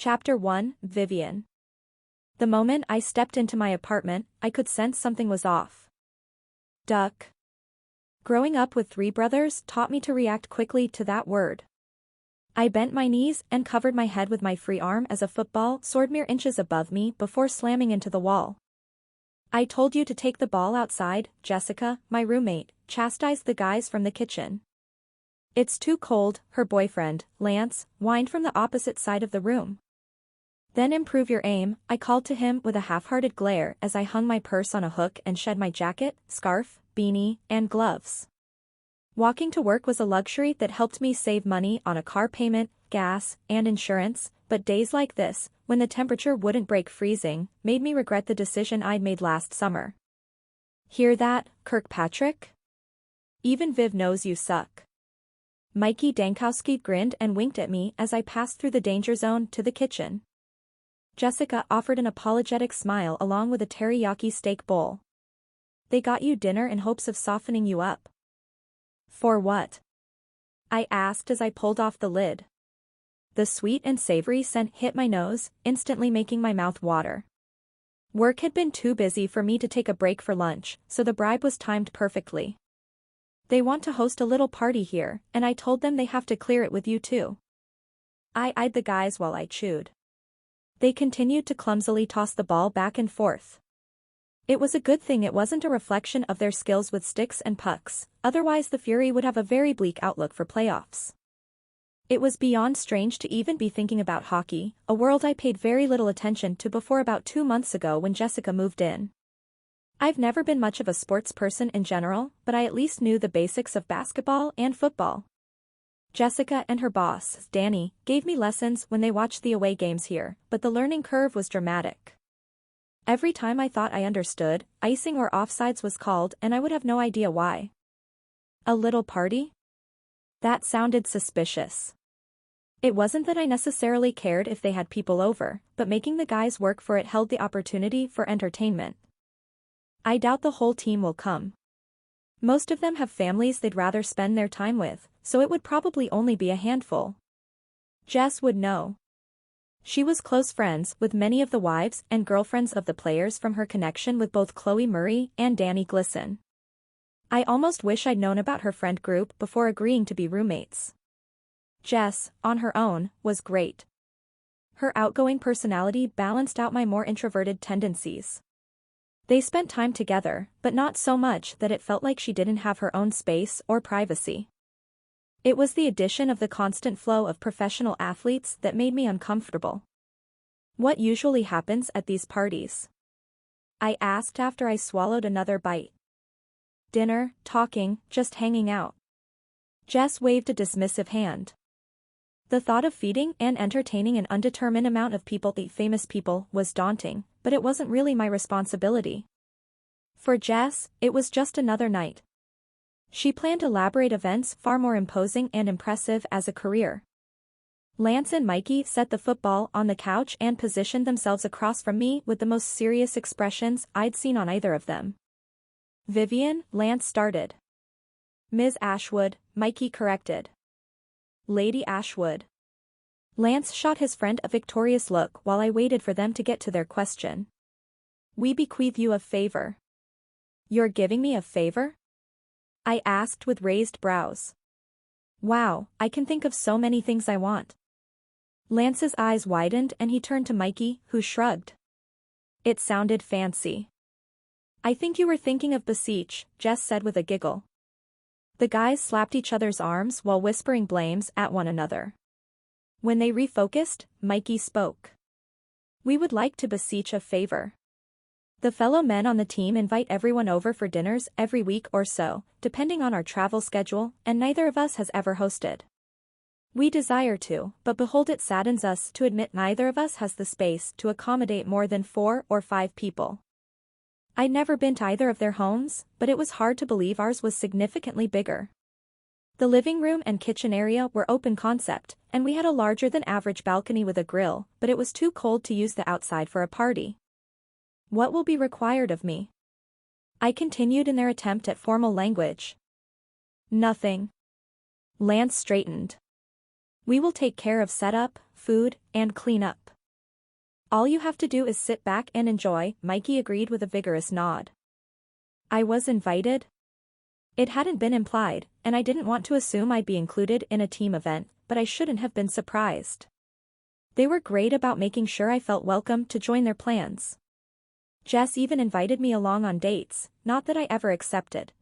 Chapter 1, Vivian. The moment I stepped into my apartment, I could sense something was off. Duck. Growing up with 3 brothers taught me to react quickly to that word. I bent my knees and covered my head with my free arm as a football soared mere inches above me before slamming into the wall. I told you to take the ball outside, Jessica, my roommate, chastised the guys from the kitchen. It's too cold, her boyfriend, Lance, whined from the opposite side of the room. Then improve your aim, I called to him with a half-hearted glare as I hung my purse on a hook and shed my jacket, scarf, beanie, and gloves. Walking to work was a luxury that helped me save money on a car payment, gas, and insurance, but days like this, when the temperature wouldn't break freezing, made me regret the decision I'd made last summer. Hear that, Kirkpatrick? Even Viv knows you suck. Mikey Dankowski grinned and winked at me as I passed through the danger zone to the kitchen. Jessica offered an apologetic smile along with a teriyaki steak bowl. They got you dinner in hopes of softening you up. For what? I asked as I pulled off the lid. The sweet and savory scent hit my nose, instantly making my mouth water. Work had been too busy for me to take a break for lunch, so the bribe was timed perfectly. They want to host a little party here, and I told them they have to clear it with you too. I eyed the guys while I chewed. They continued to clumsily toss the ball back and forth. It was a good thing it wasn't a reflection of their skills with sticks and pucks, otherwise the Fury would have a very bleak outlook for playoffs. It was beyond strange to even be thinking about hockey, a world I paid very little attention to before about 2 months ago when Jessica moved in. I've never been much of a sports person in general, but I at least knew the basics of basketball and football. Jessica and her boss, Danny, gave me lessons when they watched the away games here, but the learning curve was dramatic. Every time I thought I understood, icing or offsides was called and I would have no idea why. A little party? That sounded suspicious. It wasn't that I necessarily cared if they had people over, but making the guys work for it held the opportunity for entertainment. I doubt the whole team will come. Most of them have families they'd rather spend their time with, so it would probably only be a handful. Jess would know. She was close friends with many of the wives and girlfriends of the players from her connection with both Chloe Murray and Danny Glisson. I almost wish I'd known about her friend group before agreeing to be roommates. Jess, on her own, was great. Her outgoing personality balanced out my more introverted tendencies. They spent time together, but not so much that it felt like she didn't have her own space or privacy. It was the addition of the constant flow of professional athletes that made me uncomfortable. What usually happens at these parties? I asked after I swallowed another bite. Dinner, talking, just hanging out. Jess waved a dismissive hand. The thought of feeding and entertaining an undetermined amount of people, the famous people, was daunting, but it wasn't really my responsibility. For Jess, it was just another night. She planned elaborate events far more imposing and impressive as a career. Lance and Mikey set the football on the couch and positioned themselves across from me with the most serious expressions I'd seen on either of them. Vivian, Lance started. Ms. Ashwood, Mikey corrected. Lady Ashwood. Lance shot his friend a victorious look while I waited for them to get to their question. We bequeath you a favor. You're giving me a favor? I asked with raised brows. Wow, I can think of so many things I want. Lance's eyes widened and he turned to Mikey, who shrugged. It sounded fancy. I think you were thinking of beseech, Jess said with a giggle. The guys slapped each other's arms while whispering blames at one another. When they refocused, Mikey spoke. We would like to beseech a favor. The fellow men on the team invite everyone over for dinners every week or so, depending on our travel schedule, and neither of us has ever hosted. We desire to, but behold, it saddens us to admit neither of us has the space to accommodate more than 4 or 5 people. I'd never been to either of their homes, but it was hard to believe ours was significantly bigger. The living room and kitchen area were open concept, and we had a larger than average balcony with a grill, but it was too cold to use the outside for a party. What will be required of me? I continued in their attempt at formal language. Nothing. Lance straightened. We will take care of setup, food, and clean up. All you have to do is sit back and enjoy, Mikey agreed with a vigorous nod. I was invited? It hadn't been implied, and I didn't want to assume I'd be included in a team event, but I shouldn't have been surprised. They were great about making sure I felt welcome to join their plans. Jess even invited me along on dates, not that I ever accepted.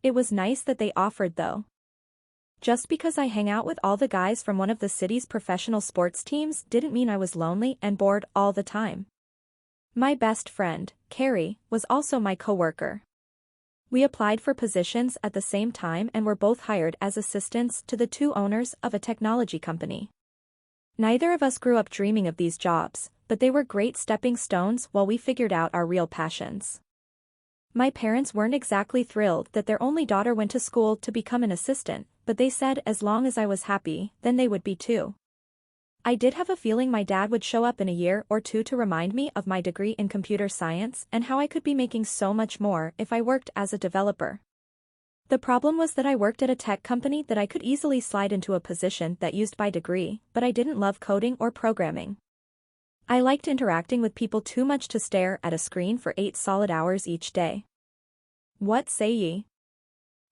It was nice that they offered though. Just because I hang out with all the guys from one of the city's professional sports teams didn't mean I was lonely and bored all the time. My best friend, Carrie, was also my coworker. We applied for positions at the same time and were both hired as assistants to the two owners of a technology company. Neither of us grew up dreaming of these jobs, but they were great stepping stones while we figured out our real passions. My parents weren't exactly thrilled that their only daughter went to school to become an assistant, but they said as long as I was happy, then they would be too. I did have a feeling my dad would show up in a year or two to remind me of my degree in computer science and how I could be making so much more if I worked as a developer. The problem was that I worked at a tech company that I could easily slide into a position that used my degree, but I didn't love coding or programming. I liked interacting with people too much to stare at a screen for 8 solid hours each day. What say ye?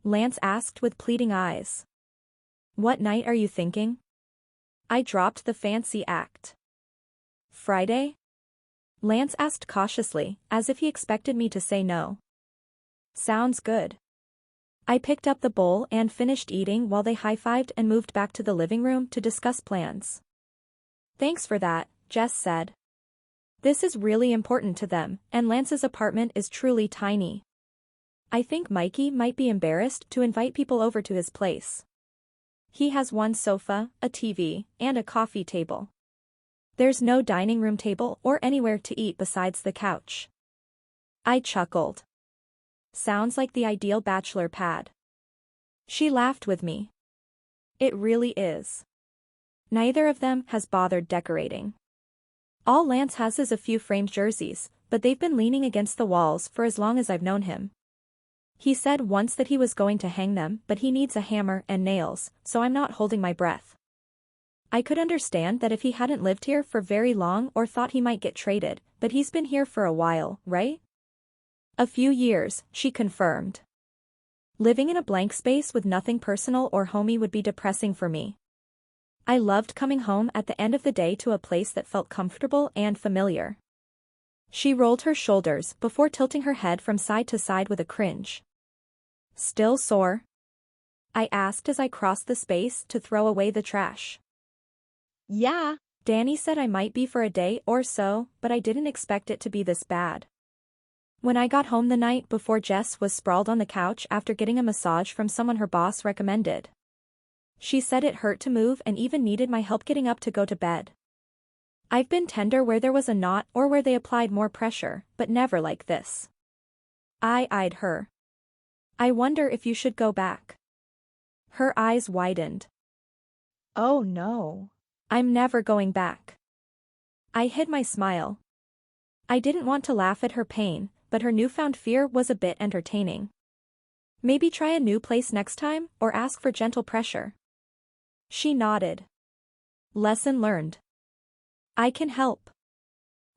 Lance asked with pleading eyes. What night are you thinking? I dropped the fancy act. Friday? Lance asked cautiously, as if he expected me to say no. Sounds good. I picked up the bowl and finished eating while they high-fived and moved back to the living room to discuss plans. Thanks for that, Jess said. This is really important to them, and Lance's apartment is truly tiny. I think Mikey might be embarrassed to invite people over to his place. He has one sofa, a TV, and a coffee table. There's no dining room table or anywhere to eat besides the couch. I chuckled. Sounds like the ideal bachelor pad. She laughed with me. It really is. Neither of them has bothered decorating. All Lance has is a few framed jerseys, but they've been leaning against the walls for as long as I've known him. He said once that he was going to hang them, but he needs a hammer and nails, so I'm not holding my breath. I could understand that if he hadn't lived here for very long or thought he might get traded, but he's been here for a while, right? A few years, she confirmed. Living in a blank space with nothing personal or homey would be depressing for me. I loved coming home at the end of the day to a place that felt comfortable and familiar. She rolled her shoulders before tilting her head from side to side with a cringe. Still sore? I asked as I crossed the space to throw away the trash. Yeah, Danny said I might be for a day or so, but I didn't expect it to be this bad. When I got home the night before, Jess was sprawled on the couch after getting a massage from someone her boss recommended. She said it hurt to move and even needed my help getting up to go to bed. I've been tender where there was a knot or where they applied more pressure, but never like this. I eyed her. I wonder if you should go back. Her eyes widened. Oh no. I'm never going back. I hid my smile. I didn't want to laugh at her pain, but her newfound fear was a bit entertaining. Maybe try a new place next time, or ask for gentle pressure. She nodded. Lesson learned. I can help.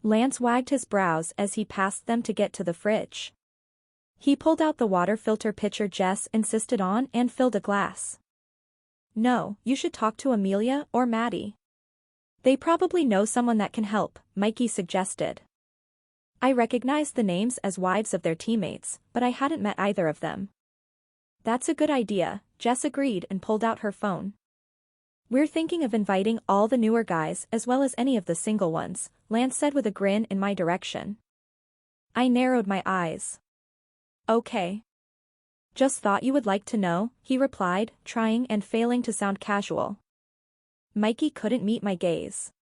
Lance wagged his brows as he passed them to get to the fridge. He pulled out the water filter pitcher Jess insisted on and filled a glass. No, you should talk to Amelia or Maddie. They probably know someone that can help, Mikey suggested. I recognized the names as wives of their teammates, but I hadn't met either of them. That's a good idea, Jess agreed and pulled out her phone. We're thinking of inviting all the newer guys as well as any of the single ones, Lance said with a grin in my direction. I narrowed my eyes. Okay. Just thought you would like to know, he replied, trying and failing to sound casual. Mikey couldn't meet my gaze.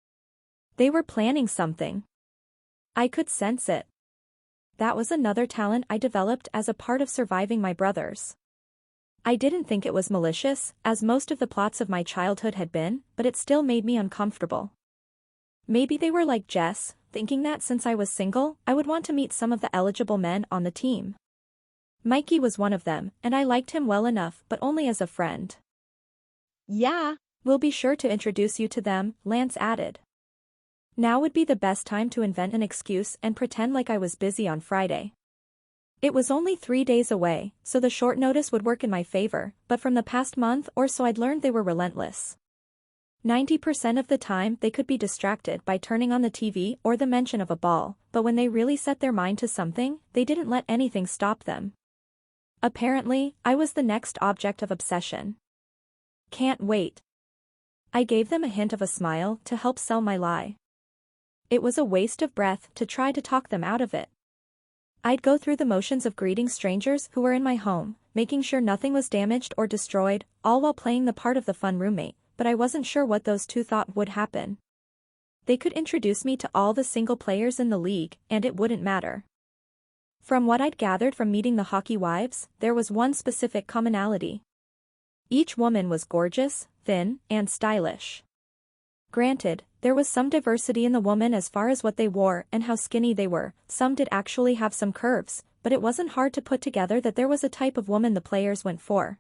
They were planning something. I could sense it. That was another talent I developed as a part of surviving my brothers. I didn't think it was malicious, as most of the plots of my childhood had been, but it still made me uncomfortable. Maybe they were like Jess, thinking that since I was single, I would want to meet some of the eligible men on the team. Mikey was one of them, and I liked him well enough but only as a friend. Yeah, We'll be sure to introduce you to them, Lance added. Now would be the best time to invent an excuse and pretend like I was busy on Friday. It was only 3 days away, so the short notice would work in my favor, but from the past month or so I'd learned they were relentless. 90% of the time they could be distracted by turning on the TV or the mention of a ball, but when they really set their mind to something, they didn't let anything stop them. Apparently, I was the next object of obsession. Can't wait. I gave them a hint of a smile to help sell my lie. It was a waste of breath to try to talk them out of it. I'd go through the motions of greeting strangers who were in my home, making sure nothing was damaged or destroyed, all while playing the part of the fun roommate, but I wasn't sure what those two thought would happen. They could introduce me to all the single players in the league, and it wouldn't matter. From what I'd gathered from meeting the hockey wives, there was one specific commonality. Each woman was gorgeous, thin, and stylish. Granted, there was some diversity in the woman as far as what they wore and how skinny they were, some did actually have some curves, but it wasn't hard to put together that there was a type of woman the players went for.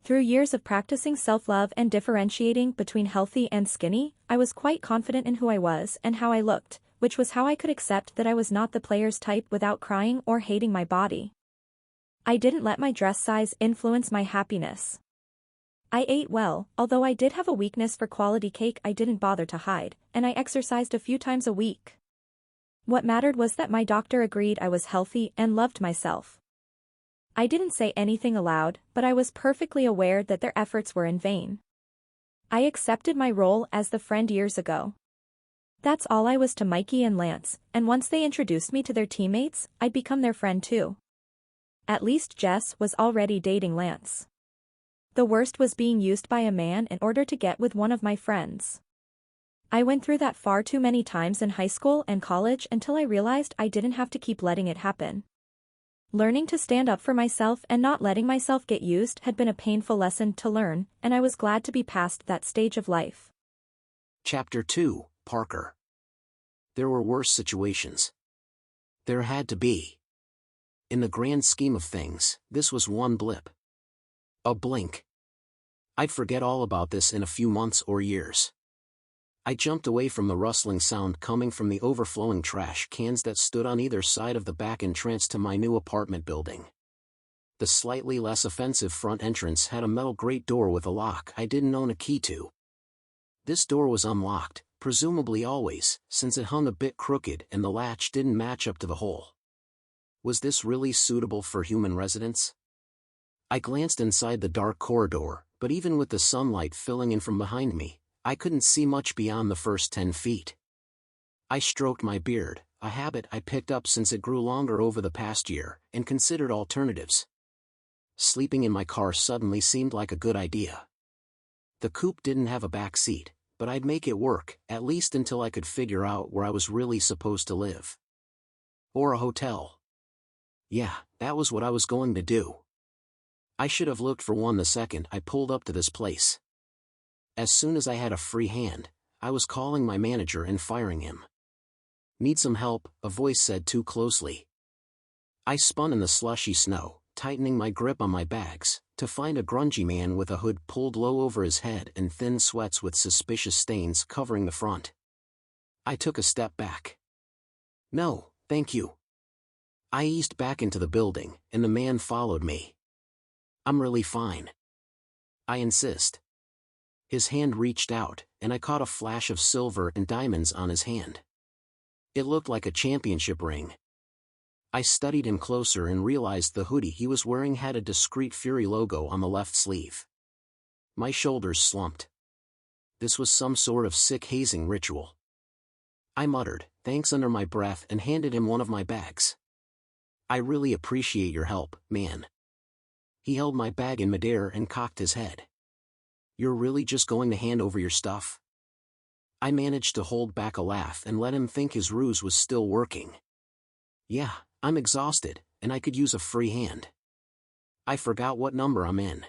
Through years of practicing self-love and differentiating between healthy and skinny, I was quite confident in who I was and how I looked, which was how I could accept that I was not the player's type without crying or hating my body. I didn't let my dress size influence my happiness. I ate well, although I did have a weakness for quality cake I didn't bother to hide, and I exercised a few times a week. What mattered was that my doctor agreed I was healthy and loved myself. I didn't say anything aloud, but I was perfectly aware that their efforts were in vain. I accepted my role as the friend years ago. That's all I was to Mikey and Lance, and once they introduced me to their teammates, I'd become their friend too. At least Jess was already dating Lance. The worst was being used by a man in order to get with one of my friends. I went through that far too many times in high school and college until I realized I didn't have to keep letting it happen. Learning to stand up for myself and not letting myself get used had been a painful lesson to learn, and I was glad to be past that stage of life. Chapter 2, Parker. There were worse situations. There had to be. In the grand scheme of things, this was one blip. A blink. I'd forget all about this in a few months or years. I jumped away from the rustling sound coming from the overflowing trash cans that stood on either side of the back entrance to my new apartment building. The slightly less offensive front entrance had a metal grate door with a lock I didn't own a key to. This door was unlocked, presumably always, since it hung a bit crooked and the latch didn't match up to the hole. Was this really suitable for human residence? I glanced inside the dark corridor, but even with the sunlight filling in from behind me, I couldn't see much beyond the first 10 feet. I stroked my beard, a habit I picked up since it grew longer over the past year, and considered alternatives. Sleeping in my car suddenly seemed like a good idea. The coupe didn't have a back seat, but I'd make it work, at least until I could figure out where I was really supposed to live. Or a hotel. Yeah, that was what I was going to do. I should have looked for one the second I pulled up to this place. As soon as I had a free hand, I was calling my manager and firing him. Need some help, a voice said too closely. I spun in the slushy snow, tightening my grip on my bags, to find a grungy man with a hood pulled low over his head and thin sweats with suspicious stains covering the front. I took a step back. No, thank you. I eased back into the building, and the man followed me. I'm really fine. I insist. His hand reached out, and I caught a flash of silver and diamonds on his hand. It looked like a championship ring. I studied him closer and realized the hoodie he was wearing had a discreet Fury logo on the left sleeve. My shoulders slumped. This was some sort of sick hazing ritual. I muttered, thanks under my breath, and handed him one of my bags. I really appreciate your help, man. He held my bag in midair and cocked his head. You're really just going to hand over your stuff? I managed to hold back a laugh and let him think his ruse was still working. Yeah, I'm exhausted, and I could use a free hand. I forgot what number I'm in.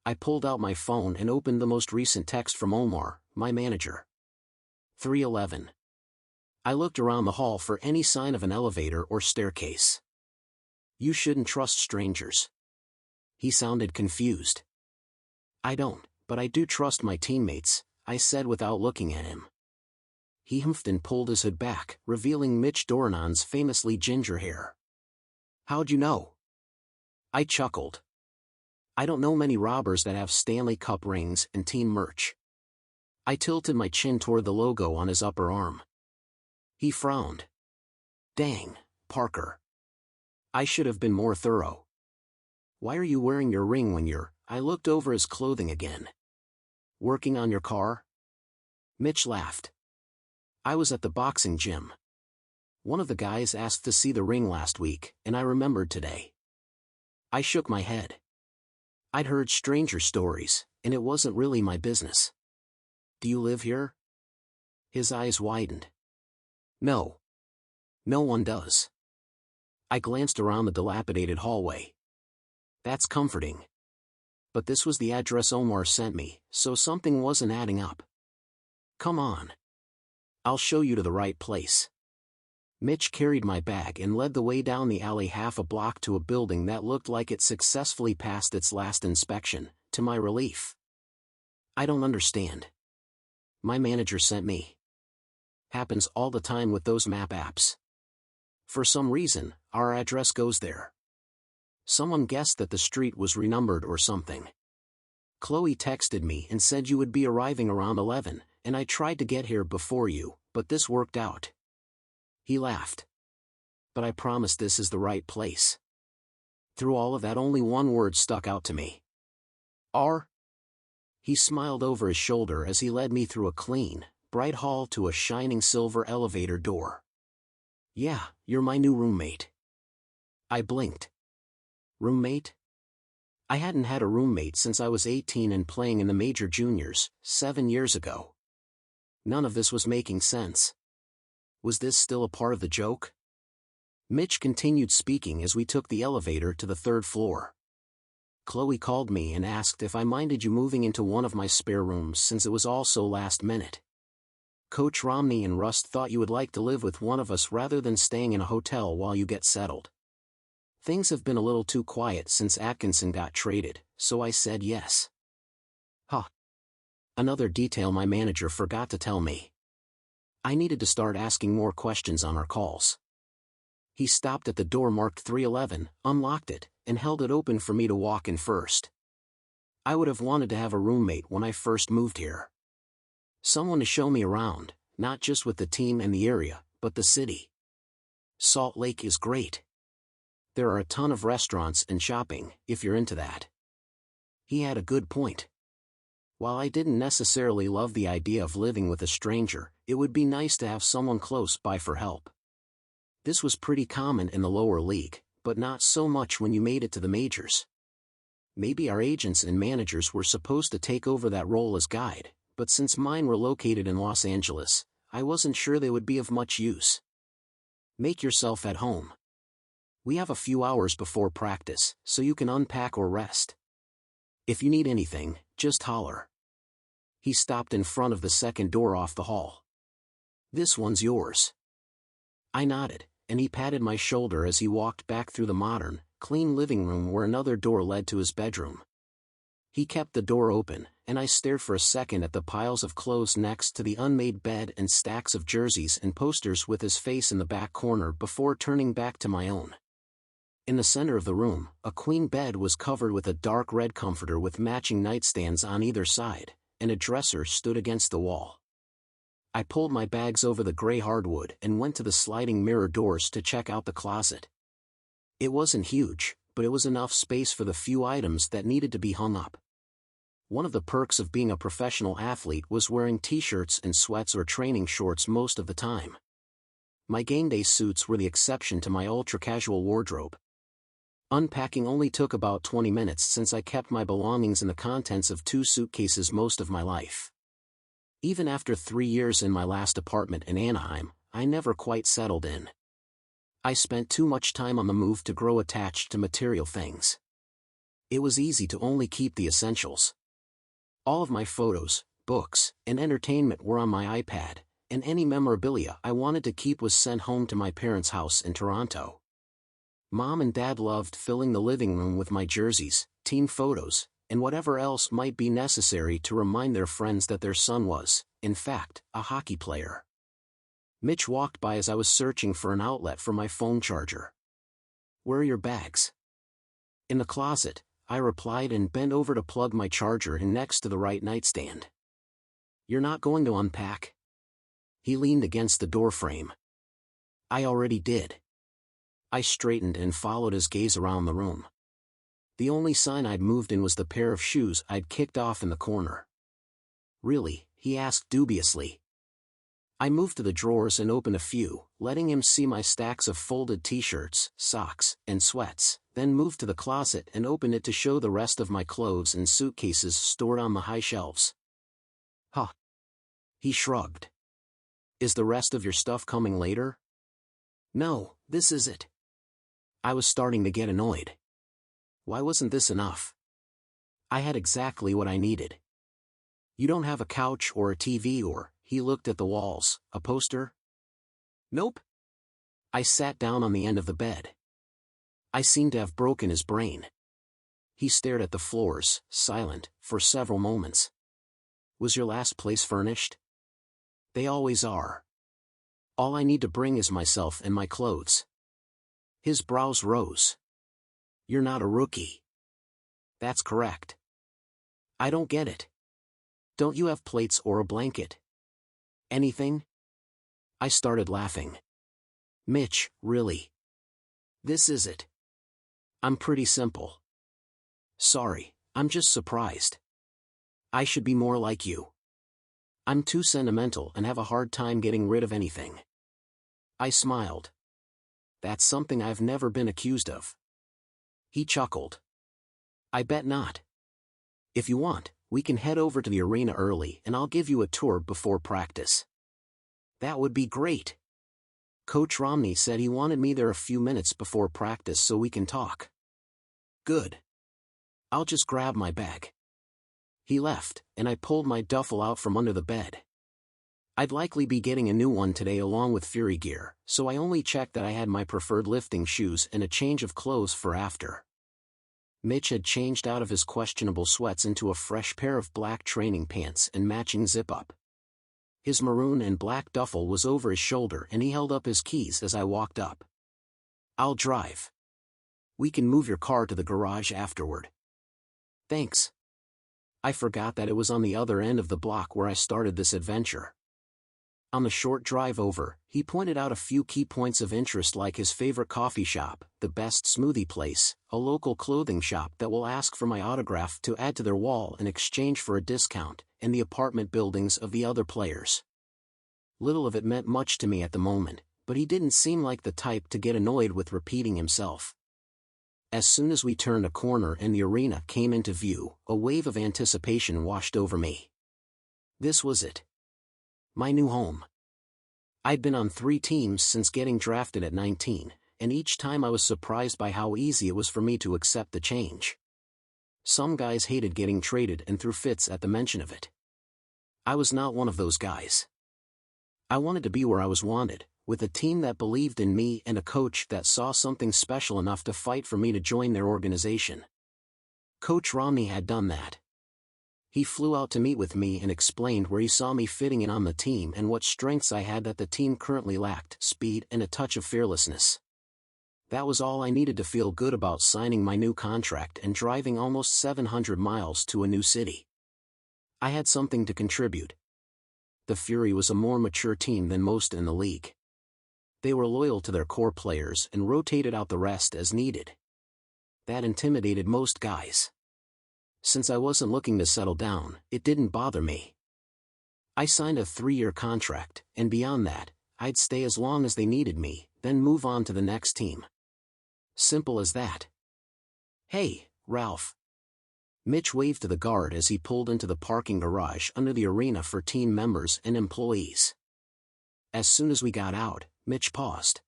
I pulled out my phone and opened the most recent text from Omar, my manager. 311. I looked around the hall for any sign of an elevator or staircase. You shouldn't trust strangers. He sounded confused. I don't, but I do trust my teammates, I said without looking at him. He humphed and pulled his hood back, revealing Mitch Dornan's famously ginger hair. How'd you know? I chuckled. I don't know many robbers that have Stanley Cup rings and team merch. I tilted my chin toward the logo on his upper arm. He frowned. Dang, Parker. I should have been more thorough. Why are you wearing your ring when you're... I looked over his clothing again. Working on your car? Mitch laughed. I was at the boxing gym. One of the guys asked to see the ring last week, and I remembered today. I shook my head. I'd heard stranger stories, and it wasn't really my business. Do you live here? His eyes widened. No. No one does. I glanced around the dilapidated hallway. That's comforting. But this was the address Omar sent me, so something wasn't adding up. Come on. I'll show you to the right place. Mitch carried my bag and led the way down the alley half a block to a building that looked like it successfully passed its last inspection, to my relief. I don't understand. My manager sent me. Happens all the time with those map apps. For some reason, our address goes there. Someone guessed that the street was renumbered or something. Chloe texted me and said you would be arriving around 11, and I tried to get here before you, but this worked out. He laughed. But I promise this is the right place. Through all of that, only one word stuck out to me. R. He smiled over his shoulder as he led me through a clean, bright hall to a shining silver elevator door. Yeah, you're my new roommate. I blinked. Roommate? I hadn't had a roommate since I was 18 and playing in the major juniors, 7 years ago. None of this was making sense. Was this still a part of the joke? Mitch continued speaking as we took the elevator to the 3rd floor. Chloe called me and asked if I minded you moving into one of my spare rooms since it was all so last minute. Coach Romney and Rust thought you would like to live with one of us rather than staying in a hotel while you get settled. Things have been a little too quiet since Atkinson got traded, so I said yes. Huh. Another detail my manager forgot to tell me. I needed to start asking more questions on our calls. He stopped at the door marked 311, unlocked it, and held it open for me to walk in first. I would have wanted to have a roommate when I first moved here. Someone to show me around, not just with the team and the area, but the city. Salt Lake is great. There are a ton of restaurants and shopping, if you're into that. He had a good point. While I didn't necessarily love the idea of living with a stranger, it would be nice to have someone close by for help. This was pretty common in the lower league, but not so much when you made it to the majors. Maybe our agents and managers were supposed to take over that role as guide, but since mine were located in Los Angeles, I wasn't sure they would be of much use. Make yourself at home. We have a few hours before practice, so you can unpack or rest. If you need anything, just holler. He stopped in front of the second door off the hall. This one's yours. I nodded, and he patted my shoulder as he walked back through the modern, clean living room where another door led to his bedroom. He kept the door open, and I stared for a second at the piles of clothes next to the unmade bed and stacks of jerseys and posters with his face in the back corner before turning back to my own. In the center of the room, a queen bed was covered with a dark red comforter with matching nightstands on either side, and a dresser stood against the wall. I pulled my bags over the gray hardwood and went to the sliding mirror doors to check out the closet. It wasn't huge, but it was enough space for the few items that needed to be hung up. One of the perks of being a professional athlete was wearing t-shirts and sweats or training shorts most of the time. My game day suits were the exception to my ultra-casual wardrobe. Unpacking only took about 20 minutes since I kept my belongings in the contents of 2 suitcases most of my life. Even after 3 years in my last apartment in Anaheim, I never quite settled in. I spent too much time on the move to grow attached to material things. It was easy to only keep the essentials. All of my photos, books, and entertainment were on my iPad, and any memorabilia I wanted to keep was sent home to my parents' house in Toronto. Mom and Dad loved filling the living room with my jerseys, team photos, and whatever else might be necessary to remind their friends that their son was, in fact, a hockey player. Mitch walked by as I was searching for an outlet for my phone charger. "Where are your bags?" "In the closet," I replied and bent over to plug my charger in next to the right nightstand. "You're not going to unpack?" He leaned against the doorframe. "I already did." I straightened and followed his gaze around the room. The only sign I'd moved in was the pair of shoes I'd kicked off in the corner. "Really?" he asked dubiously. I moved to the drawers and opened a few, letting him see my stacks of folded t-shirts, socks, and sweats, then moved to the closet and opened it to show the rest of my clothes and suitcases stored on the high shelves. "Huh." He shrugged. "Is the rest of your stuff coming later?" "No, this is it." I was starting to get annoyed. Why wasn't this enough? I had exactly what I needed. "You don't have a couch or a TV or," he looked at the walls, "a poster?" "Nope." I sat down on the end of the bed. I seemed to have broken his brain. He stared at the floors, silent, for several moments. "Was your last place furnished?" "They always are. All I need to bring is myself and my clothes." His brows rose. "You're not a rookie." "That's correct." "I don't get it. Don't you have plates or a blanket? Anything?" I started laughing. "Mitch, really? This is it. I'm pretty simple." "Sorry, I'm just surprised. I should be more like you. I'm too sentimental and have a hard time getting rid of anything." I smiled. "That's something I've never been accused of." He chuckled. "I bet not. If you want, we can head over to the arena early and I'll give you a tour before practice." "That would be great. Coach Romney said he wanted me there a few minutes before practice so we can talk." "Good. I'll just grab my bag." He left, and I pulled my duffel out from under the bed. I'd likely be getting a new one today along with Fury gear, so I only checked that I had my preferred lifting shoes and a change of clothes for after. Mitch had changed out of his questionable sweats into a fresh pair of black training pants and matching zip-up. His maroon and black duffel was over his shoulder and he held up his keys as I walked up. "I'll drive. We can move your car to the garage afterward." "Thanks." I forgot that it was on the other end of the block where I started this adventure. On the short drive over, he pointed out a few key points of interest like his favorite coffee shop, the best smoothie place, a local clothing shop that will ask for my autograph to add to their wall in exchange for a discount, and the apartment buildings of the other players. Little of it meant much to me at the moment, but he didn't seem like the type to get annoyed with repeating himself. As soon as we turned a corner and the arena came into view, a wave of anticipation washed over me. This was it. My new home. I'd been on 3 teams since getting drafted at 19, and each time I was surprised by how easy it was for me to accept the change. Some guys hated getting traded and threw fits at the mention of it. I was not one of those guys. I wanted to be where I was wanted, with a team that believed in me and a coach that saw something special enough to fight for me to join their organization. Coach Romney had done that. He flew out to meet with me and explained where he saw me fitting in on the team and what strengths I had that the team currently lacked: speed and a touch of fearlessness. That was all I needed to feel good about signing my new contract and driving almost 700 miles to a new city. I had something to contribute. The Fury was a more mature team than most in the league. They were loyal to their core players and rotated out the rest as needed. That intimidated most guys. Since I wasn't looking to settle down, it didn't bother me. I signed a 3-year contract, and beyond that, I'd stay as long as they needed me, then move on to the next team. Simple as that. "Hey, Ralph." Mitch waved to the guard as he pulled into the parking garage under the arena for team members and employees. As soon as we got out, Mitch paused.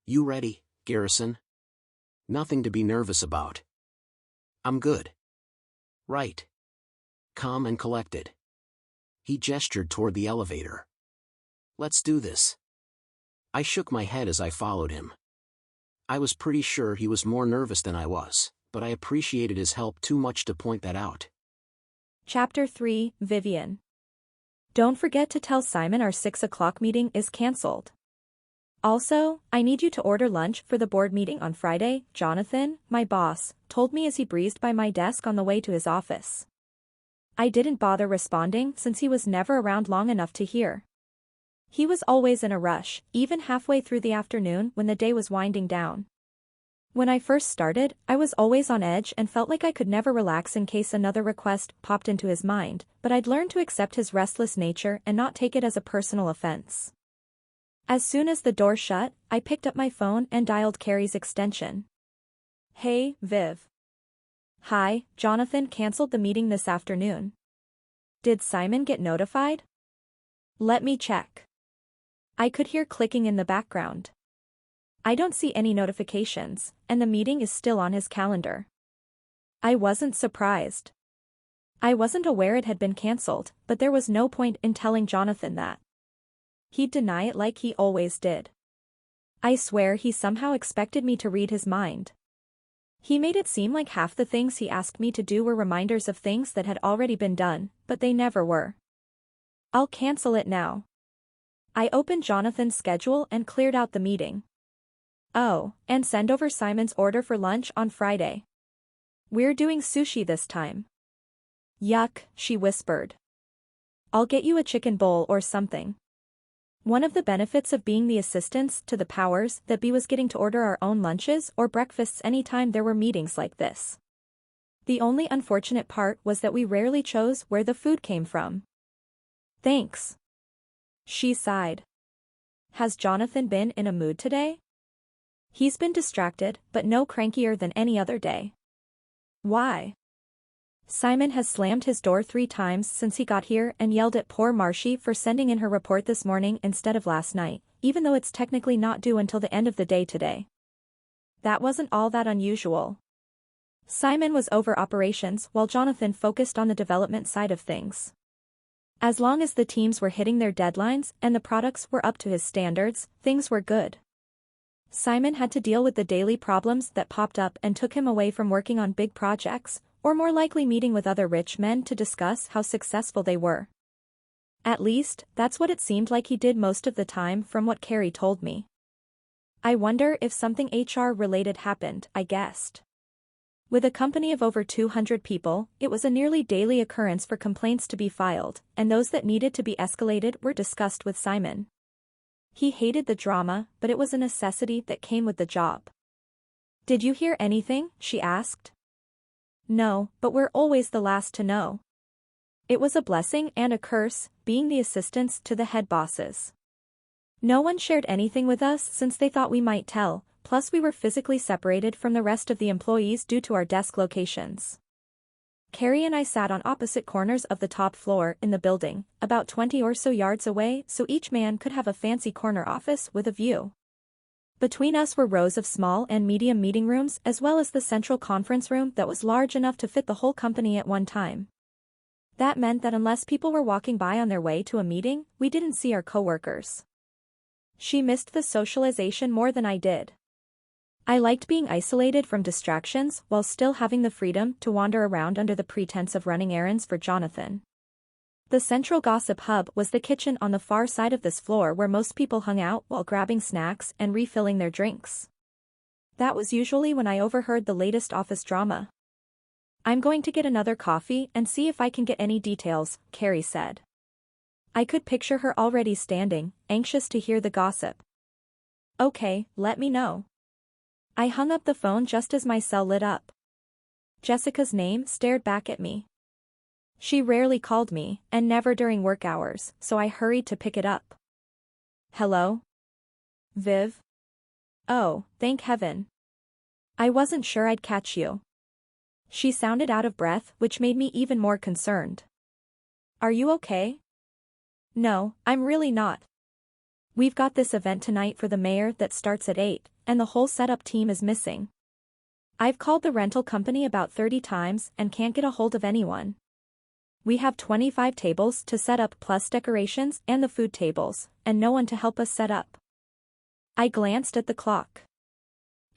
"You ready, Garrison?" "Nothing to be nervous about." "I'm good." "Right. Calm and collected." He gestured toward the elevator. "Let's do this." I shook my head as I followed him. I was pretty sure he was more nervous than I was, but I appreciated his help too much to point that out. Chapter 3, Vivian. Don't forget to tell Simon our 6 o'clock meeting is cancelled. Also, I need you to order lunch for the board meeting on Friday, Jonathan, my boss, told me as he breezed by my desk on the way to his office. I didn't bother responding since he was never around long enough to hear. He was always in a rush, even halfway through the afternoon when the day was winding down. When I first started, I was always on edge and felt like I could never relax in case another request popped into his mind, but I'd learned to accept his restless nature and not take it as a personal offense. As soon as the door shut, I picked up my phone and dialed Carrie's extension. Hey, Viv. Hi, Jonathan canceled the meeting this afternoon. Did Simon get notified? Let me check. I could hear clicking in the background. I don't see any notifications, and the meeting is still on his calendar. I wasn't surprised. I wasn't aware it had been cancelled, but there was no point in telling Jonathan that. He'd deny it like he always did. I swear he somehow expected me to read his mind. He made it seem like half the things he asked me to do were reminders of things that had already been done, but they never were. I'll cancel it now. I opened Jonathan's schedule and cleared out the meeting. Oh, and send over Simon's order for lunch on Friday. We're doing sushi this time. Yuck, she whispered. I'll get you a chicken bowl or something. One of the benefits of being the assistants to the powers that be was getting to order our own lunches or breakfasts anytime there were meetings like this. The only unfortunate part was that we rarely chose where the food came from. Thanks. She sighed. Has Jonathan been in a mood today? He's been distracted, but no crankier than any other day. Why? Simon has slammed his door 3 times since he got here and yelled at poor Marshy for sending in her report this morning instead of last night, even though it's technically not due until the end of the day today. That wasn't all that unusual. Simon was over operations while Jonathan focused on the development side of things. As long as the teams were hitting their deadlines and the products were up to his standards, things were good. Simon had to deal with the daily problems that popped up and took him away from working on big projects, or more likely meeting with other rich men to discuss how successful they were. At least, that's what it seemed like he did most of the time from what Carrie told me. I wonder if something HR-related happened, I guessed. With a company of over 200 people, it was a nearly daily occurrence for complaints to be filed, and those that needed to be escalated were discussed with Simon. He hated the drama, but it was a necessity that came with the job. Did you hear anything? She asked. No, but we're always the last to know. It was a blessing and a curse, being the assistants to the head bosses. No one shared anything with us since they thought we might tell, plus we were physically separated from the rest of the employees due to our desk locations. Carrie and I sat on opposite corners of the top floor in the building, about 20 or so yards away so each man could have a fancy corner office with a view. Between us were rows of small and medium meeting rooms as well as the central conference room that was large enough to fit the whole company at one time. That meant that unless people were walking by on their way to a meeting, we didn't see our coworkers. She missed the socialization more than I did. I liked being isolated from distractions while still having the freedom to wander around under the pretense of running errands for Jonathan. The central gossip hub was the kitchen on the far side of this floor where most people hung out while grabbing snacks and refilling their drinks. That was usually when I overheard the latest office drama. I'm going to get another coffee and see if I can get any details, Carrie said. I could picture her already standing, anxious to hear the gossip. Okay, let me know. I hung up the phone just as my cell lit up. Jessica's name stared back at me. She rarely called me, and never during work hours, so I hurried to pick it up. Hello? Viv? Oh, thank heaven. I wasn't sure I'd catch you. She sounded out of breath, which made me even more concerned. Are you okay? No, I'm really not. We've got this event tonight for the mayor that starts at 8, and the whole setup team is missing. I've called the rental company about 30 times and can't get a hold of anyone. We have 25 tables to set up plus decorations and the food tables, and no one to help us set up. I glanced at the clock.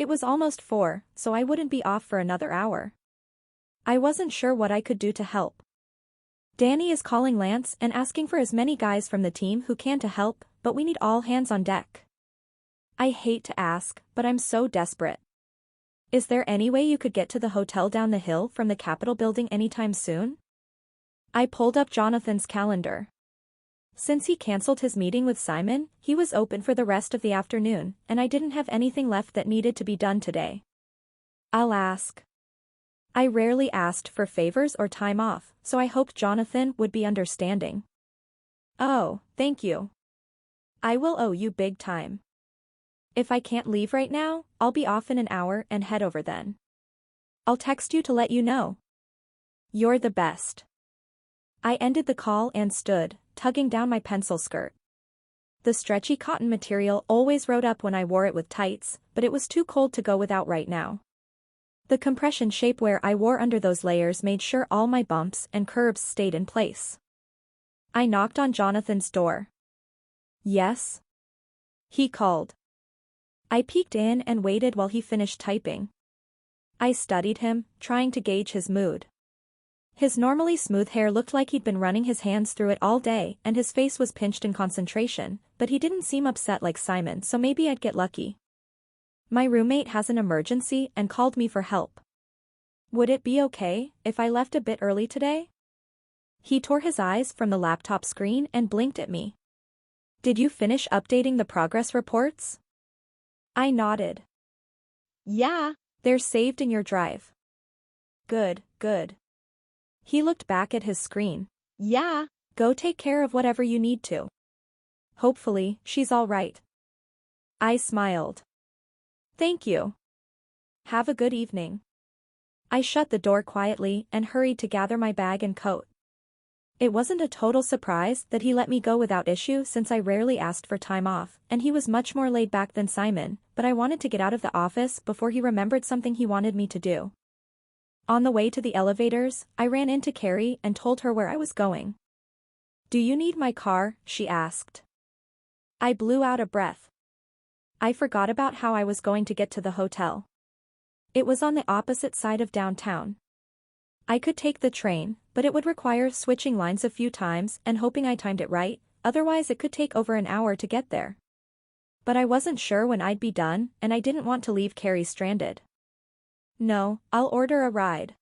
It was almost 4, so I wouldn't be off for another hour. I wasn't sure what I could do to help. Danny is calling Lance and asking for as many guys from the team who can to help, but we need all hands on deck. I hate to ask, but I'm so desperate. Is there any way you could get to the hotel down the hill from the Capitol building anytime soon? I pulled up Jonathan's calendar. Since he canceled his meeting with Simon, he was open for the rest of the afternoon, and I didn't have anything left that needed to be done today. I'll ask. I rarely asked for favors or time off, so I hoped Jonathan would be understanding. Oh, thank you. I will owe you big time. If I can't leave right now, I'll be off in an hour and head over then. I'll text you to let you know. You're the best. I ended the call and stood, tugging down my pencil skirt. The stretchy cotton material always rode up when I wore it with tights, but it was too cold to go without right now. The compression shapewear I wore under those layers made sure all my bumps and curves stayed in place. I knocked on Jonathan's door. Yes? He called. I peeked in and waited while he finished typing. I studied him, trying to gauge his mood. His normally smooth hair looked like he'd been running his hands through it all day, and his face was pinched in concentration, but he didn't seem upset like Simon, so maybe I'd get lucky. My roommate has an emergency and called me for help. Would it be okay if I left a bit early today? He tore his eyes from the laptop screen and blinked at me. Did you finish updating the progress reports? I nodded. Yeah, they're saved in your drive. Good, good. He looked back at his screen. Yeah, go take care of whatever you need to. Hopefully, she's all right. I smiled. Thank you. Have a good evening. I shut the door quietly and hurried to gather my bag and coat. It wasn't a total surprise that he let me go without issue since I rarely asked for time off, and he was much more laid back than Simon, but I wanted to get out of the office before he remembered something he wanted me to do. On the way to the elevators, I ran into Carrie and told her where I was going. Do you need my car? She asked. I blew out a breath. I forgot about how I was going to get to the hotel. It was on the opposite side of downtown. I could take the train, but it would require switching lines a few times and hoping I timed it right, otherwise it could take over an hour to get there. But I wasn't sure when I'd be done, and I didn't want to leave Carrie stranded. No, I'll order a ride.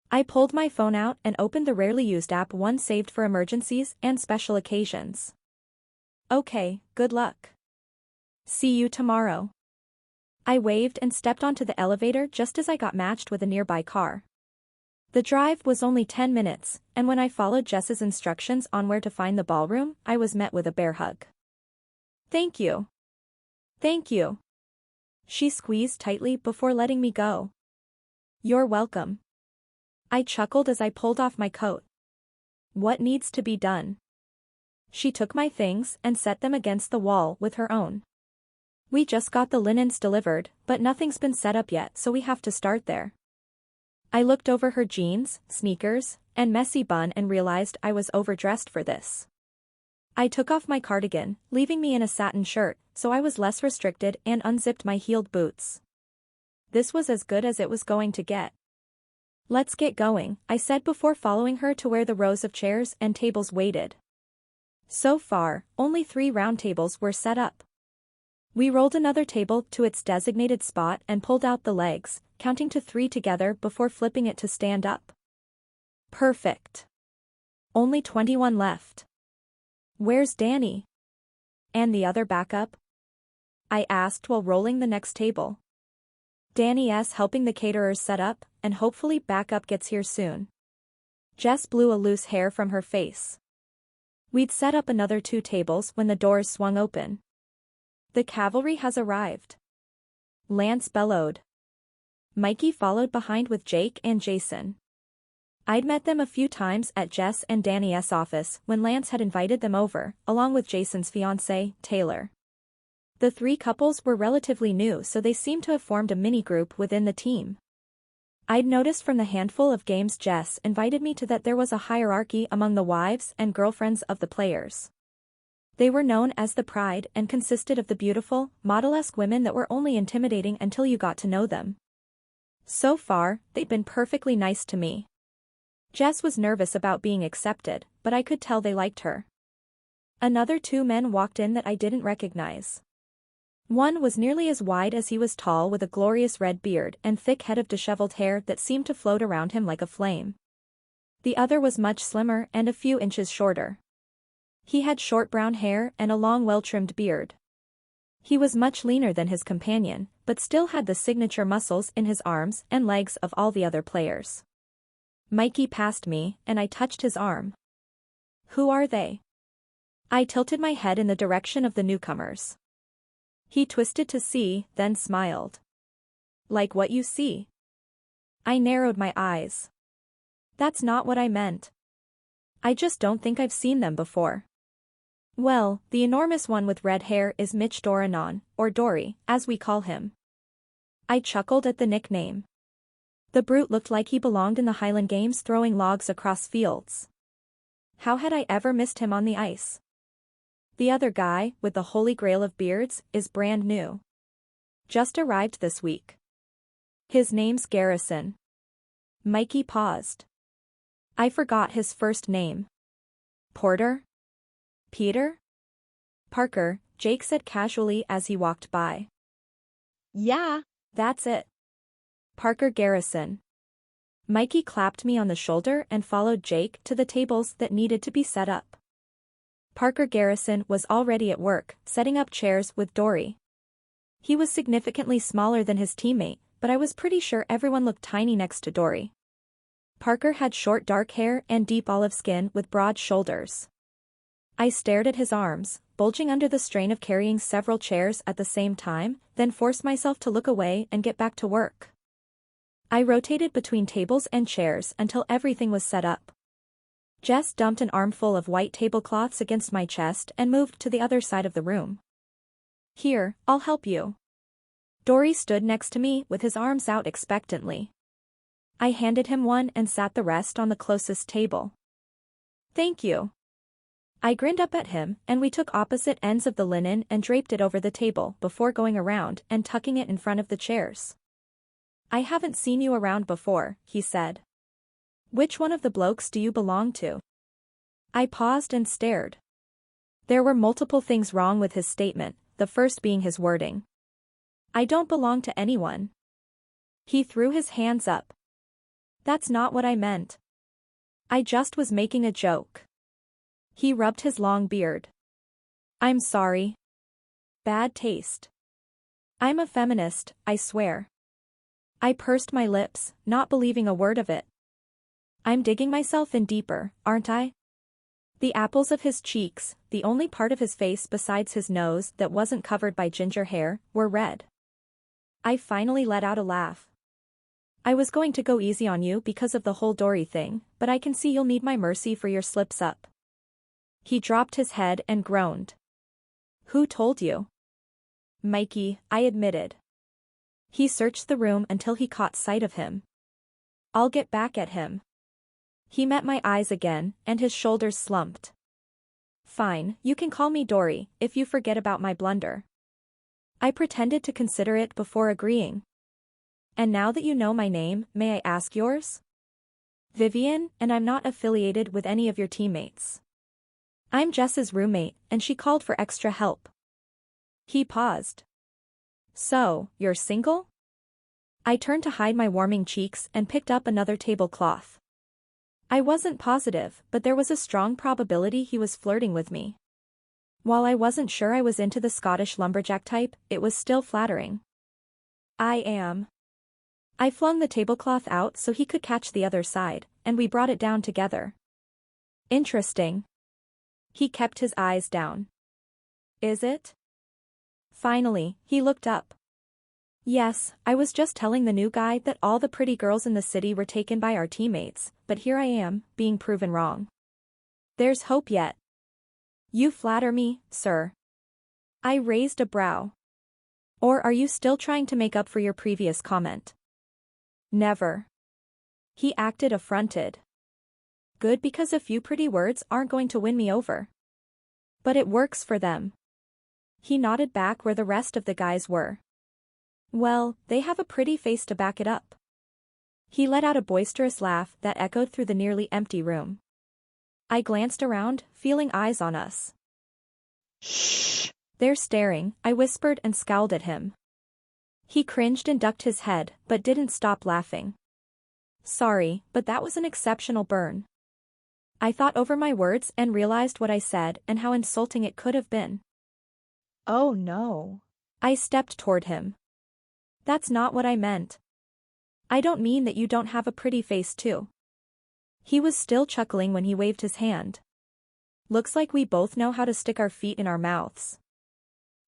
I pulled my phone out and opened the rarely used app one saved for emergencies and special occasions. Okay, good luck. See you tomorrow. I waved and stepped onto the elevator just as I got matched with a nearby car. The drive was only 10 minutes, and when I followed Jess's instructions on where to find the ballroom, I was met with a bear hug. Thank you. Thank you. She squeezed tightly before letting me go. You're welcome. I chuckled as I pulled off my coat. What needs to be done? She took my things and set them against the wall with her own. We just got the linens delivered, but nothing's been set up yet, so we have to start there. I looked over her jeans, sneakers, and messy bun and realized I was overdressed for this. I took off my cardigan, leaving me in a satin shirt, so I was less restricted, and unzipped my heeled boots. This was as good as it was going to get. Let's get going, I said before following her to where the rows of chairs and tables waited. So far, only 3 round tables were set up. We rolled another table to its designated spot and pulled out the legs, counting to 3 together before flipping it to stand up. Perfect. Only 21 left. Where's Danny? And the other backup? I asked while rolling the next table. Danny's helping the caterers set up, and hopefully backup gets here soon. Jess blew a loose hair from her face. We'd set up another 2 tables when the doors swung open. The cavalry has arrived. Lance bellowed. Mikey followed behind with Jake and Jason. I'd met them a few times at Jess and Danny's office when Lance had invited them over, along with Jason's fiancée, Taylor. The 3 couples were relatively new, so they seemed to have formed a mini-group within the team. I'd noticed from the handful of games Jess invited me to that there was a hierarchy among the wives and girlfriends of the players. They were known as the Pride and consisted of the beautiful, model-esque women that were only intimidating until you got to know them. So far, they'd been perfectly nice to me. Jess was nervous about being accepted, but I could tell they liked her. Another 2 men walked in that I didn't recognize. One was nearly as wide as he was tall with a glorious red beard and thick head of disheveled hair that seemed to float around him like a flame. The other was much slimmer and a few inches shorter. He had short brown hair and a long well-trimmed beard. He was much leaner than his companion, but still had the signature muscles in his arms and legs of all the other players. Mikey passed me, and I touched his arm. "Who are they?" I tilted my head in the direction of the newcomers. He twisted to see, then smiled. "Like what you see?" I narrowed my eyes. "That's not what I meant. I just don't think I've seen them before." "Well, the enormous one with red hair is Mitch Doranon, or Dory, as we call him." I chuckled at the nickname. The brute looked like he belonged in the Highland Games throwing logs across fields. How had I ever missed him on the ice? The other guy, with the holy grail of beards, is brand new. Just arrived this week. His name's Garrison. Mikey paused. I forgot his first name. Porter? Peter? Parker, Jake said casually as he walked by. "Yeah, That's it. Parker Garrison." Mikey clapped me on the shoulder and followed Jake to the tables that needed to be set up. Parker Garrison was already at work, setting up chairs with Dory. He was significantly smaller than his teammate, but I was pretty sure everyone looked tiny next to Dory. Parker had short dark hair and deep olive skin with broad shoulders. I stared at his arms, bulging under the strain of carrying several chairs at the same time, then forced myself to look away and get back to work. I rotated between tables and chairs until everything was set up. Jess dumped an armful of white tablecloths against my chest and moved to the other side of the room. "Here, I'll help you." Dory stood next to me with his arms out expectantly. I handed him one and sat the rest on the closest table. "Thank you." I grinned up at him, and we took opposite ends of the linen and draped it over the table before going around and tucking it in front of the chairs. "I haven't seen you around before," he said. "Which one of the blokes do you belong to?" I paused and stared. There were multiple things wrong with his statement, the first being his wording. "I don't belong to anyone." He threw his hands up. "That's not what I meant. I just was making a joke." He rubbed his long beard. "I'm sorry. Bad taste. I'm a feminist, I swear." I pursed my lips, not believing a word of it. I'm digging myself in deeper, aren't I? The apples of his cheeks, the only part of his face besides his nose that wasn't covered by ginger hair, were red. I finally let out a laugh. "I was going to go easy on you because of the whole Dory thing, but I can see you'll need my mercy for your slips-up." He dropped his head and groaned. "Who told you?" "Mikey," I admitted. He searched the room until he caught sight of him. "I'll get back at him." He met my eyes again, and his shoulders slumped. "Fine, you can call me Dory, if you forget about my blunder." I pretended to consider it before agreeing. "And now that you know my name, may I ask yours?" "Vivian, and I'm not affiliated with any of your teammates. I'm Jess's roommate, and she called for extra help." He paused. "So, you're single?" I turned to hide my warming cheeks and picked up another tablecloth. I wasn't positive, but there was a strong probability he was flirting with me. While I wasn't sure I was into the Scottish lumberjack type, it was still flattering. "I am." I flung the tablecloth out so he could catch the other side, and we brought it down together. "Interesting." He kept his eyes down. "Is it?" Finally, he looked up. "Yes, I was just telling the new guy that all the pretty girls in the city were taken by our teammates, but here I am, being proven wrong. There's hope yet." "You flatter me, sir." I raised a brow. "Or are you still trying to make up for your previous comment?" "Never." He acted affronted. "Good, because a few pretty words aren't going to win me over." But it works for them. He nodded back where the rest of the guys were. Well, they have a pretty face to back it up. He let out a boisterous laugh that echoed through the nearly empty room. I glanced around, feeling eyes on us. Shh. They're staring, I whispered and scowled at him. He cringed and ducked his head, but didn't stop laughing. Sorry, but that was an exceptional burn. I thought over my words and realized what I said and how insulting it could have been. Oh no. I stepped toward him. That's not what I meant. I don't mean that you don't have a pretty face too. He was still chuckling when he waved his hand. Looks like we both know how to stick our feet in our mouths.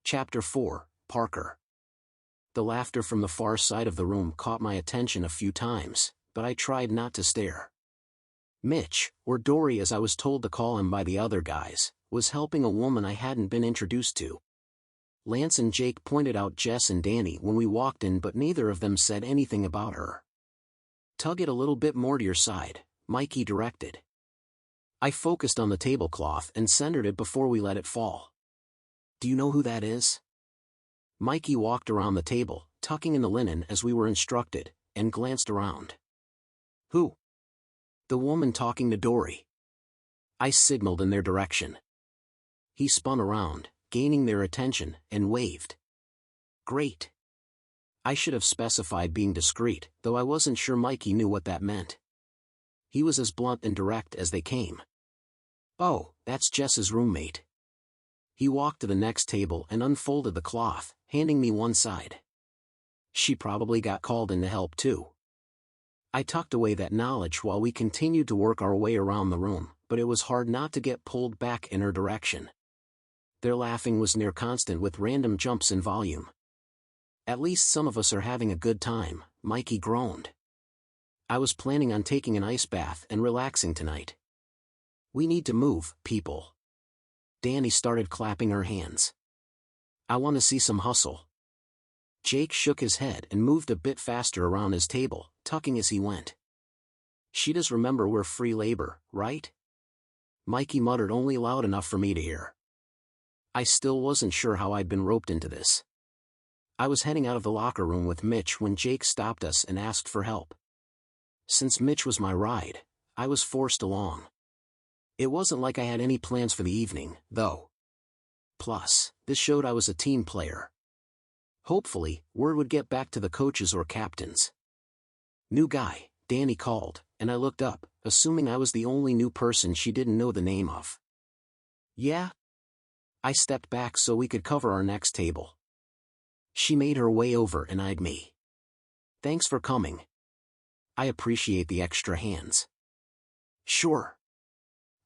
Chapter 4, Parker. The laughter from the far side of the room caught my attention a few times, but I tried not to stare. Mitch, or Dory as I was told to call him by the other guys, was helping a woman I hadn't been introduced to. Lance and Jake pointed out Jess and Danny when we walked in, but neither of them said anything about her. Tug it a little bit more to your side, Mikey directed. I focused on the tablecloth and centered it before we let it fall. Do you know who that is? Mikey walked around the table, tucking in the linen as we were instructed, and glanced around. Who? The woman talking to Dory. I signaled in their direction. He spun around, gaining their attention, and waved. Great. I should have specified being discreet, though I wasn't sure Mikey knew what that meant. He was as blunt and direct as they came. Oh, that's Jess's roommate. He walked to the next table and unfolded the cloth, handing me one side. She probably got called in to help too. I tucked away that knowledge while we continued to work our way around the room, but it was hard not to get pulled back in her direction. Their laughing was near constant with random jumps in volume. At least some of us are having a good time, Mikey groaned. I was planning on taking an ice bath and relaxing tonight. We need to move, people. Danny started clapping her hands. I want to see some hustle. Jake shook his head and moved a bit faster around his table, tucking as he went. She does remember we're free labor, right? Mikey muttered only loud enough for me to hear. I still wasn't sure how I'd been roped into this. I was heading out of the locker room with Mitch when Jake stopped us and asked for help. Since Mitch was my ride, I was forced along. It wasn't like I had any plans for the evening, though. Plus, this showed I was a team player. Hopefully, word would get back to the coaches or captains. New guy, Danny called, and I looked up, assuming I was the only new person she didn't know the name of. Yeah? I stepped back so we could cover our next table. She made her way over and eyed me. Thanks for coming. I appreciate the extra hands. Sure.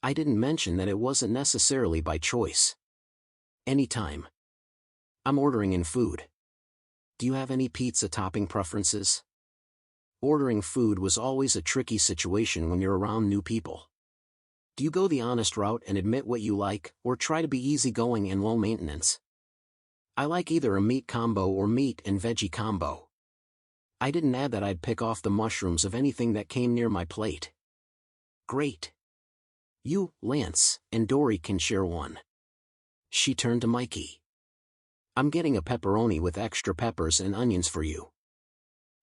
I didn't mention that it wasn't necessarily by choice. Anytime. I'm ordering in food. Do you have any pizza topping preferences? Ordering food was always a tricky situation when you're around new people. Do you go the honest route and admit what you like, or try to be easygoing and low maintenance? I like either a meat combo or meat and veggie combo. I didn't add that I'd pick off the mushrooms of anything that came near my plate. Great. You, Lance, and Dory can share one. She turned to Mikey. I'm getting a pepperoni with extra peppers and onions for you.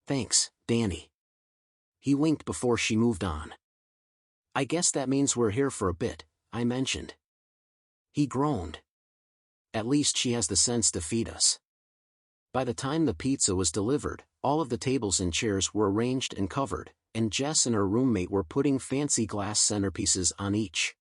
Thanks, Danny. He winked before she moved on. I guess that means we're here for a bit, I mentioned. He groaned. At least she has the sense to feed us. By the time the pizza was delivered, all of the tables and chairs were arranged and covered, and Jess and her roommate were putting fancy glass centerpieces on each.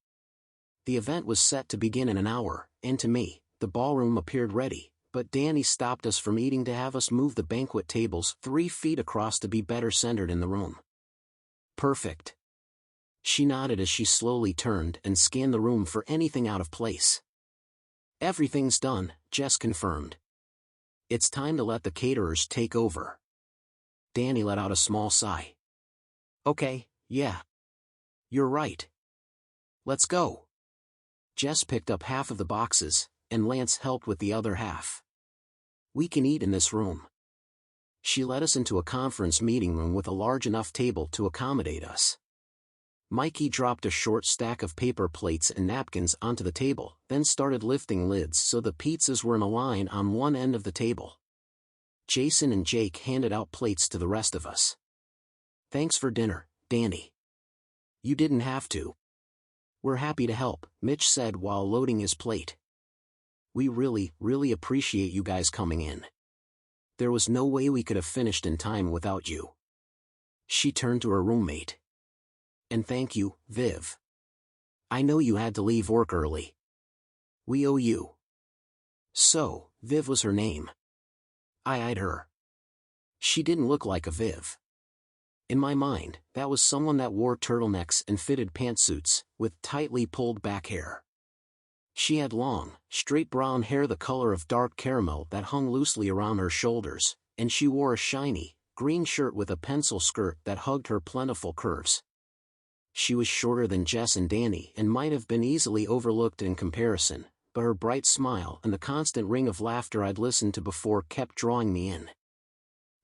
The event was set to begin in an hour, and to me, the ballroom appeared ready, but Danny stopped us from eating to have us move the banquet tables 3 feet across to be better centered in the room. Perfect. She nodded as she slowly turned and scanned the room for anything out of place. Everything's done, Jess confirmed. It's time to let the caterers take over. Danny let out a small sigh. Okay, yeah. You're right. Let's go. Jess picked up half of the boxes, and Lance helped with the other half. We can eat in this room. She led us into a conference meeting room with a large enough table to accommodate us. Mikey dropped a short stack of paper plates and napkins onto the table, then started lifting lids so the pizzas were in a line on one end of the table. Jason and Jake handed out plates to the rest of us. "Thanks for dinner, Danny." "You didn't have to." "We're happy to help," Mitch said while loading his plate. "We really appreciate you guys coming in. There was no way we could have finished in time without you." She turned to her roommate. "And thank you, Viv. I know you had to leave work early. We owe you." So, Viv was her name. I eyed her. She didn't look like a Viv. In my mind, that was someone that wore turtlenecks and fitted pantsuits, with tightly pulled back hair. She had long, straight brown hair the color of dark caramel that hung loosely around her shoulders, and she wore a shiny, green shirt with a pencil skirt that hugged her plentiful curves. She was shorter than Jess and Danny and might have been easily overlooked in comparison, but her bright smile and the constant ring of laughter I'd listened to before kept drawing me in.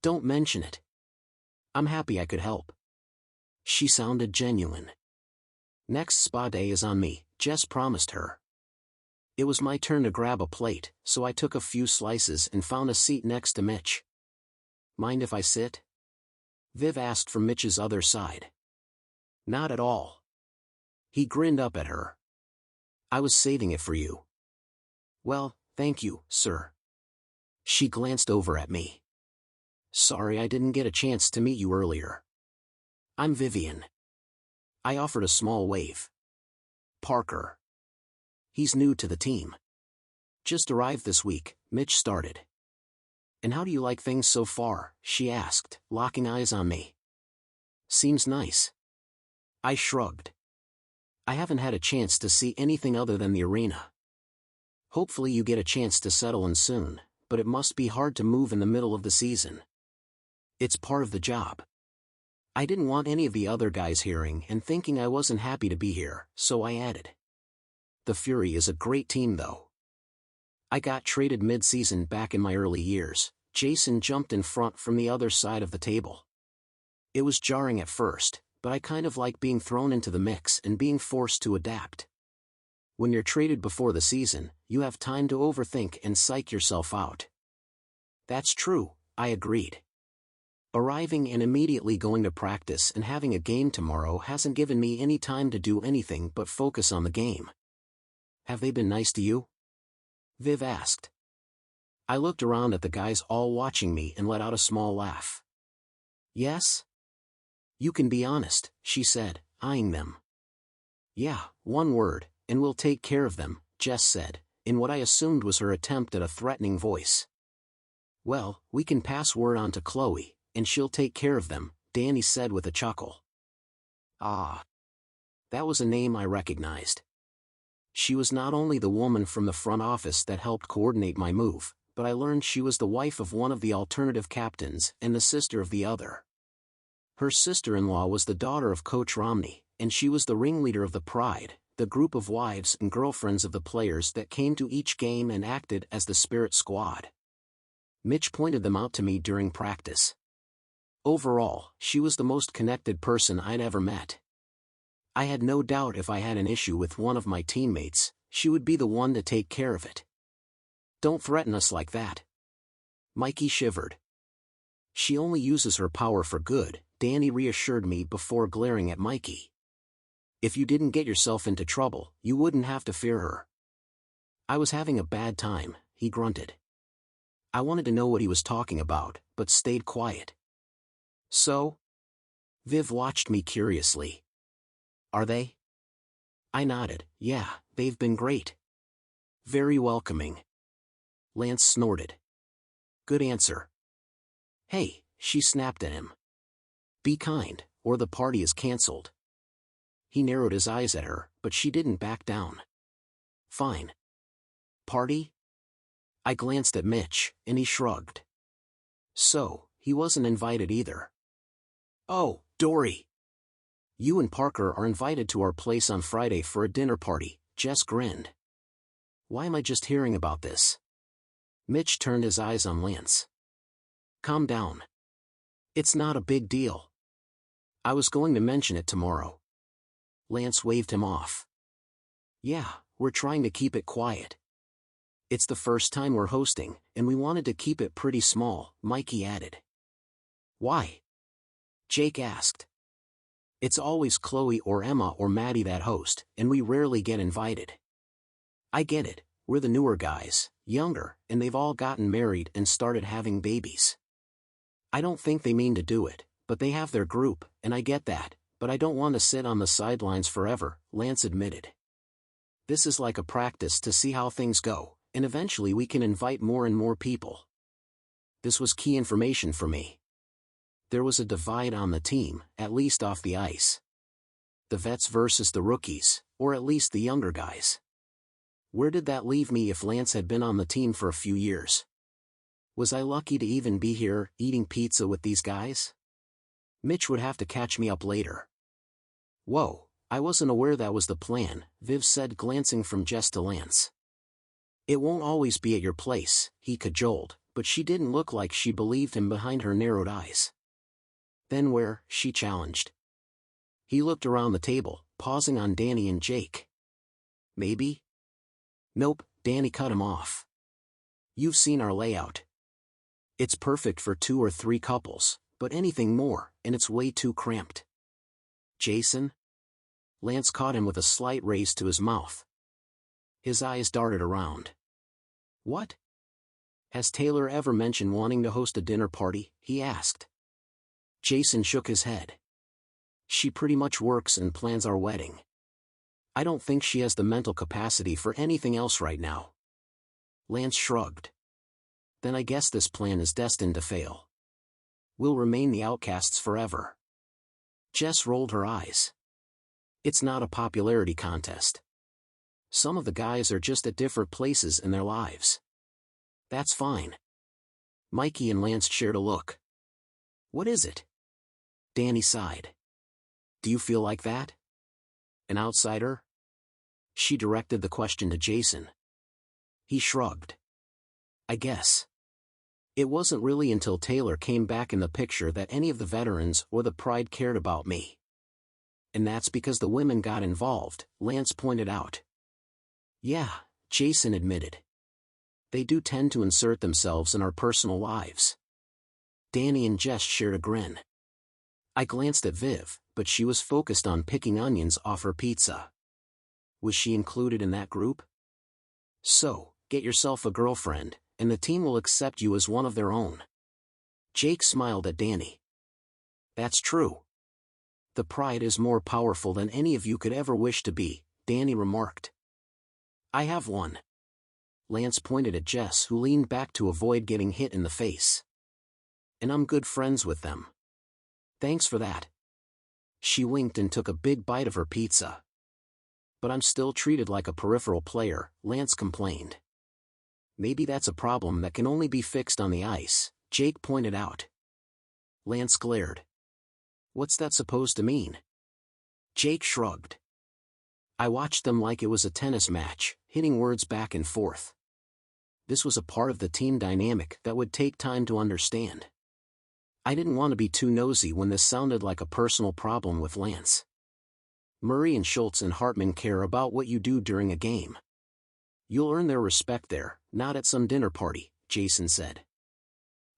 "Don't mention it. I'm happy I could help." She sounded genuine. "Next spa day is on me," Jess promised her. It was my turn to grab a plate, so I took a few slices and found a seat next to Mitch. "Mind if I sit?" Viv asked from Mitch's other side. "Not at all." He grinned up at her. "I was saving it for you." "Well, thank you, sir." She glanced over at me. "Sorry I didn't get a chance to meet you earlier. I'm Vivian." I offered a small wave. "Parker. He's new to the team. Just arrived this week," Mitch started. "And how do you like things so far?" she asked, locking eyes on me. "Seems nice." I shrugged. "I haven't had a chance to see anything other than the arena. Hopefully you get a chance to settle in soon, but it must be hard to move in the middle of the season." "It's part of the job." I didn't want any of the other guys hearing and thinking I wasn't happy to be here, so I added. "The Fury is a great team though. I got traded mid-season back in my early years." Jason jumped in front from the other side of the table. "It was jarring at first, but I kind of like being thrown into the mix and being forced to adapt. When you're traded before the season, you have time to overthink and psych yourself out." "That's true," I agreed. "Arriving and immediately going to practice and having a game tomorrow hasn't given me any time to do anything but focus on the game." "Have they been nice to you?" Viv asked. I looked around at the guys all watching me and let out a small laugh. "Yes?" "You can be honest," she said, eyeing them. "Yeah, one word, and we'll take care of them," Jess said, in what I assumed was her attempt at a threatening voice. "Well, we can pass word on to Chloe, and she'll take care of them," Danny said with a chuckle. Ah. That was a name I recognized. She was not only the woman from the front office that helped coordinate my move, but I learned she was the wife of one of the alternative captains and the sister of the other. Her sister-in-law was the daughter of Coach Romney, and she was the ringleader of the Pride, the group of wives and girlfriends of the players that came to each game and acted as the spirit squad. Mitch pointed them out to me during practice. Overall, she was the most connected person I'd ever met. I had no doubt if I had an issue with one of my teammates, she would be the one to take care of it. "Don't threaten us like that." Mikey shivered. "She only uses her power for good," Danny reassured me before glaring at Mikey. "If you didn't get yourself into trouble, you wouldn't have to fear her." "I was having a bad time," he grunted. I wanted to know what he was talking about, but stayed quiet. "So?" Viv watched me curiously. "Are they?" I nodded. "Yeah, they've been great. Very welcoming." Lance snorted. "Good answer." "Hey," she snapped at him. "Be kind, or the party is cancelled." He narrowed his eyes at her, but she didn't back down. "Fine." "Party?" I glanced at Mitch, and he shrugged. So, he wasn't invited either. "Oh, Dory. You and Parker are invited to our place on Friday for a dinner party," Jess grinned. "Why am I just hearing about this?" Mitch turned his eyes on Lance. "Calm down. It's not a big deal. I was going to mention it tomorrow." Lance waved him off. Yeah, we're trying to keep it quiet. It's the first time we're hosting, and we wanted to keep it pretty small, Mikey added. Why? Jake asked. It's always Chloe or Emma or Maddie that host, and we rarely get invited. I get it, we're the newer guys, younger, and they've all gotten married and started having babies. I don't think they mean to do it, but they have their group, and I get that, but I don't want to sit on the sidelines forever, Lance admitted. This is like a practice to see how things go, and eventually we can invite more and more people. This was key information for me. There was a divide on the team, at least off the ice. The vets versus the rookies, or at least the younger guys. Where did that leave me if Lance had been on the team for a few years? Was I lucky to even be here, eating pizza with these guys? Mitch would have to catch me up later. Whoa, I wasn't aware that was the plan, Viv said, glancing from Jess to Lance. It won't always be at your place, he cajoled, but she didn't look like she believed him behind her narrowed eyes. Then where? She challenged. He looked around the table, pausing on Danny and Jake. Maybe? Nope, Danny cut him off. You've seen our layout. It's perfect for 2 or 3 couples, but anything more, and it's way too cramped. Jason? Lance caught him with a slight raise to his mouth. His eyes darted around. What? Has Taylor ever mentioned wanting to host a dinner party? He asked. Jason shook his head. She pretty much works and plans our wedding. I don't think she has the mental capacity for anything else right now. Lance shrugged. Then I guess this plan is destined to fail. We'll remain the outcasts forever. Jess rolled her eyes. It's not a popularity contest. Some of the guys are just at different places in their lives. That's fine. Mikey and Lance shared a look. What is it? Danny sighed. Do you feel like that? An outsider? She directed the question to Jason. He shrugged. I guess. It wasn't really until Taylor came back in the picture that any of the veterans or the Pride cared about me. And that's because the women got involved, Lance pointed out. Yeah, Jason admitted. They do tend to insert themselves in our personal lives. Danny and Jess shared a grin. I glanced at Viv, but she was focused on picking onions off her pizza. Was she included in that group? So, get yourself a girlfriend, and the team will accept you as one of their own. Jake smiled at Danny. That's true. The Pride is more powerful than any of you could ever wish to be, Danny remarked. I have one. Lance pointed at Jess, who leaned back to avoid getting hit in the face. And I'm good friends with them. Thanks for that. She winked and took a big bite of her pizza. But I'm still treated like a peripheral player, Lance complained. Maybe that's a problem that can only be fixed on the ice, Jake pointed out. Lance glared. What's that supposed to mean? Jake shrugged. I watched them like it was a tennis match, hitting words back and forth. This was a part of the team dynamic that would take time to understand. I didn't want to be too nosy when this sounded like a personal problem with Lance. Murray and Schultz and Hartman care about what you do during a game. You'll earn their respect there, not at some dinner party, Jason said.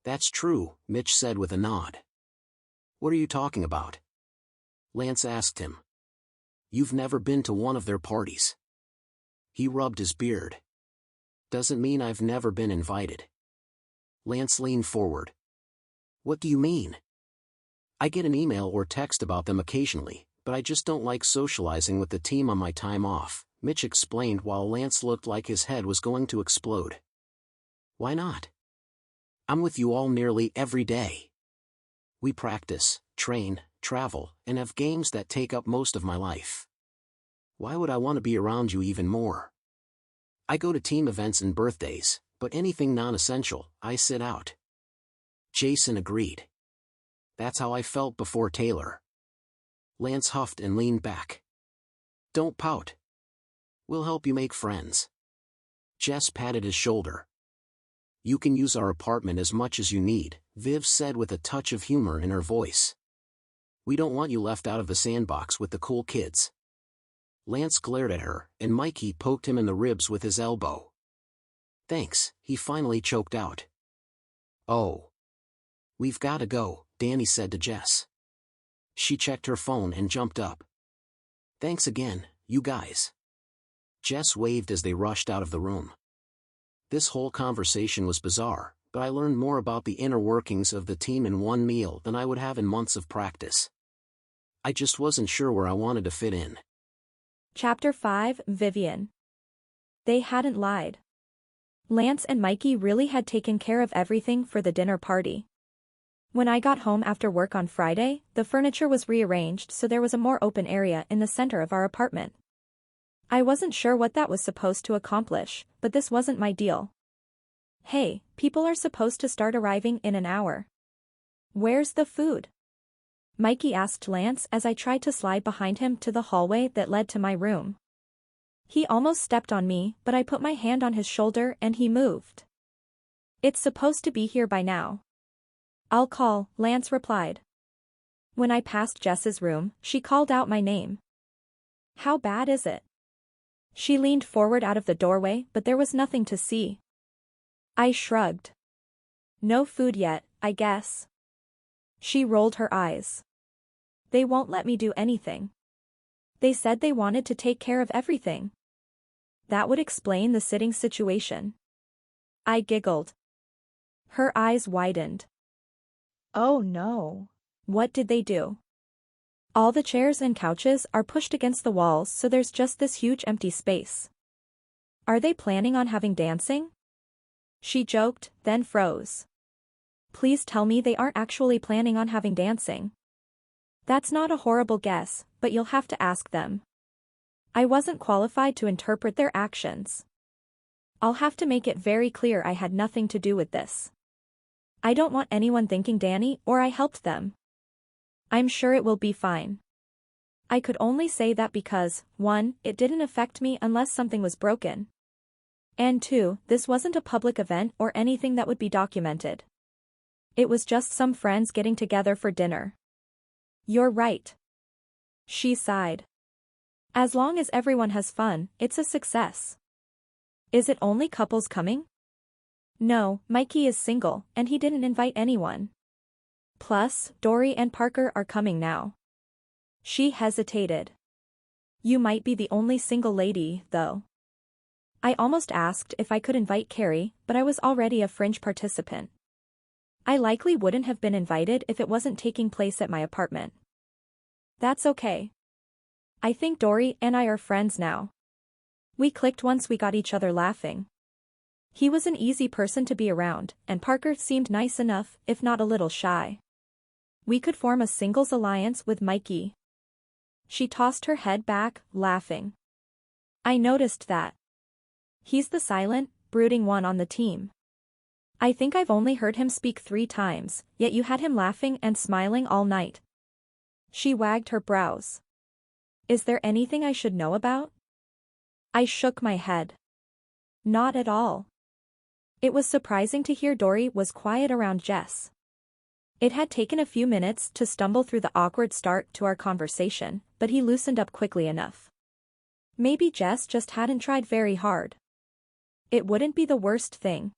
That's true, Mitch said with a nod. What are you talking about? Lance asked him. You've never been to one of their parties. He rubbed his beard. Doesn't mean I've never been invited. Lance leaned forward. What do you mean? I get an email or text about them occasionally, but I just don't like socializing with the team on my time off, Mitch explained while Lance looked like his head was going to explode. Why not? I'm with you all nearly every day. We practice, train, travel, and have games that take up most of my life. Why would I want to be around you even more? I go to team events and birthdays, but anything non-essential, I sit out. Jason agreed. That's how I felt before Taylor. Lance huffed and leaned back. Don't pout. We'll help you make friends. Jess patted his shoulder. You can use our apartment as much as you need, Viv said with a touch of humor in her voice. We don't want you left out of the sandbox with the cool kids. Lance glared at her, and Mikey poked him in the ribs with his elbow. "Thanks," he finally choked out. "Oh. We've gotta go," Danny said to Jess. She checked her phone and jumped up. "Thanks again, you guys." Jess waved as they rushed out of the room. This whole conversation was bizarre, but I learned more about the inner workings of the team in one meal than I would have in months of practice. I just wasn't sure where I wanted to fit in. Chapter 5, Vivian. They hadn't lied. Lance and Mikey really had taken care of everything for the dinner party. When I got home after work on Friday, the furniture was rearranged so there was a more open area in the center of our apartment. I wasn't sure what that was supposed to accomplish, but this wasn't my deal. "Hey, people are supposed to start arriving in an hour. Where's the food?" Mikey asked Lance as I tried to slide behind him to the hallway that led to my room. He almost stepped on me, but I put my hand on his shoulder and he moved. "It's supposed to be here by now." "I'll call," Lance replied. When I passed Jess's room, she called out my name. "How bad is it?" She leaned forward out of the doorway, but there was nothing to see. I shrugged. "No food yet, I guess." She rolled her eyes. "They won't let me do anything. They said they wanted to take care of everything." That would explain the sitting situation. I giggled. Her eyes widened. Oh no. "What did they do?" "All the chairs and couches are pushed against the walls so there's just this huge empty space." "Are they planning on having dancing?" She joked, then froze. "Please tell me they aren't actually planning on having dancing." "That's not a horrible guess, but you'll have to ask them." I wasn't qualified to interpret their actions. "I'll have to make it very clear I had nothing to do with this. I don't want anyone thinking Danny or I helped them. I'm sure it will be fine." I could only say that because, 1, it didn't affect me unless something was broken. And 2, this wasn't a public event or anything that would be documented. It was just some friends getting together for dinner. "You're right." She sighed. "As long as everyone has fun, it's a success." "Is it only couples coming?" "No, Mikey is single, and he didn't invite anyone. Plus, Dory and Parker are coming now." She hesitated. "You might be the only single lady, though." I almost asked if I could invite Carrie, but I was already a fringe participant. I likely wouldn't have been invited if it wasn't taking place at my apartment. "That's okay. I think Dory and I are friends now." We clicked once we got each other laughing. He was an easy person to be around, and Parker seemed nice enough, if not a little shy. We could form a singles alliance with Mikey. She tossed her head back, laughing. I noticed that. He's the silent, brooding one on the team. I think I've only heard him speak 3 times, yet you had him laughing and smiling all night. She wagged her brows. "Is there anything I should know about?" I shook my head. "Not at all." It was surprising to hear Dory was quiet around Jess. It had taken a few minutes to stumble through the awkward start to our conversation, but he loosened up quickly enough. Maybe Jess just hadn't tried very hard. It wouldn't be the worst thing.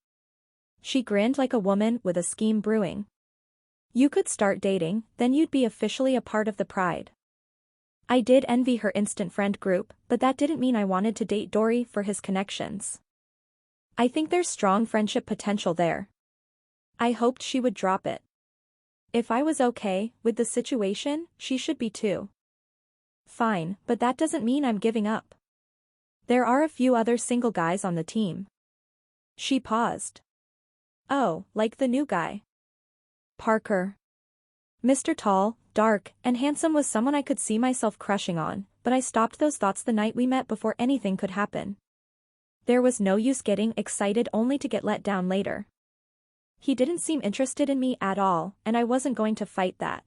She grinned like a woman with a scheme brewing. "You could start dating, then you'd be officially a part of the pride." I did envy her instant friend group, but that didn't mean I wanted to date Dory for his connections. I think there's strong friendship potential there. I hoped she would drop it. If I was okay with the situation, she should be too. Fine, but that doesn't mean I'm giving up. There are a few other single guys on the team. She paused. "Oh, like the new guy?" "Parker." Mr. Tall, dark, and handsome was someone I could see myself crushing on, but I stopped those thoughts the night we met before anything could happen. There was no use getting excited only to get let down later. He didn't seem interested in me at all, and I wasn't going to fight that.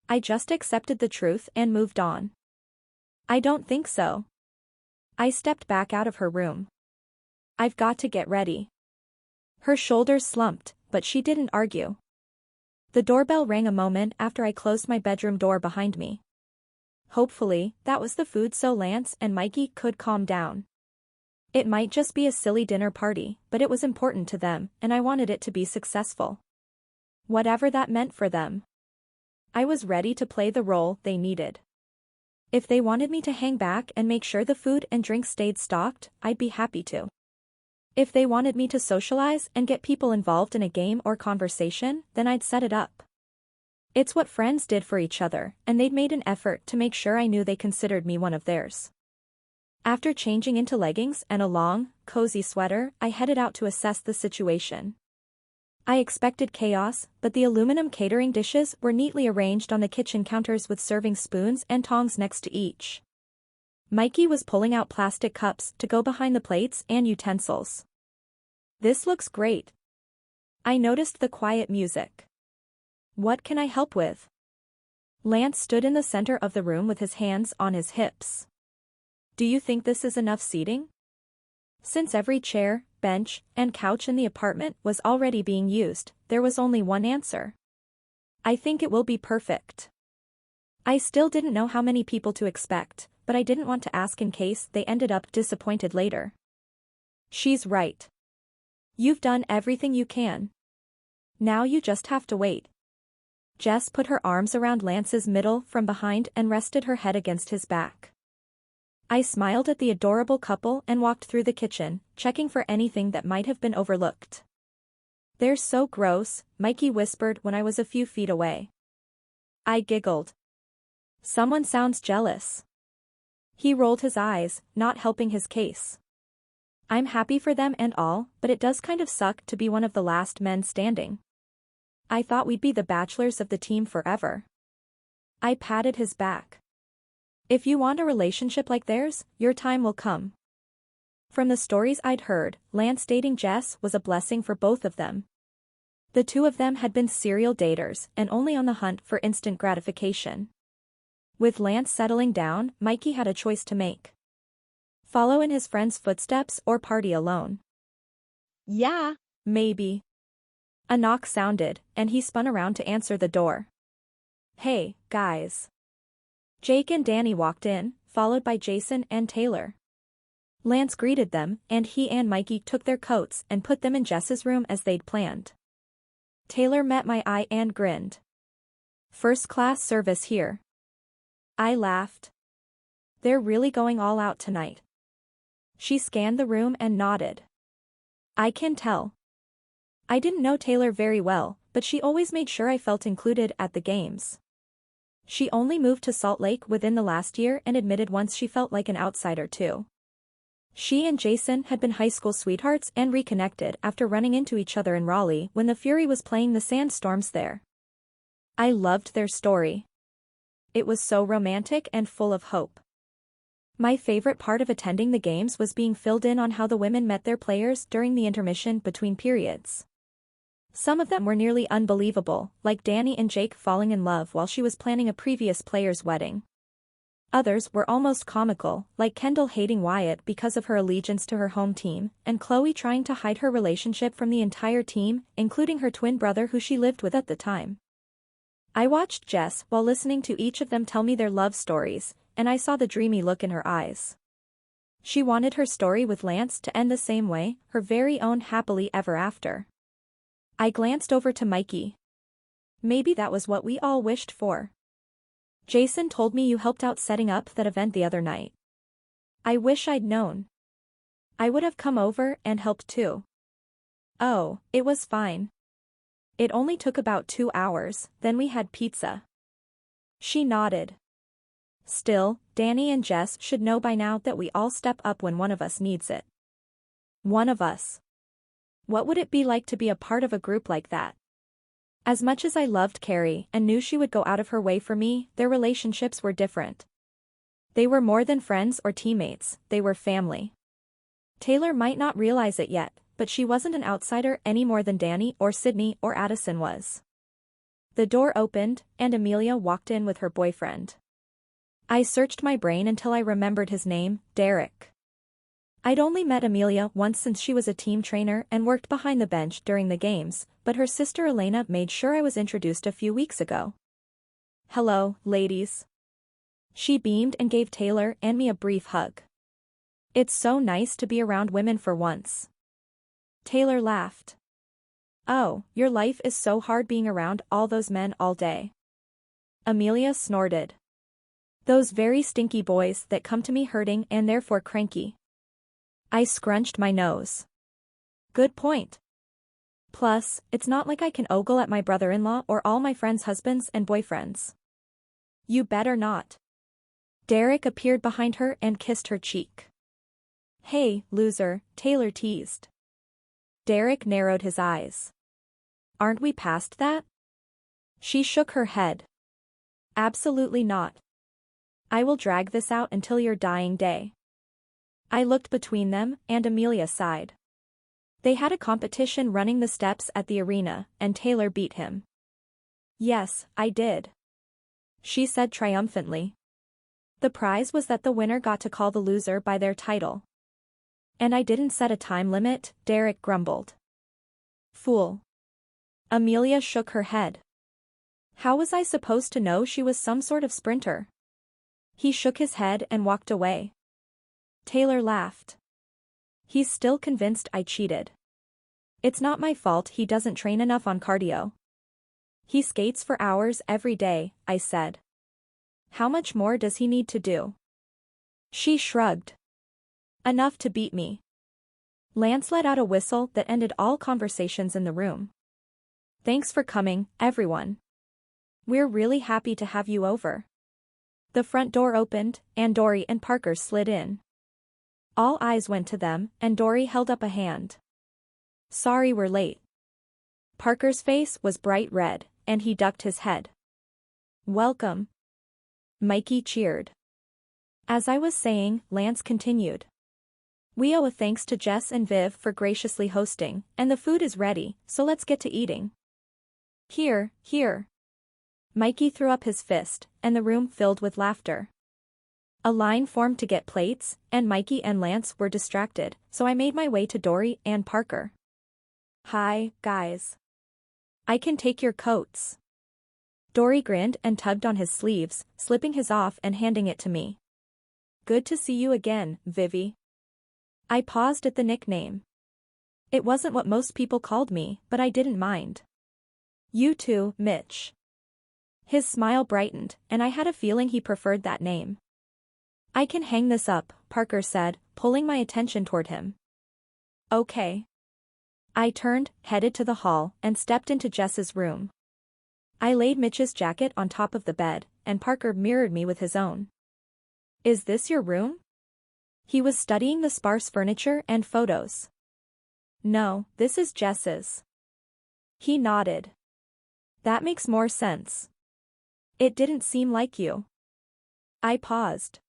I just accepted the truth and moved on. "I don't think so." I stepped back out of her room. "I've got to get ready." Her shoulders slumped, but she didn't argue. The doorbell rang a moment after I closed my bedroom door behind me. Hopefully, that was the food so Lance and Mikey could calm down. It might just be a silly dinner party, but it was important to them, and I wanted it to be successful. Whatever that meant for them. I was ready to play the role they needed. If they wanted me to hang back and make sure the food and drink stayed stocked, I'd be happy to. If they wanted me to socialize and get people involved in a game or conversation, then I'd set it up. It's what friends did for each other, and they'd made an effort to make sure I knew they considered me one of theirs. After changing into leggings and a long, cozy sweater, I headed out to assess the situation. I expected chaos, but the aluminum catering dishes were neatly arranged on the kitchen counters with serving spoons and tongs next to each. Mikey was pulling out plastic cups to go behind the plates and utensils. This looks great. I noticed the quiet music. What can I help with? Lance stood in the center of the room with his hands on his hips. Do you think this is enough seating? Since every chair, bench, and couch in the apartment was already being used, there was only one answer. I think it will be perfect. I still didn't know how many people to expect, but I didn't want to ask in case they ended up disappointed later. She's right. You've done everything you can. Now you just have to wait. Jess put her arms around Lance's middle from behind and rested her head against his back. I smiled at the adorable couple and walked through the kitchen, checking for anything that might have been overlooked. They're so gross, Mikey whispered when I was a few feet away. I giggled. Someone sounds jealous. He rolled his eyes, not helping his case. I'm happy for them and all, but it does kind of suck to be one of the last men standing. I thought we'd be the bachelors of the team forever. I patted his back. If you want a relationship like theirs, your time will come. From the stories I'd heard, Lance dating Jess was a blessing for both of them. The two of them had been serial daters and only on the hunt for instant gratification. With Lance settling down, Mikey had a choice to make. Follow in his friend's footsteps or party alone. Yeah, Maybe. A knock sounded, and he spun around to answer the door. Hey, guys. Jake and Danny walked in, followed by Jason and Taylor. Lance greeted them, and he and Mikey took their coats and put them in Jess's room as they'd planned. Taylor met my eye and grinned. First-class service here. I laughed. They're really going all out tonight. She scanned the room and nodded. I can tell. I didn't know Taylor very well, but she always made sure I felt included at the games. She only moved to Salt Lake within the last year and admitted once she felt like an outsider too. She and Jason had been high school sweethearts and reconnected after running into each other in Raleigh when the Fury was playing the Sandstorms there. I loved their story. It was so romantic and full of hope. My favorite part of attending the games was being filled in on how the women met their players during the intermission between periods. Some of them were nearly unbelievable, like Danny and Jake falling in love while she was planning a previous player's wedding. Others were almost comical, like Kendall hating Wyatt because of her allegiance to her home team, and Chloe trying to hide her relationship from the entire team, including her twin brother who she lived with at the time. I watched Jess while listening to each of them tell me their love stories, and I saw the dreamy look in her eyes. She wanted her story with Lance to end the same way, her very own happily ever after. I glanced over to Mikey. Maybe that was what we all wished for. Jason told me you helped out setting up that event the other night. I wish I'd known. I would have come over and helped too. Oh, it was fine. It only took about 2 hours, then we had pizza. She nodded. Still, Danny and Jess should know by now that we all step up when one of us needs it. One of us. What would it be like to be a part of a group like that? As much as I loved Carrie and knew she would go out of her way for me, their relationships were different. They were more than friends or teammates, they were family. Taylor might not realize it yet, but she wasn't an outsider any more than Danny or Sydney or Addison was. The door opened, and Amelia walked in with her boyfriend. I searched my brain until I remembered his name, Derek. I'd only met Amelia once since she was a team trainer and worked behind the bench during the games, but her sister Elena made sure I was introduced a few weeks ago. Hello, ladies. She beamed and gave Taylor and me a brief hug. It's so nice to be around women for once. Taylor laughed. Oh, your life is so hard being around all those men all day. Amelia snorted. Those very stinky boys that come to me hurting and therefore cranky. I scrunched my nose. Good point. Plus, it's not like I can ogle at my brother-in-law or all my friends' husbands and boyfriends. You better not. Derek appeared behind her and kissed her cheek. Hey, loser, Taylor teased. Derek narrowed his eyes. Aren't we past that? She shook her head. Absolutely not. I will drag this out until your dying day. I looked between them, and Amelia sighed. They had a competition running the steps at the arena, and Taylor beat him. Yes, I did. She said triumphantly. The prize was that the winner got to call the loser by their title. And I didn't set a time limit, Derek grumbled. Fool. Amelia shook her head. How was I supposed to know she was some sort of sprinter? He shook his head and walked away. Taylor laughed. He's still convinced I cheated. It's not my fault he doesn't train enough on cardio. He skates for hours every day, I said. How much more does he need to do? She shrugged. Enough to beat me. Lance let out a whistle that ended all conversations in the room. Thanks for coming, everyone. We're really happy to have you over. The front door opened, and Dory and Parker slid in. All eyes went to them, and Dory held up a hand. Sorry we're late. Parker's face was bright red, and he ducked his head. Welcome. Mikey cheered. As I was saying, Lance continued. We owe a thanks to Jess and Viv for graciously hosting, and the food is ready, so let's get to eating. Here, here. Mikey threw up his fist, and the room filled with laughter. A line formed to get plates, and Mikey and Lance were distracted, so I made my way to Dory and Parker. Hi, guys. I can take your coats. Dory grinned and tugged on his sleeves, slipping his off and handing it to me. Good to see you again, Vivi. I paused at the nickname. It wasn't what most people called me, but I didn't mind. You too, Mitch. His smile brightened, and I had a feeling he preferred that name. I can hang this up, Parker said, pulling my attention toward him. Okay. I turned, headed to the hall, and stepped into Jess's room. I laid Mitch's jacket on top of the bed, and Parker mirrored me with his own. Is this your room? He was studying the sparse furniture and photos. No, this is Jess's. He nodded. That makes more sense. It didn't seem like you. I paused.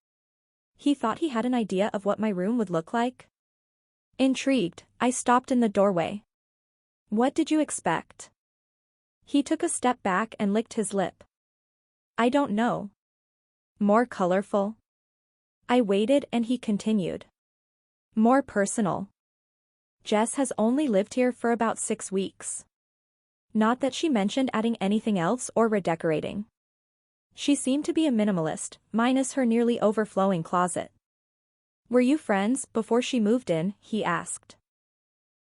He thought he had an idea of what my room would look like? Intrigued, I stopped in the doorway. What did you expect? He took a step back and licked his lip. I don't know. More colorful? I waited and he continued. More personal. Jess has only lived here for about 6 weeks. Not that she mentioned adding anything else or redecorating. She seemed to be a minimalist, minus her nearly overflowing closet. Were you friends before she moved in? He asked.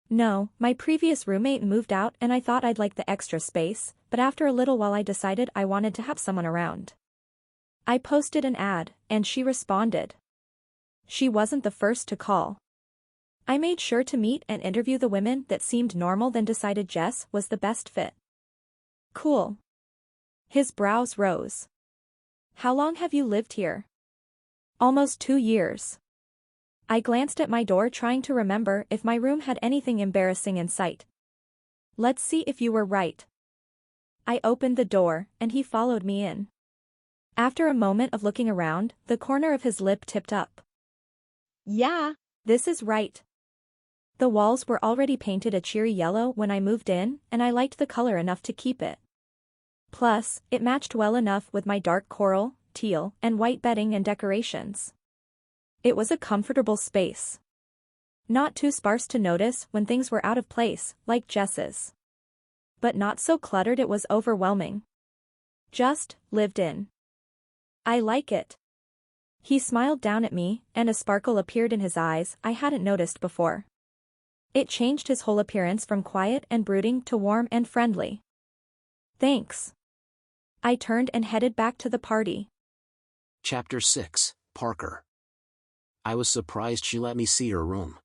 No, my previous roommate moved out and I thought I'd like the extra space, but after a little while I decided I wanted to have someone around. I posted an ad, and she responded. She wasn't the first to call. I made sure to meet and interview the women that seemed normal, then decided Jess was the best fit. Cool. His brows rose. How long have you lived here? Almost 2 years. I glanced at my door trying to remember if my room had anything embarrassing in sight. Let's see if you were right. I opened the door, and he followed me in. After a moment of looking around, the corner of his lip tipped up. Yeah. This is right. The walls were already painted a cheery yellow when I moved in, and I liked the color enough to keep it. Plus, it matched well enough with my dark coral, teal, and white bedding and decorations. It was a comfortable space. Not too sparse to notice when things were out of place, like Jess's. But not so cluttered it was overwhelming. Just lived in. I like it. He smiled down at me, and a sparkle appeared in his eyes I hadn't noticed before. It changed his whole appearance from quiet and brooding to warm and friendly. Thanks. I turned and headed back to the party. Chapter 6, Parker. I was surprised she let me see her room.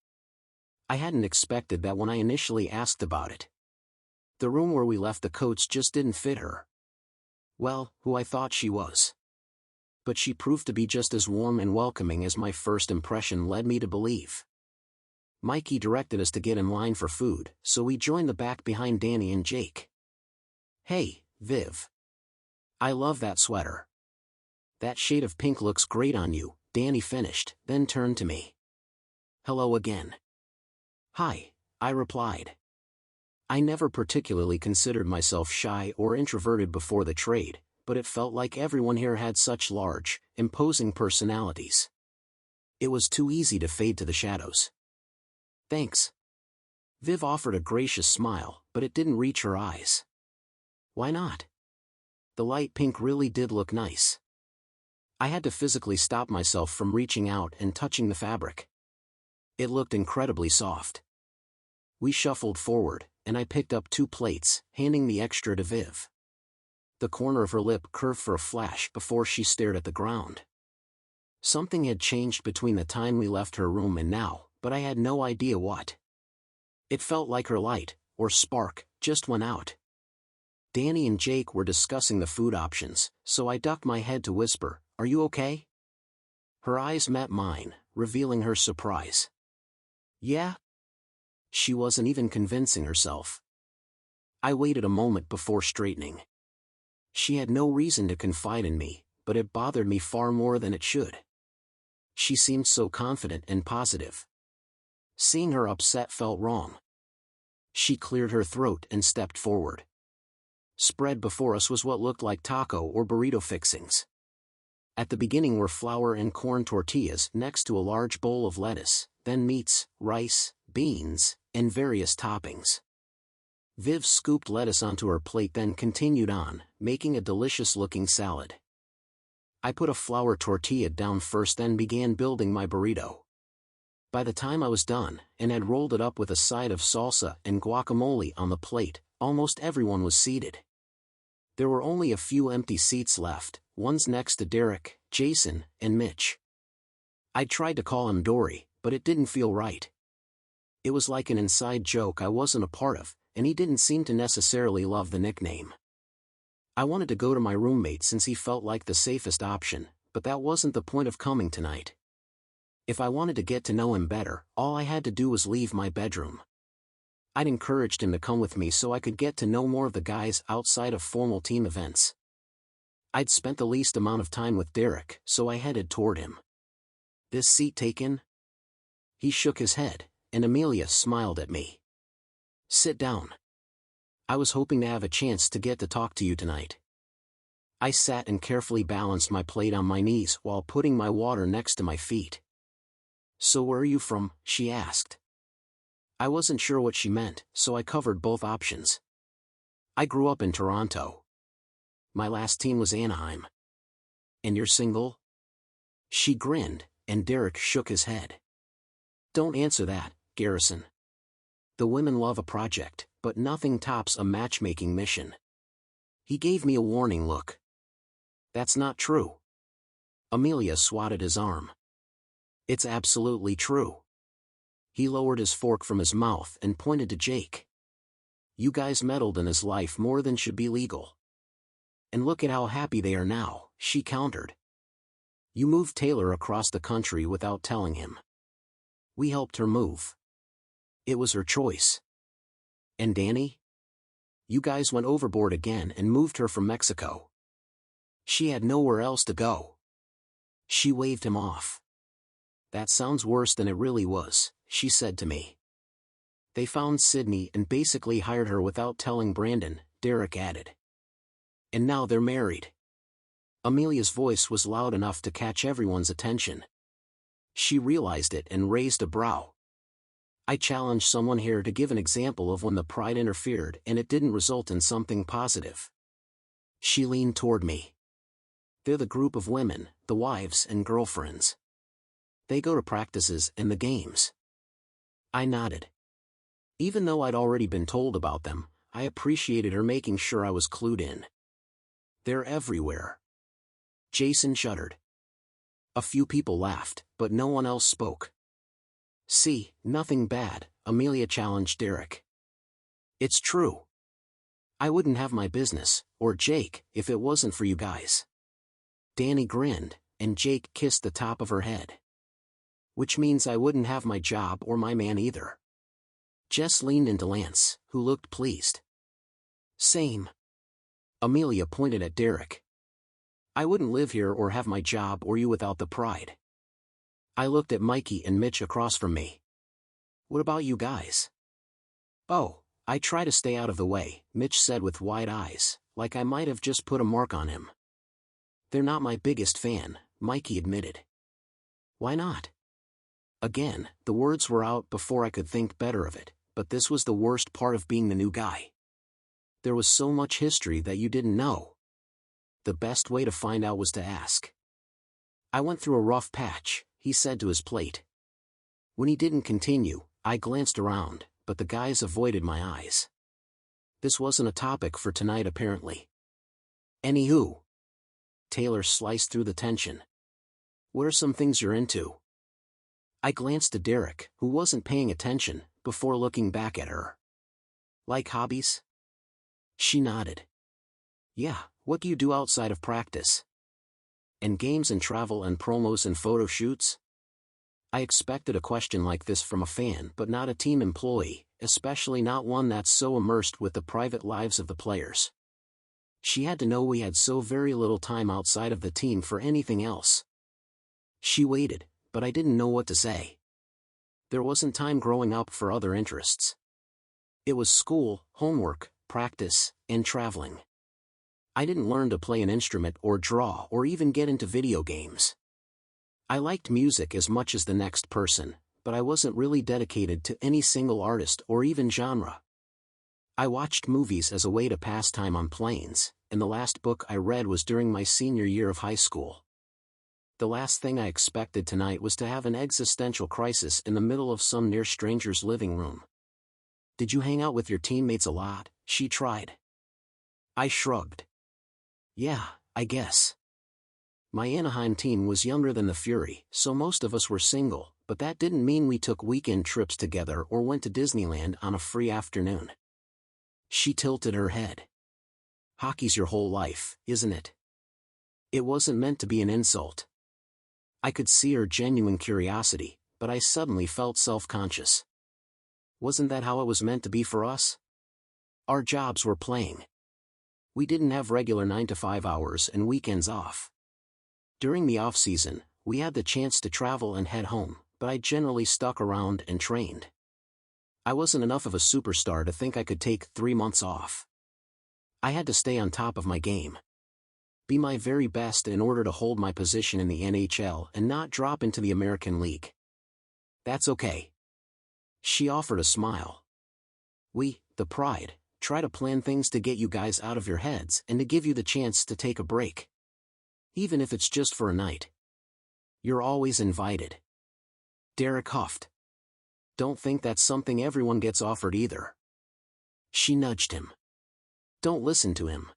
I hadn't expected that when I initially asked about it. The room where we left the coats just didn't fit her. Well, who I thought she was. But she proved to be just as warm and welcoming as my first impression led me to believe. Mikey directed us to get in line for food, so we joined the back behind Danny and Jake. Hey, Viv. I love that sweater. That shade of pink looks great on you, Danny finished, then turned to me. Hello again. Hi, I replied. I never particularly considered myself shy or introverted before the trade, but it felt like everyone here had such large, imposing personalities. It was too easy to fade to the shadows. Thanks. Viv offered a gracious smile, but it didn't reach her eyes. Why not? The light pink really did look nice. I had to physically stop myself from reaching out and touching the fabric. It looked incredibly soft. We shuffled forward, and I picked up 2 plates, handing the extra to Viv. The corner of her lip curved for a flash before she stared at the ground. Something had changed between the time we left her room and now, but I had no idea what. It felt like her light, or spark, just went out. Danny and Jake were discussing the food options, so I ducked my head to whisper, "Are you okay?" Her eyes met mine, revealing her surprise. Yeah? She wasn't even convincing herself. I waited a moment before straightening. She had no reason to confide in me, but it bothered me far more than it should. She seemed so confident and positive. Seeing her upset felt wrong. She cleared her throat and stepped forward. Spread before us was what looked like taco or burrito fixings. At the beginning were flour and corn tortillas next to a large bowl of lettuce, then meats, rice, beans, and various toppings. Viv scooped lettuce onto her plate then continued on, making a delicious-looking salad. I put a flour tortilla down first then began building my burrito. By the time I was done, and had rolled it up with a side of salsa and guacamole on the plate, almost everyone was seated. There were only a few empty seats left, ones next to Derek, Jason, and Mitch. I tried to call him Dory, but it didn't feel right. It was like an inside joke I wasn't a part of, and he didn't seem to necessarily love the nickname. I wanted to go to my roommate since he felt like the safest option, but that wasn't the point of coming tonight. If I wanted to get to know him better, all I had to do was leave my bedroom. I'd encouraged him to come with me so I could get to know more of the guys outside of formal team events. I'd spent the least amount of time with Derek, so I headed toward him. This seat taken? He shook his head, and Amelia smiled at me. Sit down. I was hoping to have a chance to get to talk to you tonight. I sat and carefully balanced my plate on my knees while putting my water next to my feet. So where are you from? She asked. I wasn't sure what she meant, so I covered both options. I grew up in Toronto. My last team was Anaheim. And you're single? She grinned, and Derek shook his head. Don't answer that, Garrison. The women love a project, but nothing tops a matchmaking mission. He gave me a warning look. That's not true. Amelia swatted his arm. It's absolutely true. He lowered his fork from his mouth and pointed to Jake. You guys meddled in his life more than should be legal. And look at how happy they are now, she countered. You moved Taylor across the country without telling him. We helped her move. It was her choice. And Danny? You guys went overboard again and moved her from Mexico. She had nowhere else to go. She waved him off. That sounds worse than it really was, she said to me. They found Sydney and basically hired her without telling Brandon, Derek added. And now they're married. Amelia's voice was loud enough to catch everyone's attention. She realized it and raised a brow. I challenged someone here to give an example of when the pride interfered and it didn't result in something positive. She leaned toward me. They're the group of women, the wives and girlfriends. They go to practices and the games. I nodded. Even though I'd already been told about them, I appreciated her making sure I was clued in. They're everywhere. Jason shuddered. A few people laughed, but no one else spoke. See, nothing bad, Amelia challenged Derek. It's true. I wouldn't have my business, or Jake, if it wasn't for you guys. Danny grinned, and Jake kissed the top of her head. Which means I wouldn't have my job or my man either. Jess leaned into Lance, who looked pleased. Same. Amelia pointed at Derek. I wouldn't live here or have my job or you without the pride. I looked at Mikey and Mitch across from me. What about you guys? Oh, I try to stay out of the way, Mitch said with wide eyes, like I might have just put a mark on him. They're not my biggest fan, Mikey admitted. Why not? Again, the words were out before I could think better of it, but this was the worst part of being the new guy. There was so much history that you didn't know. The best way to find out was to ask. I went through a rough patch, he said to his plate. When he didn't continue, I glanced around, but the guys avoided my eyes. This wasn't a topic for tonight apparently. Anywho. Taylor sliced through the tension. What are some things you're into? I glanced at Derek, who wasn't paying attention, before looking back at her. Like hobbies? She nodded. Yeah, what do you do outside of practice? And games and travel and promos and photo shoots? I expected a question like this from a fan but not a team employee, especially not one that's so immersed with the private lives of the players. She had to know we had so very little time outside of the team for anything else. She waited, but I didn't know what to say. There wasn't time growing up for other interests. It was school, homework, practice, and traveling. I didn't learn to play an instrument or draw or even get into video games. I liked music as much as the next person, but I wasn't really dedicated to any single artist or even genre. I watched movies as a way to pass time on planes, and the last book I read was during my senior year of high school. The last thing I expected tonight was to have an existential crisis in the middle of some near stranger's living room. Did you hang out with your teammates a lot? She tried. I shrugged. Yeah, I guess. My Anaheim team was younger than the Fury, so most of us were single, but that didn't mean we took weekend trips together or went to Disneyland on a free afternoon. She tilted her head. Hockey's your whole life, isn't it? It wasn't meant to be an insult. I could see her genuine curiosity, but I suddenly felt self-conscious. Wasn't that how it was meant to be for us? Our jobs were playing. We didn't have regular 9-to-5 hours and weekends off. During the off-season, we had the chance to travel and head home, but I generally stuck around and trained. I wasn't enough of a superstar to think I could take 3 months off. I had to stay on top of my game. Be my very best in order to hold my position in the NHL and not drop into the American League. That's okay. She offered a smile. We, the Pride, try to plan things to get you guys out of your heads and to give you the chance to take a break. Even if it's just for a night. You're always invited. Derek huffed. Don't think that's something everyone gets offered either. She nudged him. Don't listen to him.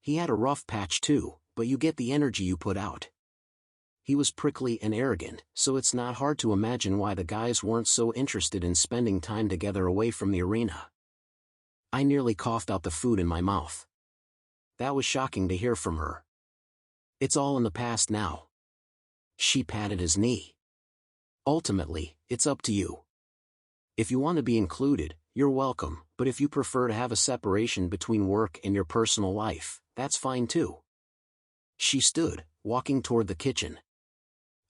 He had a rough patch too, but you get the energy you put out. He was prickly and arrogant, so it's not hard to imagine why the guys weren't so interested in spending time together away from the arena. I nearly coughed out the food in my mouth. That was shocking to hear from her. It's all in the past now. She patted his knee. Ultimately, it's up to you. If you want to be included, you're welcome, but if you prefer to have a separation between work and your personal life, that's fine too. She stood, walking toward the kitchen.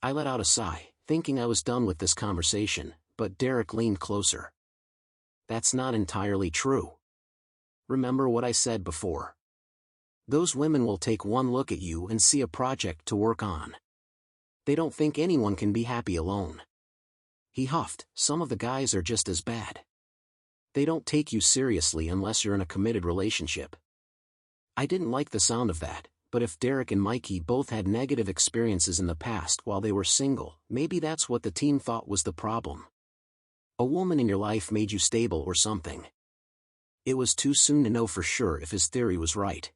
I let out a sigh, thinking I was done with this conversation, but Derek leaned closer. That's not entirely true. Remember what I said before. Those women will take one look at you and see a project to work on. They don't think anyone can be happy alone. He huffed, some of the guys are just as bad. They don't take you seriously unless you're in a committed relationship. I didn't like the sound of that, But if Derek and Mikey both had negative experiences in the past while they were single, maybe that's what the team thought was the problem. A woman in your life made you stable or something. It was too soon to know for sure if his theory was right.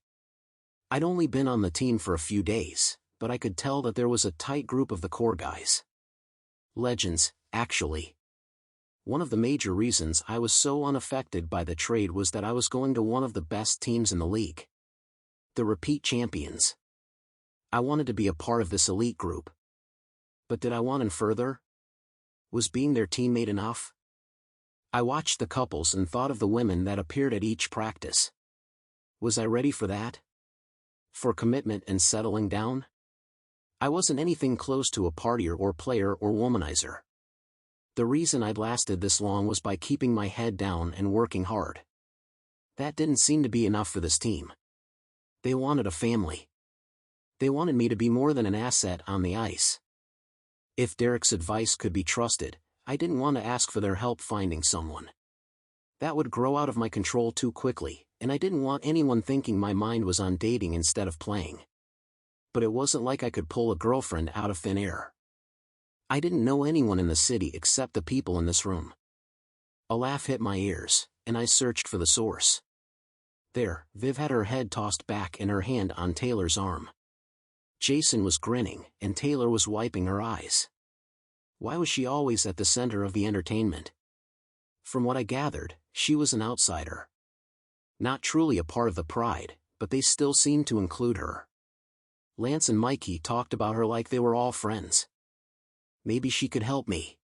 I'd only been on the team for a few days, but I could tell that there was a tight group of the core guys. Legends, actually. One of the major reasons I was so unaffected by the trade was that I was going to one of the best teams in the league. The repeat champions. I wanted to be a part of this elite group. But did I want in further? Was being their teammate enough? I watched the couples and thought of the women that appeared at each practice. Was I ready for that? For commitment and settling down? I wasn't anything close to a partier or player or womanizer. The reason I'd lasted this long was by keeping my head down and working hard. That didn't seem to be enough for this team. They wanted a family. They wanted me to be more than an asset on the ice. If Derek's advice could be trusted, I didn't want to ask for their help finding someone. That would grow out of my control too quickly, and I didn't want anyone thinking my mind was on dating instead of playing. But it wasn't like I could pull a girlfriend out of thin air. I didn't know anyone in the city except the people in this room. A laugh hit my ears, and I searched for the source. There, Viv had her head tossed back and her hand on Taylor's arm. Jason was grinning, and Taylor was wiping her eyes. Why was she always at the center of the entertainment? From what I gathered, she was an outsider. Not truly a part of the pride, but they still seemed to include her. Lance and Mikey talked about her like they were all friends. Maybe she could help me.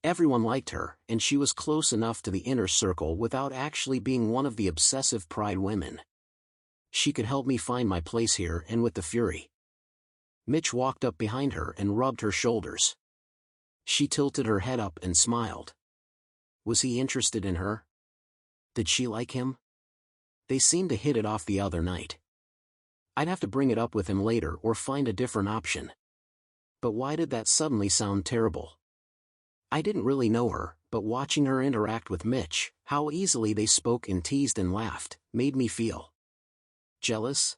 Everyone liked her, and she was close enough to the inner circle without actually being one of the obsessive pride women. She could help me find my place here and with the Fury. Mitch walked up behind her and rubbed her shoulders. She tilted her head up and smiled. Was he interested in her? Did she like him? They seemed to hit it off the other night. I'd have to bring it up with him later or find a different option. But why did that suddenly sound terrible? I didn't really know her, but watching her interact with Mitch, how easily they spoke and teased and laughed, made me feel jealous?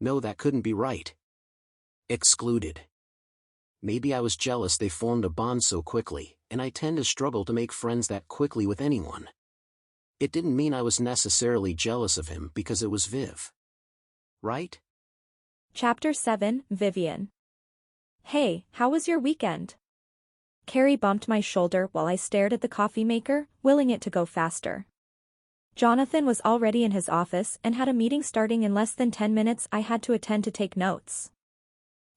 No, that couldn't be right. Excluded. Maybe I was jealous they formed a bond so quickly, and I tend to struggle to make friends that quickly with anyone. It didn't mean I was necessarily jealous of him because it was Viv. Right? Chapter 7, Vivian. Hey, how was your weekend? Carrie bumped my shoulder while I stared at the coffee maker, willing it to go faster. Jonathan was already in his office and had a meeting starting in less than 10 minutes I had to attend to take notes.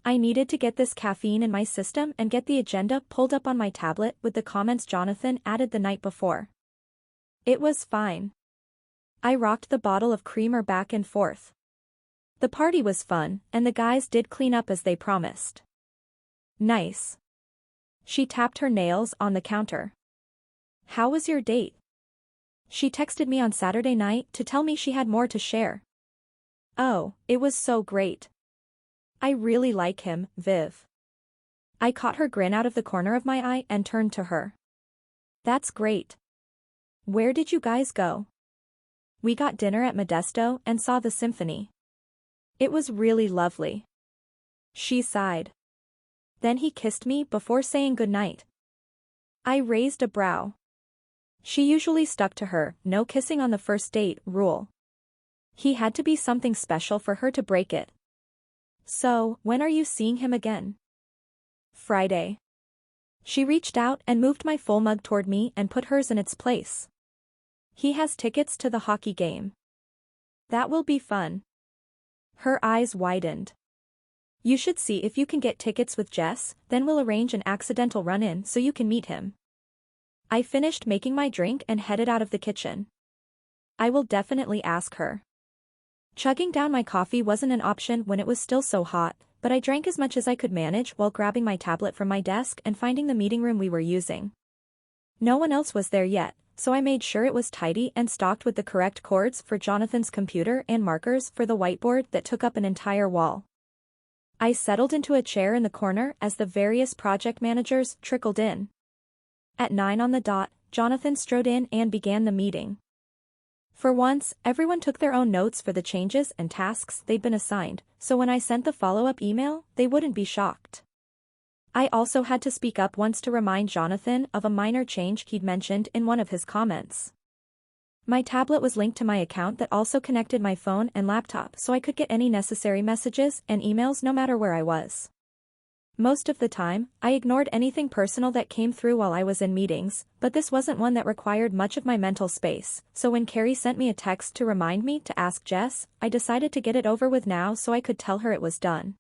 I needed to get this caffeine in my system and get the agenda pulled up on my tablet with the comments Jonathan added the night before. It was fine. I rocked the bottle of creamer back and forth. The party was fun, and the guys did clean up as they promised. Nice. She tapped her nails on the counter. How was your date? She texted me on Saturday night to tell me she had more to share. Oh, it was so great. I really like him, Viv. I caught her grin out of the corner of my eye and turned to her. That's great. Where did you guys go? We got dinner at Modesto and saw the symphony. It was really lovely. She sighed. Then he kissed me before saying goodnight. I raised a brow. She usually stuck to her no kissing on the first date rule. He had to be something special for her to break it. So, when are you seeing him again? Friday. She reached out and moved my full mug toward me and put hers in its place. He has tickets to the hockey game. That will be fun. Her eyes widened. You should see if you can get tickets with Jess, then we'll arrange an accidental run-in so you can meet him. I finished making my drink and headed out of the kitchen. I will definitely ask her. Chugging down my coffee wasn't an option when it was still so hot, but I drank as much as I could manage while grabbing my tablet from my desk and finding the meeting room we were using. No one else was there yet, so I made sure it was tidy and stocked with the correct cords for Jonathan's computer and markers for the whiteboard that took up an entire wall. I settled into a chair in the corner as the various project managers trickled in. At 9 on the dot, Jonathan strode in and began the meeting. For once, everyone took their own notes for the changes and tasks they'd been assigned, so when I sent the follow-up email, they wouldn't be shocked. I also had to speak up once to remind Jonathan of a minor change he'd mentioned in one of his comments. My tablet was linked to my account that also connected my phone and laptop so I could get any necessary messages and emails no matter where I was. Most of the time, I ignored anything personal that came through while I was in meetings, but this wasn't one that required much of my mental space, so when Carrie sent me a text to remind me to ask Jess, I decided to get it over with now so I could tell her it was done.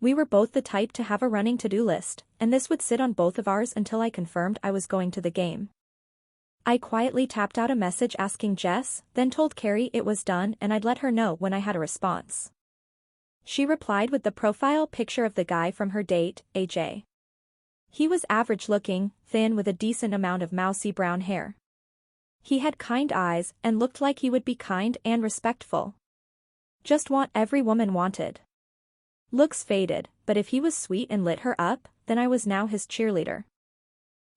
We were both the type to have a running to-do list, and this would sit on both of ours until I confirmed I was going to the game. I quietly tapped out a message asking Jess, then told Carrie it was done and I'd let her know when I had a response. She replied with the profile picture of the guy from her date, AJ. He was average-looking, thin with a decent amount of mousy brown hair. He had kind eyes and looked like he would be kind and respectful. Just what every woman wanted. Looks faded, but if he was sweet and lit her up, then I was now his cheerleader.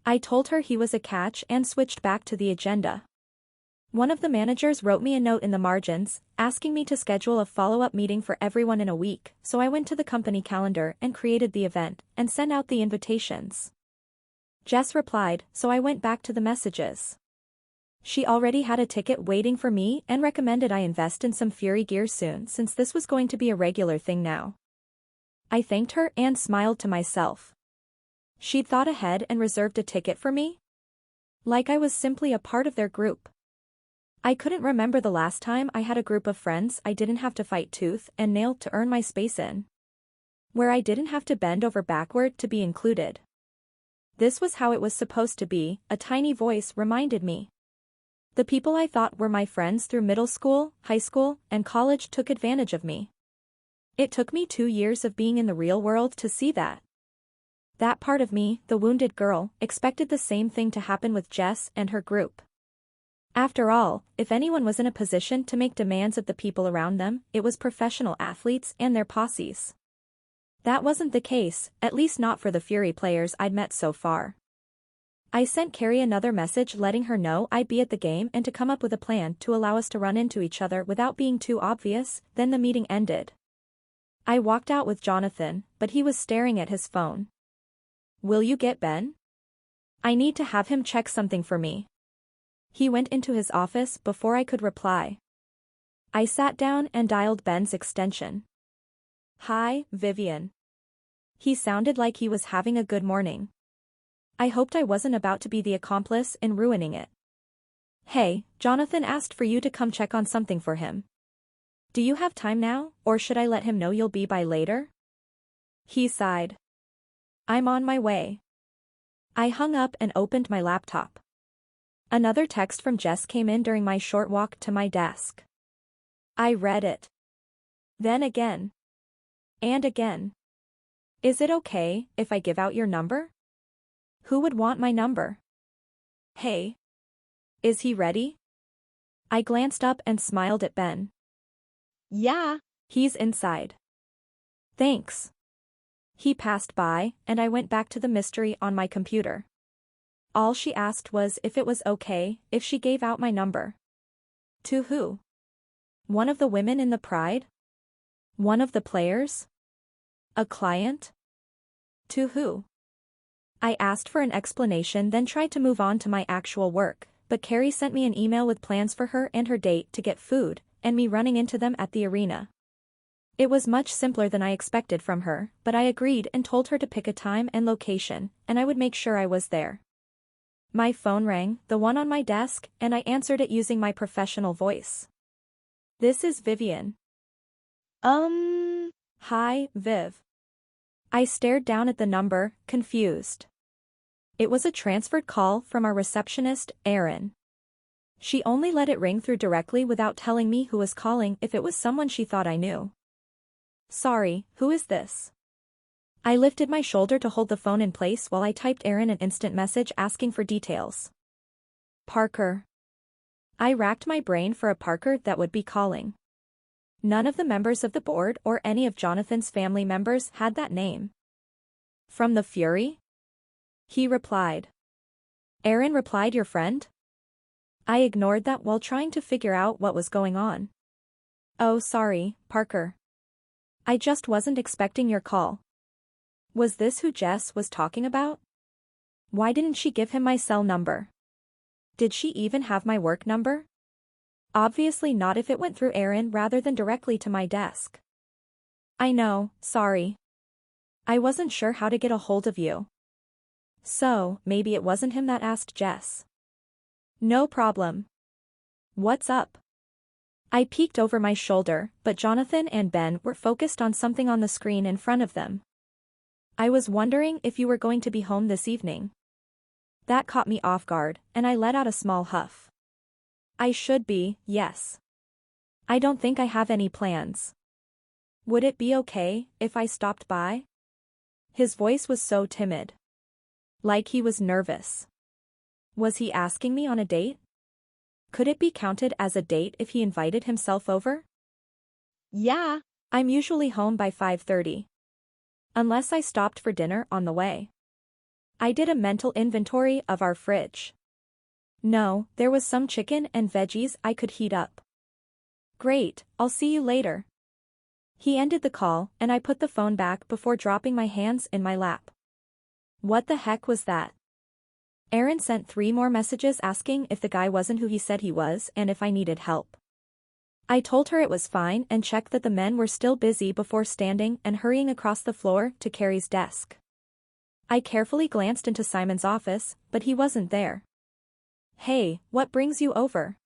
I told her he was a catch and switched back to the agenda. One of the managers wrote me a note in the margins, asking me to schedule a follow-up meeting for everyone in a week, so I went to the company calendar and created the event, and sent out the invitations. Jess replied, so I went back to the messages. She already had a ticket waiting for me and recommended I invest in some Fury gear soon since this was going to be a regular thing now. I thanked her and smiled to myself. She'd thought ahead and reserved a ticket for me? Like I was simply a part of their group. I couldn't remember the last time I had a group of friends I didn't have to fight tooth and nail to earn my space in. Where I didn't have to bend over backward to be included. This was how it was supposed to be, a tiny voice reminded me. The people I thought were my friends through middle school, high school, and college took advantage of me. It took me 2 years of being in the real world to see that. That part of me, the wounded girl, expected the same thing to happen with Jess and her group. After all, if anyone was in a position to make demands of the people around them, it was professional athletes and their posses. That wasn't the case, at least not for the Fury players I'd met so far. I sent Carrie another message letting her know I'd be at the game and to come up with a plan to allow us to run into each other without being too obvious, then the meeting ended. I walked out with Jonathan, but he was staring at his phone. Will you get Ben? I need to have him check something for me. He went into his office before I could reply. I sat down and dialed Ben's extension. Hi, Vivian. He sounded like he was having a good morning. I hoped I wasn't about to be the accomplice in ruining it. Hey, Jonathan asked for you to come check on something for him. Do you have time now, or should I let him know you'll be by later? He sighed. I'm on my way. I hung up and opened my laptop. Another text from Jess came in during my short walk to my desk. I read it. Then again. And again. Is it okay if I give out your number? Who would want my number? Hey. Is he ready? I glanced up and smiled at Ben. Yeah. He's inside. Thanks. He passed by, and I went back to the mystery on my computer. All she asked was if it was okay if she gave out my number. To who? One of the women in the Pride? One of the players? A client? To who? I asked for an explanation then tried to move on to my actual work, but Carrie sent me an email with plans for her and her date to get food, and me running into them at the arena. It was much simpler than I expected from her, but I agreed and told her to pick a time and location, and I would make sure I was there. My phone rang, the one on my desk, and I answered it using my professional voice. This is Vivian. Hi, Viv. I stared down at the number, confused. It was a transferred call from our receptionist, Erin. She only let it ring through directly without telling me who was calling if it was someone she thought I knew. Sorry, who is this? I lifted my shoulder to hold the phone in place while I typed Erin an instant message asking for details. Parker. I racked my brain for a Parker that would be calling. None of the members of the board or any of Jonathan's family members had that name. From the Fury? He replied. Erin replied, your friend? I ignored that while trying to figure out what was going on. Oh, sorry, Parker. I just wasn't expecting your call. Was this who Jess was talking about? Why didn't she give him my cell number? Did she even have my work number? Obviously not if it went through Aaron rather than directly to my desk. I know, sorry. I wasn't sure how to get a hold of you. So, maybe it wasn't him that asked Jess. No problem. What's up? I peeked over my shoulder, but Jonathan and Ben were focused on something on the screen in front of them. I was wondering if you were going to be home this evening. That caught me off guard, and I let out a small huff. I should be, yes. I don't think I have any plans. Would it be okay if I stopped by? His voice was so timid. Like he was nervous. Was he asking me on a date? Could it be counted as a date if he invited himself over? Yeah. I'm usually home by 5:30. Unless I stopped for dinner on the way. I did a mental inventory of our fridge. No, there was some chicken and veggies I could heat up. Great, I'll see you later. He ended the call, and I put the phone back before dropping my hands in my lap. What the heck was that? Aaron sent 3 more messages asking if the guy wasn't who he said he was and if I needed help. I told her it was fine and checked that the men were still busy before standing and hurrying across the floor to Carrie's desk. I carefully glanced into Simon's office, but he wasn't there. Hey, what brings you over?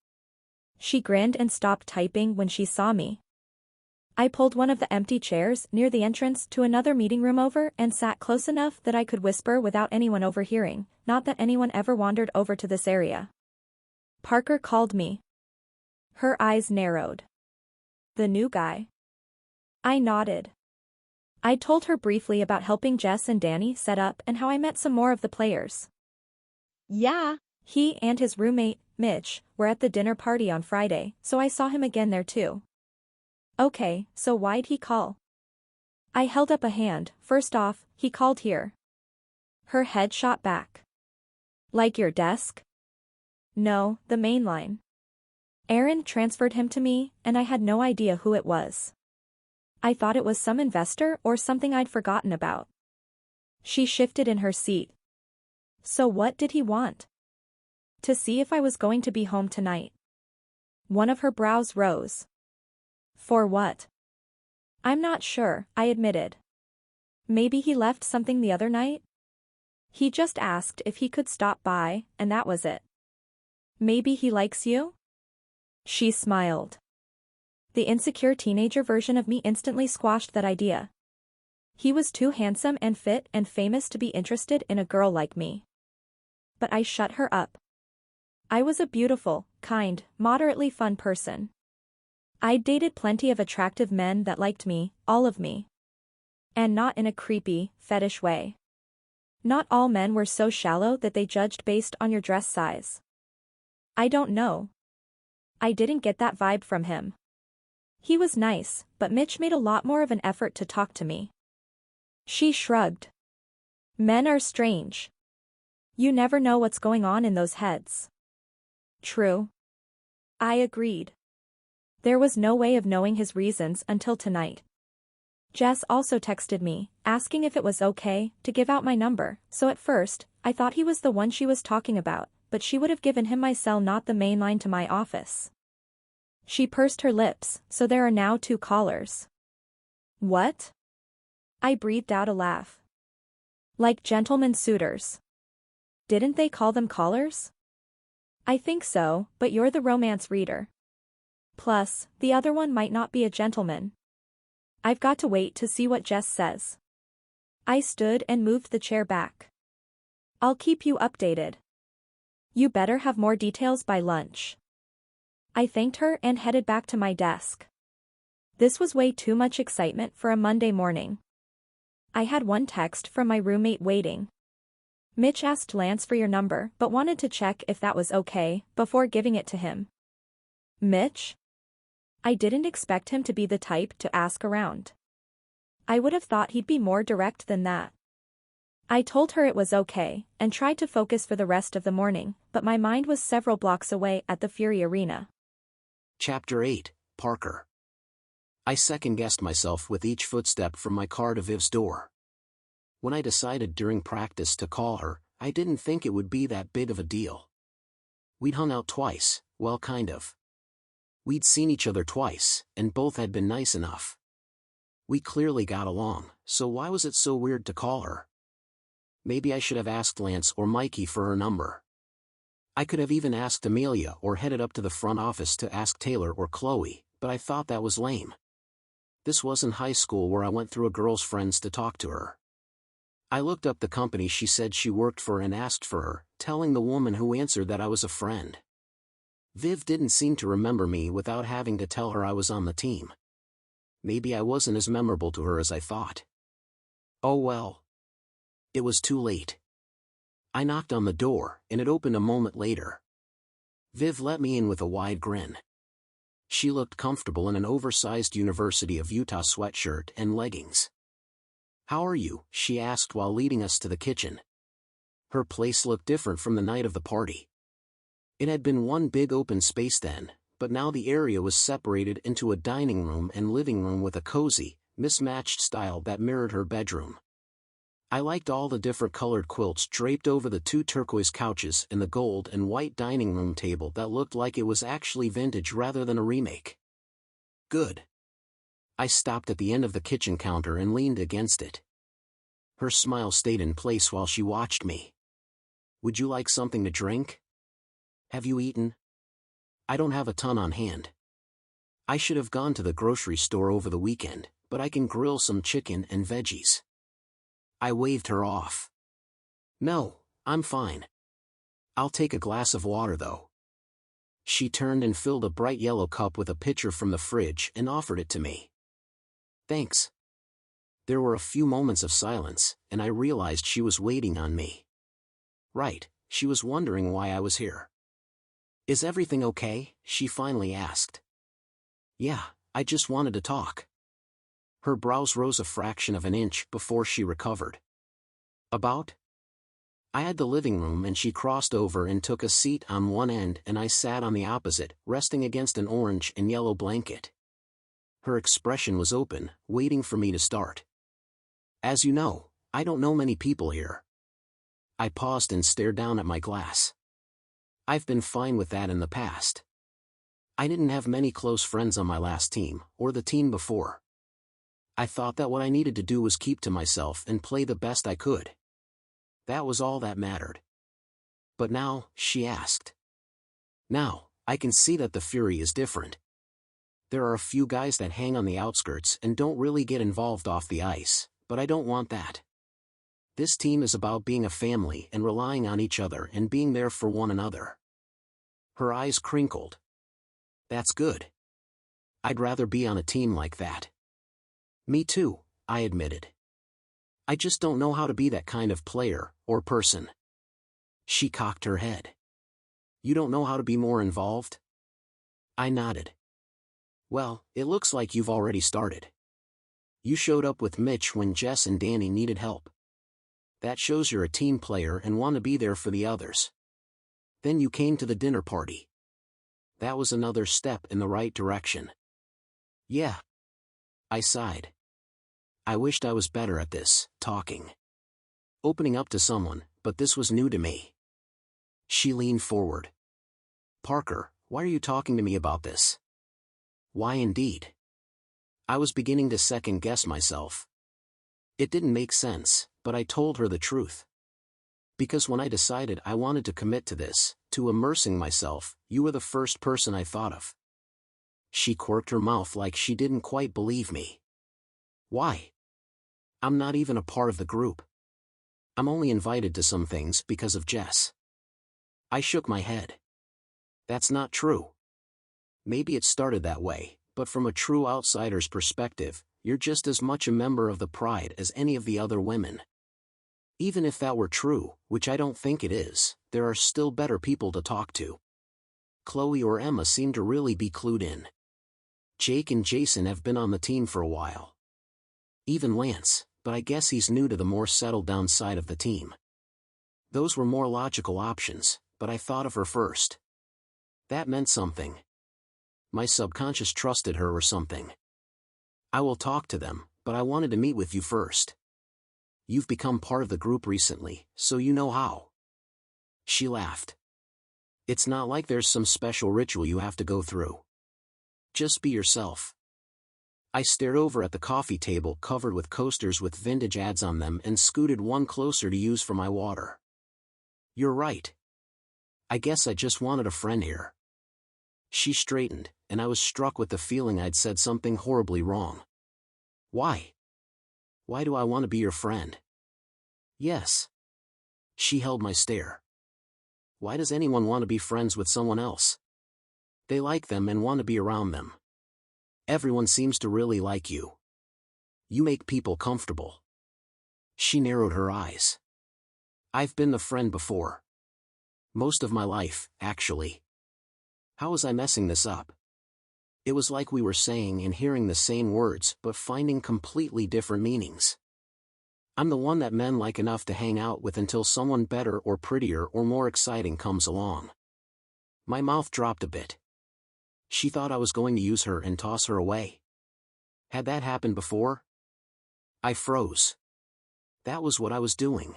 She grinned and stopped typing when she saw me. I pulled one of the empty chairs near the entrance to another meeting room over and sat close enough that I could whisper without anyone overhearing, not that anyone ever wandered over to this area. Parker called me. Her eyes narrowed. The new guy? I nodded. I told her briefly about helping Jess and Danny set up and how I met some more of the players. Yeah. He and his roommate, Mitch, were at the dinner party on Friday, so I saw him again there too. Okay, so why'd he call? I held up a hand. First off, he called here. Her head shot back. Like your desk? No, the main line. Aaron transferred him to me, and I had no idea who it was. I thought it was some investor or something I'd forgotten about. She shifted in her seat. So what did he want? To see if I was going to be home tonight. One of her brows rose. For what? I'm not sure, I admitted. Maybe he left something the other night? He just asked if he could stop by, and that was it. Maybe he likes you? She smiled. The insecure teenager version of me instantly squashed that idea. He was too handsome and fit and famous to be interested in a girl like me. But I shut her up. I was a beautiful, kind, moderately fun person. I'd dated plenty of attractive men that liked me, all of me. And not in a creepy, fetish way. Not all men were so shallow that they judged based on your dress size. I don't know. I didn't get that vibe from him. He was nice, but Mitch made a lot more of an effort to talk to me. She shrugged. Men are strange. You never know what's going on in those heads. True. I agreed. There was no way of knowing his reasons until tonight. Jess also texted me, asking if it was okay to give out my number, so at first, I thought he was the one she was talking about, but she would have given him my cell, not the main line to my office. She pursed her lips, so there are now 2 callers. What? I breathed out a laugh. Like gentlemen suitors. Didn't they call them callers? I think so, but you're the romance reader. Plus, the other one might not be a gentleman. I've got to wait to see what Jess says. I stood and moved the chair back. I'll keep you updated. You better have more details by lunch. I thanked her and headed back to my desk. This was way too much excitement for a Monday morning. I had one text from my roommate waiting. Mitch asked Lance for your number but wanted to check if that was okay before giving it to him. Mitch? I didn't expect him to be the type to ask around. I would have thought he'd be more direct than that. I told her it was okay, and tried to focus for the rest of the morning, but my mind was several blocks away at the Fury Arena. Chapter 8, Parker. I second-guessed myself with each footstep from my car to Viv's door. When I decided during practice to call her, I didn't think it would be that big of a deal. We'd hung out twice, well kind of. We'd seen each other twice, and both had been nice enough. We clearly got along, so why was it so weird to call her? Maybe I should have asked Lance or Mikey for her number. I could have even asked Amelia or headed up to the front office to ask Taylor or Chloe, but I thought that was lame. This wasn't high school where I went through a girl's friends to talk to her. I looked up the company she said she worked for and asked for her, telling the woman who answered that I was a friend. Viv didn't seem to remember me without having to tell her I was on the team. Maybe I wasn't as memorable to her as I thought. Oh well. It was too late. I knocked on the door, and it opened a moment later. Viv let me in with a wide grin. She looked comfortable in an oversized University of Utah sweatshirt and leggings. "How are you?" she asked while leading us to the kitchen. Her place looked different from the night of the party. It had been one big open space then, but now the area was separated into a dining room and living room with a cozy, mismatched style that mirrored her bedroom. I liked all the different colored quilts draped over the two turquoise couches and the gold and white dining room table that looked like it was actually vintage rather than a remake. Good. I stopped at the end of the kitchen counter and leaned against it. Her smile stayed in place while she watched me. "Would you like something to drink? Have you eaten?" "I don't have a ton on hand. I should have gone to the grocery store over the weekend, but I can grill some chicken and veggies." I waved her off. "No, I'm fine. I'll take a glass of water though." She turned and filled a bright yellow cup with a pitcher from the fridge and offered it to me. "Thanks." There were a few moments of silence, and I realized she was waiting on me. Right, she was wondering why I was here. "Is everything okay?" she finally asked. "Yeah, I just wanted to talk." Her brows rose a fraction of an inch before she recovered. "About?" I had the living room and she crossed over and took a seat on one end and I sat on the opposite, resting against an orange and yellow blanket. Her expression was open, waiting for me to start. "As you know, I don't know many people here." I paused and stared down at my glass. I've been fine with that in the past. I didn't have many close friends on my last team, or the team before. I thought that what I needed to do was keep to myself and play the best I could. That was all that mattered. "But now," she asked. "Now, I can see that the Fury is different. There are a few guys that hang on the outskirts and don't really get involved off the ice, but I don't want that. This team is about being a family and relying on each other and being there for one another." Her eyes crinkled. "That's good. I'd rather be on a team like that." "Me too," I admitted. "I just don't know how to be that kind of player, or person." She cocked her head. "You don't know how to be more involved?" I nodded. "Well, it looks like you've already started. You showed up with Mitch when Jess and Danny needed help. That shows you're a team player and want to be there for the others. Then you came to the dinner party. That was another step in the right direction." "Yeah." I sighed. I wished I was better at this, talking. Opening up to someone, but this was new to me. She leaned forward. "Parker, why are you talking to me about this?" Why indeed? I was beginning to second-guess myself. It didn't make sense, but I told her the truth. "Because when I decided I wanted to commit to this, to immersing myself, you were the first person I thought of." She quirked her mouth like she didn't quite believe me. "Why? I'm not even a part of the group. I'm only invited to some things because of Jess." I shook my head. "That's not true. Maybe it started that way, but from a true outsider's perspective, you're just as much a member of the Pride as any of the other women. Even if that were true, which I don't think it is, there are still better people to talk to. Chloe or Emma seem to really be clued in. Jake and Jason have been on the team for a while. Even Lance, but I guess he's new to the more settled-down side of the team. Those were more logical options, but I thought of her first. That meant something. My subconscious trusted her or something. I will talk to them, but I wanted to meet with you first. You've become part of the group recently, so you know how. She laughed. It's not like there's some special ritual you have to go through. Just be yourself. I stared over at the coffee table covered with coasters with vintage ads on them and scooted one closer to use for my water. You're right. I guess I just wanted a friend here. She straightened, and I was struck with the feeling I'd said something horribly wrong. Why? Why do I want to be your friend? Yes. She held my stare. Why does anyone want to be friends with someone else? They like them and want to be around them. Everyone seems to really like you. You make people comfortable. She narrowed her eyes. I've been the friend before. Most of my life, actually. How was I messing this up? It was like we were saying and hearing the same words but finding completely different meanings. I'm the one that men like enough to hang out with until someone better or prettier or more exciting comes along. My mouth dropped a bit. She thought I was going to use her and toss her away. Had that happened before? I froze. That was what I was doing.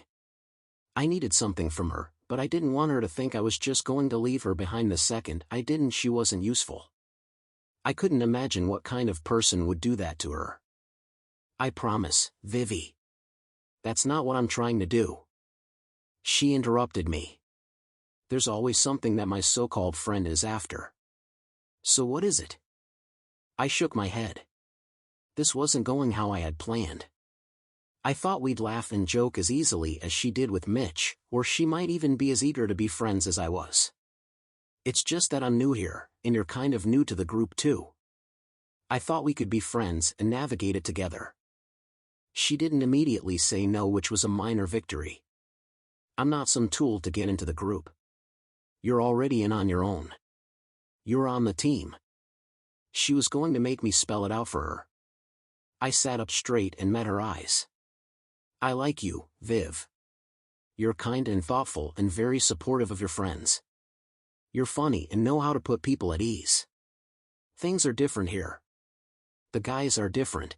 I needed something from her, but I didn't want her to think I was just going to leave her behind the second she wasn't useful. I couldn't imagine what kind of person would do that to her. I promise, Vivi. That's not what I'm trying to do. She interrupted me. There's always something that my so-called friend is after. So what is it? I shook my head. This wasn't going how I had planned. I thought we'd laugh and joke as easily as she did with Mitch, or she might even be as eager to be friends as I was. It's just that I'm new here, and you're kind of new to the group too. I thought we could be friends and navigate it together. She didn't immediately say no, which was a minor victory. I'm not some tool to get into the group. You're already in on your own. You're on the team. She was going to make me spell it out for her. I sat up straight and met her eyes. I like you, Viv. You're kind and thoughtful and very supportive of your friends. You're funny and know how to put people at ease. Things are different here. The guys are different.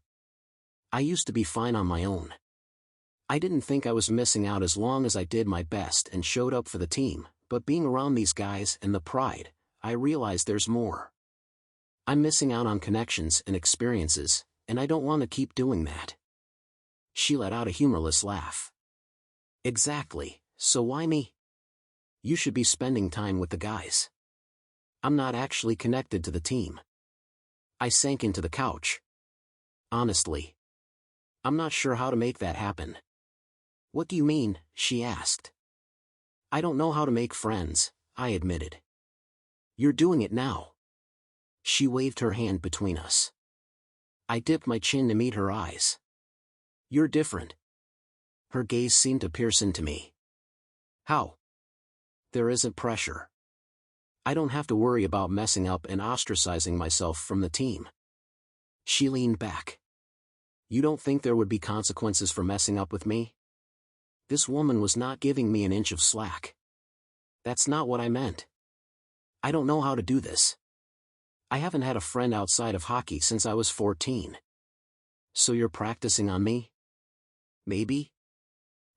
I used to be fine on my own. I didn't think I was missing out as long as I did my best and showed up for the team, but being around these guys and the pride, I realized there's more. I'm missing out on connections and experiences, and I don't want to keep doing that. She let out a humorless laugh. Exactly, so why me? You should be spending time with the guys. I'm not actually connected to the team. I sank into the couch. Honestly, I'm not sure how to make that happen. What do you mean? She asked. I don't know how to make friends, I admitted. You're doing it now. She waved her hand between us. I dipped my chin to meet her eyes. You're different. Her gaze seemed to pierce into me. How? There isn't pressure. I don't have to worry about messing up and ostracizing myself from the team. She leaned back. You don't think there would be consequences for messing up with me? This woman was not giving me an inch of slack. That's not what I meant. I don't know how to do this. I haven't had a friend outside of hockey since I was 14. So you're practicing on me? Maybe?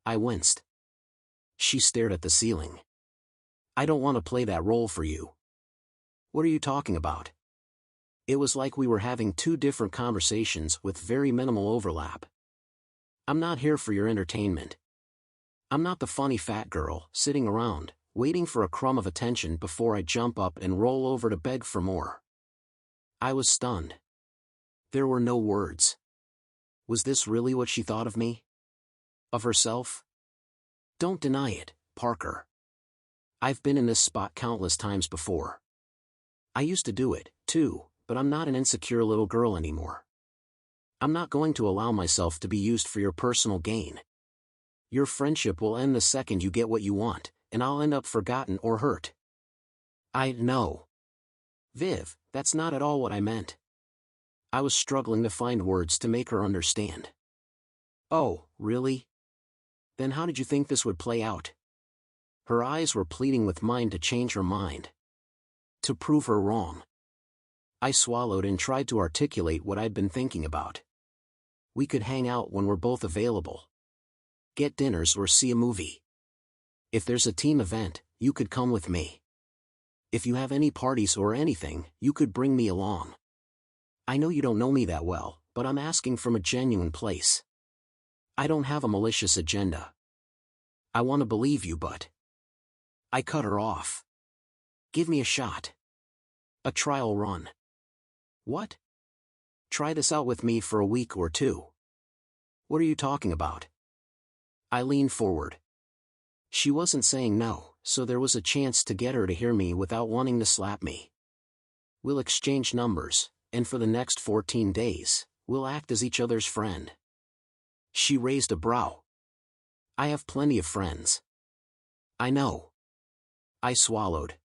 I winced. She stared at the ceiling. I don't want to play that role for you. What are you talking about? It was like we were having two different conversations with very minimal overlap. I'm not here for your entertainment. I'm not the funny fat girl sitting around, waiting for a crumb of attention before I jump up and roll over to beg for more. I was stunned. There were no words. Was this really what she thought of me? Of herself? Don't deny it, Parker. I've been in this spot countless times before. I used to do it, too, but I'm not an insecure little girl anymore. I'm not going to allow myself to be used for your personal gain. Your friendship will end the second you get what you want, and I'll end up forgotten or hurt. I know. Viv, that's not at all what I meant. I was struggling to find words to make her understand. Oh, really? Then how did you think this would play out? Her eyes were pleading with mine to change her mind. To prove her wrong. I swallowed and tried to articulate what I'd been thinking about. We could hang out when we're both available. Get dinners or see a movie. If there's a team event, you could come with me. If you have any parties or anything, you could bring me along. I know you don't know me that well, but I'm asking from a genuine place. I don't have a malicious agenda. I want to believe you, but... I cut her off. Give me a shot. A trial run. What? Try this out with me for a week or two. What are you talking about? I leaned forward. She wasn't saying no, so there was a chance to get her to hear me without wanting to slap me. We'll exchange numbers, and for the next 14 days, we'll act as each other's friend. She raised a brow. I have plenty of friends. I know. I swallowed.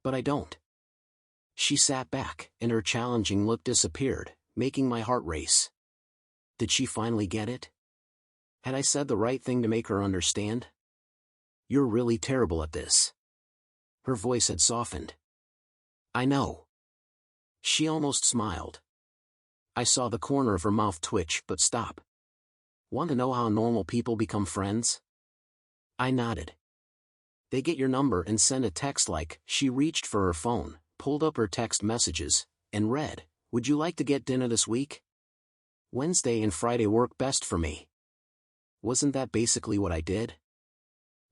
But I don't. She sat back, and her challenging look disappeared, making my heart race. Did she finally get it? Had I said the right thing to make her understand? You're really terrible at this. Her voice had softened. I know. She almost smiled. I saw the corner of her mouth twitch but stop. Want to know how normal people become friends? I nodded. They get your number and send a text like. She reached for her phone, pulled up her text messages, and read, "Would you like to get dinner this week? Wednesday and Friday work best for me." Wasn't that basically what I did?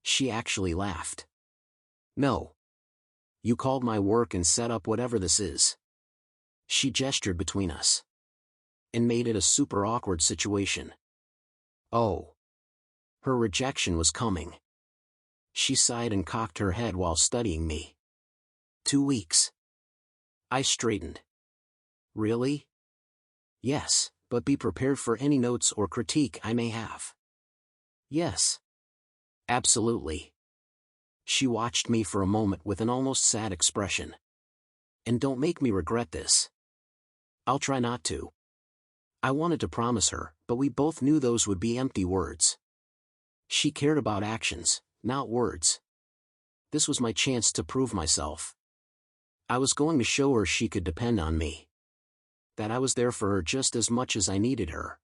She actually laughed. No. You called my work and set up whatever this is. She gestured between us. And made it a super awkward situation. Oh. Her rejection was coming. She sighed and cocked her head while studying me. 2 weeks. I straightened. Really? Yes, but be prepared for any notes or critique I may have. Yes. Absolutely. She watched me for a moment with an almost sad expression. And don't make me regret this. I'll try not to. I wanted to promise her, but we both knew those would be empty words. She cared about actions, not words. This was my chance to prove myself. I was going to show her she could depend on me. That I was there for her just as much as I needed her.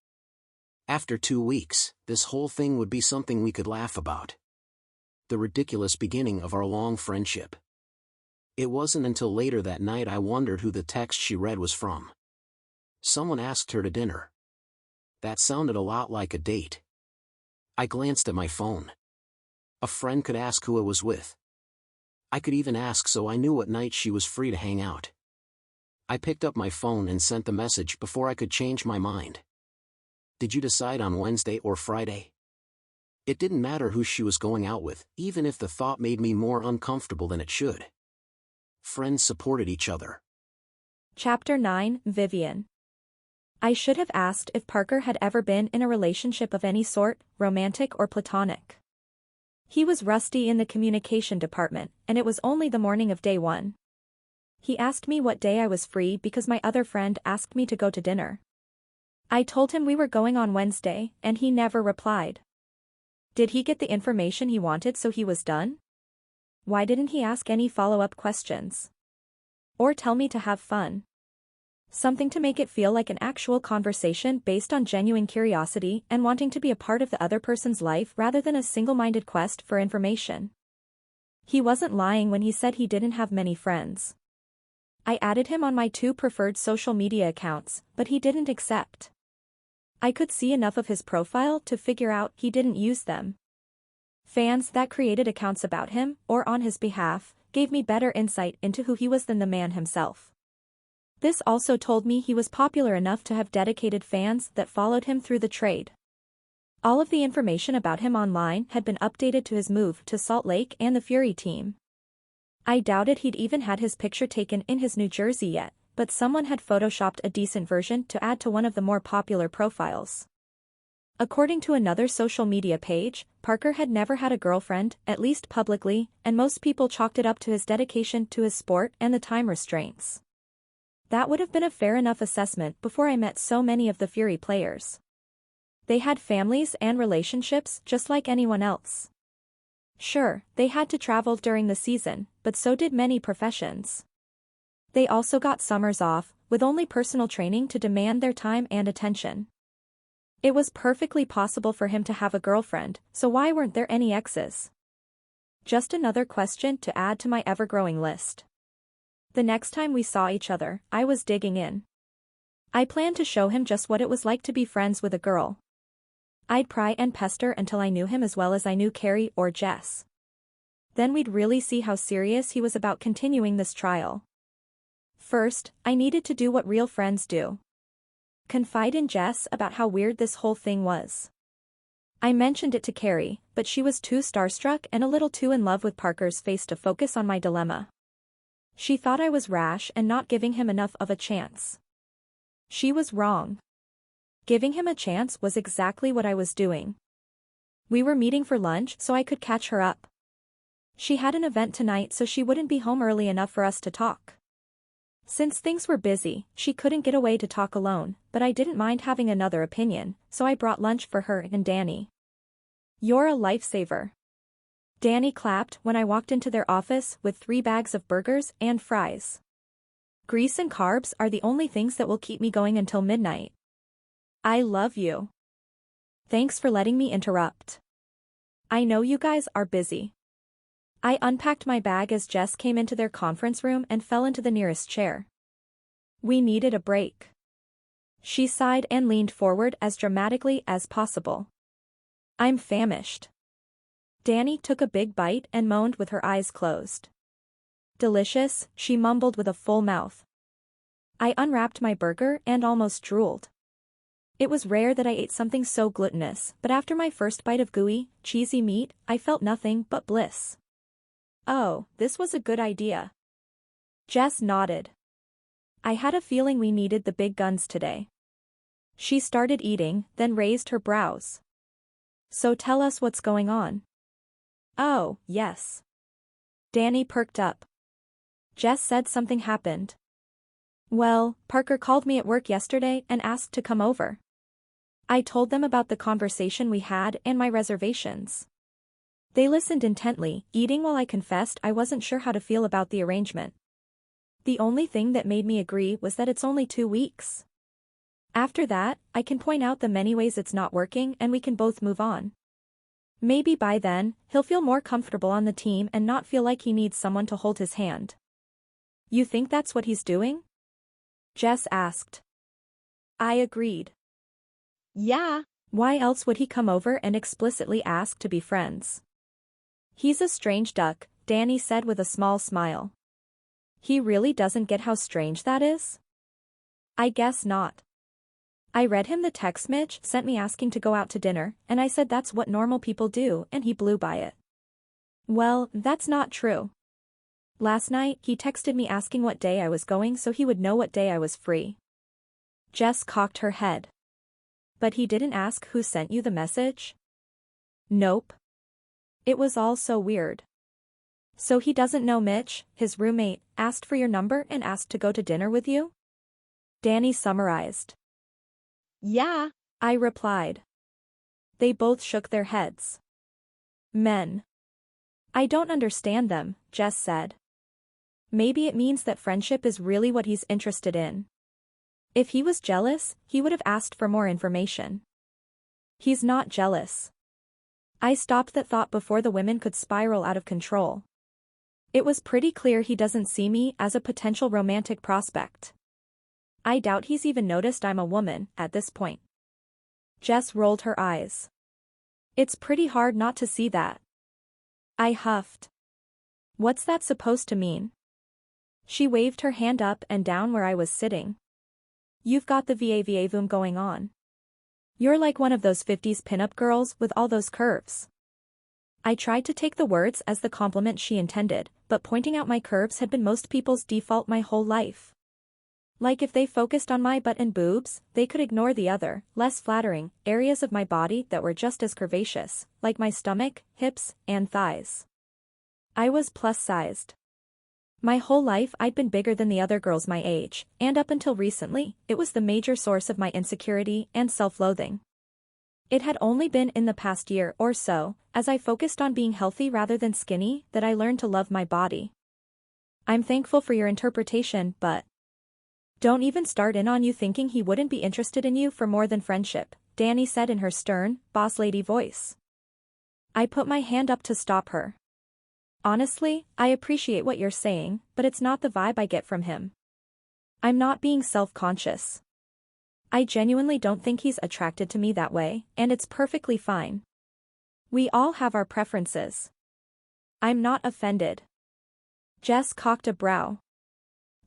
After 2 weeks, this whole thing would be something we could laugh about. The ridiculous beginning of our long friendship. It wasn't until later that night I wondered who the text she read was from. Someone asked her to dinner. That sounded a lot like a date. I glanced at my phone. A friend could ask who it was with. I could even ask so I knew what night she was free to hang out. I picked up my phone and sent the message before I could change my mind. Did you decide on Wednesday or Friday? It didn't matter who she was going out with, even if the thought made me more uncomfortable than it should. Friends supported each other. Chapter 9, Vivian. I should have asked if Parker had ever been in a relationship of any sort, romantic or platonic. He was rusty in the communication department, and it was only the morning of day 1. He asked me what day I was free because my other friend asked me to go to dinner. I told him we were going on Wednesday, and he never replied. Did he get the information he wanted so he was done? Why didn't he ask any follow-up questions? Or tell me to have fun? Something to make it feel like an actual conversation based on genuine curiosity and wanting to be a part of the other person's life rather than a single-minded quest for information. He wasn't lying when he said he didn't have many friends. I added him on my 2 preferred social media accounts, but he didn't accept. I could see enough of his profile to figure out he didn't use them. Fans that created accounts about him, or on his behalf, gave me better insight into who he was than the man himself. This also told me he was popular enough to have dedicated fans that followed him through the trade. All of the information about him online had been updated to his move to Salt Lake and the Fury team. I doubted he'd even had his picture taken in his New Jersey yet, but someone had photoshopped a decent version to add to one of the more popular profiles. According to another social media page, Parker had never had a girlfriend, at least publicly, and most people chalked it up to his dedication to his sport and the time restraints. That would have been a fair enough assessment before I met so many of the Fury players. They had families and relationships just like anyone else. Sure, they had to travel during the season, but so did many professions. They also got summers off, with only personal training to demand their time and attention. It was perfectly possible for him to have a girlfriend, so why weren't there any exes? Just another question to add to my ever-growing list. The next time we saw each other, I was digging in. I planned to show him just what it was like to be friends with a girl. I'd pry and pester until I knew him as well as I knew Carrie or Jess. Then we'd really see how serious he was about continuing this trial. First, I needed to do what real friends do. Confide in Jess about how weird this whole thing was. I mentioned it to Carrie, but she was too starstruck and a little too in love with Parker's face to focus on my dilemma. She thought I was rash and not giving him enough of a chance. She was wrong. Giving him a chance was exactly what I was doing. We were meeting for lunch so I could catch her up. She had an event tonight so she wouldn't be home early enough for us to talk. Since things were busy, she couldn't get away to talk alone, but I didn't mind having another opinion, so I brought lunch for her and Danny. You're a lifesaver. Danny clapped when I walked into their office with 3 bags of burgers and fries. Grease and carbs are the only things that will keep me going until midnight. I love you. Thanks for letting me interrupt. I know you guys are busy. I unpacked my bag as Jess came into their conference room and fell into the nearest chair. We needed a break. She sighed and leaned forward as dramatically as possible. I'm famished. Danny took a big bite and moaned with her eyes closed. Delicious, she mumbled with a full mouth. I unwrapped my burger and almost drooled. It was rare that I ate something so glutinous, but after my first bite of gooey, cheesy meat, I felt nothing but bliss. Oh, this was a good idea. Jess nodded. I had a feeling we needed the big guns today. She started eating, then raised her brows. So tell us what's going on. Oh, yes. Danny perked up. Jess said something happened. Well, Parker called me at work yesterday and asked to come over. I told them about the conversation we had and my reservations. They listened intently, eating while I confessed I wasn't sure how to feel about the arrangement. The only thing that made me agree was that it's only 2 weeks. After that, I can point out the many ways it's not working and we can both move on. Maybe by then, he'll feel more comfortable on the team and not feel like he needs someone to hold his hand. You think that's what he's doing? Jess asked. I agreed. Yeah. Why else would he come over and explicitly ask to be friends? He's a strange duck, Danny said with a small smile. He really doesn't get how strange that is? I guess not. I read him the text Mitch sent me asking to go out to dinner, and I said that's what normal people do, and he blew by it. Well, that's not true. Last night, he texted me asking what day I was going so he would know what day I was free. Jess cocked her head. But he didn't ask who sent you the message? Nope. It was all so weird. So he doesn't know Mitch, his roommate, asked for your number and asked to go to dinner with you? Danny summarized. Yeah. I replied. They both shook their heads. Men. I don't understand them, Jess said. Maybe it means that friendship is really what he's interested in. If he was jealous, he would have asked for more information. He's not jealous. I stopped that thought before the women could spiral out of control. It was pretty clear he doesn't see me as a potential romantic prospect. I doubt he's even noticed I'm a woman at this point. Jess rolled her eyes. It's pretty hard not to see that. I huffed. What's that supposed to mean? She waved her hand up and down where I was sitting. You've got the VAVAVum going on. You're like one of those 50s pinup girls with all those curves. I tried to take the words as the compliment she intended, but pointing out my curves had been most people's default my whole life. Like if they focused on my butt and boobs, they could ignore the other, less flattering, areas of my body that were just as curvaceous, like my stomach, hips, and thighs. I was plus-sized. My whole life I'd been bigger than the other girls my age, and up until recently, it was the major source of my insecurity and self-loathing. It had only been in the past year or so, as I focused on being healthy rather than skinny, that I learned to love my body. I'm thankful for your interpretation, but don't even start in on you thinking he wouldn't be interested in you for more than friendship, Danny said in her stern, boss lady voice. I put my hand up to stop her. Honestly, I appreciate what you're saying, but it's not the vibe I get from him. I'm not being self-conscious. I genuinely don't think he's attracted to me that way, and it's perfectly fine. We all have our preferences. I'm not offended. Jess cocked a brow.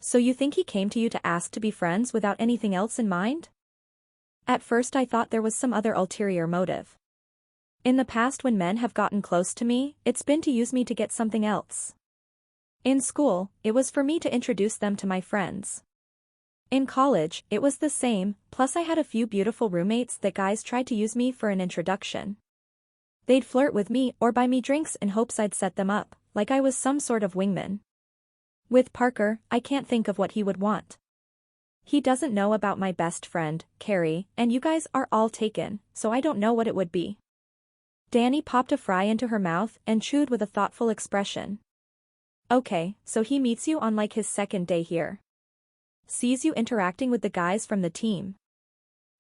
So you think he came to you to ask to be friends without anything else in mind? At first I thought there was some other ulterior motive. In the past when men have gotten close to me, it's been to use me to get something else. In school, it was for me to introduce them to my friends. In college, it was the same, plus I had a few beautiful roommates that guys tried to use me for an introduction. They'd flirt with me or buy me drinks in hopes I'd set them up, like I was some sort of wingman. With Parker, I can't think of what he would want. He doesn't know about my best friend, Carrie, and you guys are all taken, so I don't know what it would be. Danny popped a fry into her mouth and chewed with a thoughtful expression. Okay, so he meets you on like his second day here. Sees you interacting with the guys from the team.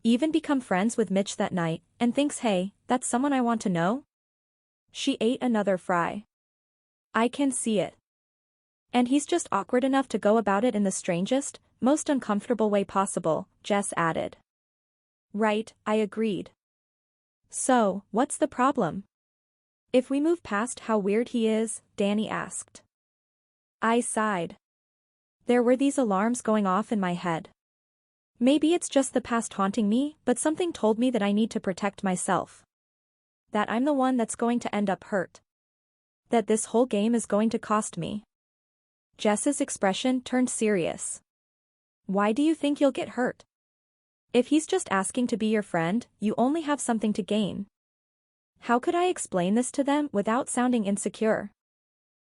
Even become friends with Mitch that night, and thinks hey, that's someone I want to know? She ate another fry. I can see it. And he's just awkward enough to go about it in the strangest, most uncomfortable way possible, Jess added. Right, I agreed. So, what's the problem? If we move past how weird he is, Danny asked. I sighed. There were these alarms going off in my head. Maybe it's just the past haunting me, but something told me that I need to protect myself. That I'm the one that's going to end up hurt. That this whole game is going to cost me. Jess's expression turned serious. Why do you think you'll get hurt? If he's just asking to be your friend, you only have something to gain. How could I explain this to them without sounding insecure?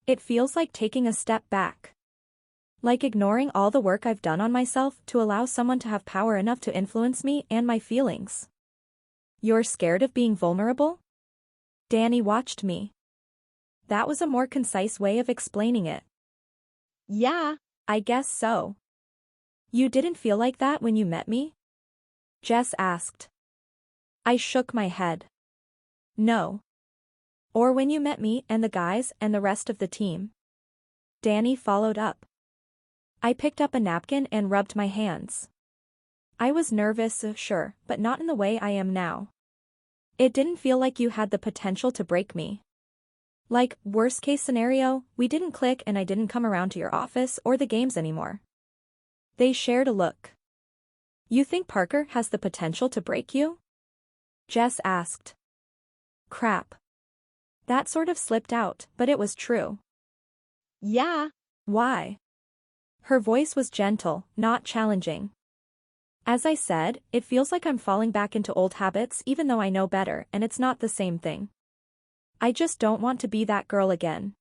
It feels like taking a step back. Like ignoring all the work I've done on myself to allow someone to have power enough to influence me and my feelings. You're scared of being vulnerable? Danny watched me. That was a more concise way of explaining it. Yeah, I guess so. You didn't feel like that when you met me? Jess asked. I shook my head. No. Or when you met me and the guys and the rest of the team. Danny followed up. I picked up a napkin and rubbed my hands. I was nervous, sure, but not in the way I am now. It didn't feel like you had the potential to break me. Like, worst case scenario, we didn't click and I didn't come around to your office or the games anymore. They shared a look. You think Parker has the potential to break you? Jess asked. Crap. That sort of slipped out, but it was true. Yeah. Why? Her voice was gentle, not challenging. As I said, it feels like I'm falling back into old habits even though I know better and it's not the same thing. I just don't want to be that girl again.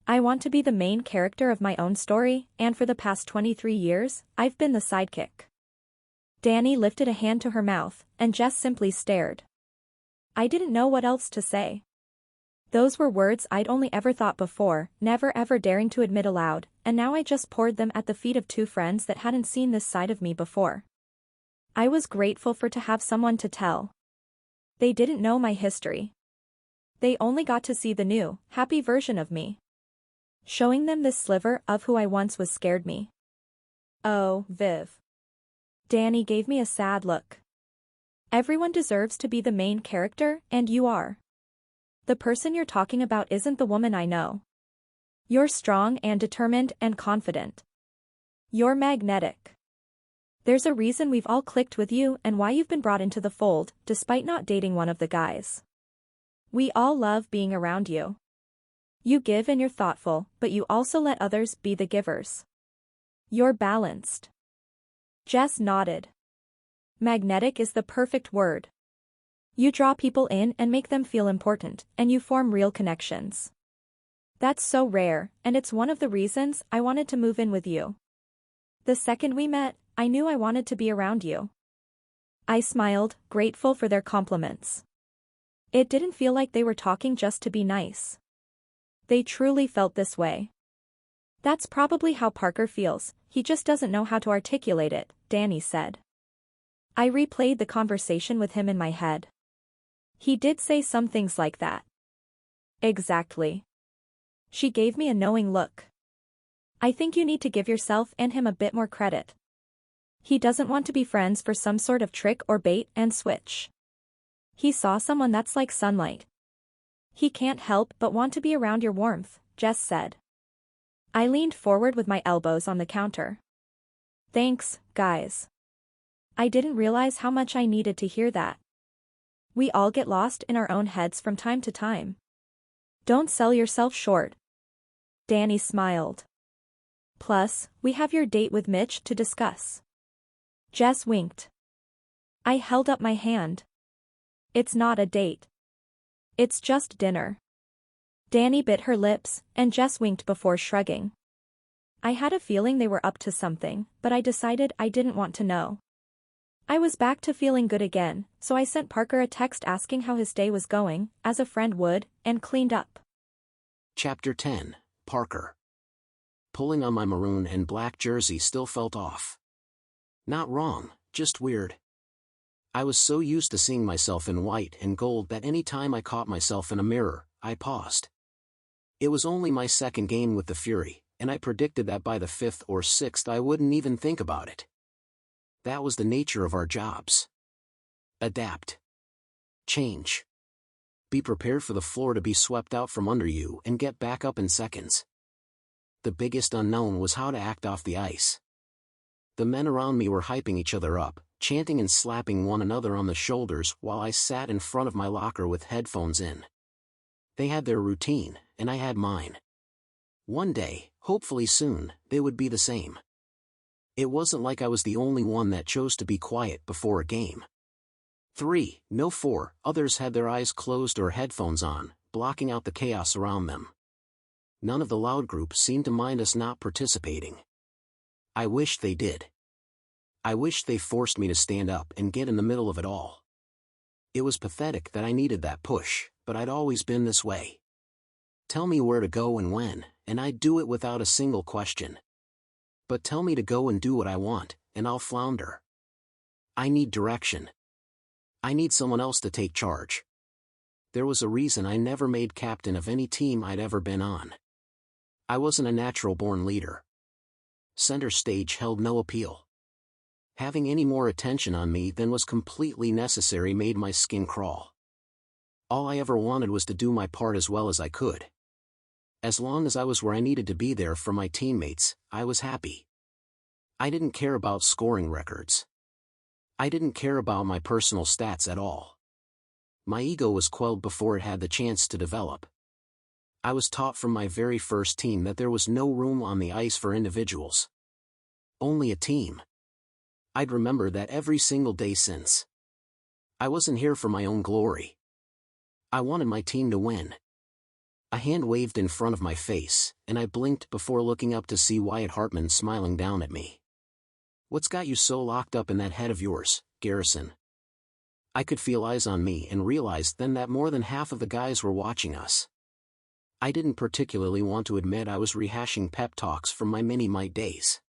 I want to be the main character of my own story, and for the past 23 years, I've been the sidekick. Danny lifted a hand to her mouth, and Jess simply stared. I didn't know what else to say. Those were words I'd only ever thought before, never ever daring to admit aloud, and now I just poured them at the feet of two friends that hadn't seen this side of me before. I was grateful for to have someone to tell. They didn't know my history. They only got to see the new, happy version of me. Showing them this sliver of who I once was scared me. Oh, Viv. Danny gave me a sad look. Everyone deserves to be the main character, and you are. The person you're talking about isn't the woman I know. You're strong and determined and confident. You're magnetic. There's a reason we've all clicked with you and why you've been brought into the fold, despite not dating one of the guys. We all love being around you. You give and you're thoughtful, but you also let others be the givers. You're balanced. Jess nodded. Magnetic is the perfect word. You draw people in and make them feel important, and you form real connections. That's so rare, and it's one of the reasons I wanted to move in with you. The second we met, I knew I wanted to be around you. I smiled, grateful for their compliments. It didn't feel like they were talking just to be nice. They truly felt this way. That's probably how Parker feels, he just doesn't know how to articulate it, Danny said. I replayed the conversation with him in my head. He did say some things like that. Exactly. She gave me a knowing look. I think you need to give yourself and him a bit more credit. He doesn't want to be friends for some sort of trick or bait and switch. He saw someone that's like sunlight. He can't help but want to be around your warmth, Jess said. I leaned forward with my elbows on the counter. Thanks, guys. I didn't realize how much I needed to hear that. We all get lost in our own heads from time to time. Don't sell yourself short. Danny smiled. Plus, we have your date with Mitch to discuss. Jess winked. I held up my hand. It's not a date. It's just dinner. Danny bit her lips, and Jess winked before shrugging. I had a feeling they were up to something, but I decided I didn't want to know. I was back to feeling good again, so I sent Parker a text asking how his day was going, as a friend would, and cleaned up. Chapter 10, Parker. Pulling on my maroon and black jersey still felt off. Not wrong, just weird. I was so used to seeing myself in white and gold that any time I caught myself in a mirror, I paused. It was only my second game with the Fury, and I predicted that by the 5th or 6th I wouldn't even think about it. That was the nature of our jobs. Adapt. Change. Be prepared for the floor to be swept out from under you and get back up in seconds. The biggest unknown was how to act off the ice. The men around me were hyping each other up, chanting and slapping one another on the shoulders while I sat in front of my locker with headphones in. They had their routine, and I had mine. One day, hopefully soon, they would be the same. It wasn't like I was the only one that chose to be quiet before a game. 3, no 4, others had their eyes closed or headphones on, blocking out the chaos around them. None of the loud group seemed to mind us not participating. I wished they did. I wished they forced me to stand up and get in the middle of it all. It was pathetic that I needed that push, but I'd always been this way. Tell me where to go and when, and I'd do it without a single question. But tell me to go and do what I want, and I'll flounder. I need direction. I need someone else to take charge. There was a reason I never made captain of any team I'd ever been on. I wasn't a natural-born leader. Center stage held no appeal. Having any more attention on me than was completely necessary made my skin crawl. All I ever wanted was to do my part as well as I could. As long as I was where I needed to be there for my teammates, I was happy. I didn't care about scoring records. I didn't care about my personal stats at all. My ego was quelled before it had the chance to develop. I was taught from my very first team that there was no room on the ice for individuals. Only a team. I'd remember that every single day since. I wasn't here for my own glory. I wanted my team to win. A hand waved in front of my face, and I blinked before looking up to see Wyatt Hartman smiling down at me. What's got you so locked up in that head of yours, Garrison? I could feel eyes on me and realized then that more than half of the guys were watching us. I didn't particularly want to admit I was rehashing pep talks from my mini-mite days.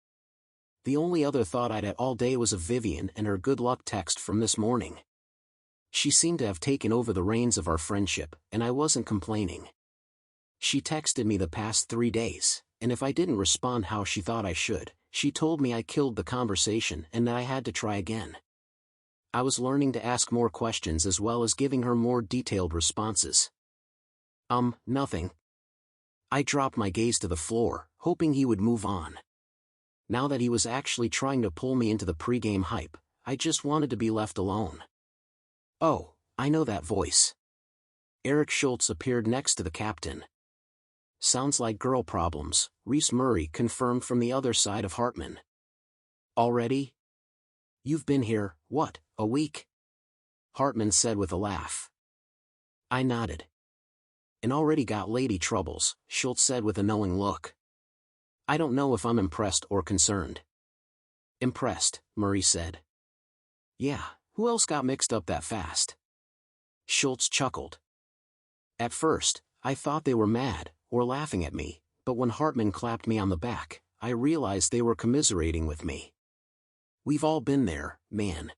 The only other thought I'd had all day was of Vivian and her good luck text from this morning. She seemed to have taken over the reins of our friendship, and I wasn't complaining. She texted me the past 3 days, and if I didn't respond how she thought I should, she told me I killed the conversation and that I had to try again. I was learning to ask more questions as well as giving her more detailed responses. Nothing. I dropped my gaze to the floor, hoping he would move on. Now that he was actually trying to pull me into the pregame hype, I just wanted to be left alone. Oh, I know that voice. Eric Schultz appeared next to the captain. Sounds like girl problems, Reese Murray confirmed from the other side of Hartman. Already? You've been here, what, a week? Hartman said with a laugh. I nodded. And already got lady troubles, Schultz said with a knowing look. I don't know if I'm impressed or concerned. Impressed, Murray said. Yeah, Who else got mixed up that fast? Schultz chuckled. At first, I thought they were mad, or laughing at me, but when Hartman clapped me on the back, I realized they were commiserating with me. We've all been there, man.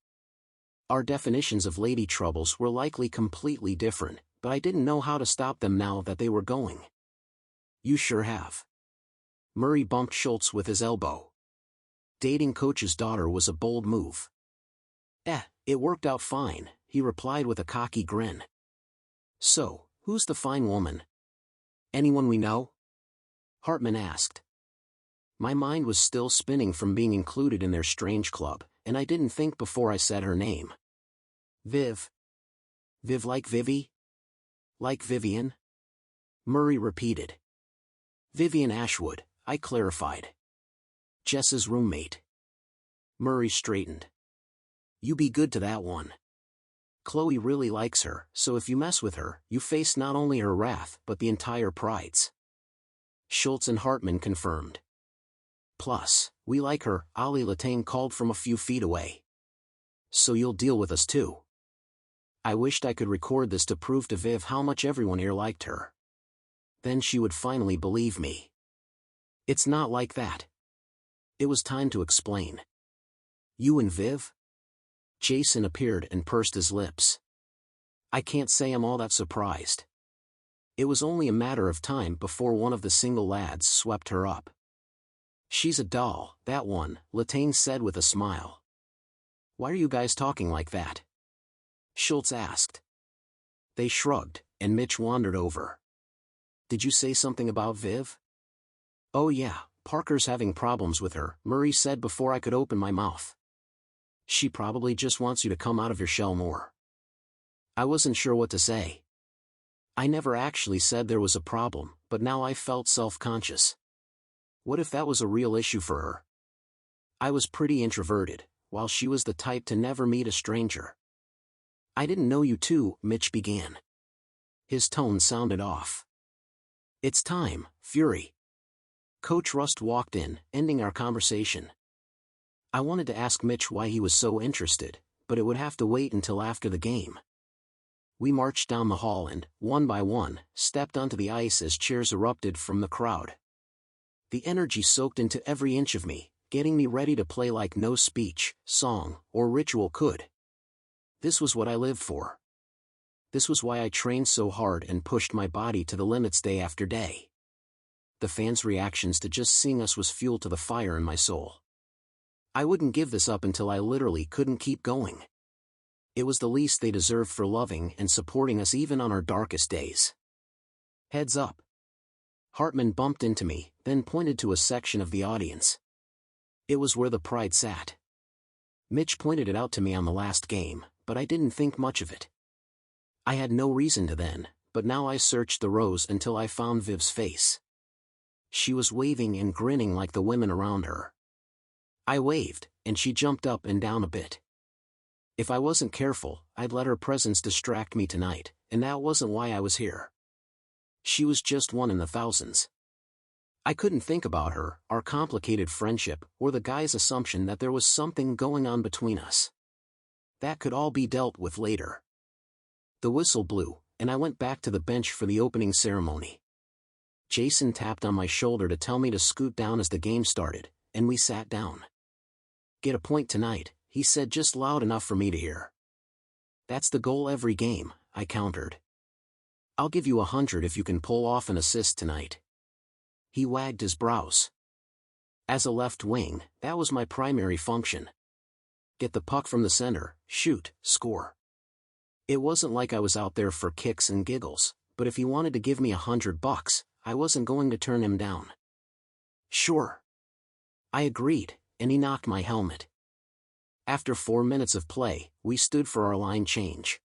Our definitions of lady troubles were likely completely different, but I didn't know how to stop them now that they were going. You sure have. Murray bumped Schultz with his elbow. Dating Coach's daughter was a bold move. It worked out fine, he replied with a cocky grin. So, who's the fine woman? Anyone we know? Hartman asked. My mind was still spinning from being included in their strange club, and I didn't think before I said her name. Viv. Viv like Vivi? Like Vivian? Murray repeated. Vivian Ashwood, I clarified. Jess's roommate. Murray straightened. You be good to that one. Chloe really likes her, so if you mess with her, you face not only her wrath but the entire prides. Schultz and Hartman confirmed. Plus, we like her, Ali Latane called from a few feet away. So you'll deal with us too. I wished I could record this to prove to Viv how much everyone here liked her. Then she would finally believe me. It's not like that. It was time to explain. You and Viv? Jason appeared and pursed his lips. I can't say I'm all that surprised. It was only a matter of time before one of the single lads swept her up. She's a doll, that one, Latane said with a smile. Why are you guys talking like that? Schultz asked. They shrugged, and Mitch wandered over. Did you say something about Viv? Oh yeah, Parker's having problems with her, Murray said before I could open my mouth. She probably just wants you to come out of your shell more. I wasn't sure what to say. I never actually said there was a problem, but now I felt self-conscious. What if that was a real issue for her? I was pretty introverted, while she was the type to never meet a stranger. I didn't know you two, Mitch began. His tone sounded off. It's time, Fury. Coach Rust walked in, ending our conversation. I wanted to ask Mitch why he was so interested, but it would have to wait until after the game. We marched down the hall and, one by one, stepped onto the ice as cheers erupted from the crowd. The energy soaked into every inch of me, getting me ready to play like no speech, song, or ritual could. This was what I lived for. This was why I trained so hard and pushed my body to the limits day after day. The fans' reactions to just seeing us was fuel to the fire in my soul. I wouldn't give this up until I literally couldn't keep going. It was the least they deserved for loving and supporting us even on our darkest days. Heads up. Hartman bumped into me, then pointed to a section of the audience. It was where the pride sat. Mitch pointed it out to me on the last game, but I didn't think much of it. I had no reason to then, but now I searched the rows until I found Viv's face. She was waving and grinning like the women around her. I waved, and she jumped up and down a bit. If I wasn't careful, I'd let her presence distract me tonight, and that wasn't why I was here. She was just one in the thousands. I couldn't think about her, our complicated friendship, or the guy's assumption that there was something going on between us. That could all be dealt with later. The whistle blew, and I went back to the bench for the opening ceremony. Jason tapped on my shoulder to tell me to scoot down as the game started, and we sat down. Get a point tonight, he said just loud enough for me to hear. That's the goal every game, I countered. I'll give you 100 if you can pull off an assist tonight. He wagged his brows. As a left wing, that was my primary function. Get the puck from the center, shoot, score. It wasn't like I was out there for kicks and giggles, but if he wanted to give me $100, I wasn't going to turn him down. Sure. I agreed, and he knocked my helmet. After 4 minutes of play, we stood for our line change.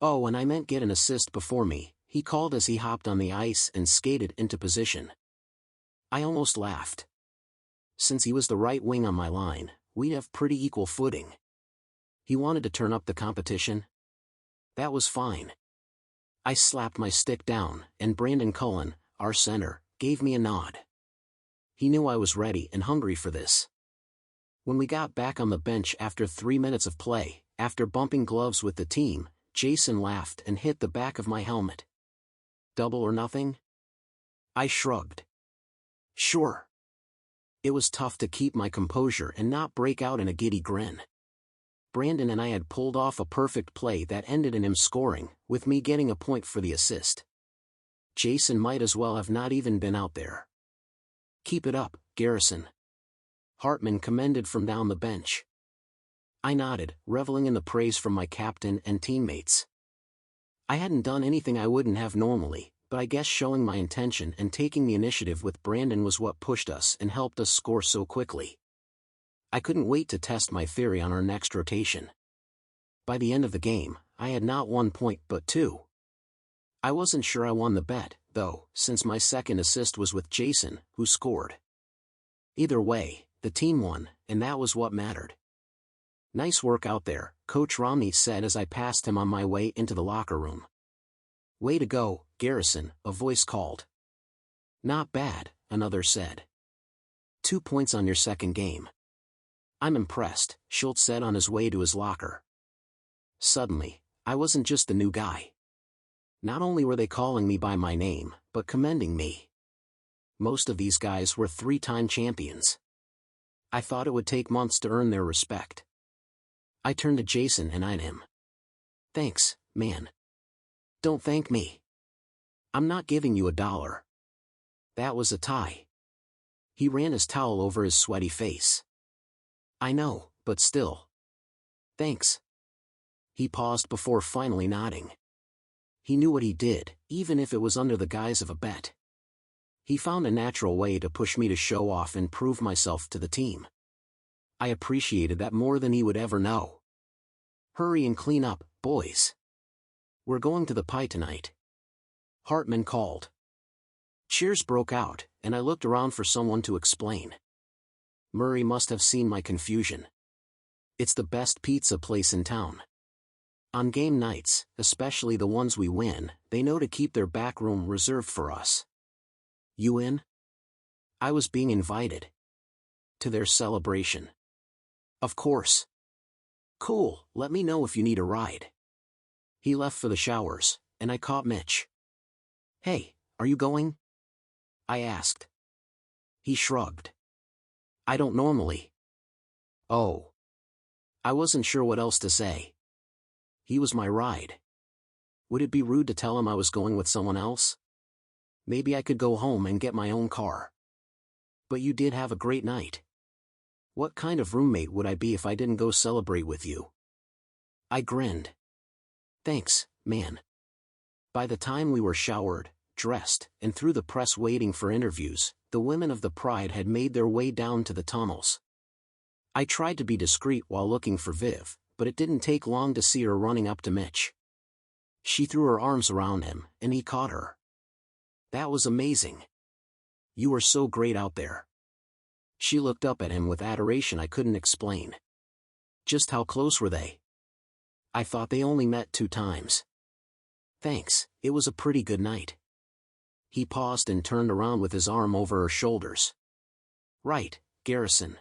Oh, and I meant get an assist before me, he called as he hopped on the ice and skated into position. I almost laughed. Since he was the right wing on my line, we'd have pretty equal footing. He wanted to turn up the competition. That was fine. I slapped my stick down, and Brandon Cullen, our center, gave me a nod. He knew I was ready and hungry for this. When we got back on the bench after 3 minutes of play, after bumping gloves with the team, Jason laughed and hit the back of my helmet. Double or nothing? I shrugged. Sure. It was tough to keep my composure and not break out in a giddy grin. Brandon and I had pulled off a perfect play that ended in him scoring, with me getting a point for the assist. Jason might as well have not even been out there. Keep it up, Garrison. Hartman commended from down the bench. I nodded, reveling in the praise from my captain and teammates. I hadn't done anything I wouldn't have normally, but I guess showing my intention and taking the initiative with Brandon was what pushed us and helped us score so quickly. I couldn't wait to test my theory on our next rotation. By the end of the game, I had not 1 point but 2. I wasn't sure I won the bet, though, since my second assist was with Jason, who scored. Either way, the team won, and that was what mattered. Nice work out there, Coach Romney said as I passed him on my way into the locker room. Way to go, Garrison, a voice called. Not bad, another said. 2 points on your second game. I'm impressed, Schultz said on his way to his locker. Suddenly, I wasn't just the new guy. Not only were they calling me by my name, but commending me. Most of these guys were 3-time champions. I thought it would take months to earn their respect. I turned to Jason and eyed him. Thanks, man. Don't thank me. I'm not giving you $1. That was a tie. He ran his towel over his sweaty face. I know, but still. Thanks. He paused before finally nodding. He knew what he did, even if it was under the guise of a bet. He found a natural way to push me to show off and prove myself to the team. I appreciated that more than he would ever know. Hurry and clean up, boys. We're going to the pie tonight. Hartman called. Cheers broke out, and I looked around for someone to explain. Murray must have seen my confusion. It's the best pizza place in town. On game nights, especially the ones we win, they know to keep their back room reserved for us. You in? I was being invited. To their celebration. Of course. Cool, let me know if you need a ride. He left for the showers, and I caught Mitch. Hey, are you going? I asked. He shrugged. I don't normally. Oh. I wasn't sure what else to say. He was my ride. Would it be rude to tell him I was going with someone else? Maybe I could go home and get my own car. But you did have a great night. What kind of roommate would I be if I didn't go celebrate with you? I grinned. Thanks, man. By the time we were showered, dressed, and through the press waiting for interviews, the women of the Pride had made their way down to the tunnels. I tried to be discreet while looking for Viv, but it didn't take long to see her running up to Mitch. She threw her arms around him, and he caught her. That was amazing. You were so great out there. She looked up at him with adoration I couldn't explain. Just how close were they? I thought they only met 2 times. Thanks, it was a pretty good night. He paused and turned around with his arm over her shoulders. Right, Garrison.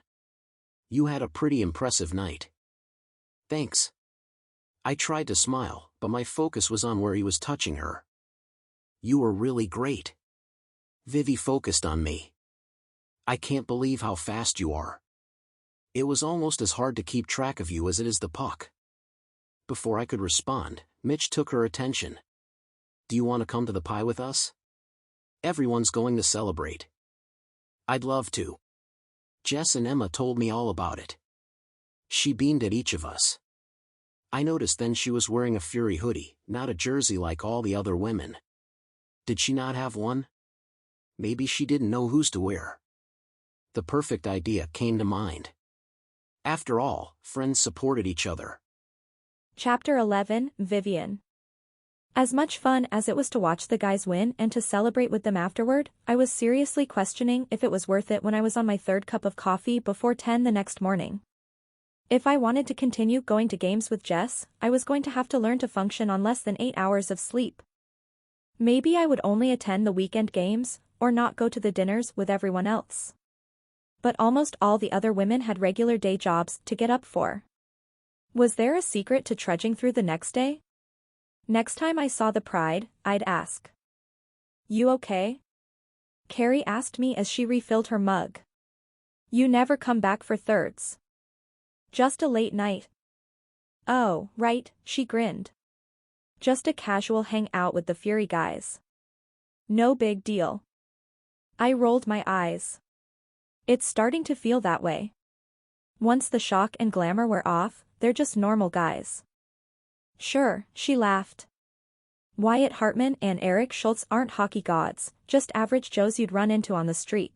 You had a pretty impressive night. Thanks. I tried to smile, but my focus was on where he was touching her. You were really great. Vivi focused on me. I can't believe how fast you are. It was almost as hard to keep track of you as it is the puck. Before I could respond, Mitch took her attention. Do you want to come to the pie with us? Everyone's going to celebrate. I'd love to. Jess and Emma told me all about it. She beamed at each of us. I noticed then she was wearing a Fury hoodie, not a jersey like all the other women. Did she not have one? Maybe she didn't know whose to wear. The perfect idea came to mind. After all, friends supported each other. Chapter 11, Vivian. As much fun as it was to watch the guys win and to celebrate with them afterward, I was seriously questioning if it was worth it when I was on my 3rd cup of coffee before 10 the next morning. If I wanted to continue going to games with Jess, I was going to have to learn to function on less than 8 hours of sleep. Maybe I would only attend the weekend games, or not go to the dinners with everyone else. but almost all the other women had regular day jobs to get up for. Was there a secret to trudging through the next day? Next time I saw the Pride, I'd ask. "You okay?" Carrie asked me as she refilled her mug. "You never come back for thirds." "Just a late night." "Oh, right," she grinned. "Just a casual hangout with the Fury guys. No big deal." I rolled my eyes. It's starting to feel that way. Once the shock and glamour wear off, they're just normal guys. "Sure," she laughed. "Wyatt Hartman and Eric Schultz aren't hockey gods, just average Joes you'd run into on the street.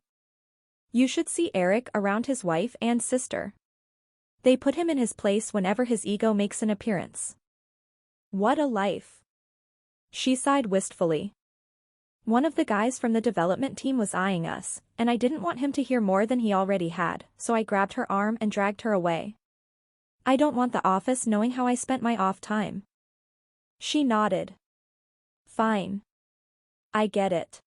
You should see Eric around his wife and sister. They put him in his place whenever his ego makes an appearance." "What a life." She sighed wistfully. One of the guys from the development team was eyeing us, and I didn't want him to hear more than he already had, so I grabbed her arm and dragged her away. "I don't want the office knowing how I spent my off time." She nodded. "Fine. I get it.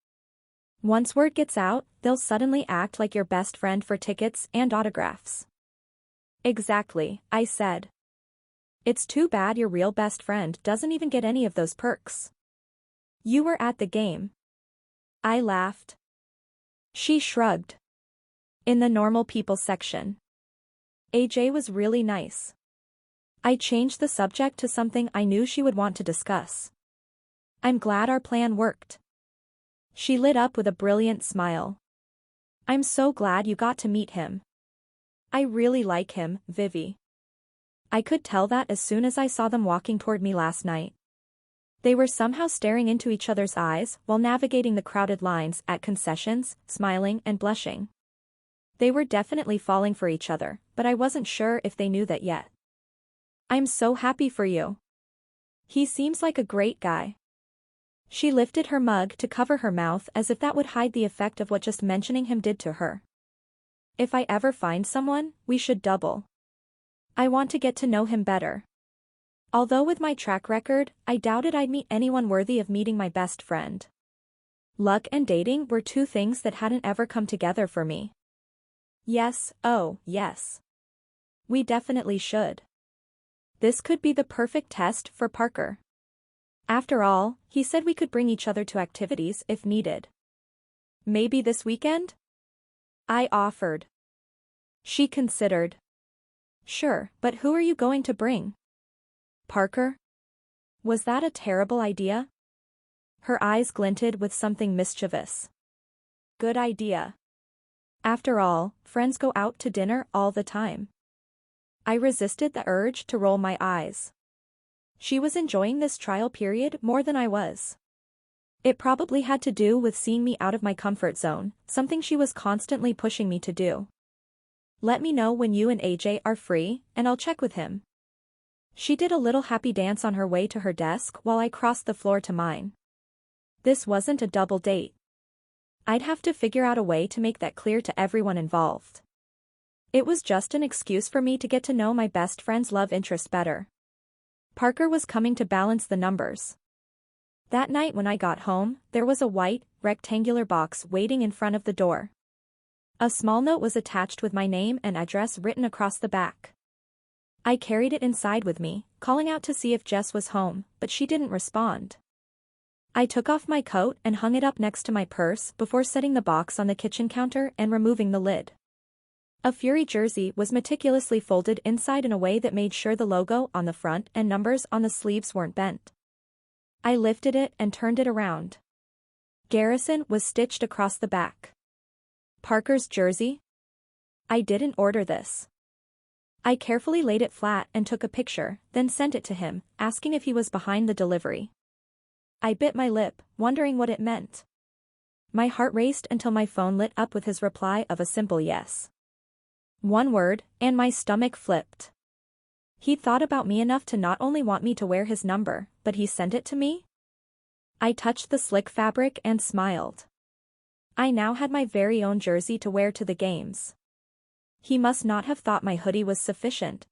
Once word gets out, they'll suddenly act like your best friend for tickets and autographs." "Exactly," I said. "It's too bad your real best friend doesn't even get any of those perks." "You were at the game." I laughed. She shrugged. "In the normal people section. AJ was really nice." I changed the subject to something I knew she would want to discuss. "I'm glad our plan worked." She lit up with a brilliant smile. "I'm so glad you got to meet him. I really like him, Vivi." I could tell that as soon as I saw them walking toward me last night. They were somehow staring into each other's eyes while navigating the crowded lines at concessions, smiling and blushing. They were definitely falling for each other, but I wasn't sure if they knew that yet. "I'm so happy for you. He seems like a great guy." She lifted her mug to cover her mouth as if that would hide the effect of what just mentioning him did to her. "If I ever find someone, we should double. I want to get to know him better." Although with my track record, I doubted I'd meet anyone worthy of meeting my best friend. Luck and dating were two things that hadn't ever come together for me. Yes, oh, yes. We definitely should. This could be the perfect test for Parker. After all, he said we could bring each other to activities if needed. "Maybe this weekend?" I offered. She considered. "Sure, but who are you going to bring?" "Parker?" Was that a terrible idea? Her eyes glinted with something mischievous. "Good idea. After all, friends go out to dinner all the time." I resisted the urge to roll my eyes. She was enjoying this trial period more than I was. It probably had to do with seeing me out of my comfort zone, something she was constantly pushing me to do. "Let me know when you and AJ are free, and I'll check with him." She did a little happy dance on her way to her desk while I crossed the floor to mine. This wasn't a double date. I'd have to figure out a way to make that clear to everyone involved. It was just an excuse for me to get to know my best friend's love interest better. Parker was coming to balance the numbers. That night when I got home, there was a white, rectangular box waiting in front of the door. A small note was attached with my name and address written across the back. I carried it inside with me, calling out to see if Jess was home, but she didn't respond. I took off my coat and hung it up next to my purse before setting the box on the kitchen counter and removing the lid. A Fury jersey was meticulously folded inside in a way that made sure the logo on the front and numbers on the sleeves weren't bent. I lifted it and turned it around. Garrison was stitched across the back. Parker's jersey? I didn't order this. I carefully laid it flat and took a picture, then sent it to him, asking if he was behind the delivery. I bit my lip, wondering what it meant. My heart raced until my phone lit up with his reply of a simple yes. One word, and my stomach flipped. He'd thought about me enough to not only want me to wear his number, but he sent it to me? I touched the slick fabric and smiled. I now had my very own jersey to wear to the games. He must not have thought my hoodie was sufficient.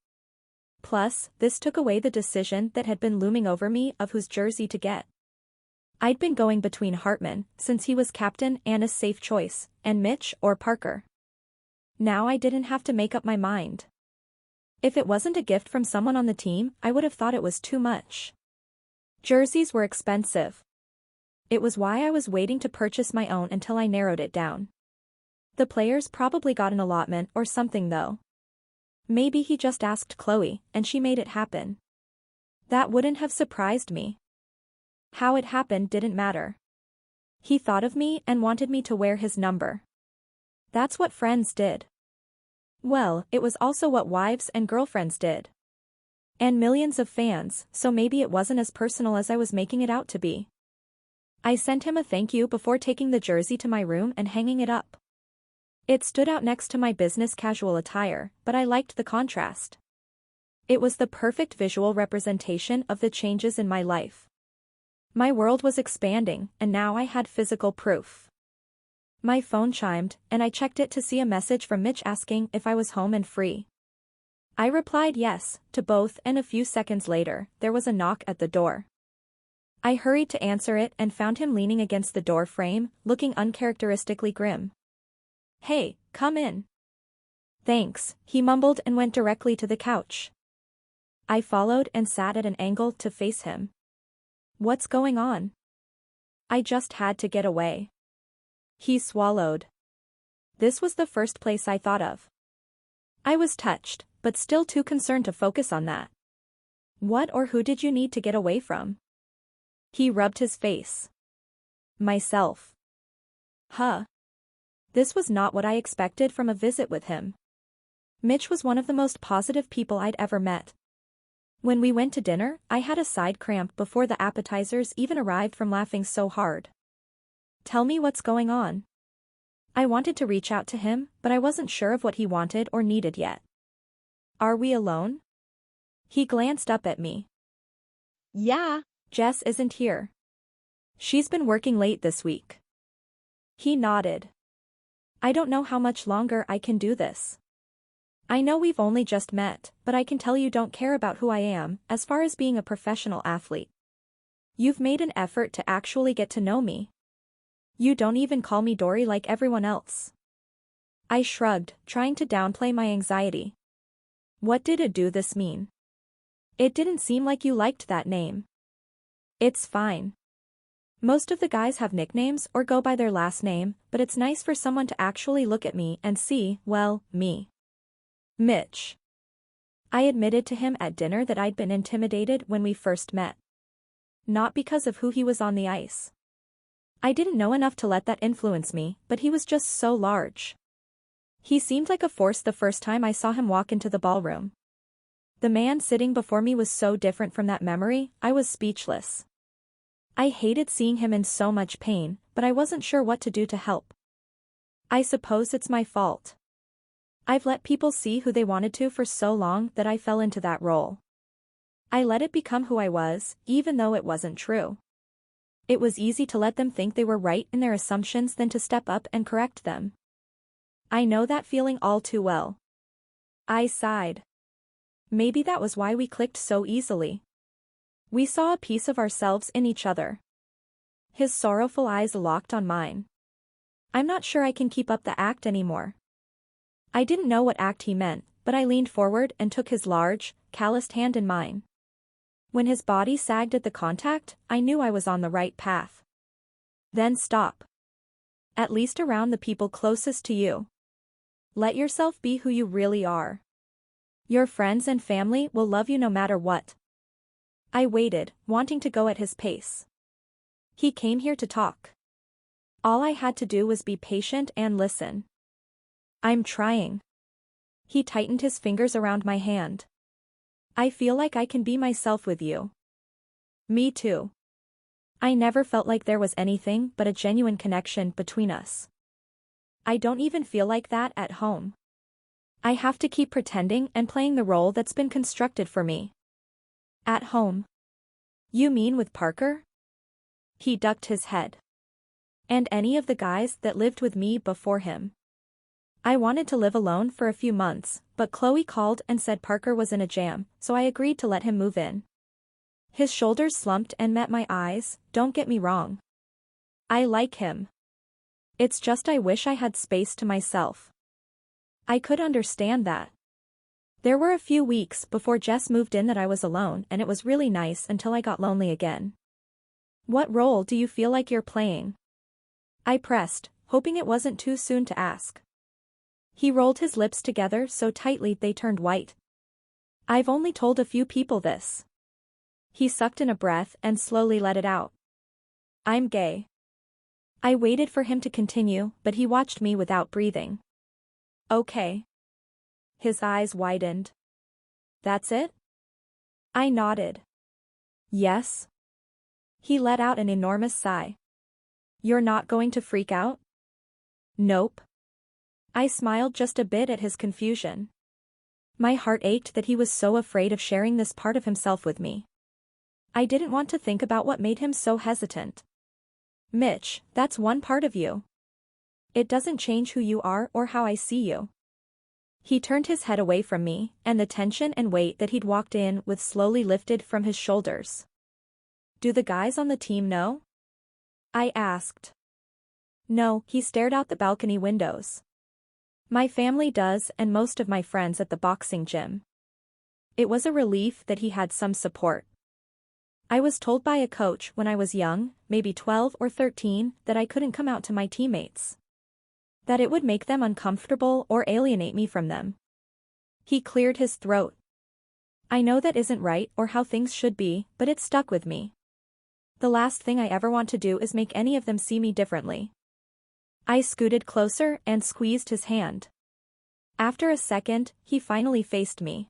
Plus, this took away the decision that had been looming over me of whose jersey to get. I'd been going between Hartman, since he was captain and a safe choice, and Mitch or Parker. Now I didn't have to make up my mind. If it wasn't a gift from someone on the team, I would have thought it was too much. Jerseys were expensive. It was why I was waiting to purchase my own until I narrowed it down. The players probably got an allotment or something though. Maybe he just asked Chloe, and she made it happen. That wouldn't have surprised me. How it happened didn't matter. He thought of me and wanted me to wear his number. That's what friends did. Well, it was also what wives and girlfriends did. And millions of fans, so maybe it wasn't as personal as I was making it out to be. I sent him a thank you before taking the jersey to my room and hanging it up. It stood out next to my business casual attire, but I liked the contrast. It was the perfect visual representation of the changes in my life. My world was expanding, and now I had physical proof. My phone chimed, and I checked it to see a message from Mitch asking if I was home and free. I replied yes, to both, and a few seconds later, there was a knock at the door. I hurried to answer it and found him leaning against the door frame, looking uncharacteristically grim. "Hey, come in." "Thanks," he mumbled and went directly to the couch. I followed and sat at an angle to face him. "What's going on?" "I just had to get away." He swallowed. This was the first place I thought of. I was touched, but still too concerned to focus on that. "What or who did you need to get away from?" He rubbed his face. "Myself." Huh. This was not what I expected from a visit with him. Mitch was one of the most positive people I'd ever met. When we went to dinner, I had a side cramp before the appetizers even arrived from laughing so hard. "Tell me what's going on." I wanted to reach out to him, but I wasn't sure of what he wanted or needed yet. "Are we alone?" He glanced up at me. Yeah. "Jess isn't here. She's been working late this week." He nodded. "I don't know how much longer I can do this. I know we've only just met, but I can tell you don't care about who I am, as far as being a professional athlete. You've made an effort to actually get to know me. You don't even call me Dory like everyone else." I shrugged, trying to downplay my anxiety. "What did it do this mean? It didn't seem like you liked that name." "It's fine. Most of the guys have nicknames or go by their last name, but it's nice for someone to actually look at me and see, well, me." "Mitch." I admitted to him at dinner that I'd been intimidated when we first met. Not because of who he was on the ice. I didn't know enough to let that influence me, but he was just so large. He seemed like a force the first time I saw him walk into the ballroom. The man sitting before me was so different from that memory, I was speechless. I hated seeing him in so much pain, but I wasn't sure what to do to help. I suppose it's my fault. I've let people see who they wanted to for so long that I fell into that role. I let it become who I was, even though it wasn't true. It was easy to let them think they were right in their assumptions than to step up and correct them. I know that feeling all too well. I sighed. Maybe that was why we clicked so easily. We saw a piece of ourselves in each other. His sorrowful eyes locked on mine. I'm not sure I can keep up the act anymore. I didn't know what act he meant, but I leaned forward and took his large, calloused hand in mine. When his body sagged at the contact, I knew I was on the right path. Then stop. At least around the people closest to you. Let yourself be who you really are. Your friends and family will love you no matter what. I waited, wanting to go at his pace. He came here to talk. All I had to do was be patient and listen. I'm trying. He tightened his fingers around my hand. I feel like I can be myself with you. Me too. I never felt like there was anything but a genuine connection between us. I don't even feel like that at home. I have to keep pretending and playing the role that's been constructed for me. At home. You mean with Parker? He ducked his head. And any of the guys that lived with me before him. I wanted to live alone for a few months, but Chloe called and said Parker was in a jam, so I agreed to let him move in. His shoulders slumped and met my eyes, don't get me wrong. I like him. It's just I wish I had space to myself. I could understand that. There were a few weeks before Jess moved in that I was alone, and it was really nice until I got lonely again. What role do you feel like you're playing? I pressed, hoping it wasn't too soon to ask. He rolled his lips together so tightly they turned white. I've only told a few people this. He sucked in a breath and slowly let it out. I'm gay. I waited for him to continue, but he watched me without breathing. Okay. His eyes widened. That's it? I nodded. Yes. He let out an enormous sigh. You're not going to freak out? Nope. I smiled just a bit at his confusion. My heart ached that he was so afraid of sharing this part of himself with me. I didn't want to think about what made him so hesitant. Mitch, that's one part of you. It doesn't change who you are or how I see you. He turned his head away from me, and the tension and weight that he'd walked in with slowly lifted from his shoulders. Do the guys on the team know? I asked. No, he stared out the balcony windows. My family does, and most of my friends at the boxing gym. It was a relief that he had some support. I was told by a coach when I was young, maybe 12 or 13, that I couldn't come out to my teammates. That it would make them uncomfortable or alienate me from them. He cleared his throat. I know that isn't right or how things should be, but it stuck with me. The last thing I ever want to do is make any of them see me differently. I scooted closer and squeezed his hand. After a second, he finally faced me.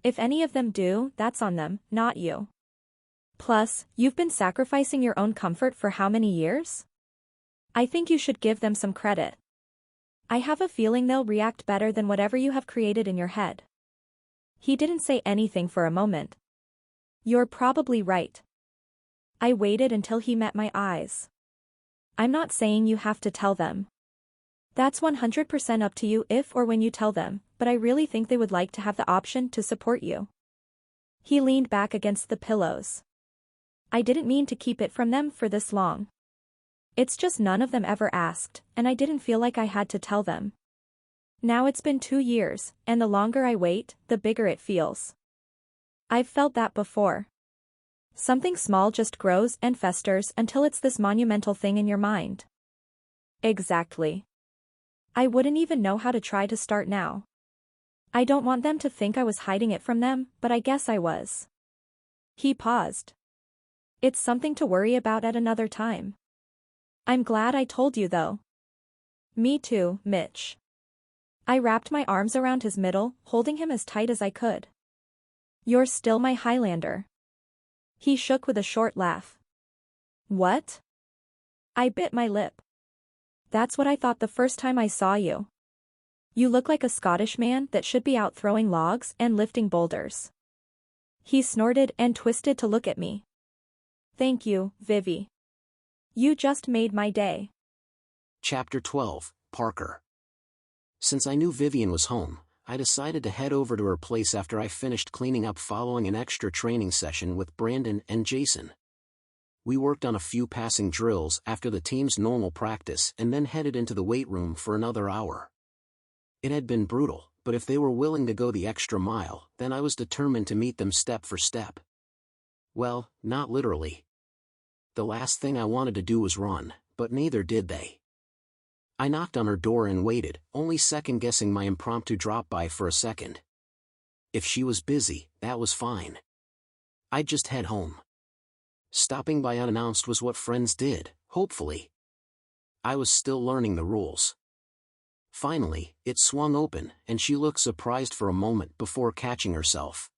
If any of them do, that's on them, not you. Plus, you've been sacrificing your own comfort for how many years? I think you should give them some credit. I have a feeling they'll react better than whatever you have created in your head. He didn't say anything for a moment. You're probably right. I waited until he met my eyes. I'm not saying you have to tell them. That's 100% up to you if or when you tell them, but I really think they would like to have the option to support you. He leaned back against the pillows. I didn't mean to keep it from them for this long. It's just none of them ever asked, and I didn't feel like I had to tell them. Now it's been 2 years, and the longer I wait, the bigger it feels. I've felt that before. Something small just grows and festers until it's this monumental thing in your mind. Exactly. I wouldn't even know how to try to start now. I don't want them to think I was hiding it from them, but I guess I was. He paused. It's something to worry about at another time. I'm glad I told you though. Me too, Mitch. I wrapped my arms around his middle, holding him as tight as I could. You're still my Highlander. He shook with a short laugh. What? I bit my lip. That's what I thought the first time I saw you. You look like a Scottish man that should be out throwing logs and lifting boulders. He snorted and twisted to look at me. Thank you, Vivi. You just made my day. Chapter 12, Parker. Since I knew Vivian was home, I decided to head over to her place after I finished cleaning up following an extra training session with Brandon and Jason. We worked on a few passing drills after the team's normal practice and then headed into the weight room for another hour. It had been brutal, but if they were willing to go the extra mile, then I was determined to meet them step for step. Well, not literally. The last thing I wanted to do was run, but neither did they. I knocked on her door and waited, only second-guessing my impromptu drop-by for a second. If she was busy, that was fine. I'd just head home. Stopping by unannounced was what friends did, hopefully. I was still learning the rules. Finally, it swung open, and she looked surprised for a moment before catching herself.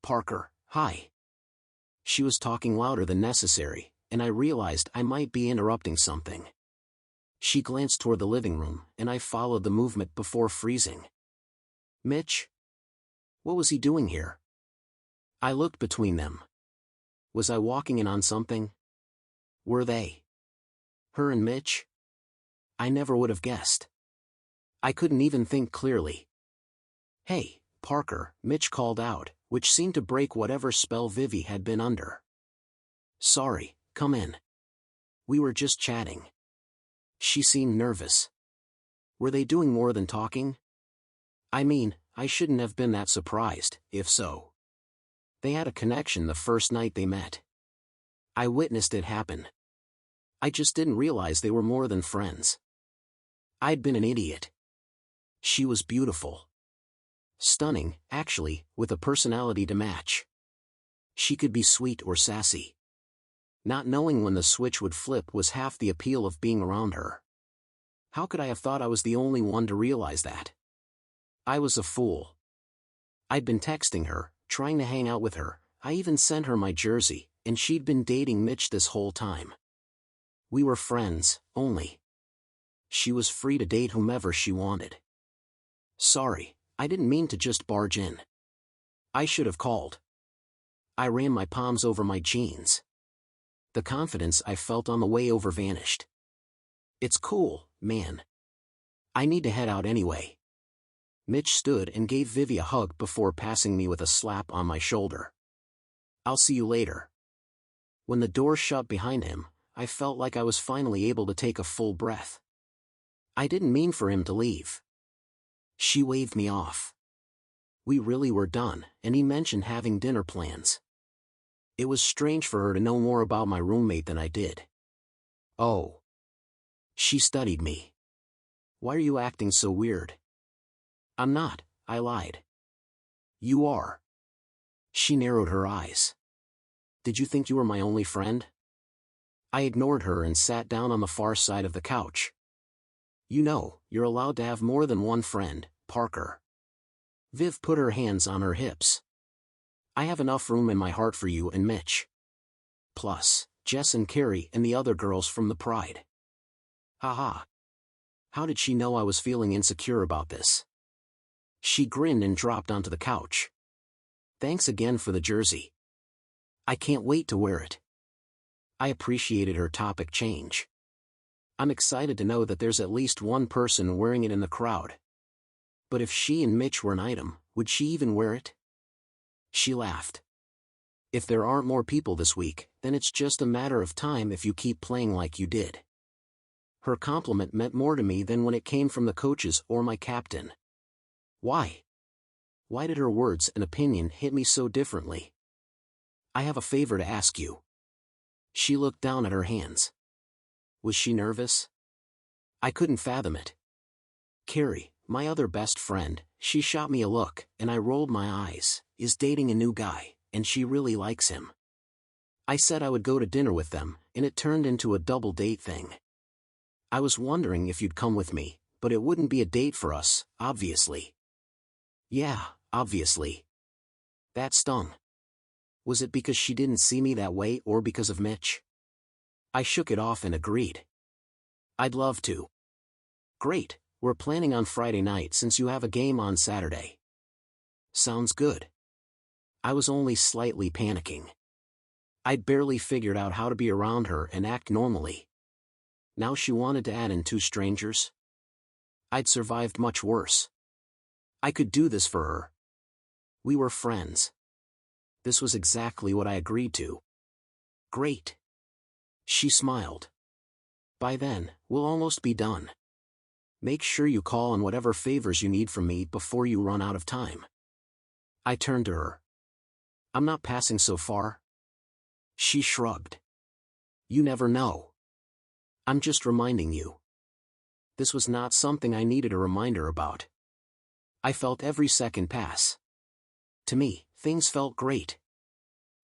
Parker, hi. She was talking louder than necessary, and I realized I might be interrupting something. She glanced toward the living room, and I followed the movement before freezing. Mitch? What was he doing here? I looked between them. Was I walking in on something? Were they? Her and Mitch? I never would have guessed. I couldn't even think clearly. Hey, Parker, Mitch called out, which seemed to break whatever spell Vivi had been under. Sorry, come in. We were just chatting. She seemed nervous. Were they doing more than talking? I mean, I shouldn't have been that surprised, if so. They had a connection the first night they met. I witnessed it happen. I just didn't realize they were more than friends. I'd been an idiot. She was beautiful. Stunning, actually, with a personality to match. She could be sweet or sassy. Not knowing when the switch would flip was half the appeal of being around her. How could I have thought I was the only one to realize that? I was a fool. I'd been texting her, trying to hang out with her. I even sent her my jersey, and she'd been dating Mitch this whole time. We were friends, only. She was free to date whomever she wanted. Sorry, I didn't mean to just barge in. I should have called. I ran my palms over my jeans. The confidence I felt on the way over vanished. It's cool, man. I need to head out anyway. Mitch stood and gave Vivi a hug before passing me with a slap on my shoulder. I'll see you later. When the door shut behind him, I felt like I was finally able to take a full breath. I didn't mean for him to leave. She waved me off. We really were done, and he mentioned having dinner plans. It was strange for her to know more about my roommate than I did. Oh. She studied me. Why are you acting so weird? I'm not, I lied. You are. She narrowed her eyes. Did you think you were my only friend? I ignored her and sat down on the far side of the couch. You know, you're allowed to have more than one friend, Parker. Viv put her hands on her hips. I have enough room in my heart for you and Mitch. Plus, Jess and Carrie and the other girls from the Pride. Haha. How did she know I was feeling insecure about this? She grinned and dropped onto the couch. Thanks again for the jersey. I can't wait to wear it. I appreciated her topic change. I'm excited to know that there's at least one person wearing it in the crowd. But if she and Mitch were an item, would she even wear it? She laughed. If there aren't more people this week, then it's just a matter of time if you keep playing like you did. Her compliment meant more to me than when it came from the coaches or my captain. Why? Why did her words and opinion hit me so differently? I have a favor to ask you. She looked down at her hands. Was she nervous? I couldn't fathom it. Carrie, my other best friend, she shot me a look, and I rolled my eyes, is dating a new guy, and she really likes him. I said I would go to dinner with them, and it turned into a double date thing. I was wondering if you'd come with me, but it wouldn't be a date for us, obviously. Yeah, obviously. That stung. Was it because she didn't see me that way or because of Mitch? I shook it off and agreed. I'd love to. Great, we're planning on Friday night since you have a game on Saturday. Sounds good. I was only slightly panicking. I'd barely figured out how to be around her and act normally. Now she wanted to add in two strangers? I'd survived much worse. I could do this for her. We were friends. This was exactly what I agreed to. Great. She smiled. By then, we'll almost be done. Make sure you call on whatever favors you need from me before you run out of time. I turned to her. I'm not passing so far. She shrugged. You never know. I'm just reminding you. This was not something I needed a reminder about. I felt every second pass. To me, things felt great.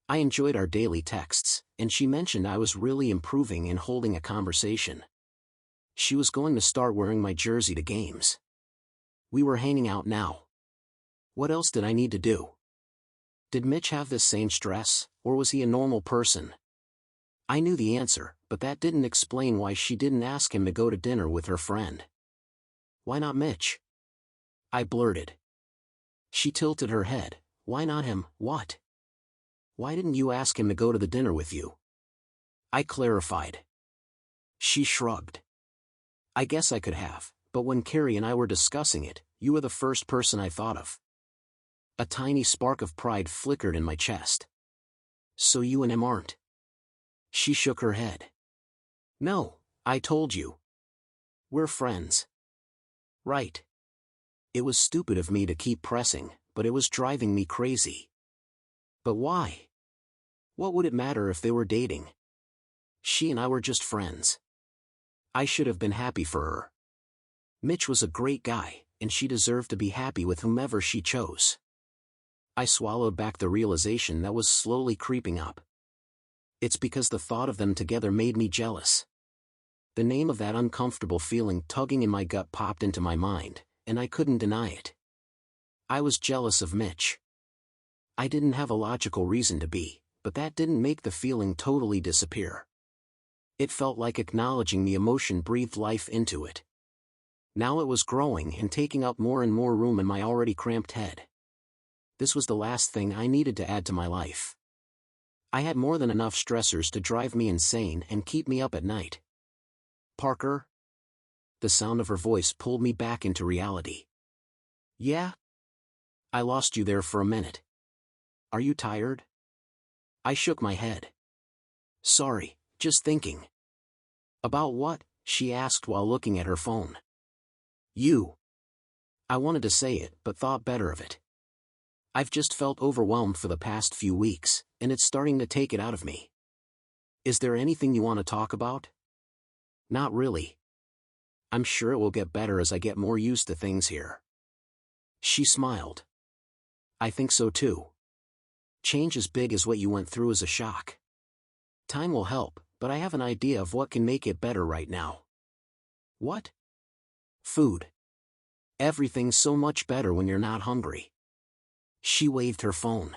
I enjoyed our daily texts, and she mentioned I was really improving in holding a conversation. She was going to start wearing my jersey to games. We were hanging out now. What else did I need to do? Did Mitch have this same stress, or was he a normal person? I knew the answer, but that didn't explain why she didn't ask him to go to dinner with her friend. Why not Mitch? I blurted. She tilted her head. Why not him? What? Why didn't you ask him to go to the dinner with you? I clarified. She shrugged. I guess I could have, but when Carrie and I were discussing it, you were the first person I thought of. A tiny spark of pride flickered in my chest. So you and him aren't? She shook her head. No, I told you. We're friends. Right. It was stupid of me to keep pressing, but it was driving me crazy. But why? What would it matter if they were dating? She and I were just friends. I should have been happy for her. Mitch was a great guy, and she deserved to be happy with whomever she chose. I swallowed back the realization that was slowly creeping up. It's because the thought of them together made me jealous. The name of that uncomfortable feeling tugging in my gut popped into my mind, and I couldn't deny it. I was jealous of Mitch. I didn't have a logical reason to be, but that didn't make the feeling totally disappear. It felt like acknowledging the emotion breathed life into it. Now it was growing and taking up more and more room in my already cramped head. This was the last thing I needed to add to my life. I had more than enough stressors to drive me insane and keep me up at night. Parker? The sound of her voice pulled me back into reality. Yeah? I lost you there for a minute. Are you tired? I shook my head. Sorry, just thinking. About what? She asked while looking at her phone. You. I wanted to say it, but thought better of it. I've just felt overwhelmed for the past few weeks, and it's starting to take it out of me. Is there anything you want to talk about? Not really. I'm sure it will get better as I get more used to things here. She smiled. I think so too. Change as big as what you went through is a shock. Time will help, but I have an idea of what can make it better right now. What? Food. Everything's so much better when you're not hungry. She waved her phone.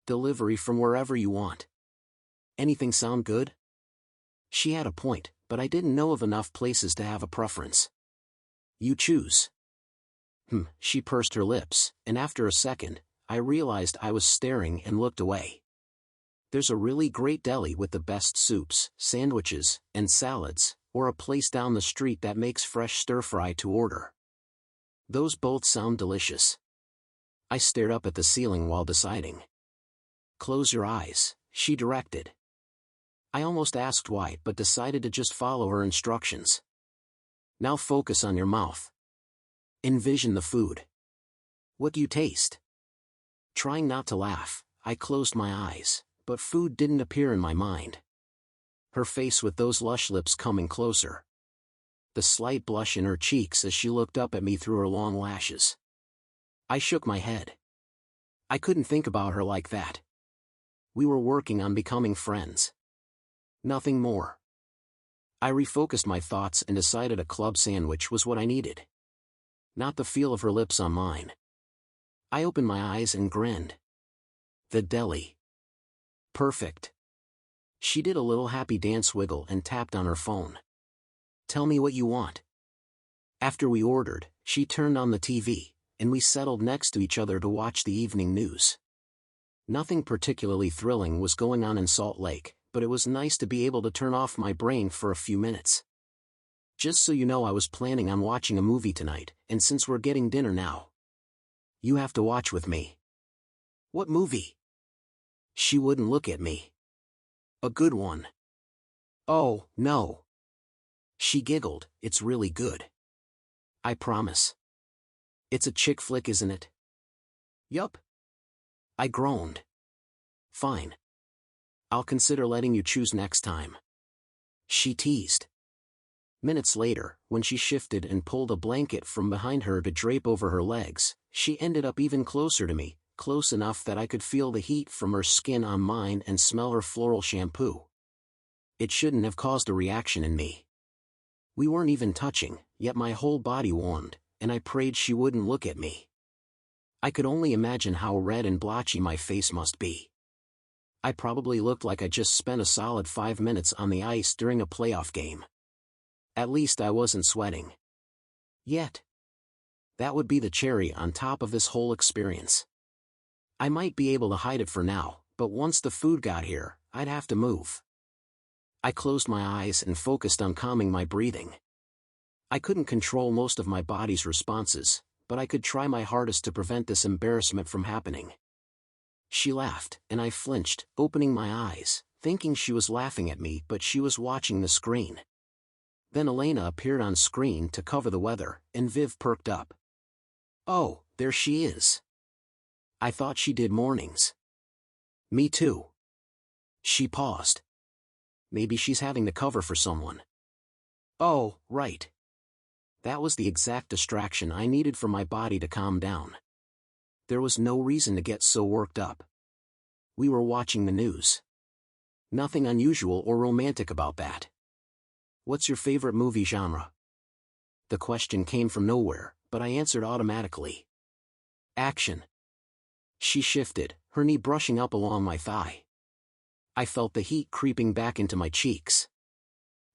Delivery from wherever you want. Anything sound good? She had a point, but I didn't know of enough places to have a preference. You choose. She pursed her lips, and after a second, I realized I was staring and looked away. There's a really great deli with the best soups, sandwiches, and salads, or a place down the street that makes fresh stir-fry to order. Those both sound delicious. I stared up at the ceiling while deciding. Close your eyes, she directed. I almost asked why, but decided to just follow her instructions. Now focus on your mouth. Envision the food. What do you taste? Trying not to laugh, I closed my eyes, but food didn't appear in my mind. Her face with those lush lips coming closer. The slight blush in her cheeks as she looked up at me through her long lashes. I shook my head. I couldn't think about her like that. We were working on becoming friends. Nothing more. I refocused my thoughts and decided a club sandwich was what I needed. Not the feel of her lips on mine. I opened my eyes and grinned. The deli. Perfect. She did a little happy dance wiggle and tapped on her phone. Tell me what you want. After we ordered, she turned on the TV, and we settled next to each other to watch the evening news. Nothing particularly thrilling was going on in Salt Lake, but it was nice to be able to turn off my brain for a few minutes. Just so you know, I was planning on watching a movie tonight, and since we're getting dinner now, you have to watch with me. What movie? She wouldn't look at me. A good one. Oh, no. She giggled. It's really good. I promise. It's a chick flick, isn't it? Yup. I groaned. Fine. I'll consider letting you choose next time. She teased. Minutes later, when she shifted and pulled a blanket from behind her to drape over her legs, she ended up even closer to me, close enough that I could feel the heat from her skin on mine and smell her floral shampoo. It shouldn't have caused a reaction in me. We weren't even touching, yet my whole body warmed, and I prayed she wouldn't look at me. I could only imagine how red and blotchy my face must be. I probably looked like I just spent a solid 5 minutes on the ice during a playoff game. At least I wasn't sweating. Yet. That would be the cherry on top of this whole experience. I might be able to hide it for now, but once the food got here, I'd have to move. I closed my eyes and focused on calming my breathing. I couldn't control most of my body's responses, but I could try my hardest to prevent this embarrassment from happening. She laughed, and I flinched, opening my eyes, thinking she was laughing at me, but she was watching the screen. Then Elena appeared on screen to cover the weather, and Viv perked up. Oh, there she is. I thought she did mornings. Me too. She paused. Maybe she's having the cover for someone. Oh, right. That was the exact distraction I needed for my body to calm down. There was no reason to get so worked up. We were watching the news. Nothing unusual or romantic about that. What's your favorite movie genre? The question came from nowhere, but I answered automatically. Action. She shifted, her knee brushing up along my thigh. I felt the heat creeping back into my cheeks.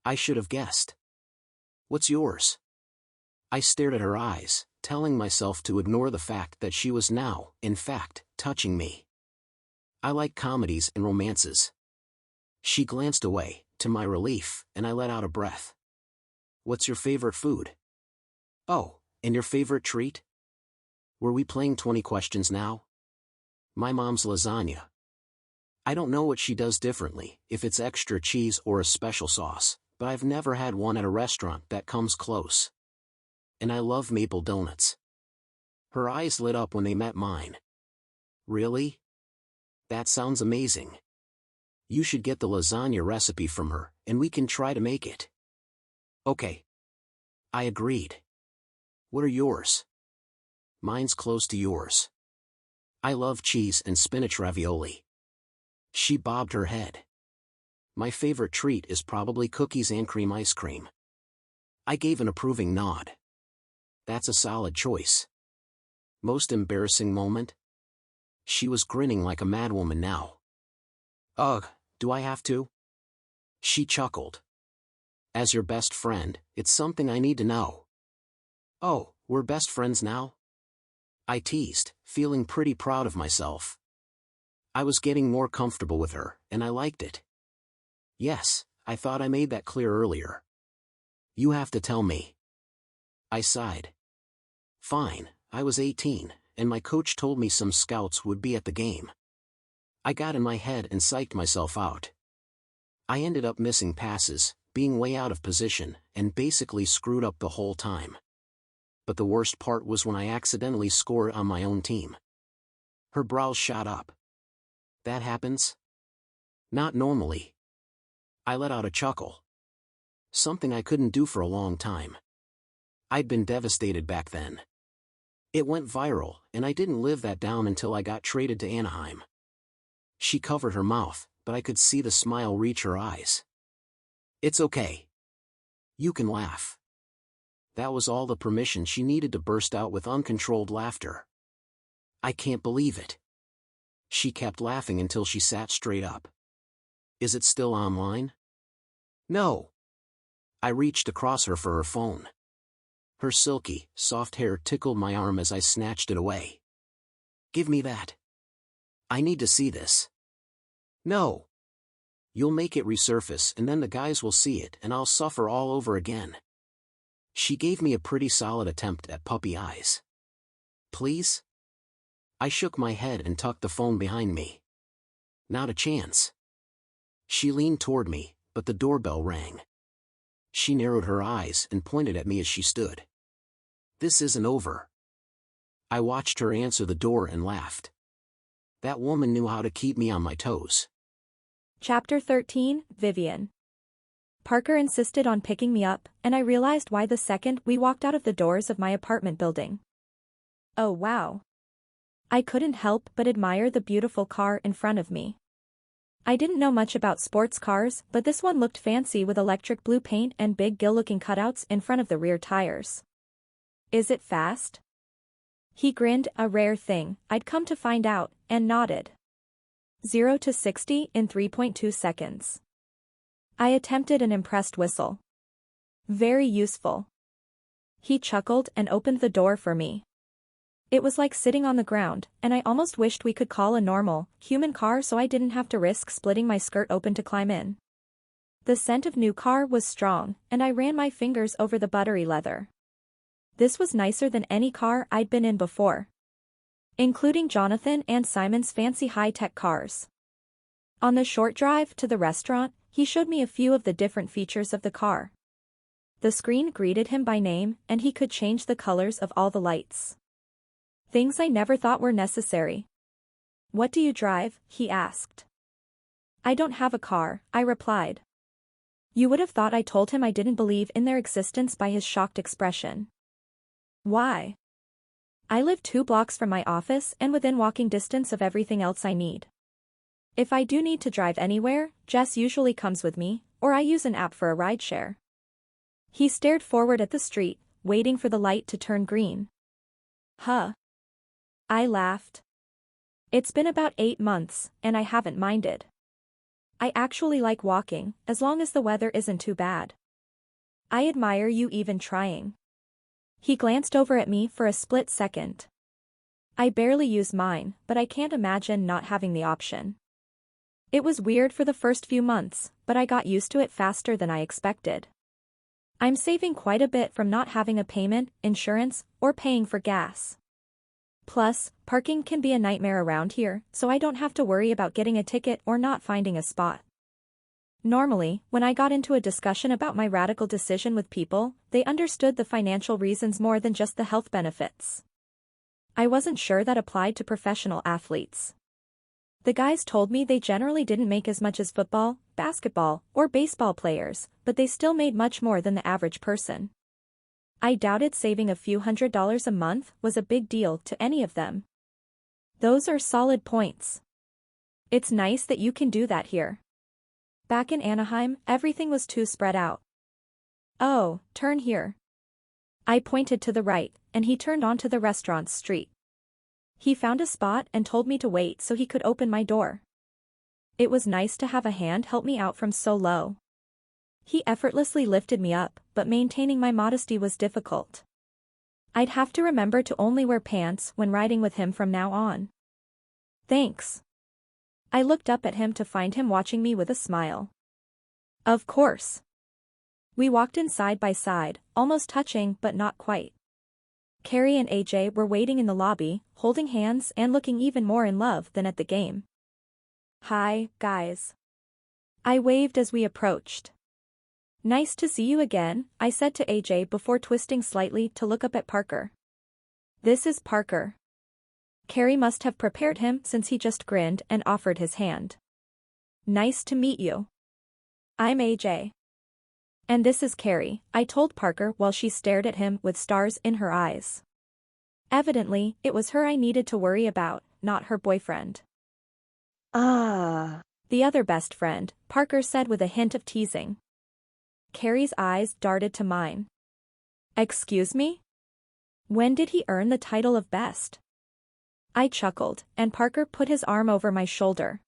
I should have guessed. What's yours? I stared at her eyes, telling myself to ignore the fact that she was now, in fact, touching me. I like comedies and romances. She glanced away, to my relief, and I let out a breath. What's your favorite food? Oh, and your favorite treat? Were we playing 20 questions now? My mom's lasagna. I don't know what she does differently, if it's extra cheese or a special sauce, but I've never had one at a restaurant that comes close. And I love maple donuts. Her eyes lit up when they met mine. Really? That sounds amazing. You should get the lasagna recipe from her, and we can try to make it. Okay. I agreed. What are yours? Mine's close to yours. I love cheese and spinach ravioli. She bobbed her head. My favorite treat is probably cookies and cream ice cream. I gave an approving nod. That's a solid choice. Most embarrassing moment? She was grinning like a madwoman now. Ugh, do I have to? She chuckled. As your best friend, it's something I need to know. Oh, we're best friends now? I teased, feeling pretty proud of myself. I was getting more comfortable with her, and I liked it. Yes, I thought I made that clear earlier. You have to tell me. I sighed. Fine, I was 18, and my coach told me some scouts would be at the game. I got in my head and psyched myself out. I ended up missing passes, being way out of position, and basically screwed up the whole time. But the worst part was when I accidentally scored on my own team. Her brows shot up. That happens? Not normally. I let out a chuckle. Something I couldn't do for a long time. I'd been devastated back then. It went viral, and I didn't live that down until I got traded to Anaheim. She covered her mouth, but I could see the smile reach her eyes. It's okay. You can laugh. That was all the permission she needed to burst out with uncontrolled laughter. I can't believe it. She kept laughing until she sat straight up. Is it still online? No. I reached across her for her phone. Her silky, soft hair tickled my arm as I snatched it away. Give me that. I need to see this. No. You'll make it resurface and then the guys will see it and I'll suffer all over again. She gave me a pretty solid attempt at puppy eyes. Please? I shook my head and tucked the phone behind me. Not a chance. She leaned toward me, but the doorbell rang. She narrowed her eyes and pointed at me as she stood. This isn't over. I watched her answer the door and laughed. That woman knew how to keep me on my toes. Chapter 13, Vivian. Parker insisted on picking me up, and I realized why the second we walked out of the doors of my apartment building. Oh wow. I couldn't help but admire the beautiful car in front of me. I didn't know much about sports cars, but this one looked fancy with electric blue paint and big gill-looking cutouts in front of the rear tires. Is it fast? He grinned, a rare thing, I'd come to find out, and nodded. 0 to 60 in 3.2 seconds. I attempted an impressed whistle. Very useful. He chuckled and opened the door for me. It was like sitting on the ground, and I almost wished we could call a normal, human car so I didn't have to risk splitting my skirt open to climb in. The scent of new car was strong, and I ran my fingers over the buttery leather. This was nicer than any car I'd been in before, including Jonathan and Simon's fancy high-tech cars. On the short drive to the restaurant, he showed me a few of the different features of the car. The screen greeted him by name, and he could change the colors of all the lights. Things I never thought were necessary. What do you drive? He asked. I don't have a car, I replied. You would have thought I told him I didn't believe in their existence by his shocked expression. Why? I live 2 blocks from my office and within walking distance of everything else I need. If I do need to drive anywhere, Jess usually comes with me, or I use an app for a rideshare. He stared forward at the street, waiting for the light to turn green. Huh. I laughed. It's been about 8 months, and I haven't minded. I actually like walking, as long as the weather isn't too bad. I admire you even trying. He glanced over at me for a split second. I barely use mine, but I can't imagine not having the option. It was weird for the first few months, but I got used to it faster than I expected. I'm saving quite a bit from not having a payment, insurance, or paying for gas. Plus, parking can be a nightmare around here, so I don't have to worry about getting a ticket or not finding a spot. Normally, when I got into a discussion about my radical decision with people, they understood the financial reasons more than just the health benefits. I wasn't sure that applied to professional athletes. The guys told me they generally didn't make as much as football, basketball, or baseball players, but they still made much more than the average person. I doubted saving a few $100s a month was a big deal to any of them. Those are solid points. It's nice that you can do that here. Back in Anaheim, everything was too spread out. Oh, turn here. I pointed to the right, and he turned onto the restaurant's street. He found a spot and told me to wait so he could open my door. It was nice to have a hand help me out from so low. He effortlessly lifted me up, but maintaining my modesty was difficult. I'd have to remember to only wear pants when riding with him from now on. Thanks. I looked up at him to find him watching me with a smile. Of course. We walked in side by side, almost touching but not quite. Carrie and AJ were waiting in the lobby, holding hands and looking even more in love than at the game. Hi, guys. I waved as we approached. Nice to see you again, I said to AJ before twisting slightly to look up at Parker. This is Parker. Carrie must have prepared him since he just grinned and offered his hand. Nice to meet you. I'm AJ. And this is Carrie, I told Parker while she stared at him with stars in her eyes. Evidently, it was her I needed to worry about, not her boyfriend. Ah. The other best friend, Parker said with a hint of teasing. Carrie's eyes darted to mine. Excuse me? When did he earn the title of best? I chuckled, and Parker put his arm over my shoulder.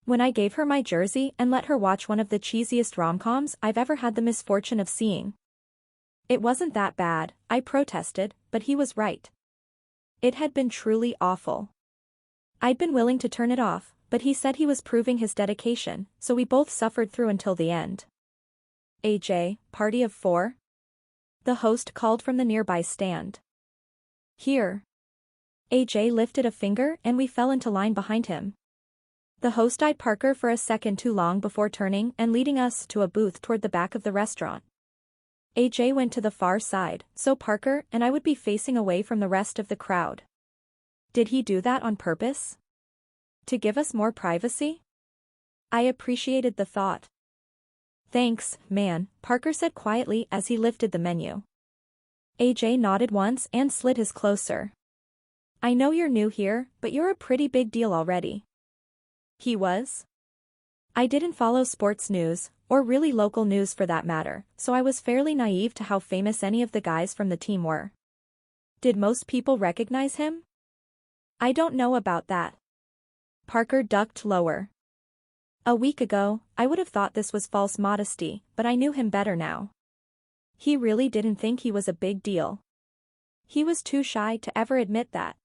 When I gave her my jersey and let her watch one of the cheesiest rom-coms I've ever had the misfortune of seeing. It wasn't that bad, I protested, but he was right. It had been truly awful. I'd been willing to turn it off, but he said he was proving his dedication, so we both suffered through until the end. AJ, party of 4? The host called from the nearby stand. Here. AJ lifted a finger and we fell into line behind him. The host eyed Parker for a second too long before turning and leading us to a booth toward the back of the restaurant. AJ went to the far side, so Parker and I would be facing away from the rest of the crowd. Did he do that on purpose? To give us more privacy? I appreciated the thought. Thanks, man, Parker said quietly as he lifted the menu. AJ nodded once and slid his closer. I know you're new here, but you're a pretty big deal already. He was? I didn't follow sports news, or really local news for that matter, so I was fairly naive to how famous any of the guys from the team were. Did most people recognize him? I don't know about that. Parker ducked lower. A week ago, I would have thought this was false modesty, but I knew him better now. He really didn't think he was a big deal. He was too shy to ever admit that.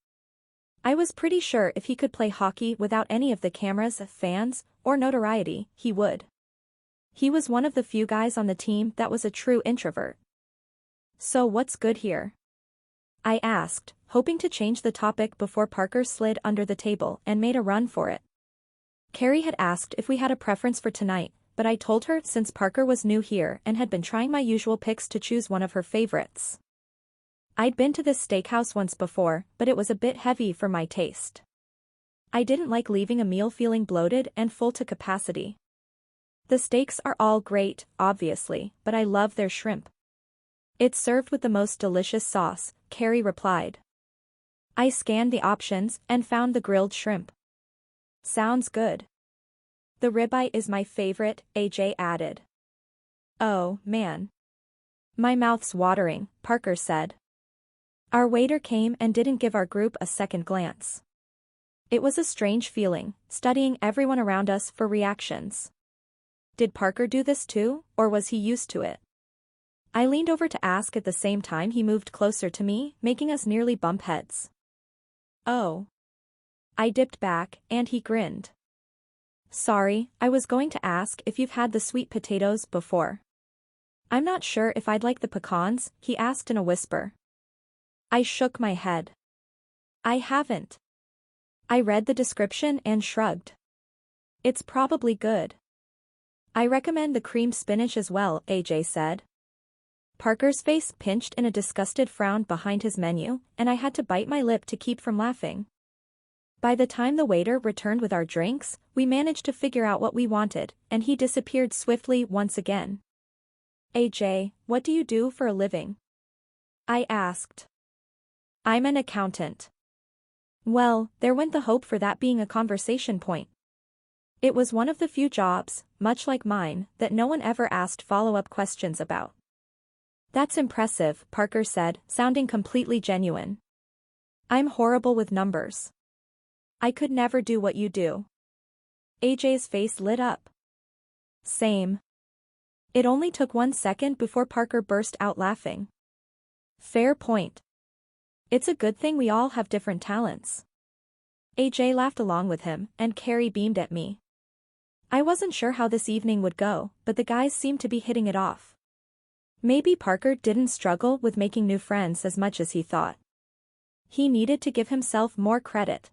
I was pretty sure if he could play hockey without any of the cameras, fans, or notoriety, he would. He was one of the few guys on the team that was a true introvert. So what's good here? I asked, hoping to change the topic before Parker slid under the table and made a run for it. Carrie had asked if we had a preference for tonight, but I told her since Parker was new here and had been trying my usual picks to choose one of her favorites. I'd been to this steakhouse once before, but it was a bit heavy for my taste. I didn't like leaving a meal feeling bloated and full to capacity. The steaks are all great, obviously, but I love their shrimp. It's served with the most delicious sauce, Carrie replied. I scanned the options and found the grilled shrimp. Sounds good. The ribeye is my favorite, AJ added. Oh, man. My mouth's watering, Parker said. Our waiter came and didn't give our group a second glance. It was a strange feeling, studying everyone around us for reactions. Did Parker do this too, or was he used to it? I leaned over to ask at the same time he moved closer to me, making us nearly bump heads. Oh. I dipped back, and he grinned. Sorry, I was going to ask if you've had the sweet potatoes before. I'm not sure if I'd like the pecans, he asked in a whisper. I shook my head. I haven't. I read the description and shrugged. It's probably good. I recommend the creamed spinach as well, AJ said. Parker's face pinched in a disgusted frown behind his menu, and I had to bite my lip to keep from laughing. By the time the waiter returned with our drinks, we managed to figure out what we wanted, and he disappeared swiftly once again. AJ, what do you do for a living? I asked. I'm an accountant. Well, there went the hope for that being a conversation point. It was one of the few jobs, much like mine, that no one ever asked follow-up questions about. That's impressive, Parker said, sounding completely genuine. I'm horrible with numbers. I could never do what you do. AJ's face lit up. Same. It only took 1 second before Parker burst out laughing. Fair point. It's a good thing we all have different talents. AJ laughed along with him, and Carrie beamed at me. I wasn't sure how this evening would go, but the guys seemed to be hitting it off. Maybe Parker didn't struggle with making new friends as much as he thought. He needed to give himself more credit.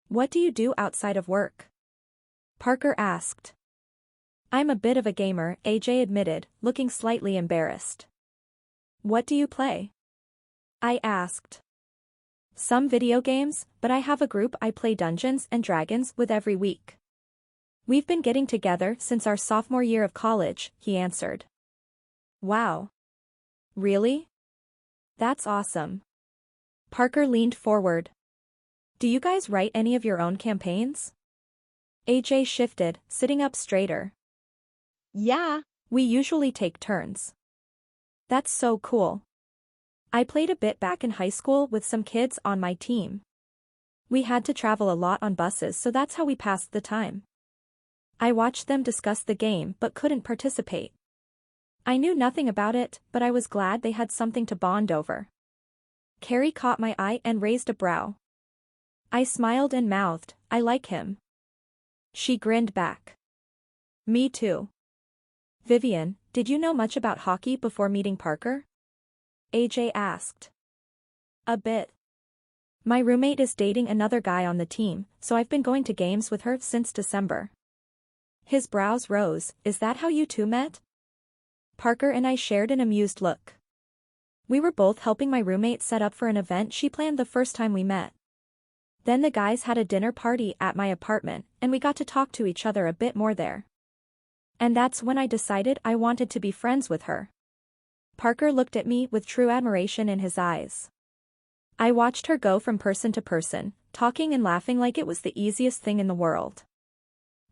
What do you do outside of work? Parker asked. I'm a bit of a gamer, AJ admitted, looking slightly embarrassed. What do you play? I asked. Some video games, but I have a group I play Dungeons and Dragons with every week. We've been getting together since our sophomore year of college, he answered. Wow. Really? That's awesome. Parker leaned forward. Do you guys write any of your own campaigns? AJ shifted, sitting up straighter. Yeah. We usually take turns. That's so cool. I played a bit back in high school with some kids on my team. We had to travel a lot on buses, so that's how we passed the time. I watched them discuss the game but couldn't participate. I knew nothing about it, but I was glad they had something to bond over. Carrie caught my eye and raised a brow. I smiled and mouthed, I like him. She grinned back. Me too. Vivian, did you know much about hockey before meeting Parker? AJ asked. A bit. My roommate is dating another guy on the team, so I've been going to games with her since December. His brows rose. Is that how you two met? Parker and I shared an amused look. We were both helping my roommate set up for an event she planned the first time we met. Then the guys had a dinner party at my apartment, and we got to talk to each other a bit more there. And that's when I decided I wanted to be friends with her. Parker looked at me with true admiration in his eyes. I watched her go from person to person, talking and laughing like it was the easiest thing in the world.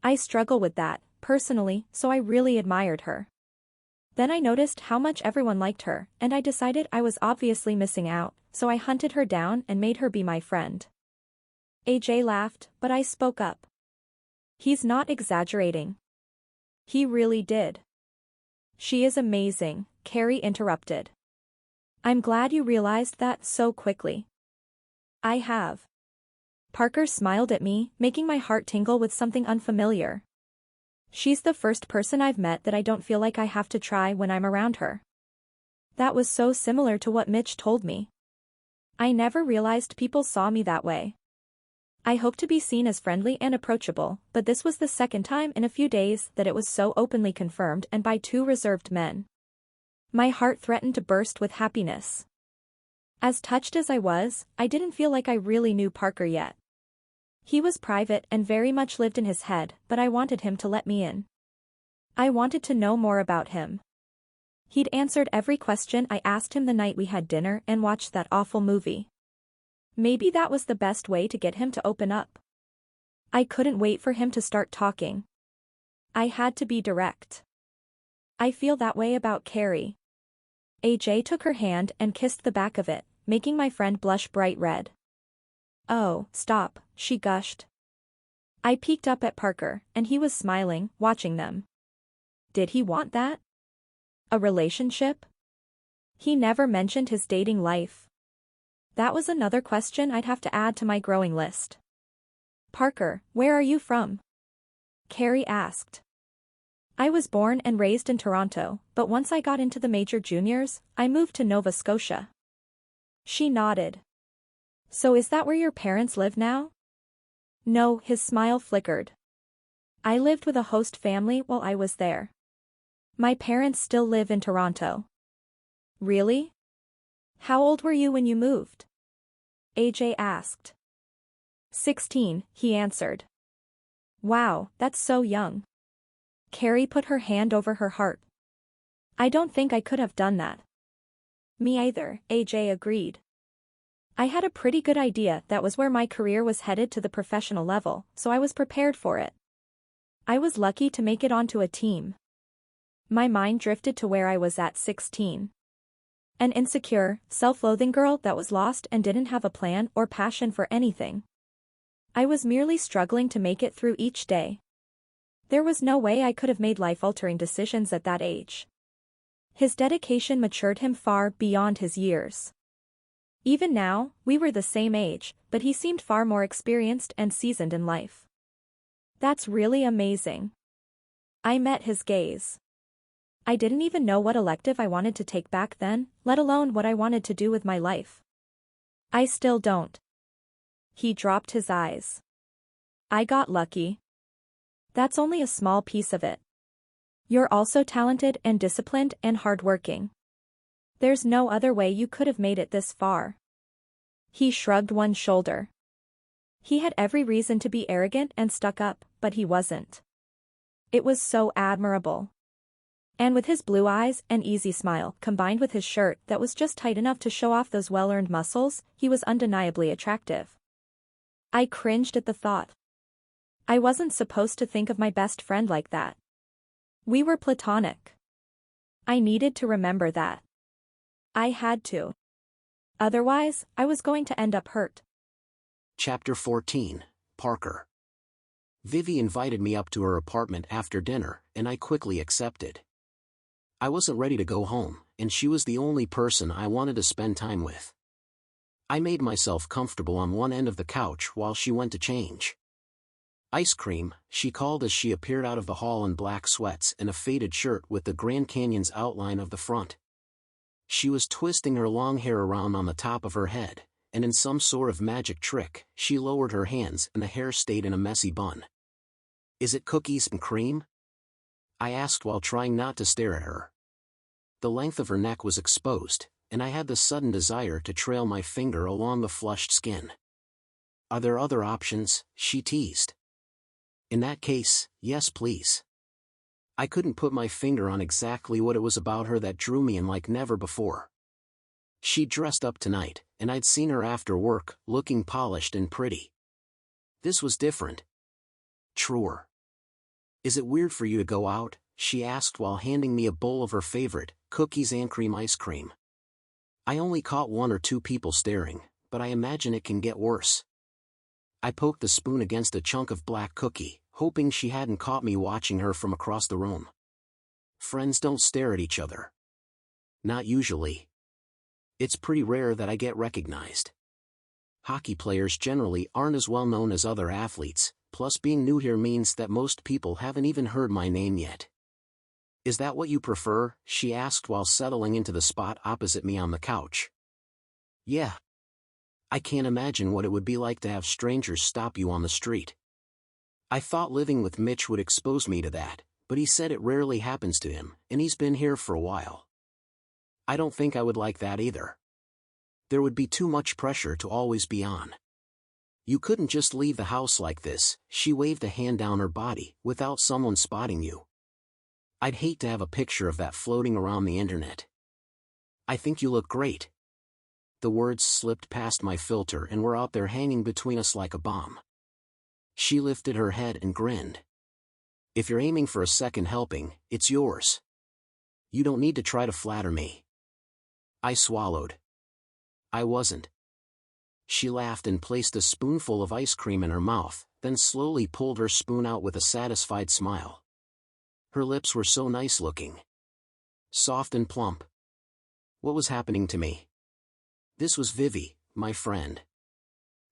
I struggle with that, personally, so I really admired her. Then I noticed how much everyone liked her, and I decided I was obviously missing out, so I hunted her down and made her be my friend. AJ laughed, but I spoke up. He's not exaggerating. He really did. She is amazing, Carrie interrupted. I'm glad you realized that so quickly. I have. Parker smiled at me, making my heart tingle with something unfamiliar. She's the first person I've met that I don't feel like I have to try when I'm around her. That was so similar to what Mitch told me. I never realized people saw me that way. I hope to be seen as friendly and approachable, but this was the second time in a few days that it was so openly confirmed and by two reserved men. My heart threatened to burst with happiness. As touched as I was, I didn't feel like I really knew Parker yet. He was private and very much lived in his head, but I wanted him to let me in. I wanted to know more about him. He'd answered every question I asked him the night we had dinner and watched that awful movie. Maybe that was the best way to get him to open up. I couldn't wait for him to start talking. I had to be direct. I feel that way about Carrie. AJ took her hand and kissed the back of it, making my friend blush bright red. Oh, stop, she gushed. I peeked up at Parker, and he was smiling, watching them. Did he want that? A relationship? He never mentioned his dating life. That was another question I'd have to add to my growing list. Parker, where are you from? Carrie asked. I was born and raised in Toronto, but once I got into the major juniors, I moved to Nova Scotia. She nodded. So is that where your parents live now? No, his smile flickered. I lived with a host family while I was there. My parents still live in Toronto. Really? How old were you when you moved? AJ asked. 16, he answered. Wow, that's so young. Carrie put her hand over her heart. I don't think I could have done that. Me either, AJ agreed. I had a pretty good idea that was where my career was headed to the professional level, so I was prepared for it. I was lucky to make it onto a team. My mind drifted to where I was at 16. An insecure, self-loathing girl that was lost and didn't have a plan or passion for anything. I was merely struggling to make it through each day. There was no way I could have made life-altering decisions at that age. His dedication matured him far beyond his years. Even now, we were the same age, but he seemed far more experienced and seasoned in life. That's really amazing. I met his gaze. I didn't even know what elective I wanted to take back then, let alone what I wanted to do with my life. I still don't. He dropped his eyes. I got lucky. That's only a small piece of it. You're also talented and disciplined and hardworking. There's no other way you could have made it this far. He shrugged one shoulder. He had every reason to be arrogant and stuck up, but he wasn't. It was so admirable. And with his blue eyes and easy smile, combined with his shirt that was just tight enough to show off those well-earned muscles, he was undeniably attractive. I cringed at the thought. I wasn't supposed to think of my best friend like that. We were platonic. I needed to remember that. I had to. Otherwise, I was going to end up hurt. Chapter 14, Parker. Vivi invited me up to her apartment after dinner, and I quickly accepted. I wasn't ready to go home, and she was the only person I wanted to spend time with. I made myself comfortable on one end of the couch while she went to change. Ice cream, she called as she appeared out of the hall in black sweats and a faded shirt with the Grand Canyon's outline of the front. She was twisting her long hair around on the top of her head, and in some sort of magic trick, she lowered her hands and the hair stayed in a messy bun. Is it cookies and cream? I asked while trying not to stare at her. The length of her neck was exposed, and I had the sudden desire to trail my finger along the flushed skin. Are there other options? She teased. In that case, yes please. I couldn't put my finger on exactly what it was about her that drew me in like never before. She dressed up tonight, and I'd seen her after work, looking polished and pretty. This was different. Truer. Is it weird for you to go out? She asked while handing me a bowl of her favorite, cookies and cream ice cream. I only caught one or two people staring, but I imagine it can get worse. I poked the spoon against a chunk of black cookie, hoping she hadn't caught me watching her from across the room. Friends don't stare at each other. Not usually. It's pretty rare that I get recognized. Hockey players generally aren't as well known as other athletes, plus being new here means that most people haven't even heard my name yet. Is that what you prefer? She asked while settling into the spot opposite me on the couch. Yeah. I can't imagine what it would be like to have strangers stop you on the street. I thought living with Mitch would expose me to that, but he said it rarely happens to him, and he's been here for a while. I don't think I would like that either. There would be too much pressure to always be on. You couldn't just leave the house like this, she waved a hand down her body, without someone spotting you. I'd hate to have a picture of that floating around the internet. I think you look great. The words slipped past my filter and were out there hanging between us like a bomb. She lifted her head and grinned. If you're aiming for a second helping, it's yours. You don't need to try to flatter me. I swallowed. I wasn't. She laughed and placed a spoonful of ice cream in her mouth, then slowly pulled her spoon out with a satisfied smile. Her lips were so nice-looking. Soft and plump. What was happening to me? This was Vivi, my friend.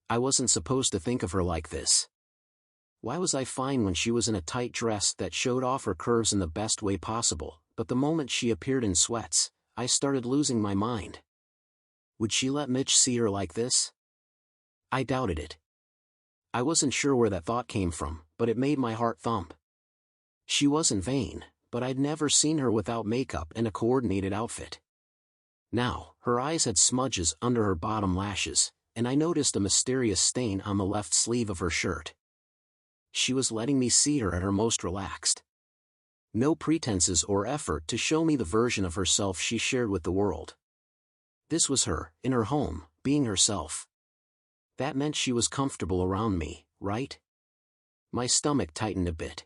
I wasn't supposed to think of her like this. Why was I fine when she was in a tight dress that showed off her curves in the best way possible, but the moment she appeared in sweats, I started losing my mind. Would she let Mitch see her like this? I doubted it. I wasn't sure where that thought came from, but it made my heart thump. She wasn't vain, but I'd never seen her without makeup and a coordinated outfit. Now, her eyes had smudges under her bottom lashes, and I noticed a mysterious stain on the left sleeve of her shirt. She was letting me see her at her most relaxed. No pretenses or effort to show me the version of herself she shared with the world. This was her, in her home, being herself. That meant she was comfortable around me, right? My stomach tightened a bit.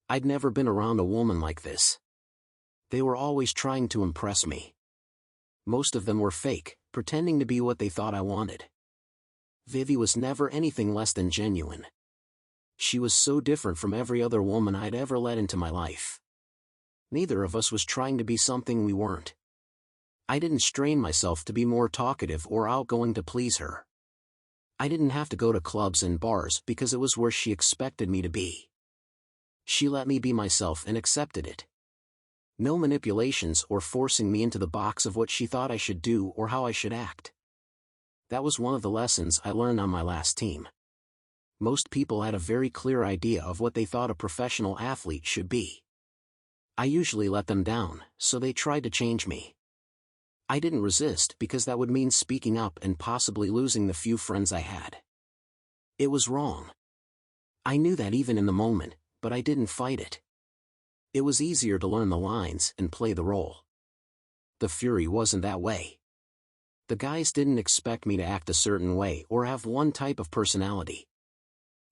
I'd never been around a woman like this. They were always trying to impress me. Most of them were fake, pretending to be what they thought I wanted. Vivi was never anything less than genuine. She was so different from every other woman I'd ever let into my life. Neither of us was trying to be something we weren't. I didn't strain myself to be more talkative or outgoing to please her. I didn't have to go to clubs and bars because it was where she expected me to be. She let me be myself and accepted it. No manipulations or forcing me into the box of what she thought I should do or how I should act. That was one of the lessons I learned on my last team. Most people had a very clear idea of what they thought a professional athlete should be. I usually let them down, so they tried to change me. I didn't resist because that would mean speaking up and possibly losing the few friends I had. It was wrong. I knew that even in the moment, but I didn't fight it. It was easier to learn the lines and play the role. The Fury wasn't that way. The guys didn't expect me to act a certain way or have one type of personality.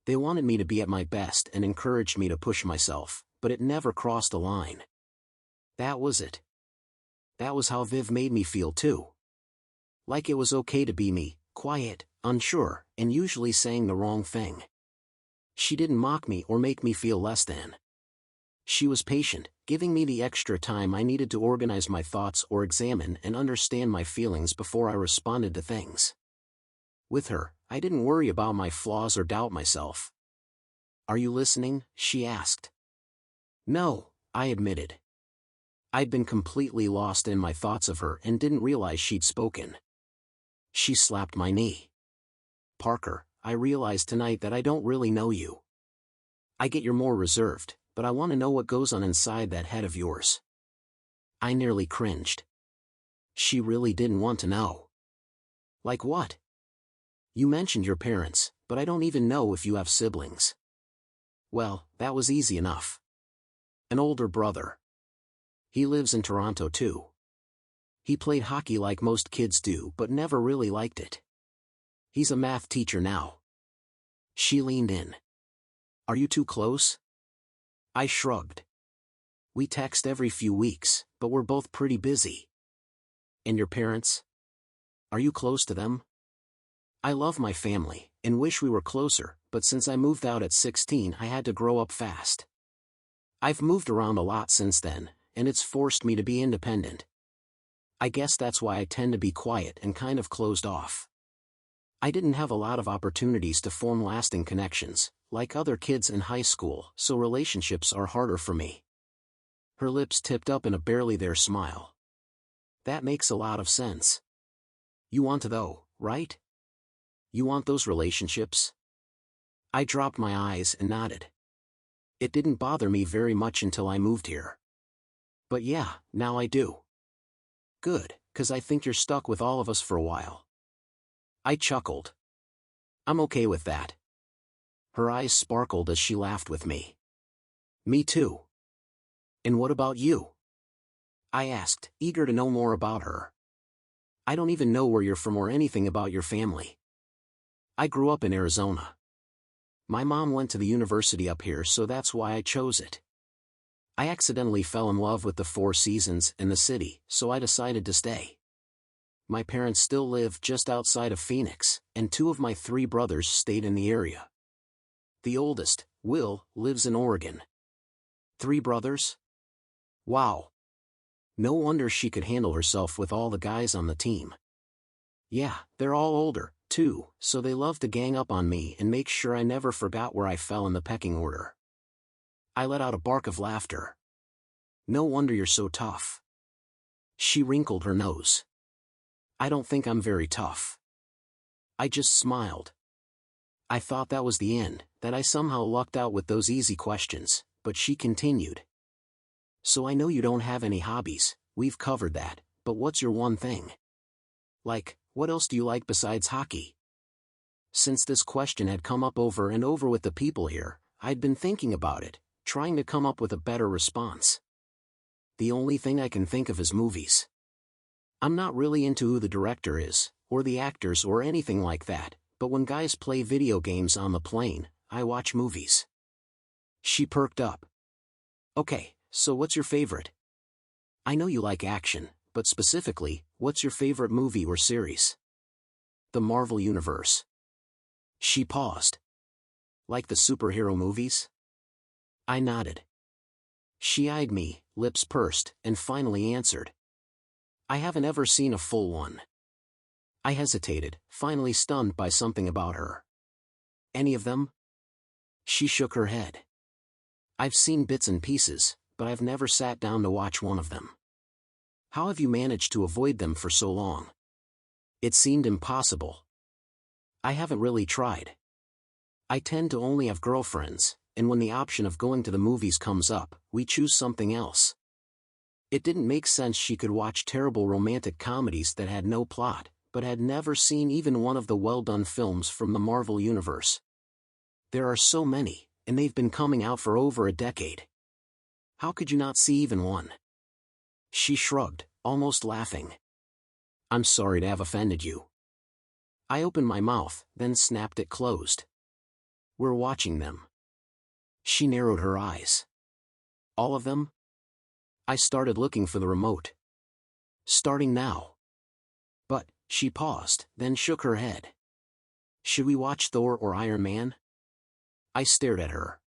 They wanted me to be at my best and encouraged me to push myself, but it never crossed a line. That was it. That was how Viv made me feel too. Like it was okay to be me, quiet, unsure, and usually saying the wrong thing. She didn't mock me or make me feel less than. She was patient, giving me the extra time I needed to organize my thoughts or examine and understand my feelings before I responded to things. With her, I didn't worry about my flaws or doubt myself. "Are you listening?" she asked. "No," I admitted. I'd been completely lost in my thoughts of her and didn't realize she'd spoken. She slapped my knee. "Parker, I realized tonight that I don't really know you. I get you're more reserved, but I want to know what goes on inside that head of yours." I nearly cringed. She really didn't want to know. "Like what?" "You mentioned your parents, but I don't even know if you have siblings." "Well, that was easy enough. An older brother. He lives in Toronto too. He played hockey like most kids do but never really liked it. He's a math teacher now." She leaned in. "Are you too close?" I shrugged. "We text every few weeks, but we're both pretty busy." "And your parents? Are you close to them?" "I love my family, and wish we were closer, but since I moved out at 16 I had to grow up fast. I've moved around a lot since then, and it's forced me to be independent. I guess that's why I tend to be quiet and kind of closed off. I didn't have a lot of opportunities to form lasting connections, like other kids in high school, so relationships are harder for me." Her lips tipped up in a barely there smile. "That makes a lot of sense. You want to though, right? You want those relationships?" I dropped my eyes and nodded. It didn't bother me very much until I moved here. But yeah, now I do. "Good, 'Cause I think you're stuck with all of us for a while. I chuckled. I'm okay with that. Her eyes sparkled as she laughed with me. Me too. And what about you? I asked, eager to know more about her. I don't even know where you're from or anything about your family. I grew up in Arizona. My mom went to the university up here, so that's why I chose it. I accidentally fell in love with the Four Seasons and the city, so I decided to stay. My parents still live just outside of Phoenix, and 2 of my 3 brothers stayed in the area. The oldest, Will, lives in Oregon. 3 brothers? Wow. No wonder she could handle herself with all the guys on the team. Yeah, they're all older, too, so they love to gang up on me and make sure I never forgot where I fell in the pecking order. I let out a bark of laughter. No wonder you're so tough. She wrinkled her nose. I don't think I'm very tough. I just smiled. I thought that was the end, that I somehow lucked out with those easy questions, but she continued. So I know you don't have any hobbies, we've covered that, but what's your one thing? Like, what else do you like besides hockey? Since this question had come up over and over with the people here, I'd been thinking about it, trying to come up with a better response. The only thing I can think of is movies. I'm not really into who the director is, or the actors or anything like that, but when guys play video games on the plane, I watch movies. She perked up. Okay, so what's your favorite? I know you like action, but specifically, what's your favorite movie or series? The Marvel Universe. She paused. Like the superhero movies? I nodded. She eyed me, lips pursed, and finally answered. I haven't ever seen a full one. I hesitated, finally stunned by something about her. Any of them? She shook her head. I've seen bits and pieces, but I've never sat down to watch one of them. How have you managed to avoid them for so long? It seemed impossible. I haven't really tried. I tend to only have girlfriends, and when the option of going to the movies comes up, we choose something else. It didn't make sense she could watch terrible romantic comedies that had no plot, but had never seen even one of the well-done films from the Marvel Universe. There are so many, and they've been coming out for over a decade. How could you not see even one? She shrugged, almost laughing. I'm sorry to have offended you. I opened my mouth, then snapped it closed. We're watching them. She narrowed her eyes. All of them? I started looking for the remote. Starting now. But, she paused, then shook her head. Should we watch Thor or Iron Man? I stared at her.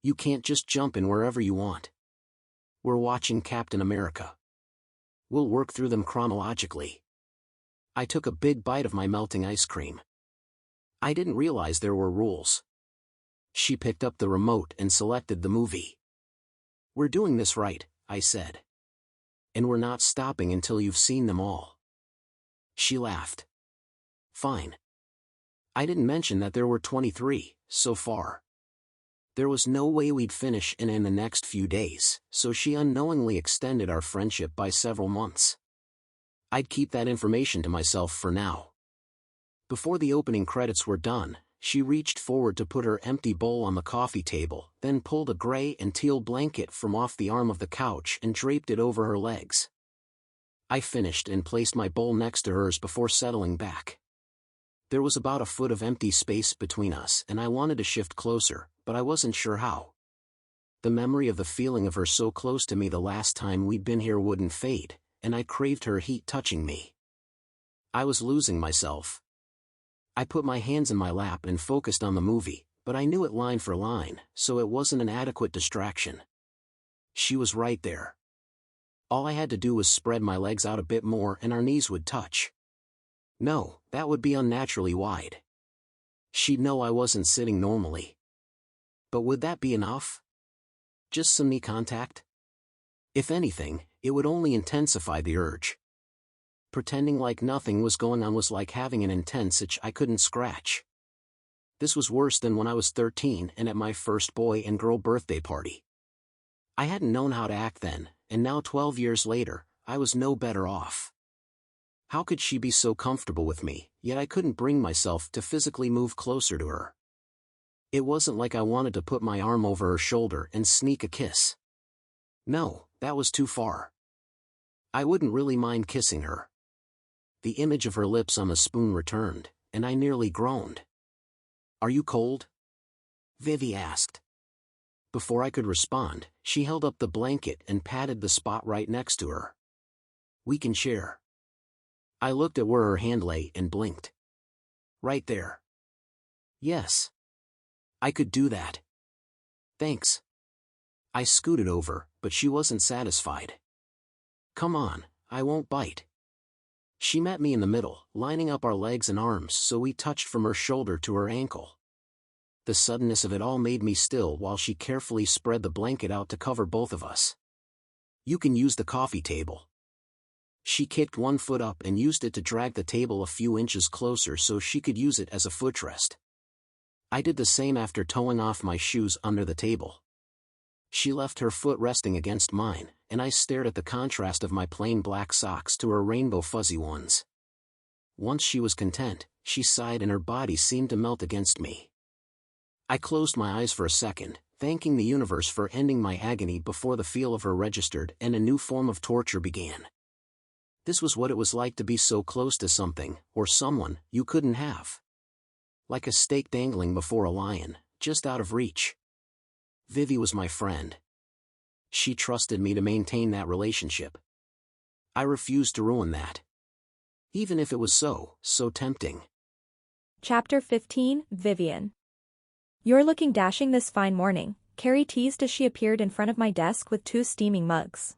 You can't just jump in wherever you want. We're watching Captain America. We'll work through them chronologically. I took a big bite of my melting ice cream. I didn't realize there were rules. She picked up the remote and selected the movie. We're doing this right, I said. And we're not stopping until you've seen them all. She laughed. Fine. I didn't mention that there were 23, so far. There was no way we'd finish in the next few days, so she unknowingly extended our friendship by several months. I'd keep that information to myself for now. Before the opening credits were done, she reached forward to put her empty bowl on the coffee table, then pulled a gray and teal blanket from off the arm of the couch and draped it over her legs. I finished and placed my bowl next to hers before settling back. There was about a foot of empty space between us and I wanted to shift closer, but I wasn't sure how. The memory of the feeling of her so close to me the last time we'd been here wouldn't fade, and I craved her heat touching me. I was losing myself. I put my hands in my lap and focused on the movie, but I knew it line for line, so it wasn't an adequate distraction. She was right there. All I had to do was spread my legs out a bit more and our knees would touch. No, that would be unnaturally wide. She'd know I wasn't sitting normally. But would that be enough? Just some knee contact? If anything, it would only intensify the urge. Pretending like nothing was going on was like having an intense itch I couldn't scratch. This was worse than when I was 13 and at my first boy and girl birthday party. I hadn't known how to act then, and now 12 years later, I was no better off. How could she be so comfortable with me, yet I couldn't bring myself to physically move closer to her? It wasn't like I wanted to put my arm over her shoulder and sneak a kiss. No, that was too far. I wouldn't really mind kissing her. The image of her lips on the spoon returned, and I nearly groaned. "Are you cold?" Vivi asked. Before I could respond, she held up the blanket and patted the spot right next to her. "We can share." I looked at where her hand lay and blinked. "Right there." "Yes. I could do that. Thanks." I scooted over, but she wasn't satisfied. "Come on, I won't bite." She met me in the middle, lining up our legs and arms so we touched from her shoulder to her ankle. The suddenness of it all made me still while she carefully spread the blanket out to cover both of us. "You can use the coffee table." She kicked one foot up and used it to drag the table a few inches closer so she could use it as a footrest. I did the same after toeing off my shoes under the table. She left her foot resting against mine, and I stared at the contrast of my plain black socks to her rainbow fuzzy ones. Once she was content, she sighed and her body seemed to melt against me. I closed my eyes for a second, thanking the universe for ending my agony before the feel of her registered and a new form of torture began. This was what it was like to be so close to something, or someone, you couldn't have. Like a steak dangling before a lion, just out of reach. Vivi was my friend. She trusted me to maintain that relationship. I refused to ruin that. Even if it was so tempting. Chapter 15, Vivian. "You're looking dashing this fine morning," Carrie teased as she appeared in front of my desk with 2 steaming mugs.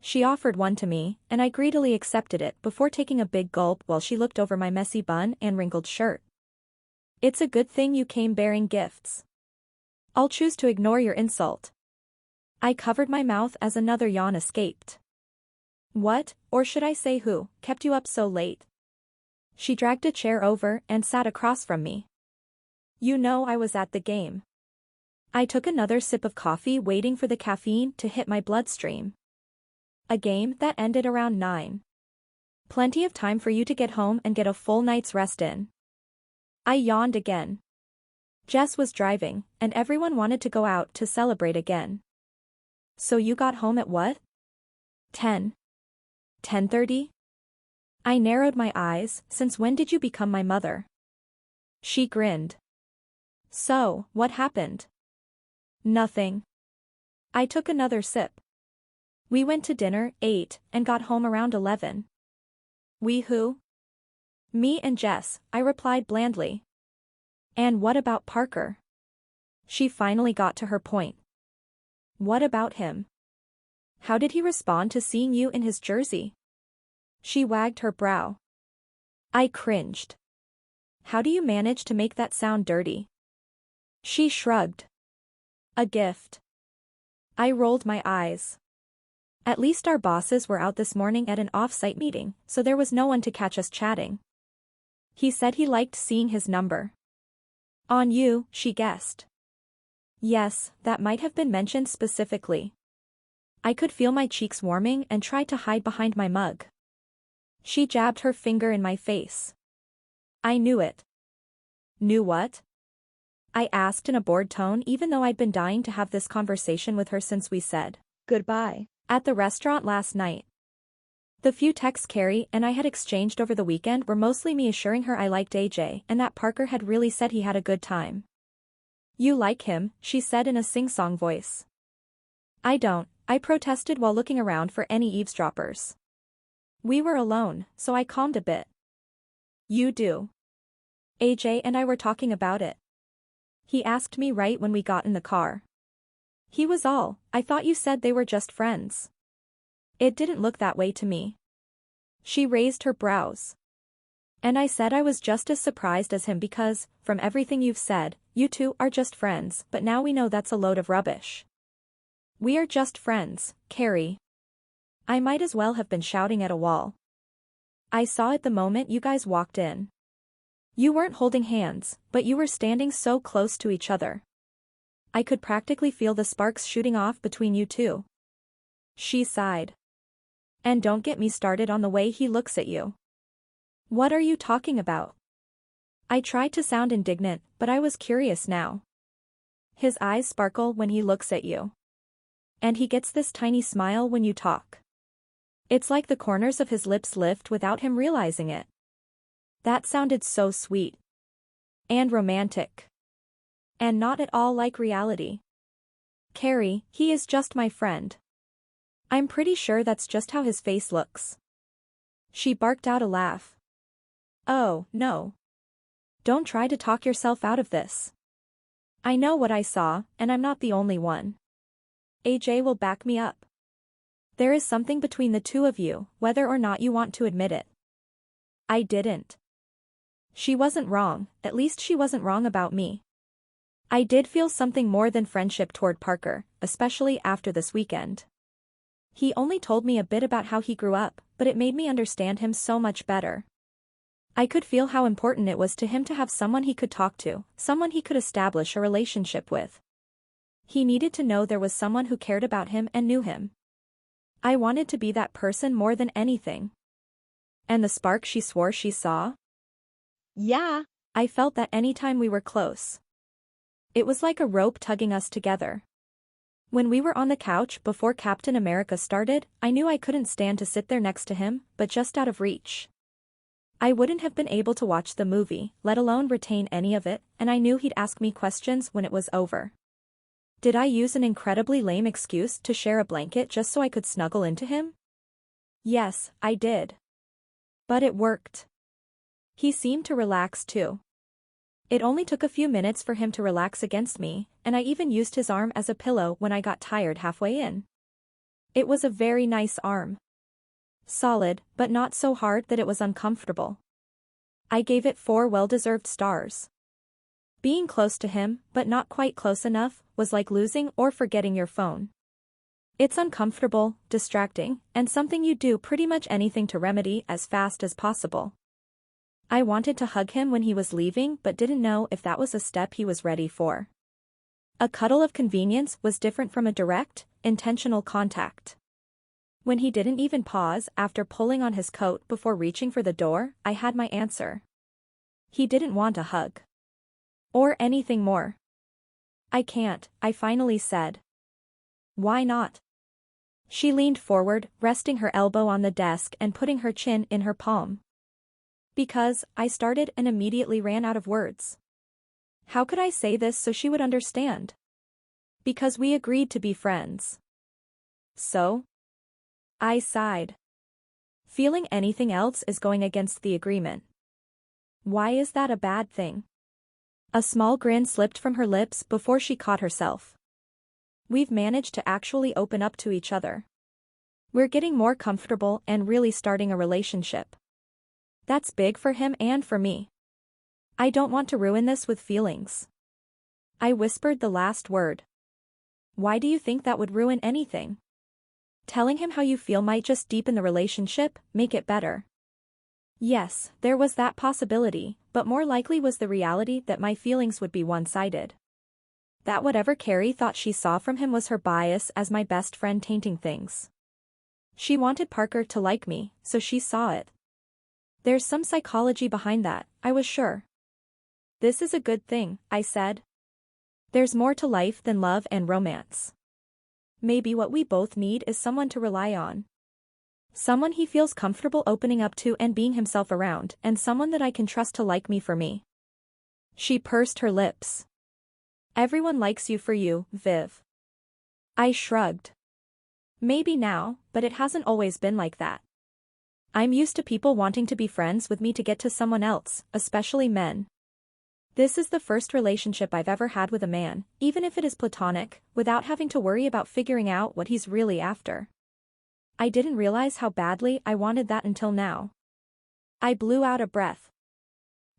She offered one to me, and I greedily accepted it before taking a big gulp while she looked over my messy bun and wrinkled shirt. "It's a good thing you came bearing gifts. I'll choose to ignore your insult." I covered my mouth as another yawn escaped. "What, or should I say who, kept you up so late?" She dragged a chair over and sat across from me. "You know I was at the game." I took another sip of coffee waiting for the caffeine to hit my bloodstream. "A game that ended around 9. Plenty of time for you to get home and get a full night's rest in." I yawned again. Jess was driving, and everyone wanted to go out to celebrate again. "So you got home at what? 10? 10:30? I narrowed my eyes. "Since when did you become my mother?" She grinned. "So, what happened?" "Nothing." I took another sip. "We went to dinner, ate, and got home around 11. "We who?" "Me and Jess," I replied blandly. "And what about Parker?" She finally got to her point. "What about him? How did he respond to seeing you in his jersey?" She wagged her brow. I cringed. "How do you manage to make that sound dirty?" She shrugged. "A gift." I rolled my eyes. At least our bosses were out this morning at an off-site meeting, so there was no one to catch us chatting. "He said he liked seeing his number." "On you," she guessed. Yes, that might have been mentioned specifically. I could feel my cheeks warming and tried to hide behind my mug. She jabbed her finger in my face. I knew it. "Knew what?" I asked in a bored tone even though I'd been dying to have this conversation with her since we said Goodbye. at the restaurant last night. The few texts Carrie and I had exchanged over the weekend were mostly me assuring her I liked AJ and that Parker had really said he had a good time. "You like him," she said in a sing-song voice. "I don't," I protested while looking around for any eavesdroppers. We were alone, so I calmed a bit. "You do. AJ and I were talking about it. He asked me right when we got in the car. He was all, I thought you said they were just friends." "It didn't look that way to me." She raised her brows. "And I said I was just as surprised as him because, from everything you've said, you two are just friends, but now we know that's a load of rubbish." "We are just friends, Carrie." I might as well have been shouting at a wall. "I saw it the moment you guys walked in. You weren't holding hands, but you were standing so close to each other. I could practically feel the sparks shooting off between you two." She sighed. And don't get me started on the way he looks at you. What are you talking about? I tried to sound indignant, but I was curious now. His eyes sparkle when he looks at you. And he gets this tiny smile when you talk. It's like the corners of his lips lift without him realizing it. That sounded so sweet. And romantic. And not at all like reality. Carrie, he is just my friend. I'm pretty sure that's just how his face looks. She barked out a laugh. Oh, no. Don't try to talk yourself out of this. I know what I saw, and I'm not the only one. AJ will back me up. There is something between the two of you, whether or not you want to admit it. I didn't. She wasn't wrong, at least she wasn't wrong about me. I did feel something more than friendship toward Parker, especially after this weekend. He only told me a bit about how he grew up, but it made me understand him so much better. I could feel how important it was to him to have someone he could talk to, someone he could establish a relationship with. He needed to know there was someone who cared about him and knew him. I wanted to be that person more than anything. And the spark she swore she saw? Yeah. I felt that anytime we were close. It was like a rope tugging us together. When we were on the couch before Captain America started, I knew I couldn't stand to sit there next to him, but just out of reach. I wouldn't have been able to watch the movie, let alone retain any of it, and I knew he'd ask me questions when it was over. Did I use an incredibly lame excuse to share a blanket just so I could snuggle into him? Yes, I did. But it worked. He seemed to relax too. It only took a few minutes for him to relax against me, and I even used his arm as a pillow when I got tired halfway in. It was a very nice arm. Solid, but not so hard that it was uncomfortable. I gave it 4 well-deserved stars. Being close to him, but not quite close enough, was like losing or forgetting your phone. It's uncomfortable, distracting, and something you do pretty much anything to remedy as fast as possible. I wanted to hug him when he was leaving but didn't know if that was a step he was ready for. A cuddle of convenience was different from a direct, intentional contact. When he didn't even pause after pulling on his coat before reaching for the door, I had my answer. He didn't want a hug. Or anything more. I can't, I finally said. Why not? She leaned forward, resting her elbow on the desk and putting her chin in her palm. Because, I started and immediately ran out of words. How could I say this so she would understand? Because we agreed to be friends. So? I sighed. Feeling anything else is going against the agreement. Why is that a bad thing? A small grin slipped from her lips before she caught herself. We've managed to actually open up to each other. We're getting more comfortable and really starting a relationship. That's big for him and for me. I don't want to ruin this with feelings. I whispered the last word. Why do you think that would ruin anything? Telling him how you feel might just deepen the relationship, make it better. Yes, there was that possibility, but more likely was the reality that my feelings would be one-sided. That whatever Carrie thought she saw from him was her bias as my best friend tainting things. She wanted Parker to like me, so she saw it. There's some psychology behind that, I was sure. This is a good thing, I said. There's more to life than love and romance. Maybe what we both need is someone to rely on. Someone he feels comfortable opening up to and being himself around, and someone that I can trust to like me for me. She pursed her lips. Everyone likes you for you, Viv. I shrugged. Maybe now, but it hasn't always been like that. I'm used to people wanting to be friends with me to get to someone else, especially men. This is the first relationship I've ever had with a man, even if it is platonic, without having to worry about figuring out what he's really after. I didn't realize how badly I wanted that until now. I blew out a breath.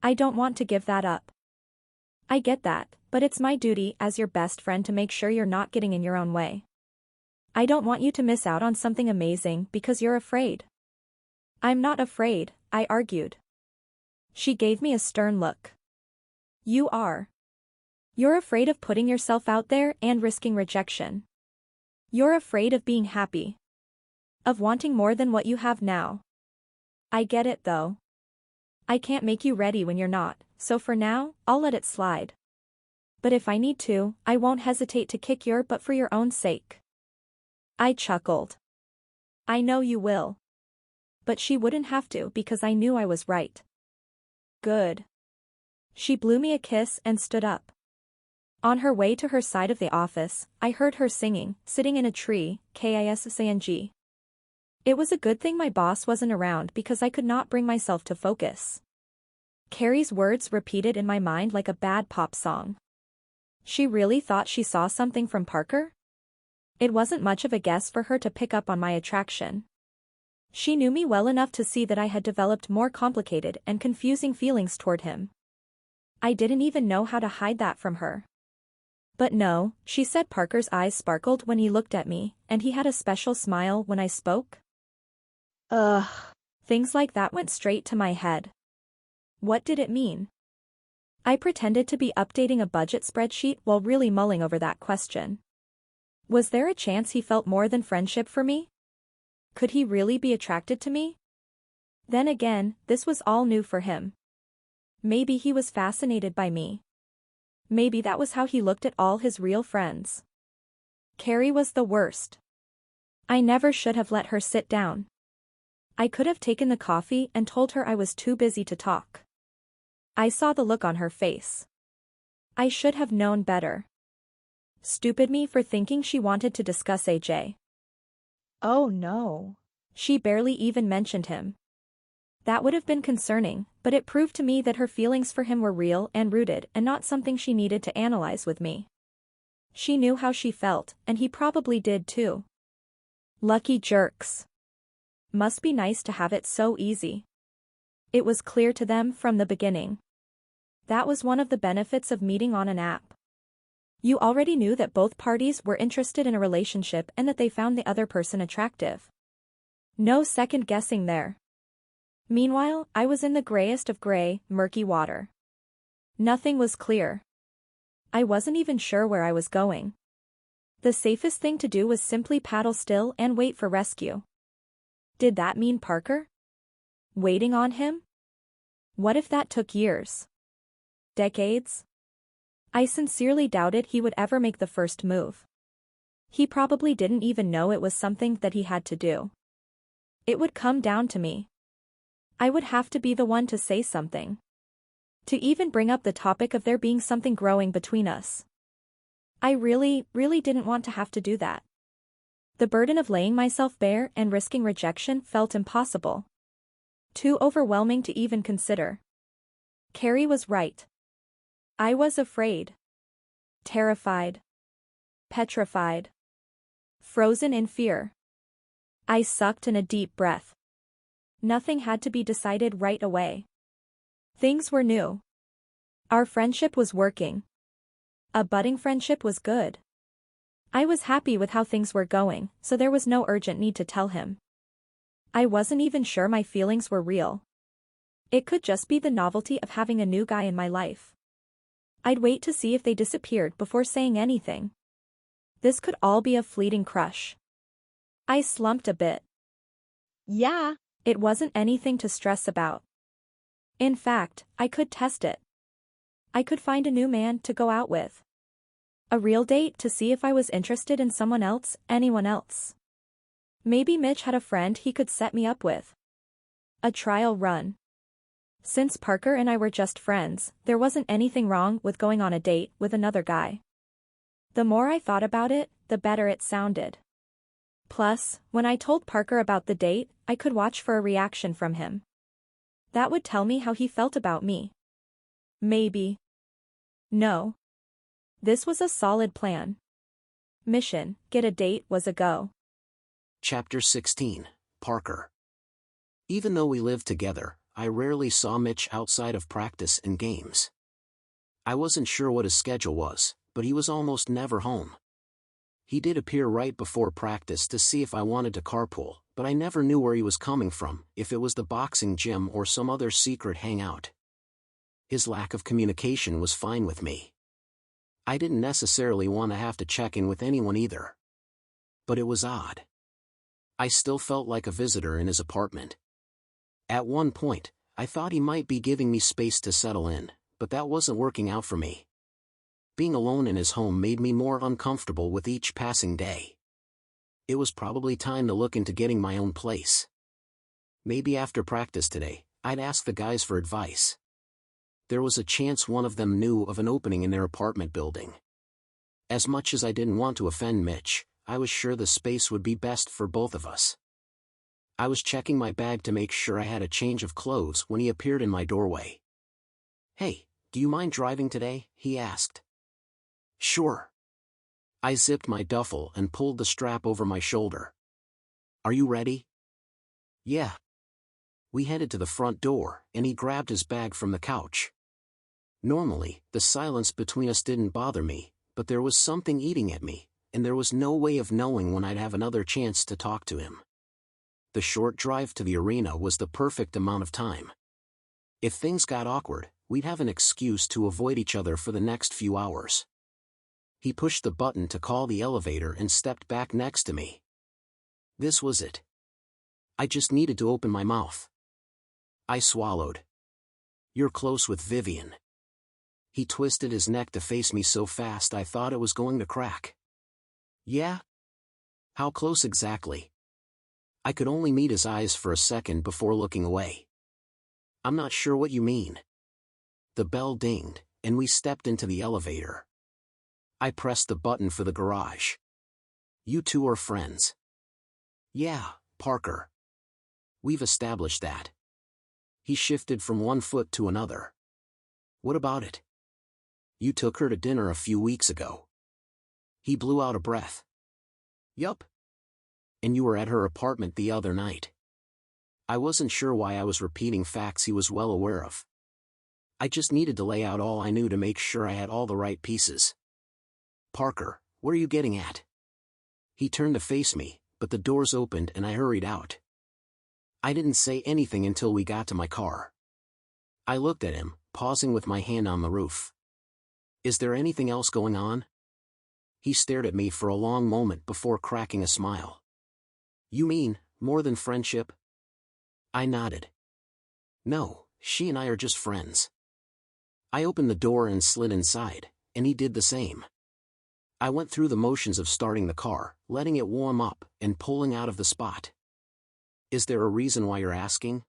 I don't want to give that up. I get that, but it's my duty as your best friend to make sure you're not getting in your own way. I don't want you to miss out on something amazing because you're afraid. I'm not afraid, I argued. She gave me a stern look. You are. You're afraid of putting yourself out there and risking rejection. You're afraid of being happy. Of wanting more than what you have now. I get it though. I can't make you ready when you're not, so for now, I'll let it slide. But if I need to, I won't hesitate to kick your butt for your own sake. I chuckled. I know you will. But she wouldn't have to because I knew I was right. Good. She blew me a kiss and stood up. On her way to her side of the office, I heard her singing, sitting in a tree, KISSANG. It was a good thing my boss wasn't around because I could not bring myself to focus. Carrie's words repeated in my mind like a bad pop song. She really thought she saw something from Parker? It wasn't much of a guess for her to pick up on my attraction. She knew me well enough to see that I had developed more complicated and confusing feelings toward him. I didn't even know how to hide that from her. But no, she said. Parker's eyes sparkled when he looked at me, and he had a special smile when I spoke. Ugh. Things like that went straight to my head. What did it mean? I pretended to be updating a budget spreadsheet while really mulling over that question. Was there a chance he felt more than friendship for me? Could he really be attracted to me? Then again, this was all new for him. Maybe he was fascinated by me. Maybe that was how he looked at all his real friends. Carrie was the worst. I never should have let her sit down. I could have taken the coffee and told her I was too busy to talk. I saw the look on her face. I should have known better. Stupid me for thinking she wanted to discuss AJ. Oh no. She barely even mentioned him. That would have been concerning, but it proved to me that her feelings for him were real and rooted and not something she needed to analyze with me. She knew how she felt, and he probably did too. Lucky jerks. Must be nice to have it so easy. It was clear to them from the beginning. That was one of the benefits of meeting on an app. You already knew that both parties were interested in a relationship and that they found the other person attractive. No second guessing there. Meanwhile, I was in the grayest of gray, murky water. Nothing was clear. I wasn't even sure where I was going. The safest thing to do was simply paddle still and wait for rescue. Did that mean Parker? Waiting on him? What if that took years? Decades? I sincerely doubted he would ever make the first move. He probably didn't even know it was something that he had to do. It would come down to me. I would have to be the one to say something. To even bring up the topic of there being something growing between us. I really didn't want to have to do that. The burden of laying myself bare and risking rejection felt impossible. Too overwhelming to even consider. Carrie was right. I was afraid. Terrified. Petrified. Frozen in fear. I sucked in a deep breath. Nothing had to be decided right away. Things were new. Our friendship was working. A budding friendship was good. I was happy with how things were going, so there was no urgent need to tell him. I wasn't even sure my feelings were real. It could just be the novelty of having a new guy in my life. I'd wait to see if they disappeared before saying anything. This could all be a fleeting crush. I slumped a bit. Yeah. It wasn't anything to stress about. In fact, I could test it. I could find a new man to go out with. A real date to see if I was interested in someone else, anyone else. Maybe Mitch had a friend he could set me up with. A trial run. Since Parker and I were just friends, there wasn't anything wrong with going on a date with another guy. The more I thought about it, the better it sounded. Plus, when I told Parker about the date, I could watch for a reaction from him. That would tell me how he felt about me. Maybe. No. This was a solid plan. Mission, get a date, was a go. Chapter 16, Parker. Even though we lived together, I rarely saw Mitch outside of practice and games. I wasn't sure what his schedule was, but he was almost never home. He did appear right before practice to see if I wanted to carpool, but I never knew where he was coming from, if it was the boxing gym or some other secret hangout. His lack of communication was fine with me. I didn't necessarily want to have to check in with anyone either. But it was odd. I still felt like a visitor in his apartment. At one point, I thought he might be giving me space to settle in, but that wasn't working out for me. Being alone in his home made me more uncomfortable with each passing day. It was probably time to look into getting my own place. Maybe after practice today, I'd ask the guys for advice. There was a chance one of them knew of an opening in their apartment building. As much as I didn't want to offend Mitch, I was sure the space would be best for both of us. I was checking my bag to make sure I had a change of clothes when he appeared in my doorway. "Hey, do you mind driving today?" he asked. "Sure." I zipped my duffel and pulled the strap over my shoulder. "Are you ready?" "Yeah." We headed to the front door, and he grabbed his bag from the couch. Normally, the silence between us didn't bother me, but there was something eating at me, and there was no way of knowing when I'd have another chance to talk to him. The short drive to the arena was the perfect amount of time. If things got awkward, we'd have an excuse to avoid each other for the next few hours. He pushed the button to call the elevator and stepped back next to me. This was it. I just needed to open my mouth. I swallowed. "You're close with Vivian." He twisted his neck to face me so fast I thought it was going to crack. "Yeah?" "How close exactly?" I could only meet his eyes for a second before looking away. "I'm not sure what you mean." The bell dinged, and we stepped into the elevator. I pressed the button for the garage. "You two are friends." "Yeah, Parker. We've established that." He shifted from one foot to another. "What about it?" "You took her to dinner a few weeks ago." He blew out a breath. "Yup." "And you were at her apartment the other night." I wasn't sure why I was repeating facts he was well aware of. I just needed to lay out all I knew to make sure I had all the right pieces. "Parker, what are you getting at?" He turned to face me, but the doors opened and I hurried out. I didn't say anything until we got to my car. I looked at him, pausing with my hand on the roof. "Is there anything else going on?" He stared at me for a long moment before cracking a smile. "You mean, more than friendship?" I nodded. "No, she and I are just friends." I opened the door and slid inside, and he did the same. I went through the motions of starting the car, letting it warm up, and pulling out of the spot. "Is there a reason why you're asking?"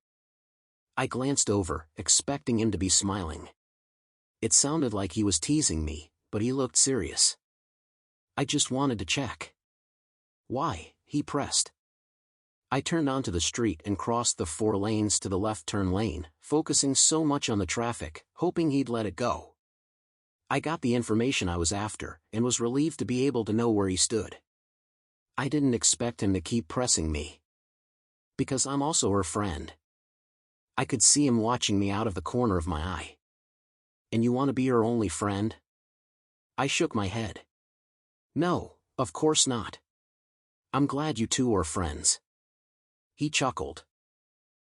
I glanced over, expecting him to be smiling. It sounded like he was teasing me, but he looked serious. "I just wanted to check." "Why?" he pressed. I turned onto the street and crossed the 4 lanes to the left turn lane, focusing so much on the traffic, hoping he'd let it go. I got the information I was after, and was relieved to be able to know where he stood. I didn't expect him to keep pressing me. Because I'm also her friend. I could see him watching me out of the corner of my eye. "And you want to be her only friend?" I shook my head. "No, of course not. I'm glad you two are friends." He chuckled.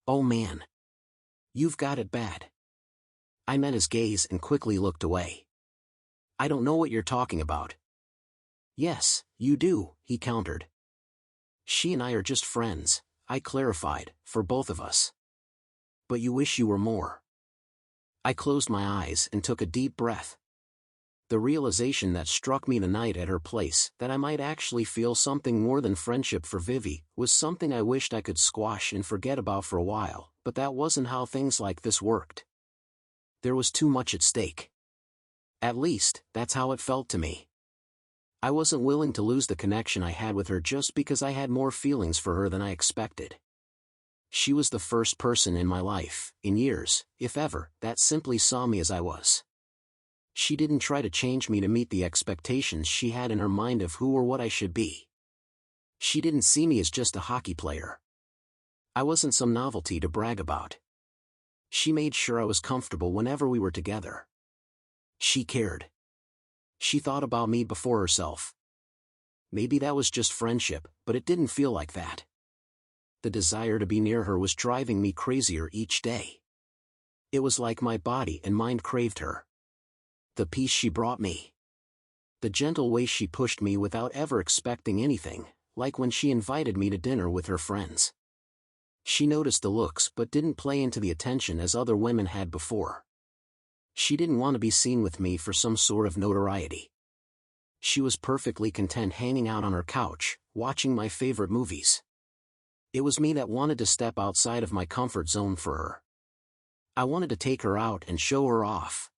"Oh man. You've got it bad." I met his gaze and quickly looked away. "I don't know what you're talking about." "Yes, you do," he countered. "She and I are just friends," I clarified, "for both of us." "But you wish you were more." I closed my eyes and took a deep breath. The realization that struck me the night at her place, that I might actually feel something more than friendship for Vivi, was something I wished I could squash and forget about for a while, but that wasn't how things like this worked. There was too much at stake. At least, that's how it felt to me. I wasn't willing to lose the connection I had with her just because I had more feelings for her than I expected. She was the first person in my life, in years, if ever, that simply saw me as I was. She didn't try to change me to meet the expectations she had in her mind of who or what I should be. She didn't see me as just a hockey player. I wasn't some novelty to brag about. She made sure I was comfortable whenever we were together. She cared. She thought about me before herself. Maybe that was just friendship, but it didn't feel like that. The desire to be near her was driving me crazier each day. It was like my body and mind craved her. The peace she brought me. The gentle way she pushed me without ever expecting anything, like when she invited me to dinner with her friends. She noticed the looks but didn't play into the attention as other women had before. She didn't want to be seen with me for some sort of notoriety. She was perfectly content hanging out on her couch, watching my favorite movies. It was me that wanted to step outside of my comfort zone for her. I wanted to take her out and show her off.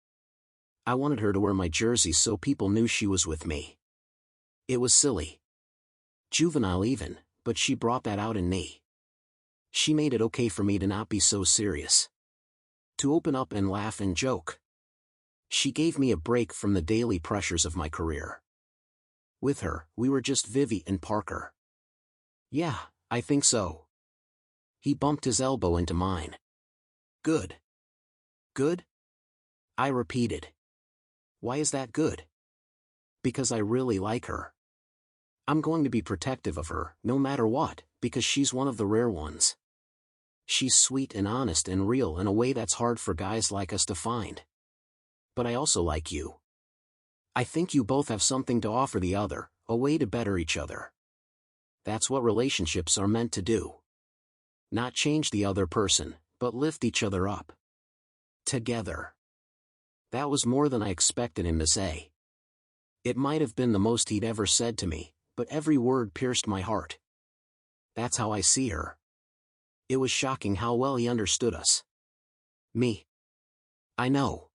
I wanted her to wear my jersey so people knew she was with me. It was silly. Juvenile even, but she brought that out in me. She made it okay for me to not be so serious. To open up and laugh and joke. She gave me a break from the daily pressures of my career. With her, we were just Vivi and Parker. Yeah, I think so. He bumped his elbow into mine. Good. Good? I repeated. Why is that good? Because I really like her. I'm going to be protective of her, no matter what, because she's one of the rare ones. She's sweet and honest and real in a way that's hard for guys like us to find. But I also like you. I think you both have something to offer the other, a way to better each other. That's what relationships are meant to do. Not change the other person, but lift each other up. Together. That was more than I expected him to say. It might have been the most he'd ever said to me, but every word pierced my heart. That's how I see her. It was shocking how well he understood us. Me. I know.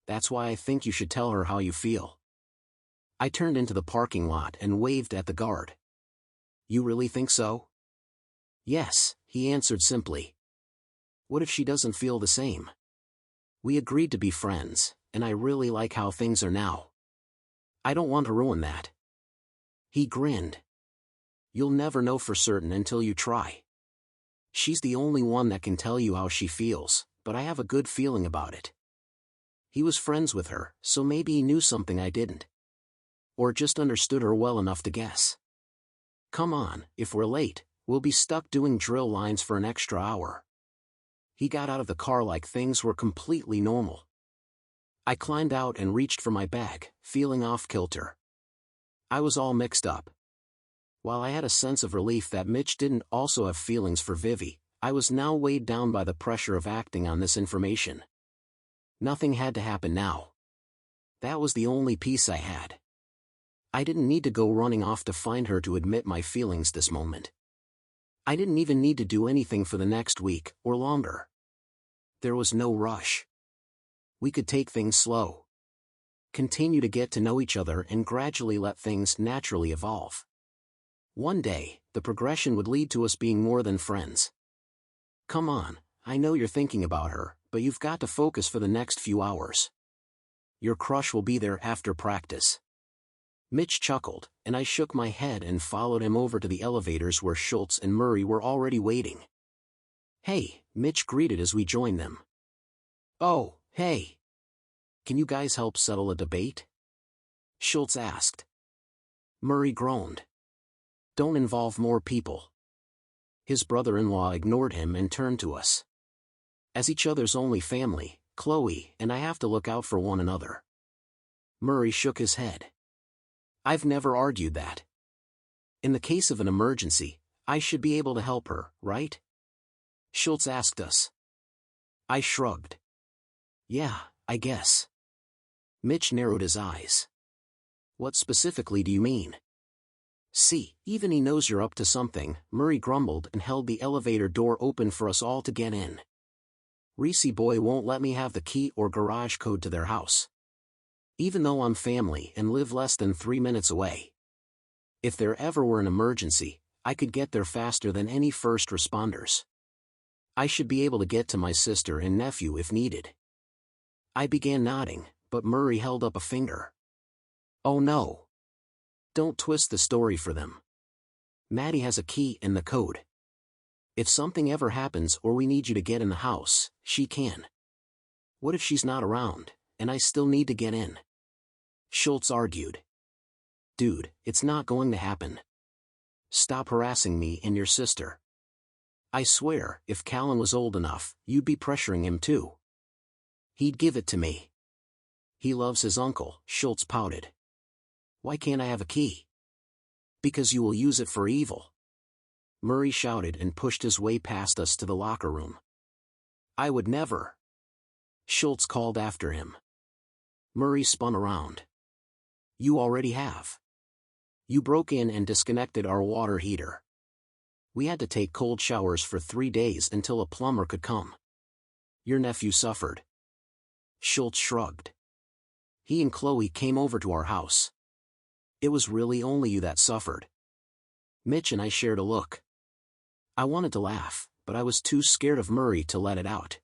That's why I think you should tell her how you feel. I turned into the parking lot and waved at the guard. You really think so? Yes, he answered simply. What if she doesn't feel the same? We agreed to be friends, and I really like how things are now. I don't want to ruin that. He grinned. You'll never know for certain until you try. She's the only one that can tell you how she feels, but I have a good feeling about it. He was friends with her, so maybe he knew something I didn't. Or just understood her well enough to guess. Come on, if we're late, we'll be stuck doing drill lines for an extra hour. He got out of the car like things were completely normal. I climbed out and reached for my bag, feeling off-kilter. I was all mixed up. While I had a sense of relief that Mitch didn't also have feelings for Vivi, I was now weighed down by the pressure of acting on this information. Nothing had to happen now. That was the only peace I had. I didn't need to go running off to find her to admit my feelings this moment. I didn't even need to do anything for the next week, or longer. There was no rush. We could take things slow. Continue to get to know each other and gradually let things naturally evolve. One day, the progression would lead to us being more than friends. Come on, I know you're thinking about her, but you've got to focus for the next few hours. Your crush will be there after practice. Mitch chuckled, and I shook my head and followed him over to the elevators where Schultz and Murray were already waiting. Hey, Mitch greeted as we joined them. Oh, hey. Can you guys help settle a debate? Schultz asked. Murray groaned. Don't involve more people. His brother-in-law ignored him and turned to us. As each other's only family, Chloe and I have to look out for one another. Murray shook his head. I've never argued that. In the case of an emergency, I should be able to help her, right? Schultz asked us. I shrugged. Yeah, I guess. Mitch narrowed his eyes. What specifically do you mean? See, even he knows you're up to something, Murray grumbled and held the elevator door open for us all to get in. Reese boy won't let me have the key or garage code to their house. Even though I'm family and live less than 3 minutes away. If there ever were an emergency, I could get there faster than any first responders. I should be able to get to my sister and nephew if needed. I began nodding, but Murray held up a finger. Oh no. Don't twist the story for them. Maddie has a key and the code. If something ever happens or we need you to get in the house, she can. What if she's not around, and I still need to get in? Schultz argued. Dude, it's not going to happen. Stop harassing me and your sister. I swear, if Callan was old enough, you'd be pressuring him too. He'd give it to me. He loves his uncle, Schultz pouted. Why can't I have a key? Because you will use it for evil. Murray shouted and pushed his way past us to the locker room. I would never. Schultz called after him. Murray spun around. You already have. You broke in and disconnected our water heater. We had to take cold showers for 3 days until a plumber could come. Your nephew suffered. Schultz shrugged. He and Chloe came over to our house. It was really only you that suffered. Mitch and I shared a look. I wanted to laugh, but I was too scared of Murray to let it out.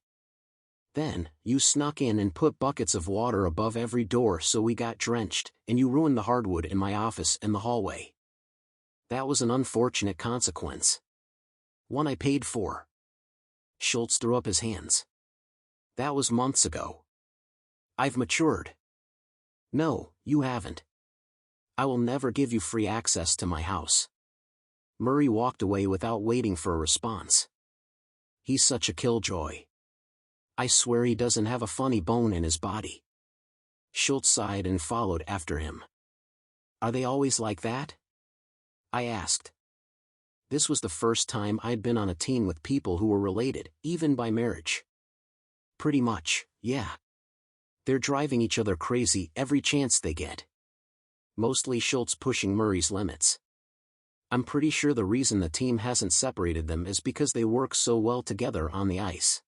Then, you snuck in and put buckets of water above every door so we got drenched, and you ruined the hardwood in my office and the hallway. That was an unfortunate consequence. One I paid for. Schultz threw up his hands. That was months ago. I've matured. No, you haven't. I will never give you free access to my house. Murray walked away without waiting for a response. He's such a killjoy. I swear he doesn't have a funny bone in his body. Schultz sighed and followed after him. Are they always like that? I asked. This was the first time I'd been on a team with people who were related, even by marriage. Pretty much, yeah. They're driving each other crazy every chance they get. Mostly Schultz pushing Murray's limits. I'm pretty sure the reason the team hasn't separated them is because they work so well together on the ice.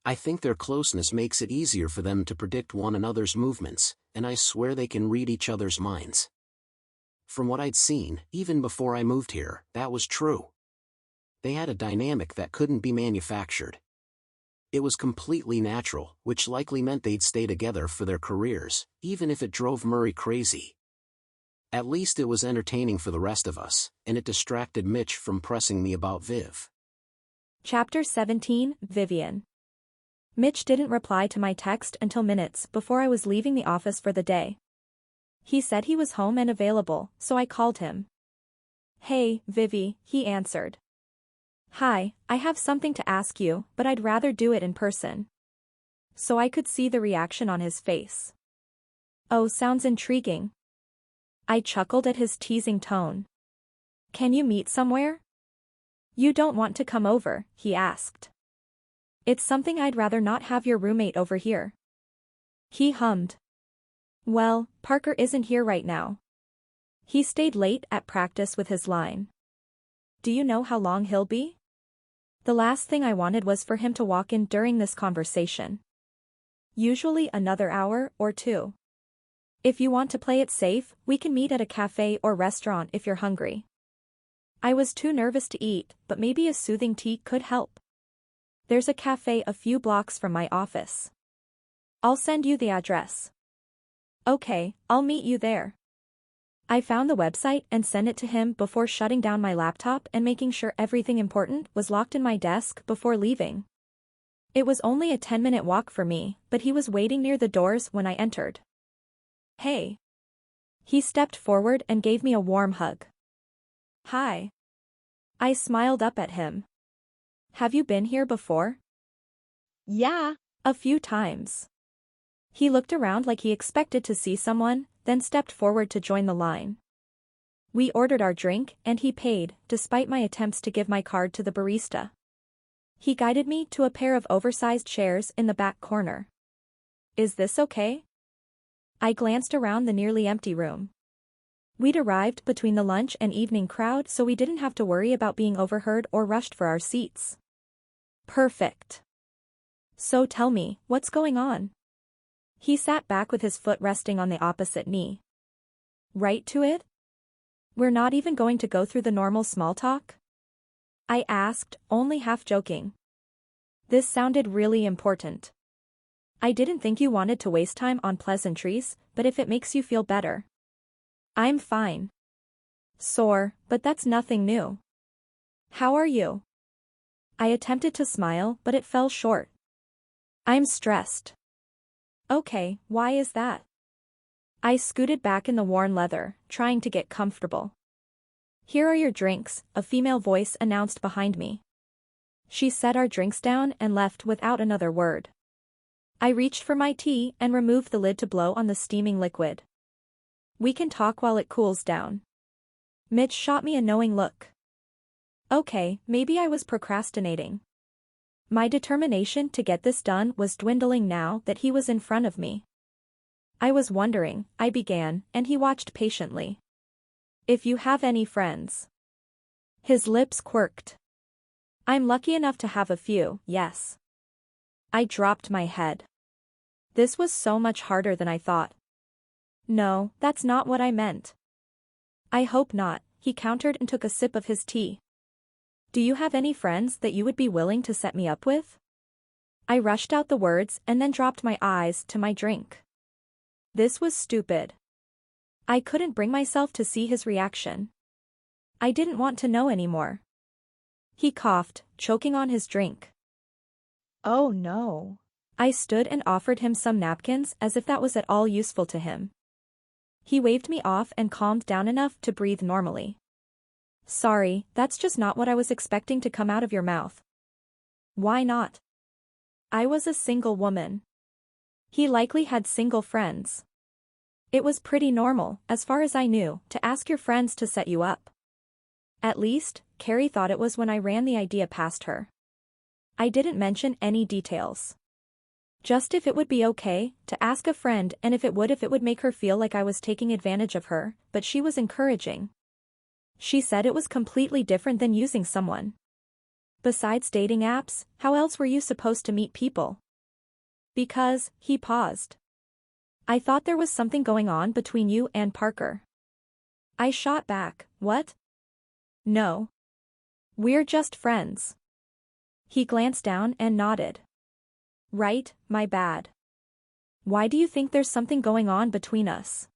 I think their closeness makes it easier for them to predict one another's movements, and I swear they can read each other's minds. From what I'd seen, even before I moved here, that was true. They had a dynamic that couldn't be manufactured. It was completely natural, which likely meant they'd stay together for their careers, even if it drove Murray crazy. At least it was entertaining for the rest of us, and it distracted Mitch from pressing me about Viv. Chapter 17, Vivian. Mitch didn't reply to my text until minutes before I was leaving the office for the day. He said he was home and available, so I called him. Hey, Vivi, he answered. Hi, I have something to ask you, but I'd rather do it in person. So I could see the reaction on his face. Oh, sounds intriguing. I chuckled at his teasing tone. Can you meet somewhere? You don't want to come over, he asked. It's something I'd rather not have your roommate over here. He hummed. Well, Parker isn't here right now. He stayed late at practice with his line. Do you know how long he'll be? The last thing I wanted was for him to walk in during this conversation. Usually another hour or two. If you want to play it safe, we can meet at a cafe or restaurant if you're hungry. I was too nervous to eat, but maybe a soothing tea could help. There's a cafe a few blocks from my office. I'll send you the address. Okay, I'll meet you there. I found the website and sent it to him before shutting down my laptop and making sure everything important was locked in my desk before leaving. It was only a 10-minute walk for me, but he was waiting near the doors when I entered. Hey. He stepped forward and gave me a warm hug. Hi. I smiled up at him. Have you been here before? Yeah. A few times. He looked around like he expected to see someone, then stepped forward to join the line. We ordered our drink, and he paid, despite my attempts to give my card to the barista. He guided me to a pair of oversized chairs in the back corner. Is this okay? I glanced around the nearly empty room. We'd arrived between the lunch and evening crowd, so we didn't have to worry about being overheard or rushed for our seats. Perfect. So tell me, what's going on? He sat back with his foot resting on the opposite knee. Right to it? We're not even going to go through the normal small talk? I asked, only half joking. This sounded really important. I didn't think you wanted to waste time on pleasantries, but if it makes you feel better. I'm fine. Sore, but that's nothing new. How are you? I attempted to smile, but it fell short. I'm stressed. Okay, why is that? I scooted back in the worn leather, trying to get comfortable. Here are your drinks, a female voice announced behind me. She set our drinks down and left without another word. I reached for my tea and removed the lid to blow on the steaming liquid. We can talk while it cools down. Mitch shot me a knowing look. Okay, maybe I was procrastinating. My determination to get this done was dwindling now that he was in front of me. I was wondering, I began, and he watched patiently. If you have any friends. His lips quirked. I'm lucky enough to have a few, yes. I dropped my head. This was so much harder than I thought. No, that's not what I meant. I hope not, he countered and took a sip of his tea. Do you have any friends that you would be willing to set me up with? I rushed out the words and then dropped my eyes to my drink. This was stupid. I couldn't bring myself to see his reaction. I didn't want to know anymore. He coughed, choking on his drink. Oh no. I stood and offered him some napkins as if that was at all useful to him. He waved me off and calmed down enough to breathe normally. Sorry, that's just not what I was expecting to come out of your mouth. Why not? I was a single woman. He likely had single friends. It was pretty normal, as far as I knew, to ask your friends to set you up. At least, Carrie thought it was when I ran the idea past her. I didn't mention any details. Just if it would be okay to ask a friend and if it would make her feel like I was taking advantage of her, but she was encouraging. She said it was completely different than using someone. Besides dating apps, how else were you supposed to meet people? Because, he paused. I thought there was something going on between you and Parker. I shot back, what? No. We're just friends. He glanced down and nodded. Right, my bad. Why do you think there's something going on between us?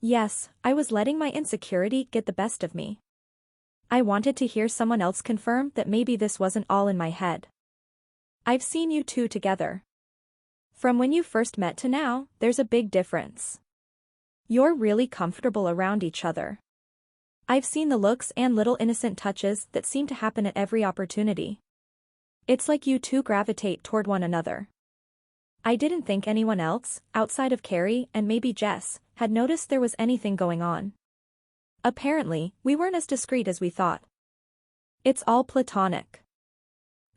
Yes, I was letting my insecurity get the best of me. I wanted to hear someone else confirm that maybe this wasn't all in my head. I've seen you two together. From when you first met to now, there's a big difference. You're really comfortable around each other. I've seen the looks and little innocent touches that seem to happen at every opportunity. It's like you two gravitate toward one another. I didn't think anyone else, outside of Carrie and maybe Jess, had noticed there was anything going on. Apparently, we weren't as discreet as we thought. It's all platonic.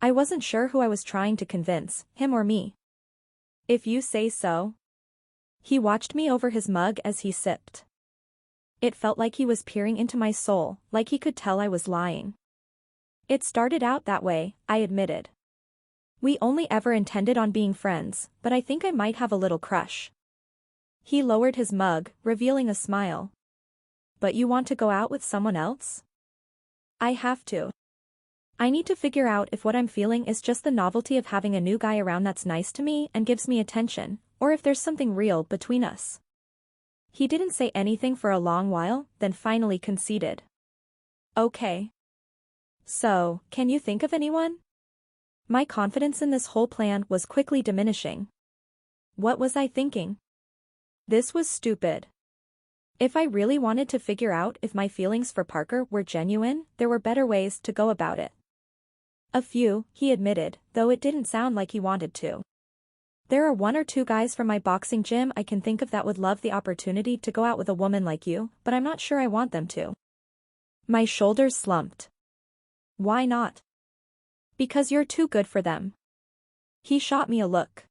I wasn't sure who I was trying to convince, him or me. If you say so. He watched me over his mug as he sipped. It felt like he was peering into my soul, like he could tell I was lying. It started out that way, I admitted. We only ever intended on being friends, but I think I might have a little crush. He lowered his mug, revealing a smile. But you want to go out with someone else? I have to. I need to figure out if what I'm feeling is just the novelty of having a new guy around that's nice to me and gives me attention, or if there's something real between us. He didn't say anything for a long while, then finally conceded. Okay. So, can you think of anyone? My confidence in this whole plan was quickly diminishing. What was I thinking? This was stupid. If I really wanted to figure out if my feelings for Parker were genuine, there were better ways to go about it. A few, he admitted, though it didn't sound like he wanted to. There are 1 or 2 guys from my boxing gym I can think of that would love the opportunity to go out with a woman like you, but I'm not sure I want them to. My shoulders slumped. Why not? Because you're too good for them. He shot me a look.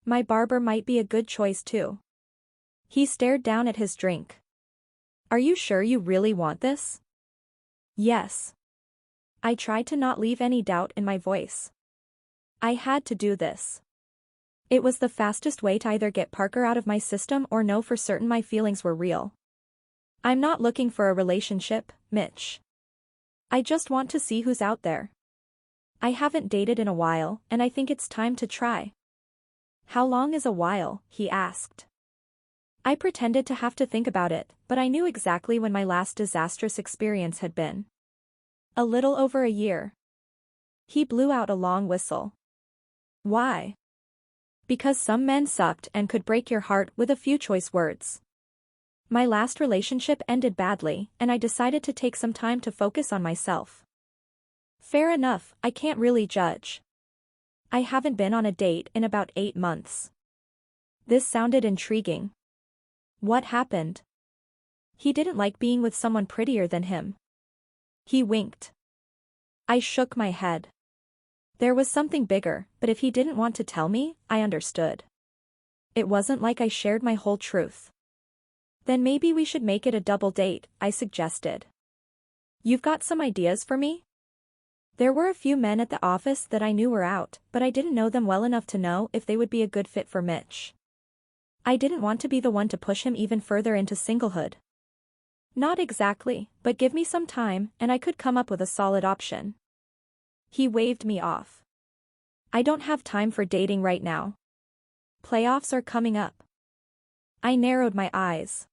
My barber might be a good choice too. He stared down at his drink. Are you sure you really want this? Yes. I tried to not leave any doubt in my voice. I had to do this. It was the fastest way to either get Parker out of my system or know for certain my feelings were real. I'm not looking for a relationship, Mitch. I just want to see who's out there. I haven't dated in a while, and I think it's time to try. How long is a while? He asked. I pretended to have to think about it, but I knew exactly when my last disastrous experience had been. A little over a year. He blew out a long whistle. Why? Because some men sucked and could break your heart with a few choice words. My last relationship ended badly, and I decided to take some time to focus on myself. Fair enough, I can't really judge. I haven't been on a date in about 8 months. This sounded intriguing. What happened? He didn't like being with someone prettier than him. He winked. I shook my head. There was something bigger, but if he didn't want to tell me, I understood. It wasn't like I shared my whole truth. Then maybe we should make it a double date, I suggested. You've got some ideas for me? There were a few men at the office that I knew were out, but I didn't know them well enough to know if they would be a good fit for Mitch. I didn't want to be the one to push him even further into singlehood. Not exactly, but give me some time, and I could come up with a solid option. He waved me off. I don't have time for dating right now. Playoffs are coming up. I narrowed my eyes.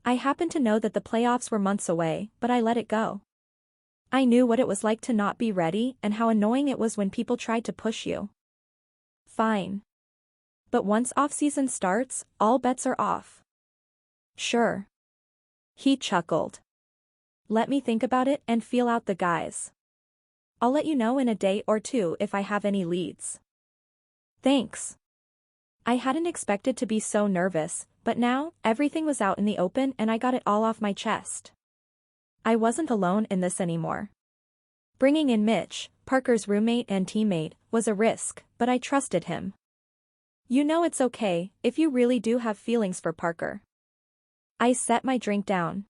I happened to know that the playoffs were months away, but I let it go. I knew what it was like to not be ready and how annoying it was when people tried to push you. Fine. But once off-season starts, all bets are off. Sure. He chuckled. Let me think about it and feel out the guys. I'll let you know in a day or two if I have any leads. Thanks. I hadn't expected to be so nervous, but now, everything was out in the open and I got it all off my chest. I wasn't alone in this anymore. Bringing in Mitch, Parker's roommate and teammate, was a risk, but I trusted him. You know it's okay, if you really do have feelings for Parker. I set my drink down.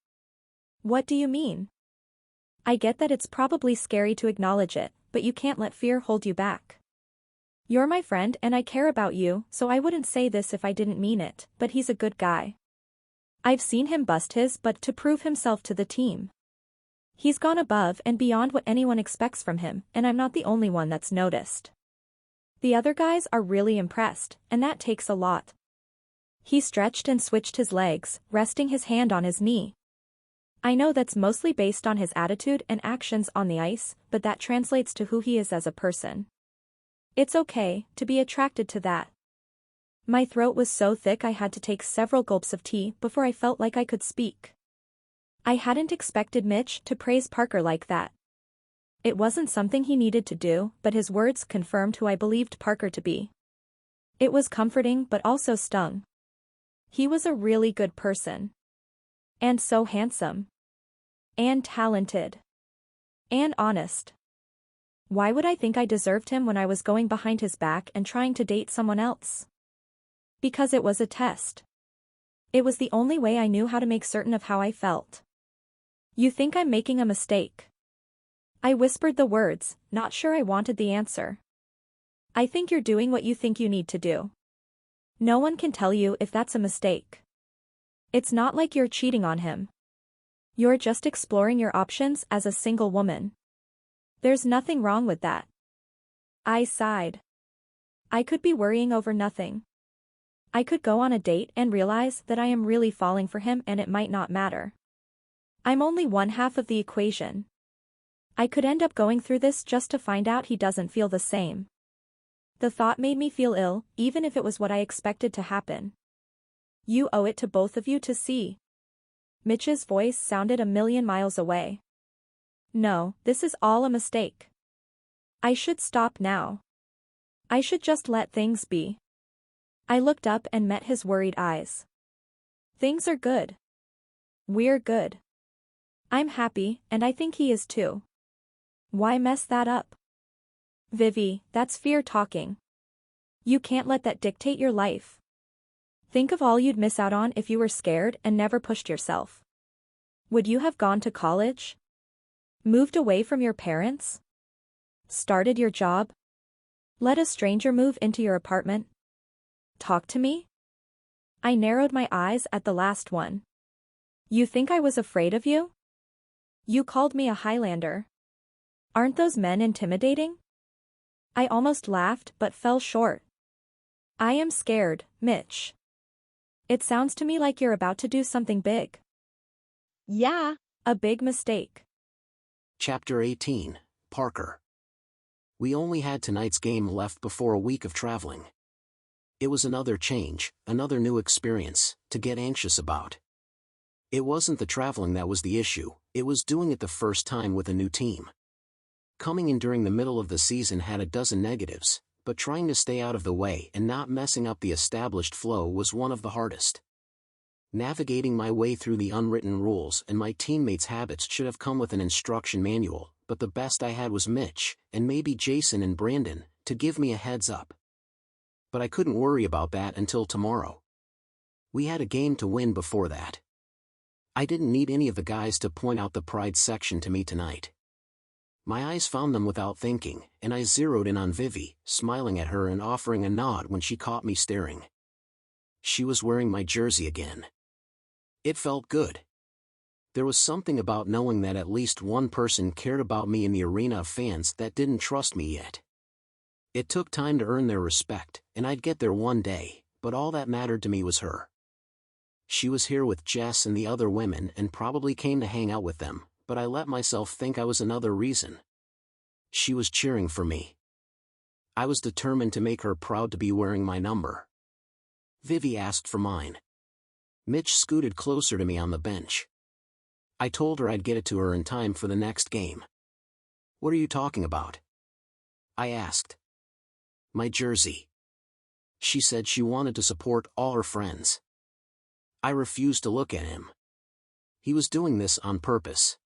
What do you mean? I get that it's probably scary to acknowledge it, but you can't let fear hold you back. You're my friend and I care about you, so I wouldn't say this if I didn't mean it, but he's a good guy. I've seen him bust his butt to prove himself to the team. He's gone above and beyond what anyone expects from him, and I'm not the only one that's noticed. The other guys are really impressed, and that takes a lot. He stretched and switched his legs, resting his hand on his knee. I know that's mostly based on his attitude and actions on the ice, but that translates to who he is as a person. It's okay to be attracted to that. My throat was so thick I had to take several gulps of tea before I felt like I could speak. I hadn't expected Mitch to praise Parker like that. It wasn't something he needed to do, but his words confirmed who I believed Parker to be. It was comforting but also stung. He was a really good person. And so handsome. And talented. And honest. Why would I think I deserved him when I was going behind his back and trying to date someone else? Because it was a test. It was the only way I knew how to make certain of how I felt. You think I'm making a mistake? I whispered the words, not sure I wanted the answer. I think you're doing what you think you need to do. No one can tell you if that's a mistake. It's not like you're cheating on him. You're just exploring your options as a single woman. There's nothing wrong with that. I sighed. I could be worrying over nothing. I could go on a date and realize that I am really falling for him and it might not matter. I'm only one half of the equation. I could end up going through this just to find out he doesn't feel the same. The thought made me feel ill, even if it was what I expected to happen. You owe it to both of you to see. Mitch's voice sounded a million miles away. No, this is all a mistake. I should stop now. I should just let things be. I looked up and met his worried eyes. Things are good. We're good. I'm happy, and I think he is too. Why mess that up? Vivi, that's fear talking. You can't let that dictate your life. Think of all you'd miss out on if you were scared and never pushed yourself. Would you have gone to college? Moved away from your parents? Started your job? Let a stranger move into your apartment? Talk to me? I narrowed my eyes at the last one. You think I was afraid of you? You called me a Highlander. Aren't those men intimidating? I almost laughed but fell short. I am scared, Mitch. It sounds to me like you're about to do something big. Yeah. A big mistake. Chapter 18, Parker. We only had tonight's game left before a week of traveling. It was another change, another new experience, to get anxious about. It wasn't the traveling that was the issue, it was doing it the first time with a new team. Coming in during the middle of the season had a dozen negatives, but trying to stay out of the way and not messing up the established flow was one of the hardest. Navigating my way through the unwritten rules and my teammates' habits should have come with an instruction manual, but the best I had was Mitch, and maybe Jason and Brandon, to give me a heads up. But I couldn't worry about that until tomorrow. We had a game to win before that. I didn't need any of the guys to point out the pride section to me tonight. My eyes found them without thinking, and I zeroed in on Vivi, smiling at her and offering a nod when she caught me staring. She was wearing my jersey again. It felt good. There was something about knowing that at least one person cared about me in the arena of fans that didn't trust me yet. It took time to earn their respect, and I'd get there one day, but all that mattered to me was her. She was here with Jess and the other women and probably came to hang out with them, but I let myself think I was another reason. She was cheering for me. I was determined to make her proud to be wearing my number. Vivi asked for mine. Mitch scooted closer to me on the bench. I told her I'd get it to her in time for the next game. "What are you talking about?" I asked. "My jersey." She said she wanted to support all her friends. I refused to look at him. He was doing this on purpose.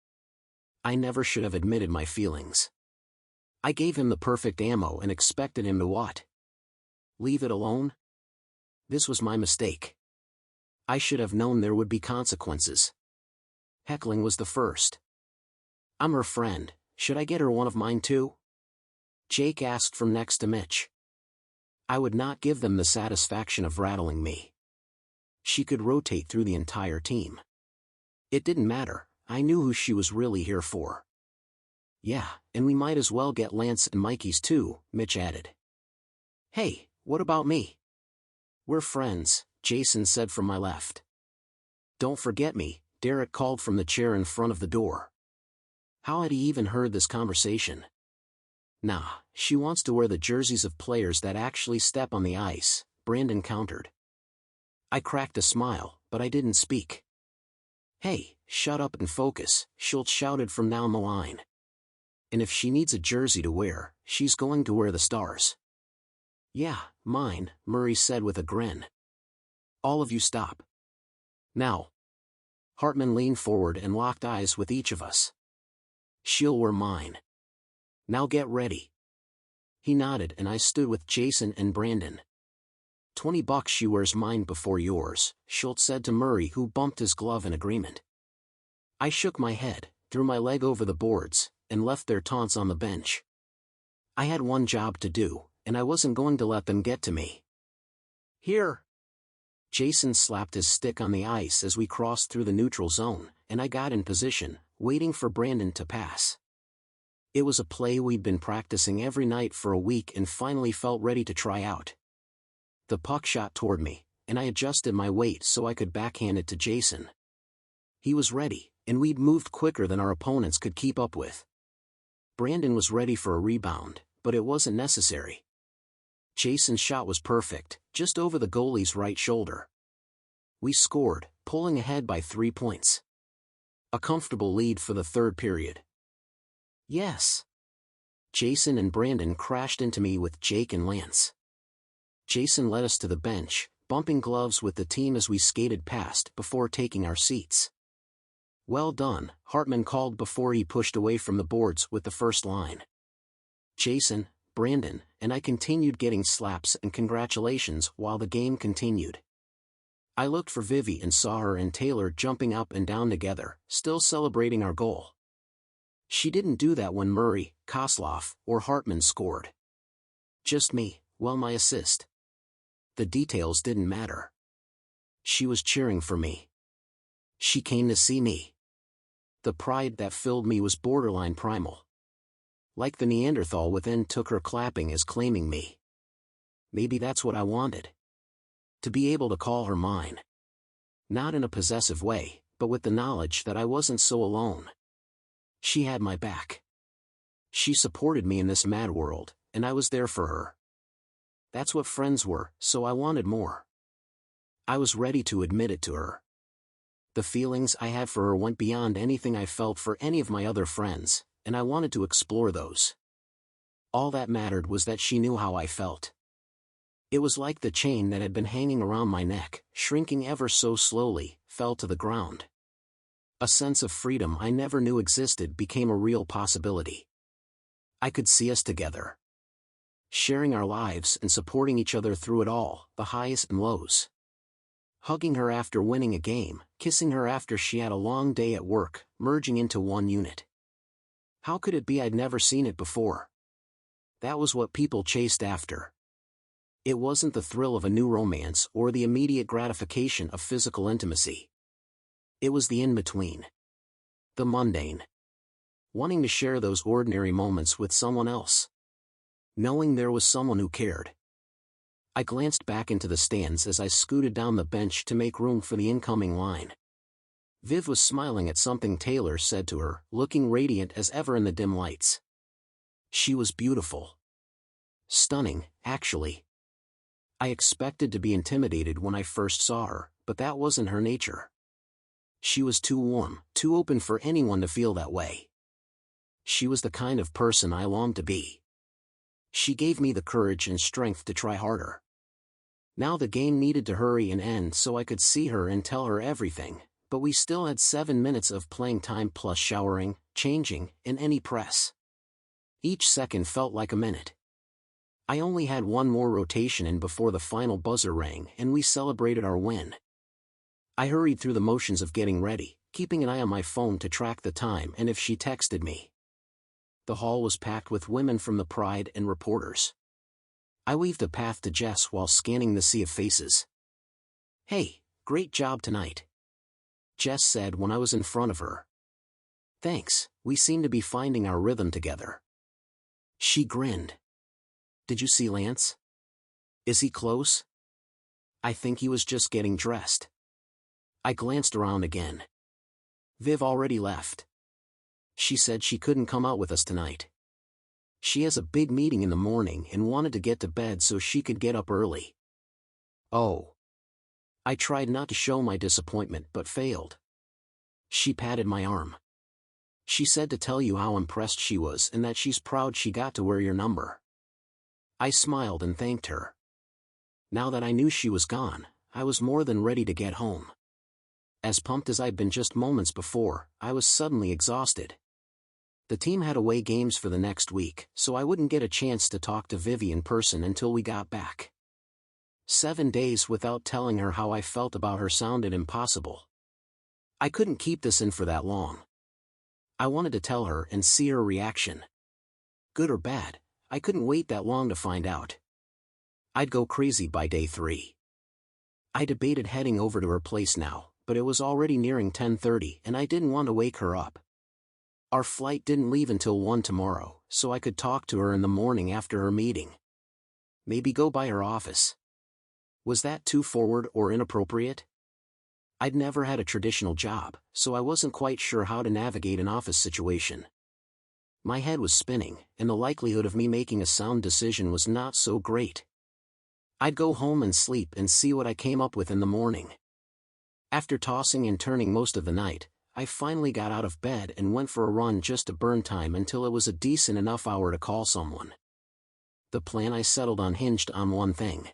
I never should have admitted my feelings. I gave him the perfect ammo and expected him to what? Leave it alone? This was my mistake. I should have known there would be consequences. Heckling was the first. "I'm her friend, should I get her one of mine too?" Jake asked from next to Mitch. I would not give them the satisfaction of rattling me. She could rotate through the entire team. It didn't matter, I knew who she was really here for. "Yeah, and we might as well get Lance and Mikey's too," Mitch added. "Hey, what about me?" "We're friends," Jason said from my left. "Don't forget me," Derek called from the chair in front of the door. How had he even heard this conversation? "Nah, she wants to wear the jerseys of players that actually step on the ice," Brandon countered. I cracked a smile, but I didn't speak. "Hey, shut up and focus," Schultz shouted from down the line. "And if she needs a jersey to wear, she's going to wear the Stars." "Yeah, mine," Murray said with a grin. "All of you stop. Now." Hartman leaned forward and locked eyes with each of us. "She'll wear mine. Now get ready." He nodded and I stood with Jason and Brandon. $20 she wears mine before yours," Schultz said to Murray, who bumped his glove in agreement. I shook my head, threw my leg over the boards, and left their taunts on the bench. I had one job to do, and I wasn't going to let them get to me. "Here!" Jason slapped his stick on the ice as we crossed through the neutral zone, and I got in position, waiting for Brandon to pass. It was a play we'd been practicing every night for a week and finally felt ready to try out. The puck shot toward me, and I adjusted my weight so I could backhand it to Jason. He was ready, and we'd moved quicker than our opponents could keep up with. Brandon was ready for a rebound, but it wasn't necessary. Jason's shot was perfect, just over the goalie's right shoulder. We scored, pulling ahead by 3 points. A comfortable lead for the third period. "Yes!" Jason and Brandon crashed into me with Jake and Lance. Jason led us to the bench, bumping gloves with the team as we skated past before taking our seats. "Well done," Hartman called before he pushed away from the boards with the first line. Jason, Brandon, and I continued getting slaps and congratulations while the game continued. I looked for Vivi and saw her and Taylor jumping up and down together, still celebrating our goal. She didn't do that when Murray, Kosloff, or Hartman scored. Just me, well, my assist. The details didn't matter. She was cheering for me. She came to see me. The pride that filled me was borderline primal. Like the Neanderthal within took her clapping as claiming me. Maybe that's what I wanted. To be able to call her mine. Not in a possessive way, but with the knowledge that I wasn't so alone. She had my back. She supported me in this mad world, and I was there for her. That's what friends were, so I wanted more. I was ready to admit it to her. The feelings I had for her went beyond anything I felt for any of my other friends, and I wanted to explore those. All that mattered was that she knew how I felt. It was like the chain that had been hanging around my neck, shrinking ever so slowly, fell to the ground. A sense of freedom I never knew existed became a real possibility. I could see us together, sharing our lives and supporting each other through it all, the highs and lows. Hugging her after winning a game, kissing her after she had a long day at work, merging into one unit. How could it be I'd never seen it before? That was what people chased after. It wasn't the thrill of a new romance or the immediate gratification of physical intimacy. It was the in-between. The mundane. Wanting to share those ordinary moments with someone else. Knowing there was someone who cared. I glanced back into the stands as I scooted down the bench to make room for the incoming line. Viv was smiling at something Taylor said to her, looking radiant as ever in the dim lights. She was beautiful. Stunning, actually. I expected to be intimidated when I first saw her, but that wasn't her nature. She was too warm, too open for anyone to feel that way. She was the kind of person I longed to be. She gave me the courage and strength to try harder. Now the game needed to hurry and end so I could see her and tell her everything, but we still had 7 minutes of playing time plus showering, changing, and any press. Each second felt like a minute. I only had one more rotation in before the final buzzer rang and we celebrated our win. I hurried through the motions of getting ready, keeping an eye on my phone to track the time and if she texted me. The hall was packed with women from the Pride and reporters. I weaved a path to Jess while scanning the sea of faces. "Hey, great job tonight," Jess said when I was in front of her. "Thanks, we seem to be finding our rhythm together." She grinned. "Did you see Lance? Is he close?" "I think he was just getting dressed." I glanced around again. Viv already left. She said she couldn't come out with us tonight. She has a big meeting in the morning and wanted to get to bed so she could get up early. Oh. I tried not to show my disappointment but failed. She patted my arm. "She said to tell you how impressed she was and that she's proud she got to wear your number." I smiled and thanked her. Now that I knew she was gone, I was more than ready to get home. As pumped as I'd been just moments before, I was suddenly exhausted. The team had away games for the next week, so I wouldn't get a chance to talk to Vivi in person until we got back. 7 days without telling her how I felt about her sounded impossible. I couldn't keep this in for that long. I wanted to tell her and see her reaction. Good or bad, I couldn't wait that long to find out. I'd go crazy by day 3. I debated heading over to her place now, but it was already nearing 10:30 and I didn't want to wake her up. Our flight didn't leave until 1 tomorrow, so I could talk to her in the morning after her meeting. Maybe go by her office. Was that too forward or inappropriate? I'd never had a traditional job, so I wasn't quite sure how to navigate an office situation. My head was spinning, and the likelihood of me making a sound decision was not so great. I'd go home and sleep and see what I came up with in the morning. After tossing and turning most of the night, I finally got out of bed and went for a run just to burn time until it was a decent enough hour to call someone. The plan I settled on hinged on one thing.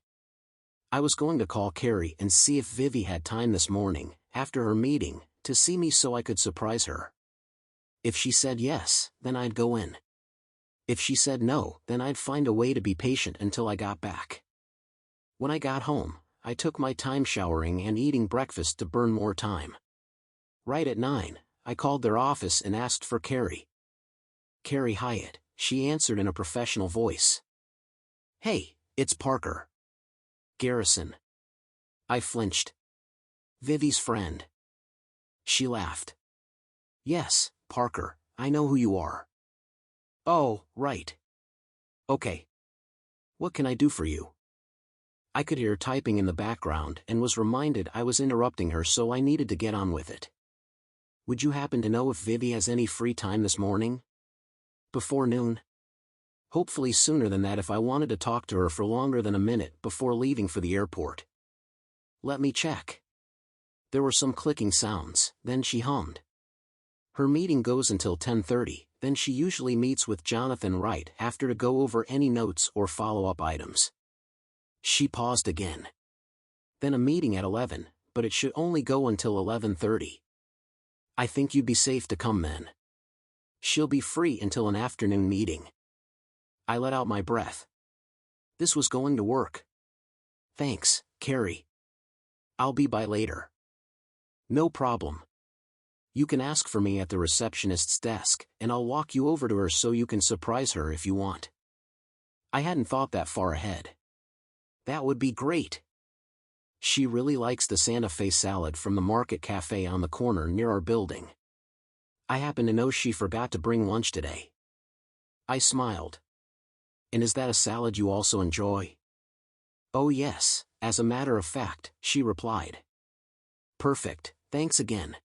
I was going to call Carrie and see if Vivi had time this morning, after her meeting, to see me so I could surprise her. If she said yes, then I'd go in. If she said no, then I'd find a way to be patient until I got back. When I got home, I took my time showering and eating breakfast to burn more time. Right at 9, I called their office and asked for Carrie. "Carrie Hyatt," she answered in a professional voice. "Hey, it's Parker." "Garrison." I flinched. "Vivi's friend." She laughed. "Yes, Parker, I know who you are." "Oh, right. Okay. What can I do for you?" I could hear typing in the background and was reminded I was interrupting her, so I needed to get on with it. "Would you happen to know if Vivi has any free time this morning? Before noon? Hopefully sooner than that if I wanted to talk to her for longer than a minute before leaving for the airport." "Let me check." There were some clicking sounds, then she hummed. "Her meeting goes until 10:30, then she usually meets with Jonathan right after to go over any notes or follow-up items." She paused again. Then a meeting at 11, but it should only go until 11:30. I think you'd be safe to come then. She'll be free until an afternoon meeting. I let out my breath. This was going to work. Thanks, Carrie. I'll be by later. No problem. You can ask for me at the receptionist's desk, and I'll walk you over to her so you can surprise her if you want. I hadn't thought that far ahead. That would be great. She really likes the Santa Fe salad from the Market Cafe on the corner near our building. I happen to know she forgot to bring lunch today. I smiled. And is that a salad you also enjoy? Oh yes, as a matter of fact, she replied. Perfect, thanks again.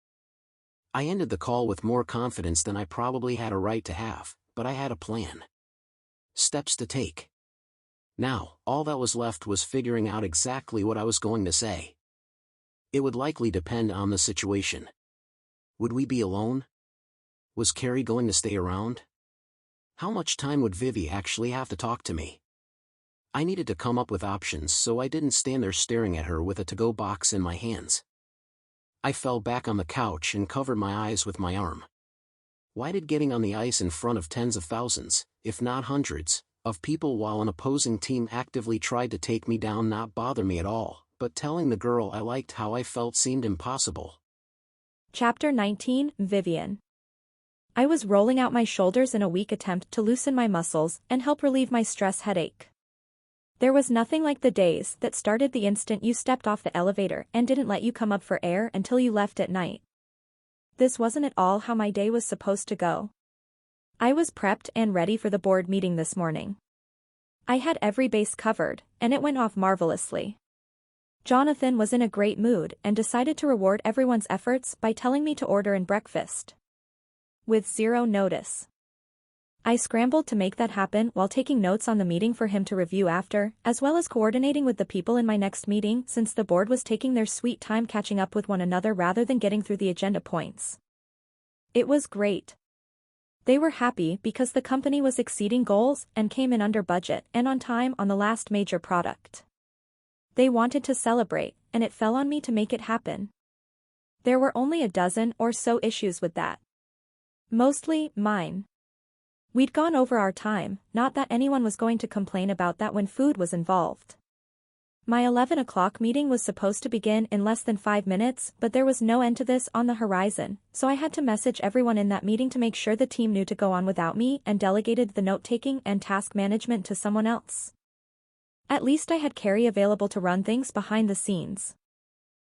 I ended the call with more confidence than I probably had a right to have, but I had a plan. Steps to take. Now, all that was left was figuring out exactly what I was going to say. It would likely depend on the situation. Would we be alone? Was Carrie going to stay around? How much time would Vivi actually have to talk to me? I needed to come up with options so I didn't stand there staring at her with a to-go box in my hands. I fell back on the couch and covered my eyes with my arm. Why did getting on the ice in front of tens of thousands, if not hundreds, of people while an opposing team actively tried to take me down not bother me at all, but telling the girl I liked how I felt seemed impossible? Chapter 19, Vivian. I was rolling out my shoulders in a weak attempt to loosen my muscles and help relieve my stress headache. There was nothing like the days that started the instant you stepped off the elevator and didn't let you come up for air until you left at night. This wasn't at all how my day was supposed to go. I was prepped and ready for the board meeting this morning. I had every base covered, and it went off marvelously. Jonathan was in a great mood and decided to reward everyone's efforts by telling me to order in breakfast. With zero notice. I scrambled to make that happen while taking notes on the meeting for him to review after, as well as coordinating with the people in my next meeting since the board was taking their sweet time catching up with one another rather than getting through the agenda points. It was great. They were happy because the company was exceeding goals and came in under budget and on time on the last major product. They wanted to celebrate, and it fell on me to make it happen. There were only a dozen or so issues with that. Mostly mine. We'd gone over our time, not that anyone was going to complain about that when food was involved. My 11 o'clock meeting was supposed to begin in less than 5 minutes, but there was no end to this on the horizon, so I had to message everyone in that meeting to make sure the team knew to go on without me and delegated the note-taking and task management to someone else. At least I had Carrie available to run things behind the scenes.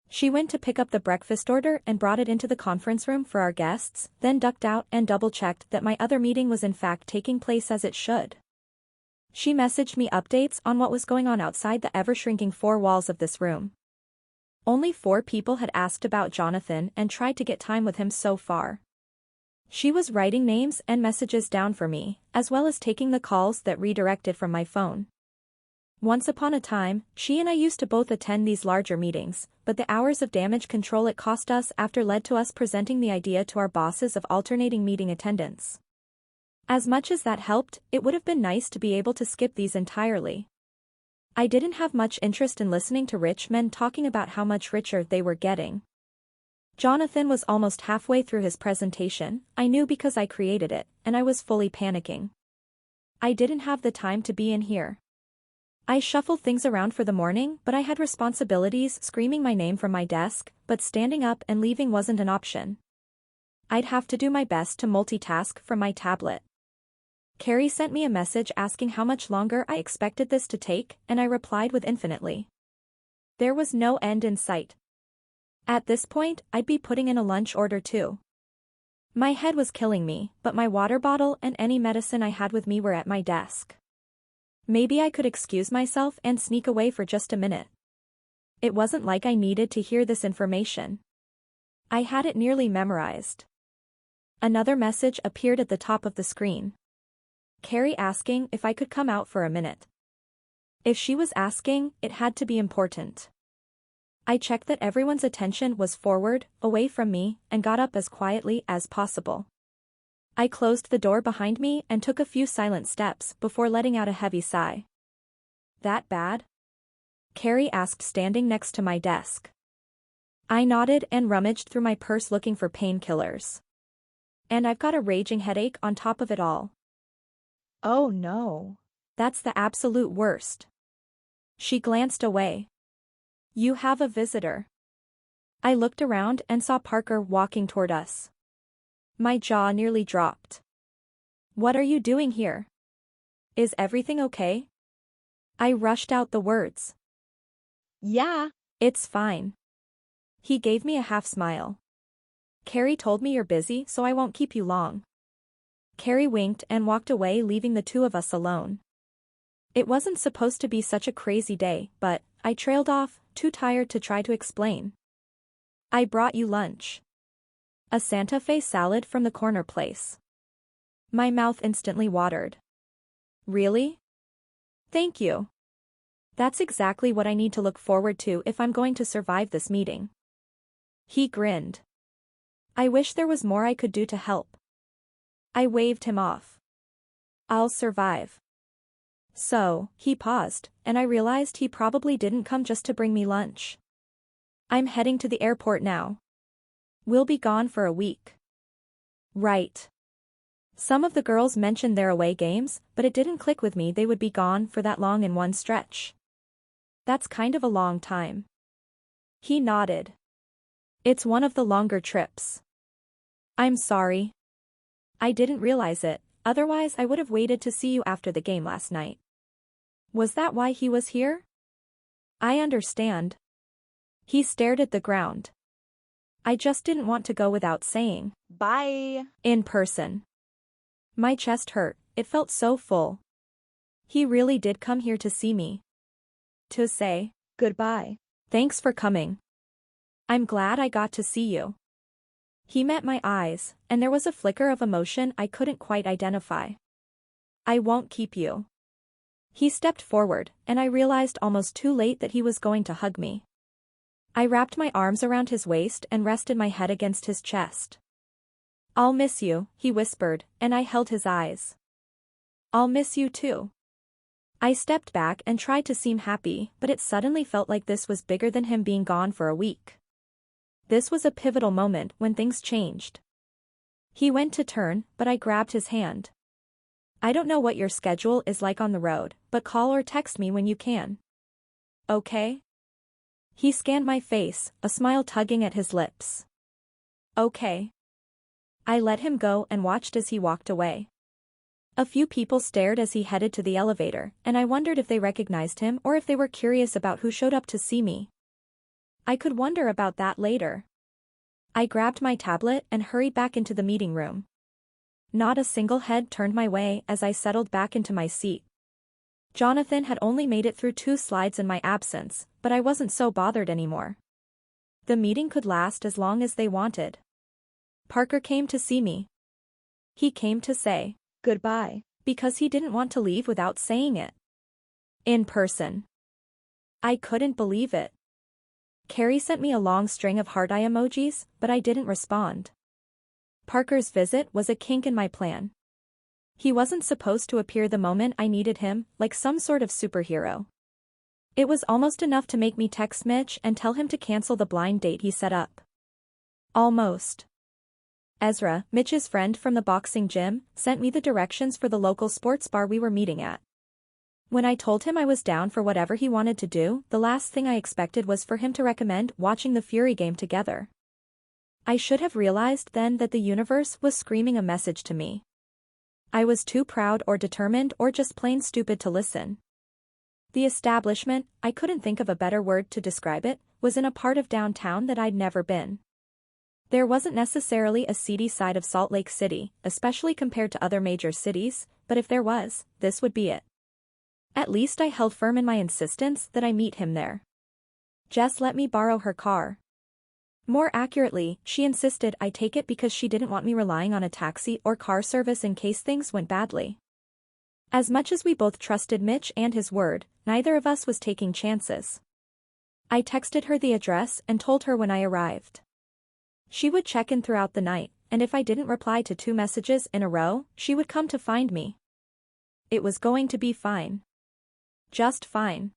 She went to pick up the breakfast order and brought it into the conference room for our guests, then ducked out and double-checked that my other meeting was in fact taking place as it should. She messaged me updates on what was going on outside the ever-shrinking 4 walls of this room. Only 4 people had asked about Jonathan and tried to get time with him so far. She was writing names and messages down for me, as well as taking the calls that redirected from my phone. Once upon a time, she and I used to both attend these larger meetings, but the hours of damage control it cost us after led to us presenting the idea to our bosses of alternating meeting attendance. As much as that helped, it would have been nice to be able to skip these entirely. I didn't have much interest in listening to rich men talking about how much richer they were getting. Jonathan was almost halfway through his presentation, I knew because I created it, and I was fully panicking. I didn't have the time to be in here. I shuffled things around for the morning, but I had responsibilities screaming my name from my desk, but standing up and leaving wasn't an option. I'd have to do my best to multitask from my tablet. Carrie sent me a message asking how much longer I expected this to take, and I replied with infinitely. There was no end in sight. At this point, I'd be putting in a lunch order too. My head was killing me, but my water bottle and any medicine I had with me were at my desk. Maybe I could excuse myself and sneak away for just a minute. It wasn't like I needed to hear this information. I had it nearly memorized. Another message appeared at the top of the screen. Carrie asking if I could come out for a minute. If she was asking, it had to be important. I checked that everyone's attention was forward, away from me, and got up as quietly as possible. I closed the door behind me and took a few silent steps before letting out a heavy sigh. That bad? Carrie asked, standing next to my desk. I nodded and rummaged through my purse looking for painkillers. And I've got a raging headache on top of it all. Oh no. That's the absolute worst. She glanced away. You have a visitor. I looked around and saw Parker walking toward us. My jaw nearly dropped. What are you doing here? Is everything okay? I rushed out the words. Yeah. It's fine. He gave me a half smile. Carrie told me you're busy, so I won't keep you long. Carrie winked and walked away, leaving the two of us alone. It wasn't supposed to be such a crazy day, but I trailed off, too tired to try to explain. I brought you lunch. A Santa Fe salad from the corner place. My mouth instantly watered. Really? Thank you. That's exactly what I need to look forward to if I'm going to survive this meeting. He grinned. I wish there was more I could do to help. I waved him off. I'll survive. So, he paused, and I realized he probably didn't come just to bring me lunch. I'm heading to the airport now. We'll be gone for a week. Right. Some of the girls mentioned their away games, but it didn't click with me they would be gone for that long in one stretch. That's kind of a long time. He nodded. It's one of the longer trips. I'm sorry. I didn't realize it, otherwise I would have waited to see you after the game last night. Was that why he was here? I understand. He stared at the ground. I just didn't want to go without saying Bye. in person. My chest hurt, it felt so full. He really did come here to see me. To say Goodbye. thanks for coming. I'm glad I got to see you. He met my eyes, and there was a flicker of emotion I couldn't quite identify. I won't keep you. He stepped forward, and I realized almost too late that he was going to hug me. I wrapped my arms around his waist and rested my head against his chest. I'll miss you, he whispered, and I held his eyes. I'll miss you too. I stepped back and tried to seem happy, but it suddenly felt like this was bigger than him being gone for a week. This was a pivotal moment when things changed. He went to turn, but I grabbed his hand. I don't know what your schedule is like on the road, but call or text me when you can. Okay? He scanned my face, a smile tugging at his lips. Okay. I let him go and watched as he walked away. A few people stared as he headed to the elevator, and I wondered if they recognized him or if they were curious about who showed up to see me. I could wonder about that later. I grabbed my tablet and hurried back into the meeting room. Not a single head turned my way as I settled back into my seat. Jonathan had only made it through 2 slides in my absence, but I wasn't so bothered anymore. The meeting could last as long as they wanted. Parker came to see me. He came to say Goodbye. because he didn't want to leave without saying it. In person. I couldn't believe it. Carrie sent me a long string of heart eye emojis, but I didn't respond. Parker's visit was a kink in my plan. He wasn't supposed to appear the moment I needed him, like some sort of superhero. It was almost enough to make me text Mitch and tell him to cancel the blind date he set up. Almost. Ezra, Mitch's friend from the boxing gym, sent me the directions for the local sports bar we were meeting at. When I told him I was down for whatever he wanted to do, the last thing I expected was for him to recommend watching the Fury game together. I should have realized then that the universe was screaming a message to me. I was too proud or determined or just plain stupid to listen. The establishment, I couldn't think of a better word to describe it, was in a part of downtown that I'd never been. There wasn't necessarily a seedy side of Salt Lake City, especially compared to other major cities, but if there was, this would be it. At least I held firm in my insistence that I meet him there. Jess let me borrow her car. More accurately, she insisted I take it because she didn't want me relying on a taxi or car service in case things went badly. As much as we both trusted Mitch and his word, neither of us was taking chances. I texted her the address and told her when I arrived. She would check in throughout the night, and if I didn't reply to 2 messages in a row, she would come to find me. It was going to be fine. Just fine.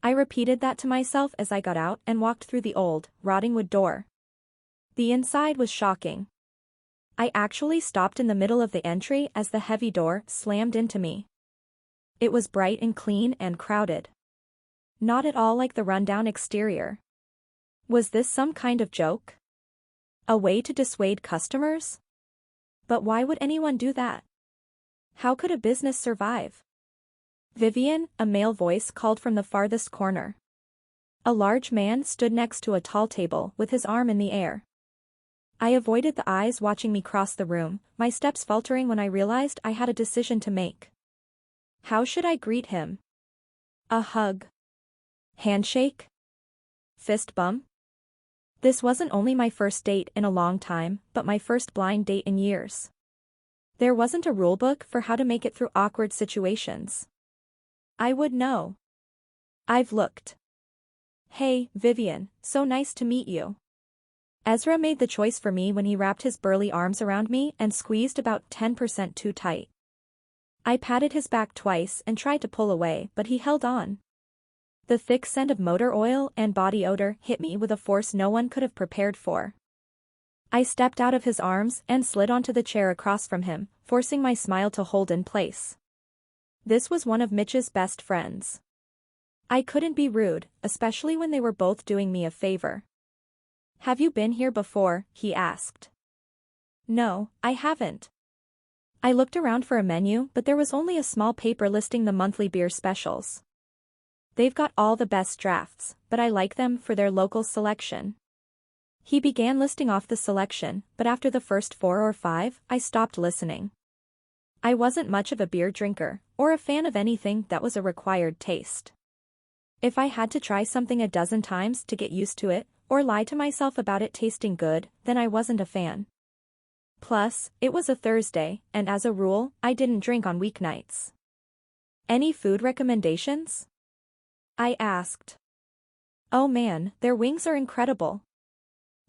I repeated that to myself as I got out and walked through the old, rotting wood door. The inside was shocking. I actually stopped in the middle of the entry as the heavy door slammed into me. It was bright and clean and crowded. Not at all like the rundown exterior. Was this some kind of joke? A way to dissuade customers? But why would anyone do that? How could a business survive? Vivian, a male voice called from the farthest corner. A large man stood next to a tall table with his arm in the air. I avoided the eyes watching me cross the room, my steps faltering when I realized I had a decision to make. How should I greet him? A hug? Handshake? Fist bump? This wasn't only my first date in a long time, but my first blind date in years. There wasn't a rulebook for how to make it through awkward situations. I would know. I've looked. Hey, Vivian, so nice to meet you. Ezra made the choice for me when he wrapped his burly arms around me and squeezed about 10% too tight. I patted his back twice and tried to pull away, but he held on. The thick scent of motor oil and body odor hit me with a force no one could have prepared for. I stepped out of his arms and slid onto the chair across from him, forcing my smile to hold in place. This was one of Mitch's best friends. I couldn't be rude, especially when they were both doing me a favor. Have you been here before? He asked. No, I haven't. I looked around for a menu, but there was only a small paper listing the monthly beer specials. They've got all the best drafts, but I like them for their local selection. He began listing off the selection, but after the first 4 or 5, I stopped listening. I wasn't much of a beer drinker, or a fan of anything that was a required taste. If I had to try something a dozen times to get used to it, or lie to myself about it tasting good, then I wasn't a fan. Plus, it was a Thursday, and as a rule, I didn't drink on weeknights. Any food recommendations? I asked. Oh man, their wings are incredible.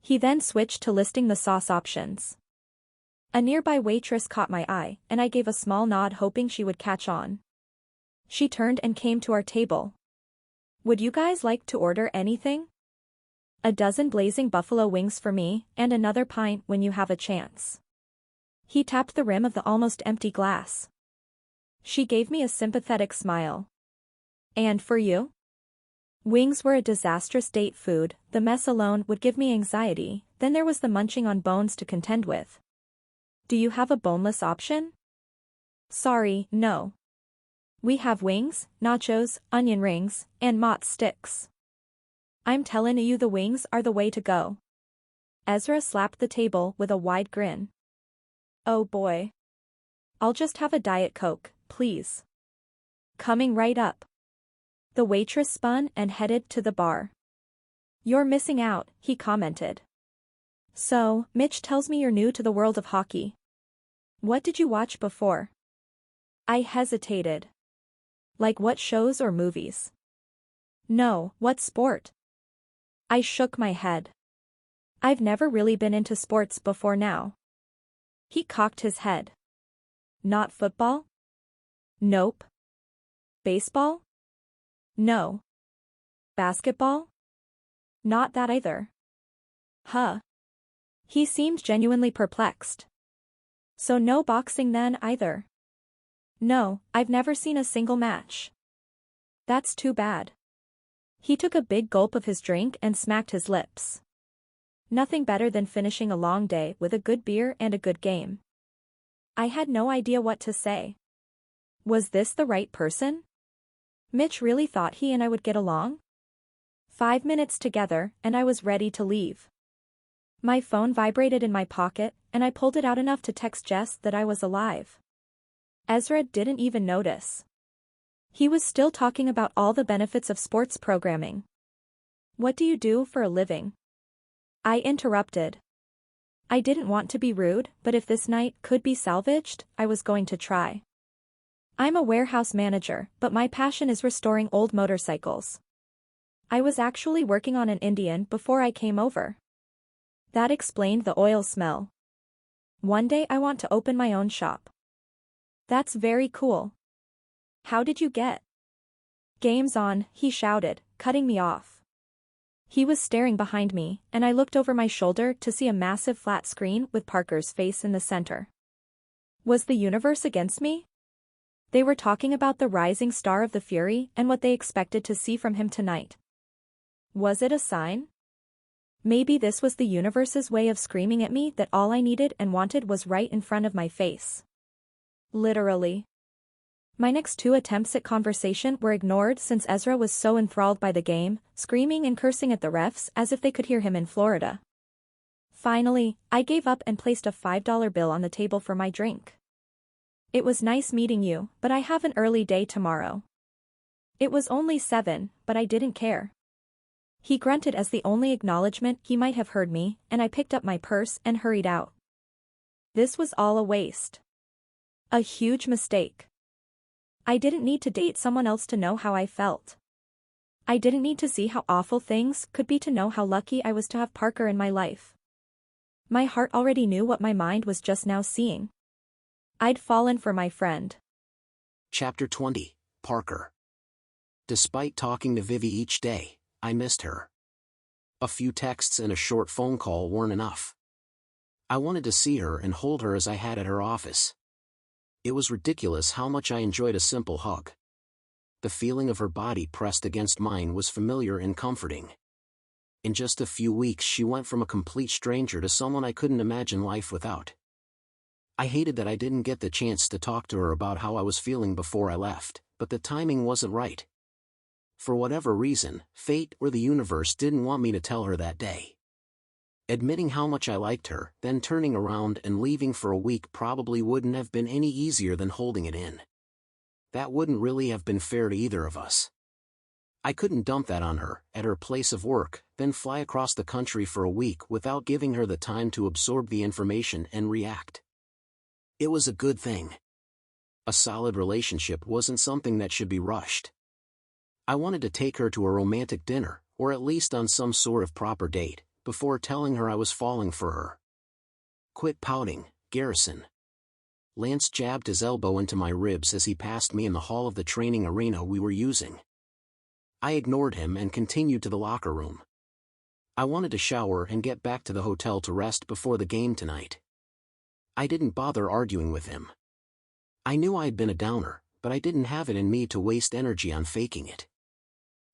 He then switched to listing the sauce options. A nearby waitress caught my eye, and I gave a small nod hoping she would catch on. She turned and came to our table. Would you guys like to order anything? A dozen blazing buffalo wings for me, and another pint when you have a chance. He tapped the rim of the almost empty glass. She gave me a sympathetic smile. And for you? Wings were a disastrous date food, the mess alone would give me anxiety, then there was the munching on bones to contend with. Do you have a boneless option? Sorry, no. We have wings, nachos, onion rings, and mott sticks. I'm telling you the wings are the way to go. Ezra slapped the table with a wide grin. Oh boy. I'll just have a Diet Coke, please. Coming right up. The waitress spun and headed to the bar. You're missing out, he commented. So, Mitch tells me you're new to the world of hockey. What did you watch before? I hesitated. Like what shows or movies? No, what sport? I shook my head. I've never really been into sports before now. He cocked his head. Not football? Nope. Baseball? No. Basketball? Not that either. Huh. He seemed genuinely perplexed. So no boxing then either? No, I've never seen a single match. That's too bad. He took a big gulp of his drink and smacked his lips. Nothing better than finishing a long day with a good beer and a good game. I had no idea what to say. Was this the right person? Mitch really thought he and I would get along? 5 minutes together, and I was ready to leave. My phone vibrated in my pocket, and I pulled it out enough to text Jess that I was alive. Ezra didn't even notice. He was still talking about all the benefits of sports programming. What do you do for a living? I interrupted. I didn't want to be rude, but if this night could be salvaged, I was going to try. I'm a warehouse manager, but my passion is restoring old motorcycles. I was actually working on an Indian before I came over. That explained the oil smell. One day I want to open my own shop. That's very cool. How did you get Game's on, he shouted, cutting me off. He was staring behind me, and I looked over my shoulder to see a massive flat screen with Parker's face in the center. Was the universe against me? They were talking about the rising star of the Fury and what they expected to see from him tonight. Was it a sign? Maybe this was the universe's way of screaming at me that all I needed and wanted was right in front of my face. Literally. My next 2 attempts at conversation were ignored since Ezra was so enthralled by the game, screaming and cursing at the refs as if they could hear him in Florida. Finally, I gave up and placed a $5 bill on the table for my drink. It was nice meeting you, but I have an early day tomorrow. It was only 7, but I didn't care. He grunted as the only acknowledgement he might have heard me, and I picked up my purse and hurried out. This was all a waste. A huge mistake. I didn't need to date someone else to know how I felt. I didn't need to see how awful things could be to know how lucky I was to have Parker in my life. My heart already knew what my mind was just now seeing. I'd fallen for my friend. Chapter 20, Parker. Despite talking to Vivi each day, I missed her. A few texts and a short phone call weren't enough. I wanted to see her and hold her as I had at her office. It was ridiculous how much I enjoyed a simple hug. The feeling of her body pressed against mine was familiar and comforting. In just a few weeks she went from a complete stranger to someone I couldn't imagine life without. I hated that I didn't get the chance to talk to her about how I was feeling before I left, but the timing wasn't right. For whatever reason, fate or the universe didn't want me to tell her that day. Admitting how much I liked her, then turning around and leaving for a week probably wouldn't have been any easier than holding it in. That wouldn't really have been fair to either of us. I couldn't dump that on her, at her place of work, then fly across the country for a week without giving her the time to absorb the information and react. It was a good thing. A solid relationship wasn't something that should be rushed. I wanted to take her to a romantic dinner, or at least on some sort of proper date, before telling her I was falling for her. Quit pouting, Garrison. Lance jabbed his elbow into my ribs as he passed me in the hall of the training arena we were using. I ignored him and continued to the locker room. I wanted to shower and get back to the hotel to rest before the game tonight. I didn't bother arguing with him. I knew I'd been a downer, but I didn't have it in me to waste energy on faking it.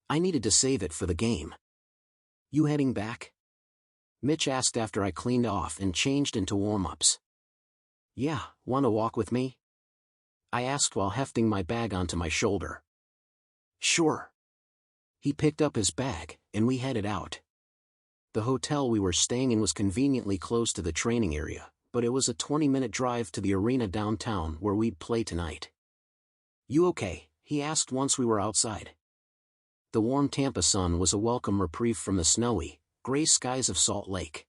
I needed to save it for the game. You heading back? Mitch asked after I cleaned off and changed into warm-ups. Yeah, want to walk with me? I asked while hefting my bag onto my shoulder. Sure. He picked up his bag, and we headed out. The hotel we were staying in was conveniently close to the training area, but it was a 20-minute drive to the arena downtown where we'd play tonight. You okay? He asked once we were outside. The warm Tampa sun was a welcome reprieve from the snowy, gray skies of Salt Lake.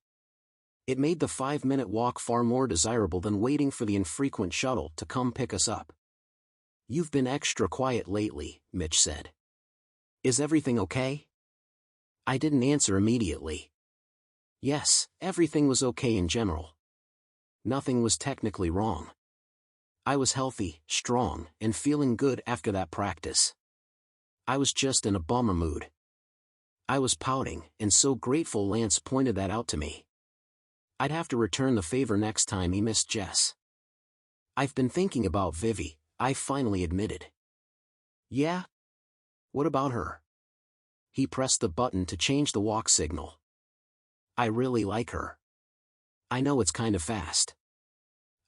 It made the 5-minute walk far more desirable than waiting for the infrequent shuttle to come pick us up. You've been extra quiet lately, Mitch said. Is everything okay? I didn't answer immediately. Yes, everything was okay in general. Nothing was technically wrong. I was healthy, strong, and feeling good after that practice. I was just in a bummer mood. I was pouting, and so grateful Lance pointed that out to me. I'd have to return the favor next time he missed Jess. I've been thinking about Vivi, I finally admitted. Yeah? What about her? He pressed the button to change the walk signal. I really like her. I know it's kind of fast.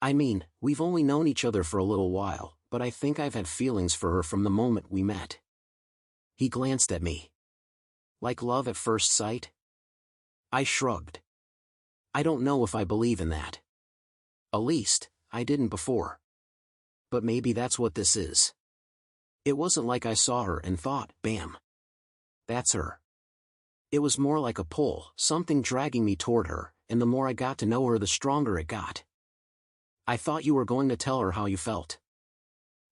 I mean, we've only known each other for a little while, but I think I've had feelings for her from the moment we met. He glanced at me. Like love at first sight? I shrugged. I don't know if I believe in that. At least, I didn't before. But maybe that's what this is. It wasn't like I saw her and thought, bam. That's her. It was more like a pull, something dragging me toward her, and the more I got to know her the stronger it got. I thought you were going to tell her how you felt.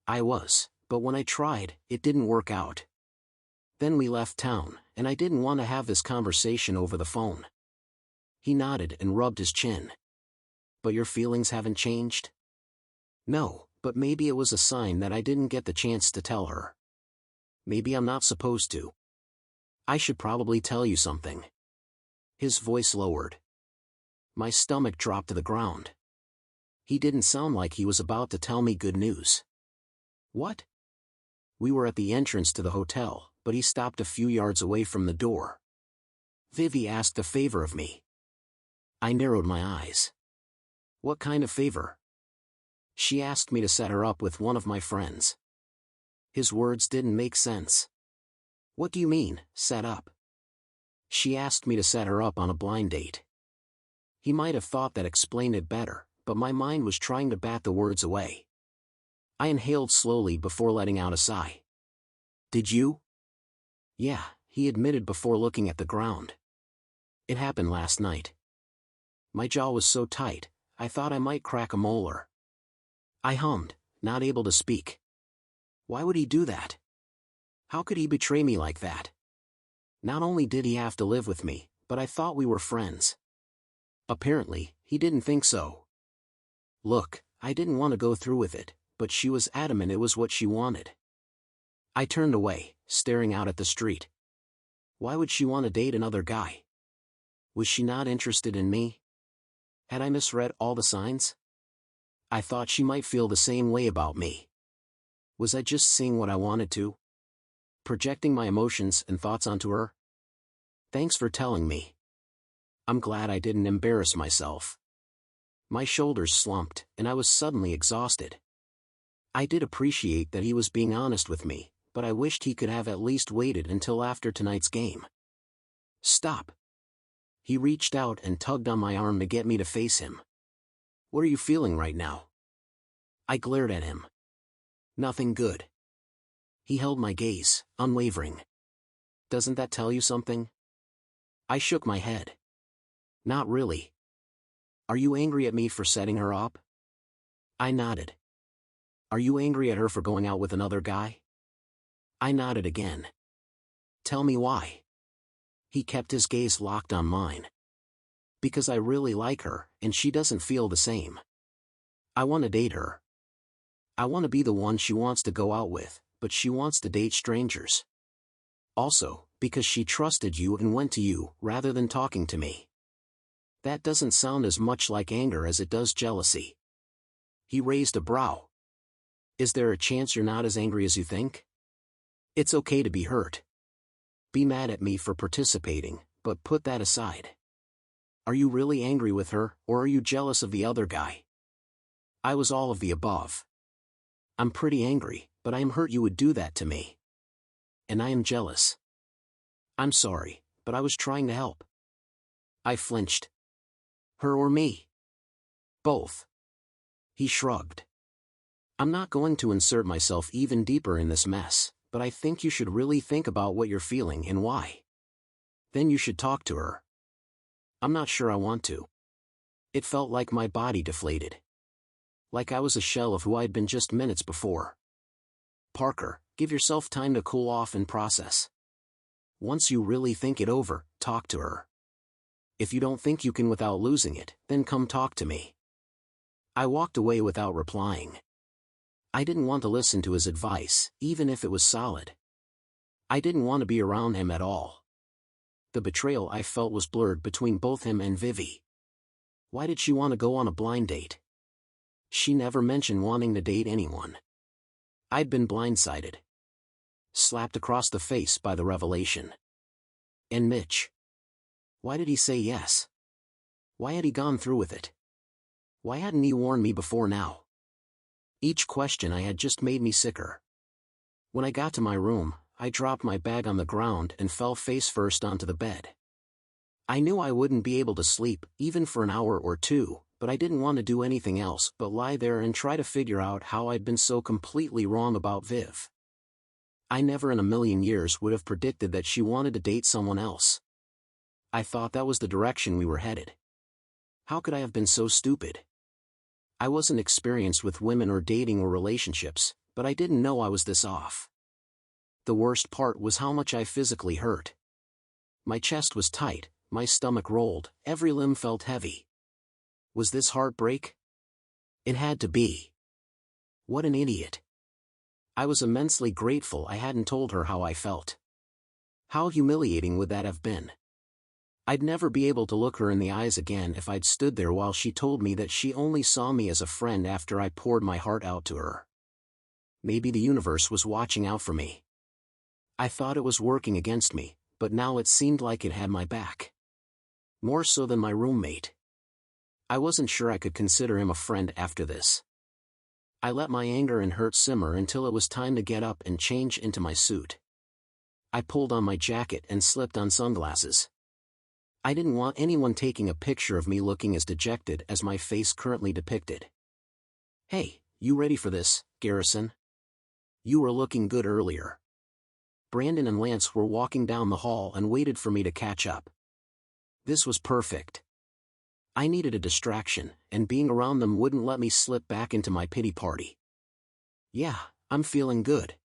I was, but when I tried, it didn't work out. Then we left town, and I didn't want to have this conversation over the phone. He nodded and rubbed his chin. But your feelings haven't changed? No, but maybe it was a sign that I didn't get the chance to tell her. Maybe I'm not supposed to. I should probably tell you something. His voice lowered. My stomach dropped to the ground. He didn't sound like he was about to tell me good news. What? We were at the entrance to the hotel, but he stopped a few yards away from the door. Vivi asked a favor of me. I narrowed my eyes. What kind of favor? She asked me to set her up with one of my friends. His words didn't make sense. What do you mean, set up? She asked me to set her up on a blind date. He might have thought that explained it better, but my mind was trying to bat the words away. I inhaled slowly before letting out a sigh. Did you? Yeah, he admitted before looking at the ground. It happened last night. My jaw was so tight, I thought I might crack a molar. I hummed, not able to speak. Why would he do that? How could he betray me like that? Not only did he have to live with me, but I thought we were friends. Apparently, he didn't think so. Look, I didn't want to go through with it, but she was adamant it was what she wanted. I turned away, staring out at the street. Why would she want to date another guy? Was she not interested in me? Had I misread all the signs? I thought she might feel the same way about me. Was I just seeing what I wanted to? Projecting my emotions and thoughts onto her? Thanks for telling me. I'm glad I didn't embarrass myself. My shoulders slumped, and I was suddenly exhausted. I did appreciate that he was being honest with me, but I wished he could have at least waited until after tonight's game. Stop. He reached out and tugged on my arm to get me to face him. What are you feeling right now? I glared at him. Nothing good. He held my gaze, unwavering. Doesn't that tell you something? I shook my head. Not really. Are you angry at me for setting her up? I nodded. Are you angry at her for going out with another guy? I nodded again. Tell me why. He kept his gaze locked on mine. Because I really like her, and she doesn't feel the same. I want to date her. I want to be the one she wants to go out with, but she wants to date strangers. Also, because she trusted you and went to you rather than talking to me. That doesn't sound as much like anger as it does jealousy. He raised a brow. Is there a chance you're not as angry as you think? It's okay to be hurt. Be mad at me for participating, but put that aside. Are you really angry with her, or are you jealous of the other guy? I was all of the above. I'm pretty angry, but I am hurt you would do that to me. And I am jealous. I'm sorry, but I was trying to help. I flinched. Her or me? Both. He shrugged. I'm not going to insert myself even deeper in this mess, but I think you should really think about what you're feeling and why. Then you should talk to her. I'm not sure I want to. It felt like my body deflated. Like I was a shell of who I'd been just minutes before. Parker, give yourself time to cool off and process. Once you really think it over, talk to her. If you don't think you can without losing it, then come talk to me. I walked away without replying. I didn't want to listen to his advice, even if it was solid. I didn't want to be around him at all. The betrayal I felt was blurred between both him and Vivi. Why did she want to go on a blind date? She never mentioned wanting to date anyone. I'd been blindsided. Slapped across the face by the revelation. And Mitch. Why did he say yes? Why had he gone through with it? Why hadn't he warned me before now? Each question I had just made me sicker. When I got to my room, I dropped my bag on the ground and fell face first onto the bed. I knew I wouldn't be able to sleep, even for an hour or two, but I didn't want to do anything else but lie there and try to figure out how I'd been so completely wrong about Viv. I never in a million years would have predicted that she wanted to date someone else. I thought that was the direction we were headed. How could I have been so stupid? I wasn't experienced with women or dating or relationships, but I didn't know I was this off. The worst part was how much I physically hurt. My chest was tight, my stomach rolled, every limb felt heavy. Was this heartbreak? It had to be. What an idiot. I was immensely grateful I hadn't told her how I felt. How humiliating would that have been? I'd never be able to look her in the eyes again if I'd stood there while she told me that she only saw me as a friend after I poured my heart out to her. Maybe the universe was watching out for me. I thought it was working against me, but now it seemed like it had my back. More so than my roommate. I wasn't sure I could consider him a friend after this. I let my anger and hurt simmer until it was time to get up and change into my suit. I pulled on my jacket and slipped on sunglasses. I didn't want anyone taking a picture of me looking as dejected as my face currently depicted. "Hey, you ready for this, Garrison? You were looking good earlier." Brandon and Lance were walking down the hall and waited for me to catch up. This was perfect. I needed a distraction, and being around them wouldn't let me slip back into my pity party. "Yeah, I'm feeling good."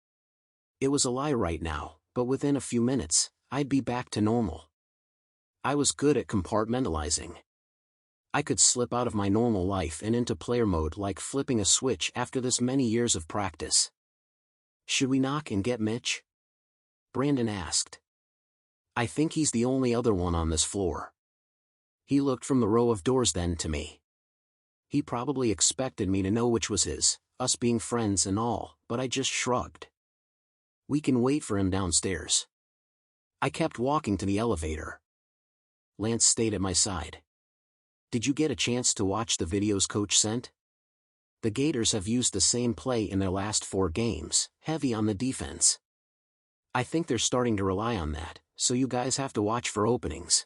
It was a lie right now, but within a few minutes, I'd be back to normal. I was good at compartmentalizing. I could slip out of my normal life and into player mode like flipping a switch after this many years of practice. "Should we knock and get Mitch?" Brandon asked. "I think he's the only other one on this floor." He looked from the row of doors then to me. He probably expected me to know which was his, us being friends and all, but I just shrugged. "We can wait for him downstairs." I kept walking to the elevator. Lance stayed at my side. "Did you get a chance to watch the videos Coach sent? The Gators have used the same play in their last 4 games, heavy on the defense. I think they're starting to rely on that, so you guys have to watch for openings."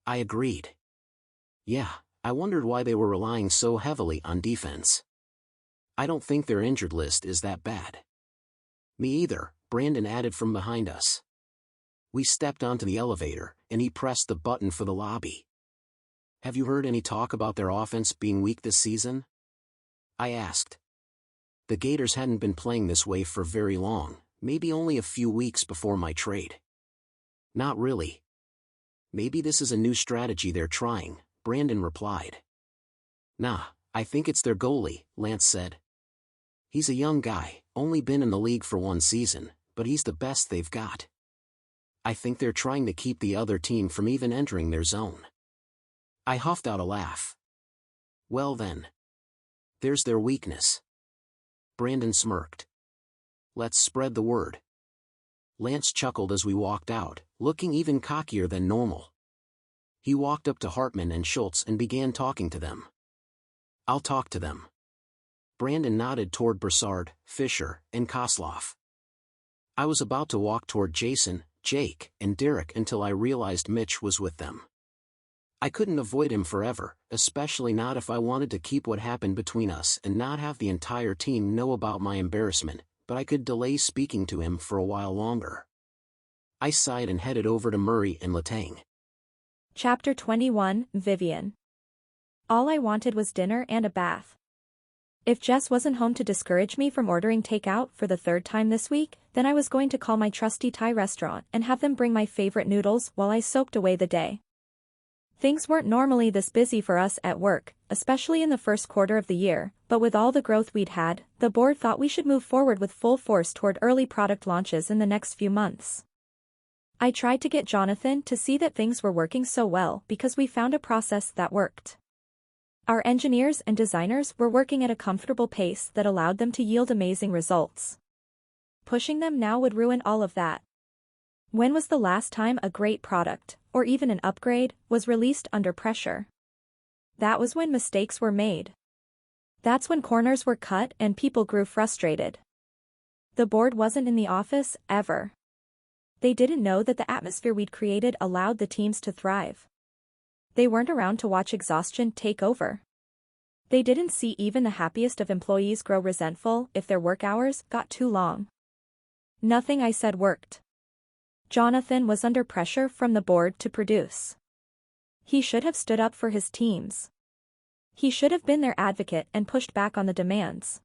I agreed. Yeah, I wondered why they were relying so heavily on defense. I don't think their injured list is that bad. "Me either," Brandon added from behind us. We stepped onto the elevator, and he pressed the button for the lobby. "Have you heard any talk about their offense being weak this season?" I asked. The Gators hadn't been playing this way for very long, maybe only a few weeks before my trade. "Not really. Maybe this is a new strategy they're trying," Brandon replied. "Nah, I think it's their goalie," Lance said. "He's a young guy, only been in the league for 1 season, but he's the best they've got. I think they're trying to keep the other team from even entering their zone." I huffed out a laugh. "Well then. There's their weakness." Brandon smirked. "Let's spread the word." Lance chuckled as we walked out, looking even cockier than normal. He walked up to Hartman and Schultz and began talking to them. "I'll talk to them." Brandon nodded toward Broussard, Fisher, and Kosloff. I was about to walk toward Jason, Jake, and Derek until I realized Mitch was with them. I couldn't avoid him forever, especially not if I wanted to keep what happened between us and not have the entire team know about my embarrassment, but I could delay speaking to him for a while longer. I sighed and headed over to Murray and Latang. Chapter 21, Vivian. All I wanted was dinner and a bath. If Jess wasn't home to discourage me from ordering takeout for the 3rd time this week, then I was going to call my trusty Thai restaurant and have them bring my favorite noodles while I soaked away the day. Things weren't normally this busy for us at work, especially in the first quarter of the year, but with all the growth we'd had, the board thought we should move forward with full force toward early product launches in the next few months. I tried to get Jonathan to see that things were working so well because we found a process that worked. Our engineers and designers were working at a comfortable pace that allowed them to yield amazing results. Pushing them now would ruin all of that. When was the last time a great product, or even an upgrade, was released under pressure? That was when mistakes were made. That's when corners were cut and people grew frustrated. The board wasn't in the office, ever. They didn't know that the atmosphere we'd created allowed the teams to thrive. They weren't around to watch exhaustion take over. They didn't see even the happiest of employees grow resentful if their work hours got too long. Nothing I said worked. Jonathan was under pressure from the board to produce. He should have stood up for his teams. He should have been their advocate and pushed back on the demands.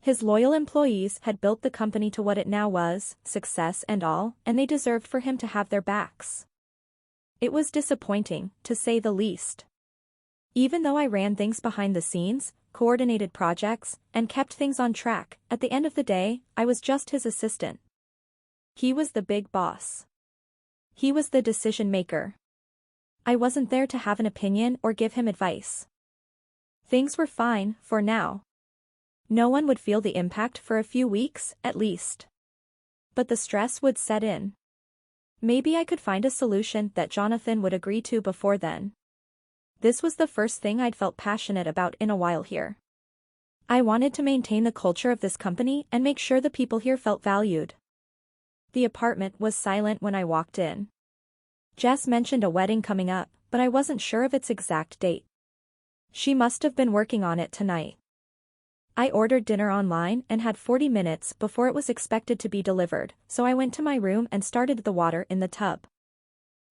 His loyal employees had built the company to what it now was, success and all, and they deserved for him to have their backs. It was disappointing, to say the least. Even though I ran things behind the scenes, coordinated projects, and kept things on track. At the end of the day, I was just his assistant. He was the big boss. He was the decision maker. I wasn't there to have an opinion or give him advice. Things were fine, for now. No one would feel the impact for a few weeks, at least. But the stress would set in. Maybe I could find a solution that Jonathan would agree to before then. This was the first thing I'd felt passionate about in a while here. I wanted to maintain the culture of this company and make sure the people here felt valued. The apartment was silent when I walked in. Jess mentioned a wedding coming up, but I wasn't sure of its exact date. She must have been working on it tonight. I ordered dinner online and had 40 minutes before it was expected to be delivered, so I went to my room and started the water in the tub.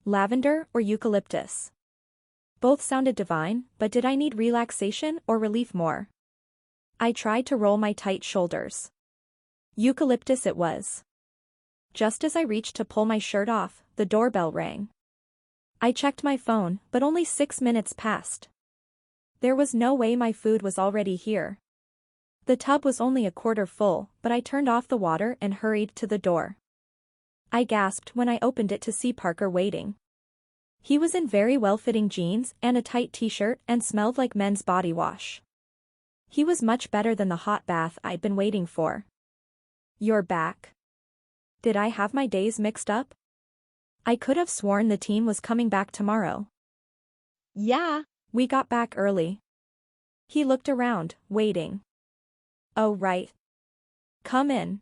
Lavender or eucalyptus? Both sounded divine, but did I need relaxation or relief more? I tried to roll my tight shoulders. Eucalyptus it was. Just as I reached to pull my shirt off, the doorbell rang. I checked my phone, but only 6 minutes passed. There was no way my food was already here. The tub was only a quarter full, but I turned off the water and hurried to the door. I gasped when I opened it to see Parker waiting. He was in very well-fitting jeans and a tight t-shirt and smelled like men's body wash. He was much better than the hot bath I'd been waiting for. "You're back." Did I have my days mixed up? I could have sworn the team was coming back tomorrow. Yeah. We got back early. He looked around, waiting. Oh right. Come in.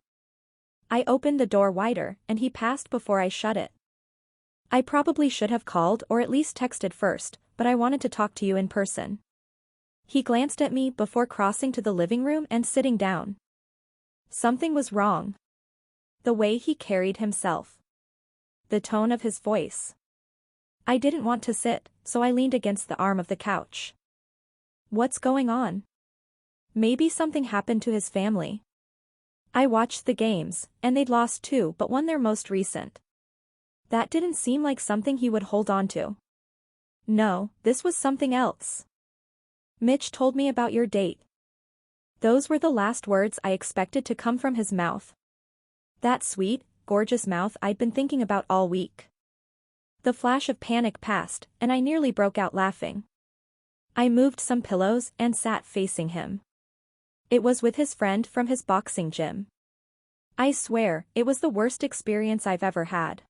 I opened the door wider, and he passed before I shut it. I probably should have called or at least texted first, but I wanted to talk to you in person. He glanced at me before crossing to the living room and sitting down. Something was wrong. The way he carried himself. The tone of his voice. I didn't want to sit, so I leaned against the arm of the couch. What's going on? Maybe something happened to his family. I watched the games, and they'd lost two but won their most recent. That didn't seem like something he would hold on to. No, this was something else. Mitch told me about your date. Those were the last words I expected to come from his mouth. That sweet, gorgeous mouth I'd been thinking about all week. The flash of panic passed, and I nearly broke out laughing. I moved some pillows and sat facing him. It was with his friend from his boxing gym. I swear, it was the worst experience I've ever had.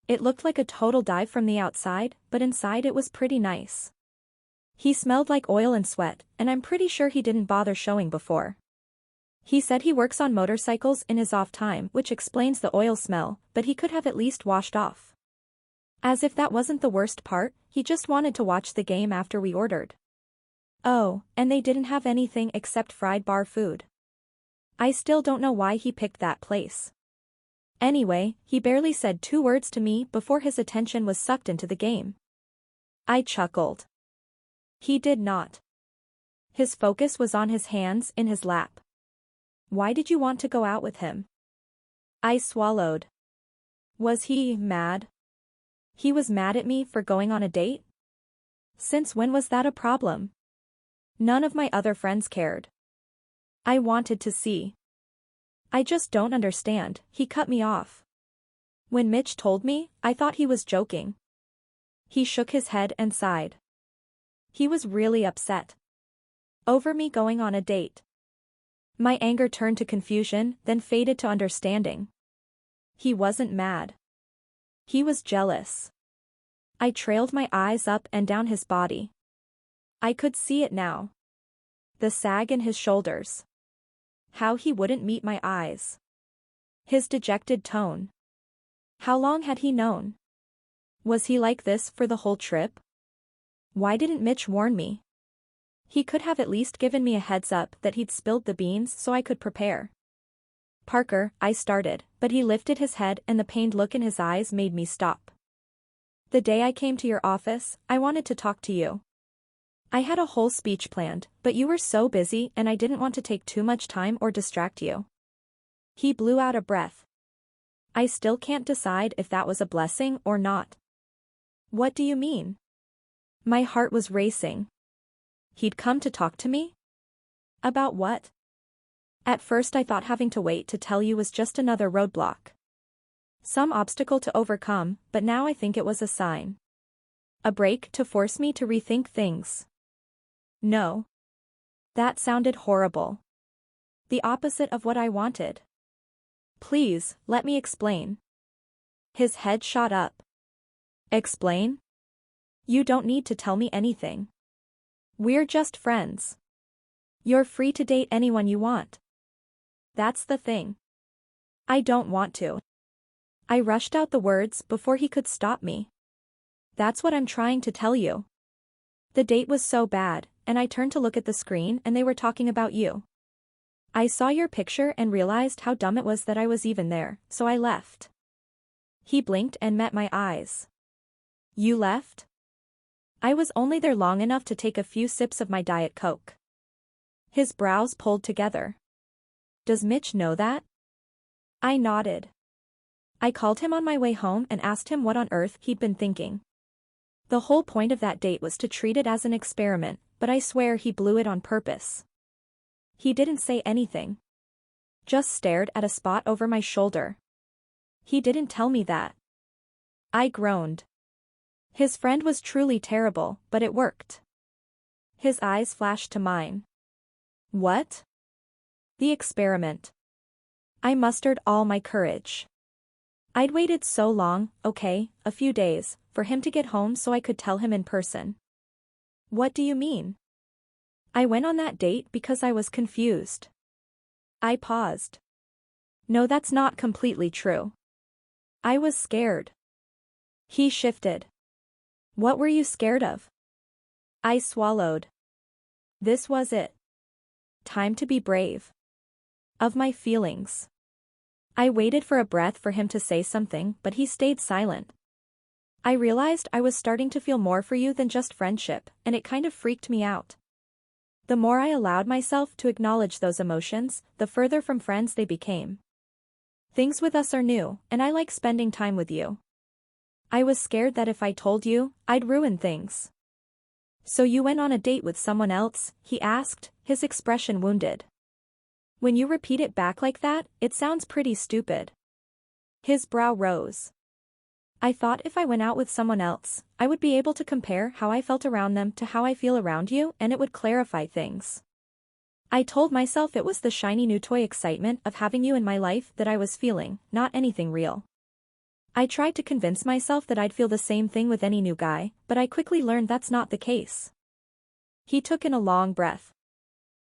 It looked like a total dive from the outside, but inside it was pretty nice. He smelled like oil and sweat, and I'm pretty sure he didn't bother showing before. He said he works on motorcycles in his off time, which explains the oil smell, but he could have at least washed off. As if that wasn't the worst part, he just wanted to watch the game after we ordered. Oh, and they didn't have anything except fried bar food. I still don't know why he picked that place. Anyway, he barely said 2 words to me before his attention was sucked into the game. I chuckled. He did not. His focus was on his hands in his lap. Why did you want to go out with him? I swallowed. Was he mad? He was mad at me for going on a date? Since when was that a problem? None of my other friends cared. I wanted to see. I just don't understand, he cut me off. When Mitch told me, I thought he was joking. He shook his head and sighed. He was really upset. Over me going on a date. My anger turned to confusion, then faded to understanding. He wasn't mad. He was jealous. I trailed my eyes up and down his body. I could see it now. The sag in his shoulders. How he wouldn't meet my eyes. His dejected tone. How long had he known? Was he like this for the whole trip? Why didn't Mitch warn me? He could have at least given me a heads up that he'd spilled the beans so I could prepare. Parker, I started, but he lifted his head and the pained look in his eyes made me stop. The day I came to your office, I wanted to talk to you. I had a whole speech planned, but you were so busy and I didn't want to take too much time or distract you. He blew out a breath. I still can't decide if that was a blessing or not. What do you mean? My heart was racing. He'd come to talk to me? About what? At first I thought having to wait to tell you was just another roadblock. Some obstacle to overcome, but now I think it was a sign. A break to force me to rethink things. No. That sounded horrible. The opposite of what I wanted. Please, let me explain. His head shot up. Explain? You don't need to tell me anything. We're just friends. You're free to date anyone you want. That's the thing. I don't want to. I rushed out the words before he could stop me. That's what I'm trying to tell you. The date was so bad, and I turned to look at the screen and they were talking about you. I saw your picture and realized how dumb it was that I was even there, so I left. He blinked and met my eyes. You left? I was only there long enough to take a few sips of my Diet Coke. His brows pulled together. Does Mitch know that? I nodded. I called him on my way home and asked him what on earth he'd been thinking. The whole point of that date was to treat it as an experiment, but I swear he blew it on purpose. He didn't say anything. Just stared at a spot over my shoulder. He didn't tell me that. I groaned. His friend was truly terrible, but it worked. His eyes flashed to mine. What? The experiment. I mustered all my courage. I'd waited so long, okay, a few days, for him to get home so I could tell him in person. What do you mean? I went on that date because I was confused. I paused. No, that's not completely true. I was scared. He shifted. What were you scared of? I swallowed. This was it. Time to be brave. Of my feelings. I waited for a breath for him to say something, but he stayed silent. I realized I was starting to feel more for you than just friendship, and it kind of freaked me out. The more I allowed myself to acknowledge those emotions, the further from friends they became. Things with us are new, and I like spending time with you. I was scared that if I told you, I'd ruin things. So you went on a date with someone else? He asked, his expression wounded. When you repeat it back like that, it sounds pretty stupid. His brow rose. I thought if I went out with someone else, I would be able to compare how I felt around them to how I feel around you, and it would clarify things. I told myself it was the shiny new toy excitement of having you in my life that I was feeling, not anything real. I tried to convince myself that I'd feel the same thing with any new guy, but I quickly learned that's not the case. He took in a long breath.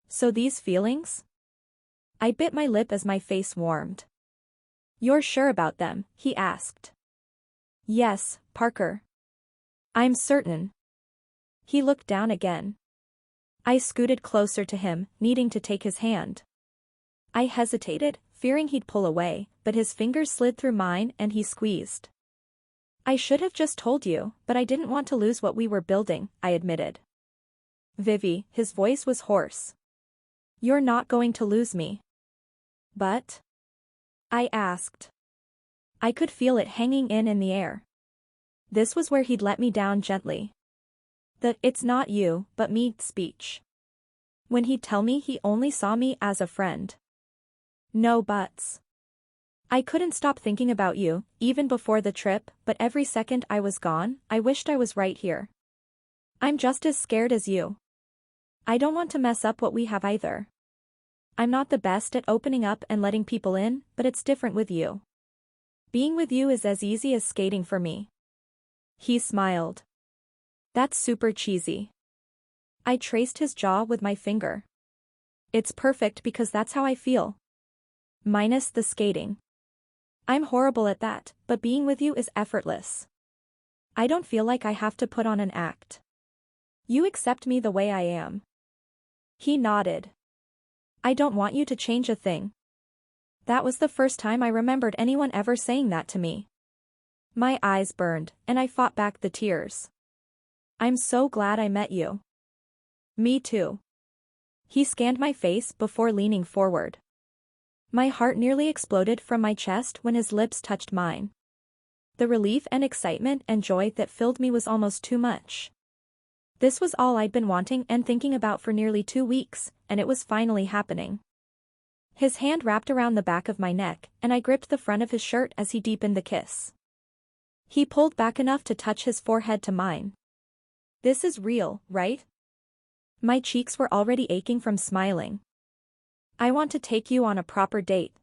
So these feelings? I bit my lip as my face warmed. You're sure about them? He asked. Yes, Parker. I'm certain. He looked down again. I scooted closer to him, needing to take his hand. I hesitated, fearing he'd pull away, but his fingers slid through mine and he squeezed. I should have just told you, but I didn't want to lose what we were building, I admitted. Vivi, his voice was hoarse. You're not going to lose me. But? I asked. I could feel it hanging in the air. This was where he'd let me down gently. The "it's not you, but me" speech. When he'd tell me he only saw me as a friend. No buts. I couldn't stop thinking about you, even before the trip, but every second I was gone, I wished I was right here. I'm just as scared as you. I don't want to mess up what we have either. I'm not the best at opening up and letting people in, but it's different with you. Being with you is as easy as skating for me. He smiled. That's super cheesy. I traced his jaw with my finger. It's perfect because that's how I feel. Minus the skating. I'm horrible at that, but being with you is effortless. I don't feel like I have to put on an act. You accept me the way I am. He nodded. I don't want you to change a thing. That was the first time I remembered anyone ever saying that to me. My eyes burned, and I fought back the tears. I'm so glad I met you. Me too. He scanned my face before leaning forward. My heart nearly exploded from my chest when his lips touched mine. The relief and excitement and joy that filled me was almost too much. This was all I'd been wanting and thinking about for nearly 2 weeks, and it was finally happening. His hand wrapped around the back of my neck, and I gripped the front of his shirt as he deepened the kiss. He pulled back enough to touch his forehead to mine. This is real, right? My cheeks were already aching from smiling. I want to take you on a proper date.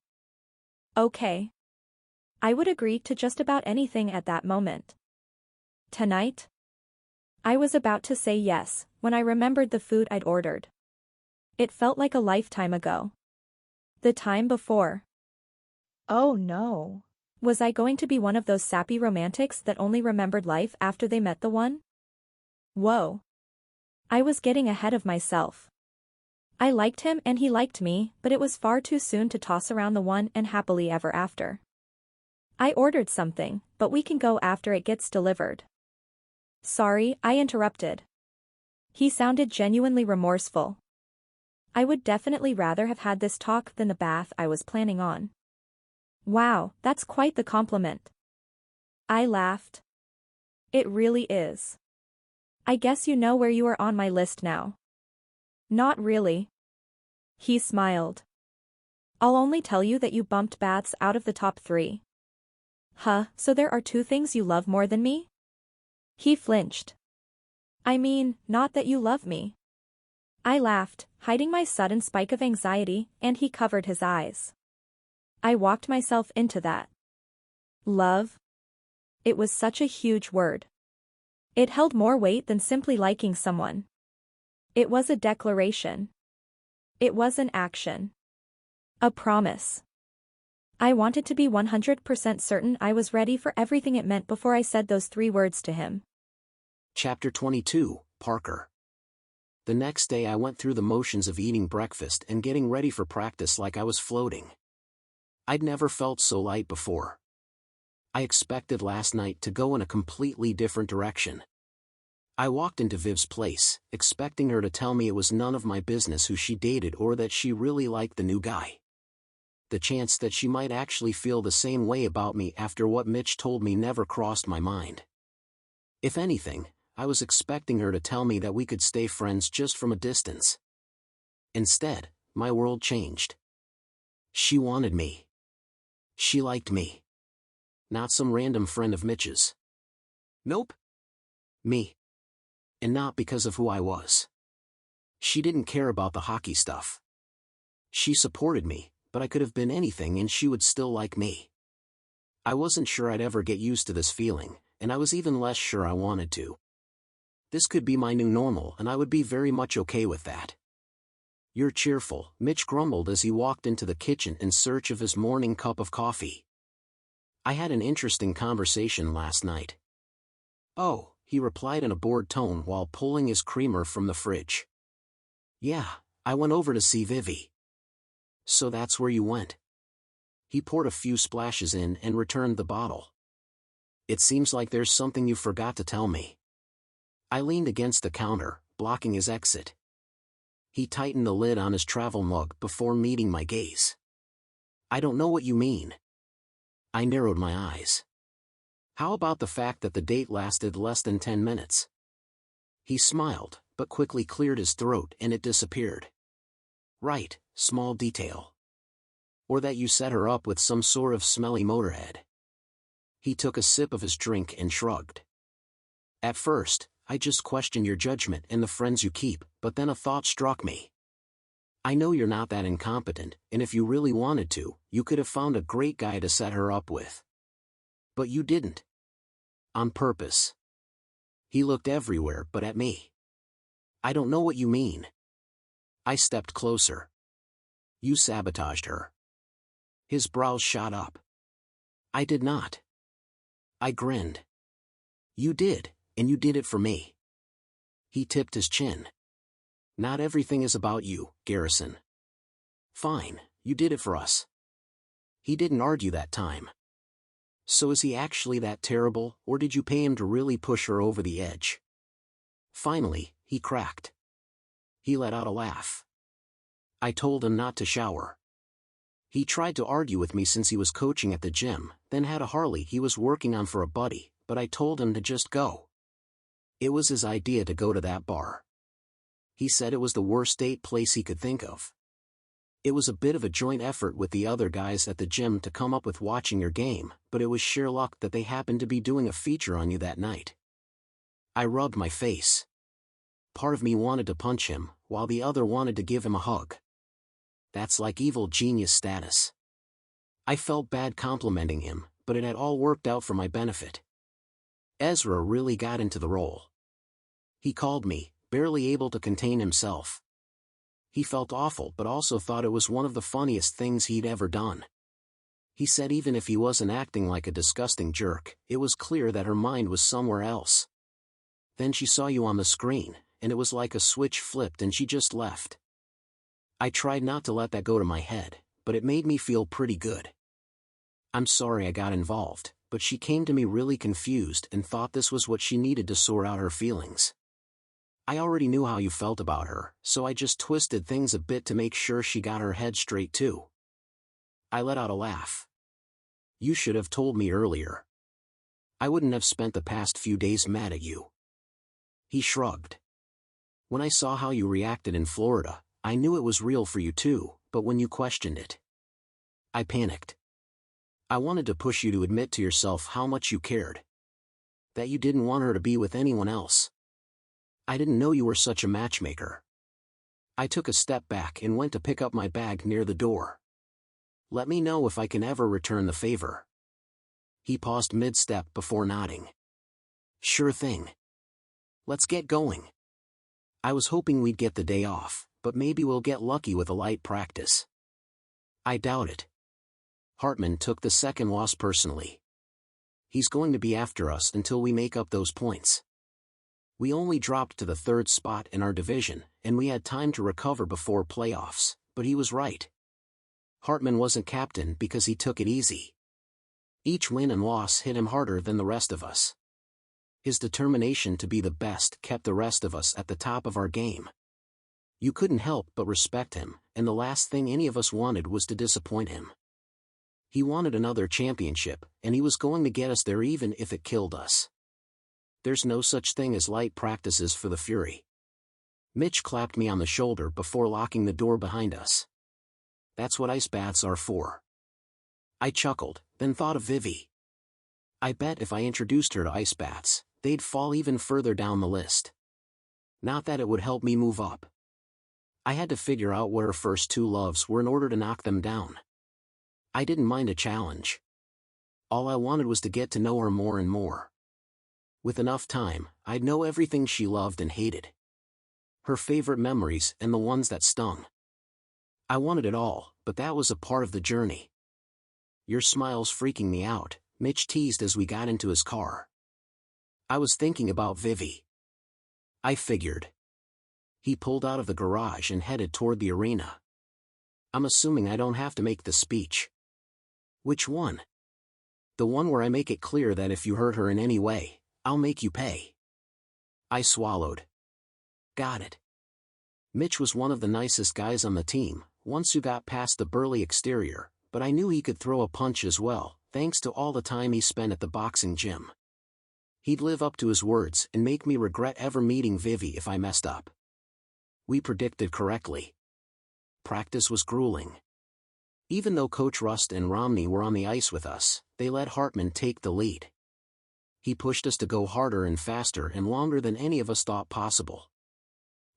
Okay. I would agree to just about anything at that moment. Tonight? I was about to say yes, when I remembered the food I'd ordered. It felt like a lifetime ago. The time before. Oh no. Was I going to be one of those sappy romantics that only remembered life after they met the one? Whoa. I was getting ahead of myself. I liked him and he liked me, but it was far too soon to toss around the one and happily ever after. I ordered something, but we can go after it gets delivered. Sorry, I interrupted. He sounded genuinely remorseful. I would definitely rather have had this talk than the bath I was planning on. Wow, that's quite the compliment. I laughed. It really is. I guess you know where you are on my list now. Not really. He smiled. I'll only tell you that you bumped baths out of the top 3. Huh, so there are 2 things you love more than me? He flinched. I mean, not that you love me. I laughed, hiding my sudden spike of anxiety, and he covered his eyes. I walked myself into that. Love? It was such a huge word. It held more weight than simply liking someone. It was a declaration. It was an action. A promise. I wanted to be 100% certain I was ready for everything it meant before I said those 3 words to him. Chapter 22, Parker. The next day I went through the motions of eating breakfast and getting ready for practice like I was floating. I'd never felt so light before. I expected last night to go in a completely different direction. I walked into Viv's place, expecting her to tell me it was none of my business who she dated or that she really liked the new guy. The chance that she might actually feel the same way about me after what Mitch told me never crossed my mind. If anything, I was expecting her to tell me that we could stay friends just from a distance. Instead, my world changed. She wanted me. She liked me. Not some random friend of Mitch's. Nope. Me. And not because of who I was. She didn't care about the hockey stuff. She supported me, but I could have been anything and she would still like me. I wasn't sure I'd ever get used to this feeling, and I was even less sure I wanted to. This could be my new normal and I would be very much okay with that. You're cheerful, Mitch grumbled as he walked into the kitchen in search of his morning cup of coffee. I had an interesting conversation last night. Oh, he replied in a bored tone while pulling his creamer from the fridge. Yeah, I went over to see Vivi. So that's where you went. He poured a few splashes in and returned the bottle. It seems like there's something you forgot to tell me. I leaned against the counter, blocking his exit. He tightened the lid on his travel mug before meeting my gaze. I don't know what you mean. I narrowed my eyes. How about the fact that the date lasted less than 10 minutes? He smiled, but quickly cleared his throat and it disappeared. Right, small detail. Or that you set her up with some sort of smelly motorhead. He took a sip of his drink and shrugged. At first, I just questioned your judgment and the friends you keep, but then a thought struck me. I know you're not that incompetent, and if you really wanted to, you could have found a great guy to set her up with. But you didn't. On purpose. He looked everywhere but at me. I don't know what you mean. I stepped closer. You sabotaged her. His brows shot up. I did not. I grinned. You did, and you did it for me. He tipped his chin. Not everything is about you, Garrison. Fine, you did it for us. He didn't argue that time. So is he actually that terrible, or did you pay him to really push her over the edge? Finally, he cracked. He let out a laugh. I told him not to shower. He tried to argue with me since he was coaching at the gym, then had a Harley he was working on for a buddy, but I told him to just go. It was his idea to go to that bar. He said it was the worst date place he could think of. It was a bit of a joint effort with the other guys at the gym to come up with watching your game, but it was sheer luck that they happened to be doing a feature on you that night. I rubbed my face. Part of me wanted to punch him, while the other wanted to give him a hug. That's like evil genius status. I felt bad complimenting him, but it had all worked out for my benefit. Ezra really got into the role. He called me, barely able to contain himself. He felt awful but also thought it was one of the funniest things he'd ever done. He said even if he wasn't acting like a disgusting jerk, it was clear that her mind was somewhere else. Then she saw you on the screen, and it was like a switch flipped and she just left. I tried not to let that go to my head, but it made me feel pretty good. I'm sorry I got involved, but she came to me really confused and thought this was what she needed to sort out her feelings. I already knew how you felt about her, so I just twisted things a bit to make sure she got her head straight too. I let out a laugh. You should have told me earlier. I wouldn't have spent the past few days mad at you. He shrugged. When I saw how you reacted in Florida, I knew it was real for you too, but when you questioned it, I panicked. I wanted to push you to admit to yourself how much you cared. That you didn't want her to be with anyone else. I didn't know you were such a matchmaker. I took a step back and went to pick up my bag near the door. Let me know if I can ever return the favor. He paused mid-step before nodding. Sure thing. Let's get going. I was hoping we'd get the day off, but maybe we'll get lucky with a light practice. I doubt it. Hartman took the second loss personally. He's going to be after us until we make up those points. We only dropped to the third spot in our division, and we had time to recover before playoffs, but he was right. Hartman wasn't captain because he took it easy. Each win and loss hit him harder than the rest of us. His determination to be the best kept the rest of us at the top of our game. You couldn't help but respect him, and the last thing any of us wanted was to disappoint him. He wanted another championship, and he was going to get us there even if it killed us. There's no such thing as light practices for the Fury. Mitch clapped me on the shoulder before locking the door behind us. That's what ice baths are for. I chuckled, then thought of Vivi. I bet if I introduced her to ice baths, they'd fall even further down the list. Not that it would help me move up. I had to figure out what her first two loves were in order to knock them down. I didn't mind a challenge. All I wanted was to get to know her more and more. With enough time, I'd know everything she loved and hated. Her favorite memories and the ones that stung. I wanted it all, but that was a part of the journey. Your smile's freaking me out, Mitch teased as we got into his car. I was thinking about Vivi. I figured. He pulled out of the garage and headed toward the arena. I'm assuming I don't have to make the speech. Which one? The one where I make it clear that if you hurt her in any way, I'll make you pay. I swallowed. Got it. Mitch was one of the nicest guys on the team, once you got past the burly exterior, but I knew he could throw a punch as well, thanks to all the time he spent at the boxing gym. He'd live up to his words and make me regret ever meeting Vivi if I messed up. We predicted correctly. Practice was grueling. Even though Coach Rust and Romney were on the ice with us, they let Hartman take the lead. He pushed us to go harder and faster and longer than any of us thought possible.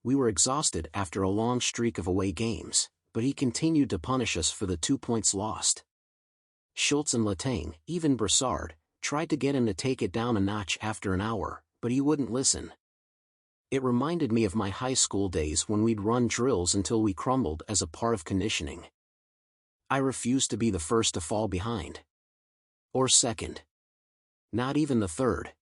We were exhausted after a long streak of away games, but he continued to punish us for the 2 points lost. Schultz and Letang, even Brassard, tried to get him to take it down a notch after an hour, but he wouldn't listen. It reminded me of my high school days when we'd run drills until we crumbled as a part of conditioning. I refused to be the first to fall behind. Or second. Not even the third.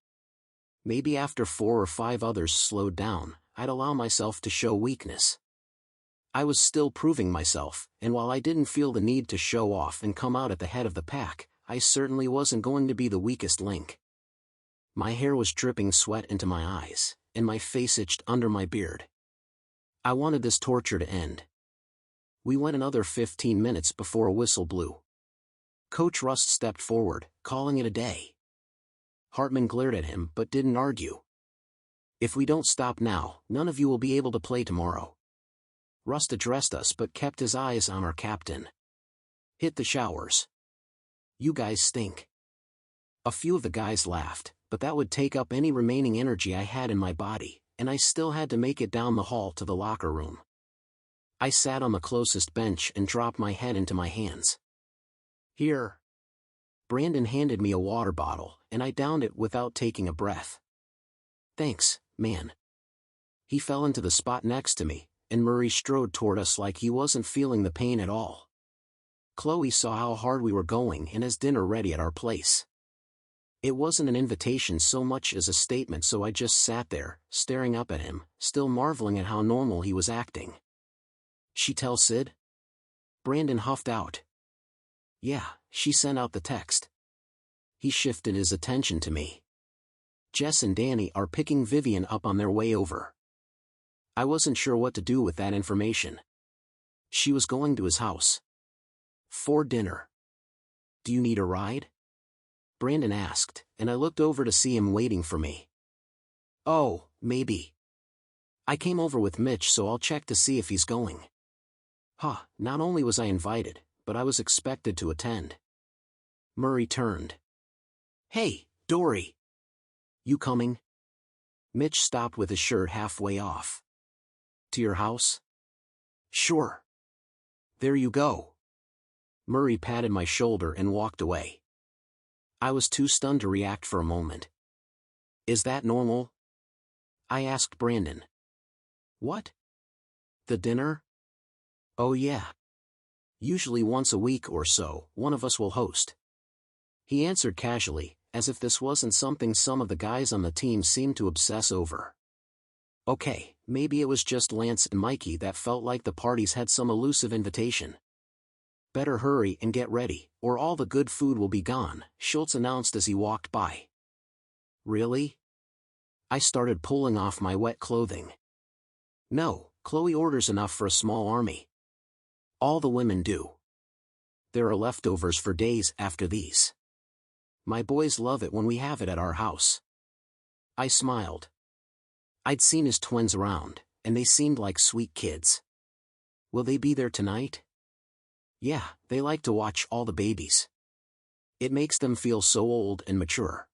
Maybe after 4 or 5 others slowed down, I'd allow myself to show weakness. I was still proving myself, and while I didn't feel the need to show off and come out at the head of the pack, I certainly wasn't going to be the weakest link. My hair was dripping sweat into my eyes, and my face itched under my beard. I wanted this torture to end. We went another 15 minutes before a whistle blew. Coach Rust stepped forward, calling it a day. Hartman glared at him but didn't argue. If we don't stop now, none of you will be able to play tomorrow. Rust addressed us but kept his eyes on our captain. Hit the showers. You guys stink. A few of the guys laughed, but that would take up any remaining energy I had in my body, and I still had to make it down the hall to the locker room. I sat on the closest bench and dropped my head into my hands. Here. Brandon handed me a water bottle, and I downed it without taking a breath. Thanks, man. He fell into the spot next to me, and Murray strode toward us like he wasn't feeling the pain at all. Chloe saw how hard we were going and has dinner ready at our place. It wasn't an invitation so much as a statement, so I just sat there, staring up at him, still marveling at how normal he was acting. She tell Sid? Brandon huffed out. Yeah, she sent out the text. He shifted his attention to me. Jess and Danny are picking Vivian up on their way over. I wasn't sure what to do with that information. She was going to his house. For dinner. Do you need a ride? Brandon asked, and I looked over to see him waiting for me. Oh, maybe. I came over with Mitch, so I'll check to see if he's going. Not only was I invited, but I was expected to attend. Murray turned. Hey, Dory. You coming? Mitch stopped with his shirt halfway off. To your house? Sure. There you go. Murray patted my shoulder and walked away. I was too stunned to react for a moment. Is that normal? I asked Brandon. What? The dinner? Oh yeah. Usually once a week or so, one of us will host. He answered casually, as if this wasn't something some of the guys on the team seemed to obsess over. Okay, maybe it was just Lance and Mikey that felt like the parties had some elusive invitation. Better hurry and get ready, or all the good food will be gone, Schultz announced as he walked by. Really? I started pulling off my wet clothing. No, Chloe orders enough for a small army. All the women do. There are leftovers for days after these. My boys love it when we have it at our house. I smiled. I'd seen his twins around, and they seemed like sweet kids. Will they be there tonight? Yeah, they like to watch all the babies. It makes them feel so old and mature.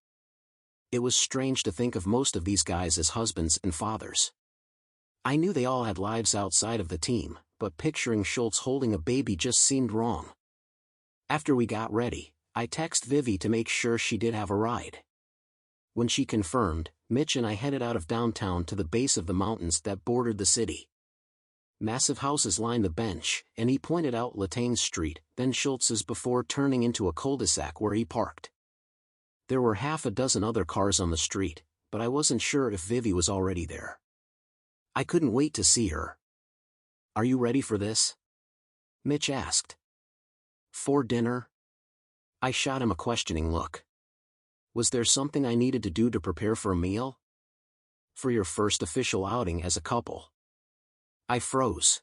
It was strange to think of most of these guys as husbands and fathers. I knew they all had lives outside of the team, but picturing Schultz holding a baby just seemed wrong. After we got ready, I texted Vivi to make sure she did have a ride. When she confirmed, Mitch and I headed out of downtown to the base of the mountains that bordered the city. Massive houses lined the bench, and he pointed out Latane Street, then Schultz's, before turning into a cul-de-sac where he parked. There were half a dozen other cars on the street, but I wasn't sure if Vivi was already there. I couldn't wait to see her. Are you ready for this? Mitch asked. For dinner? I shot him a questioning look. Was there something I needed to do to prepare for a meal? For your first official outing as a couple. I froze.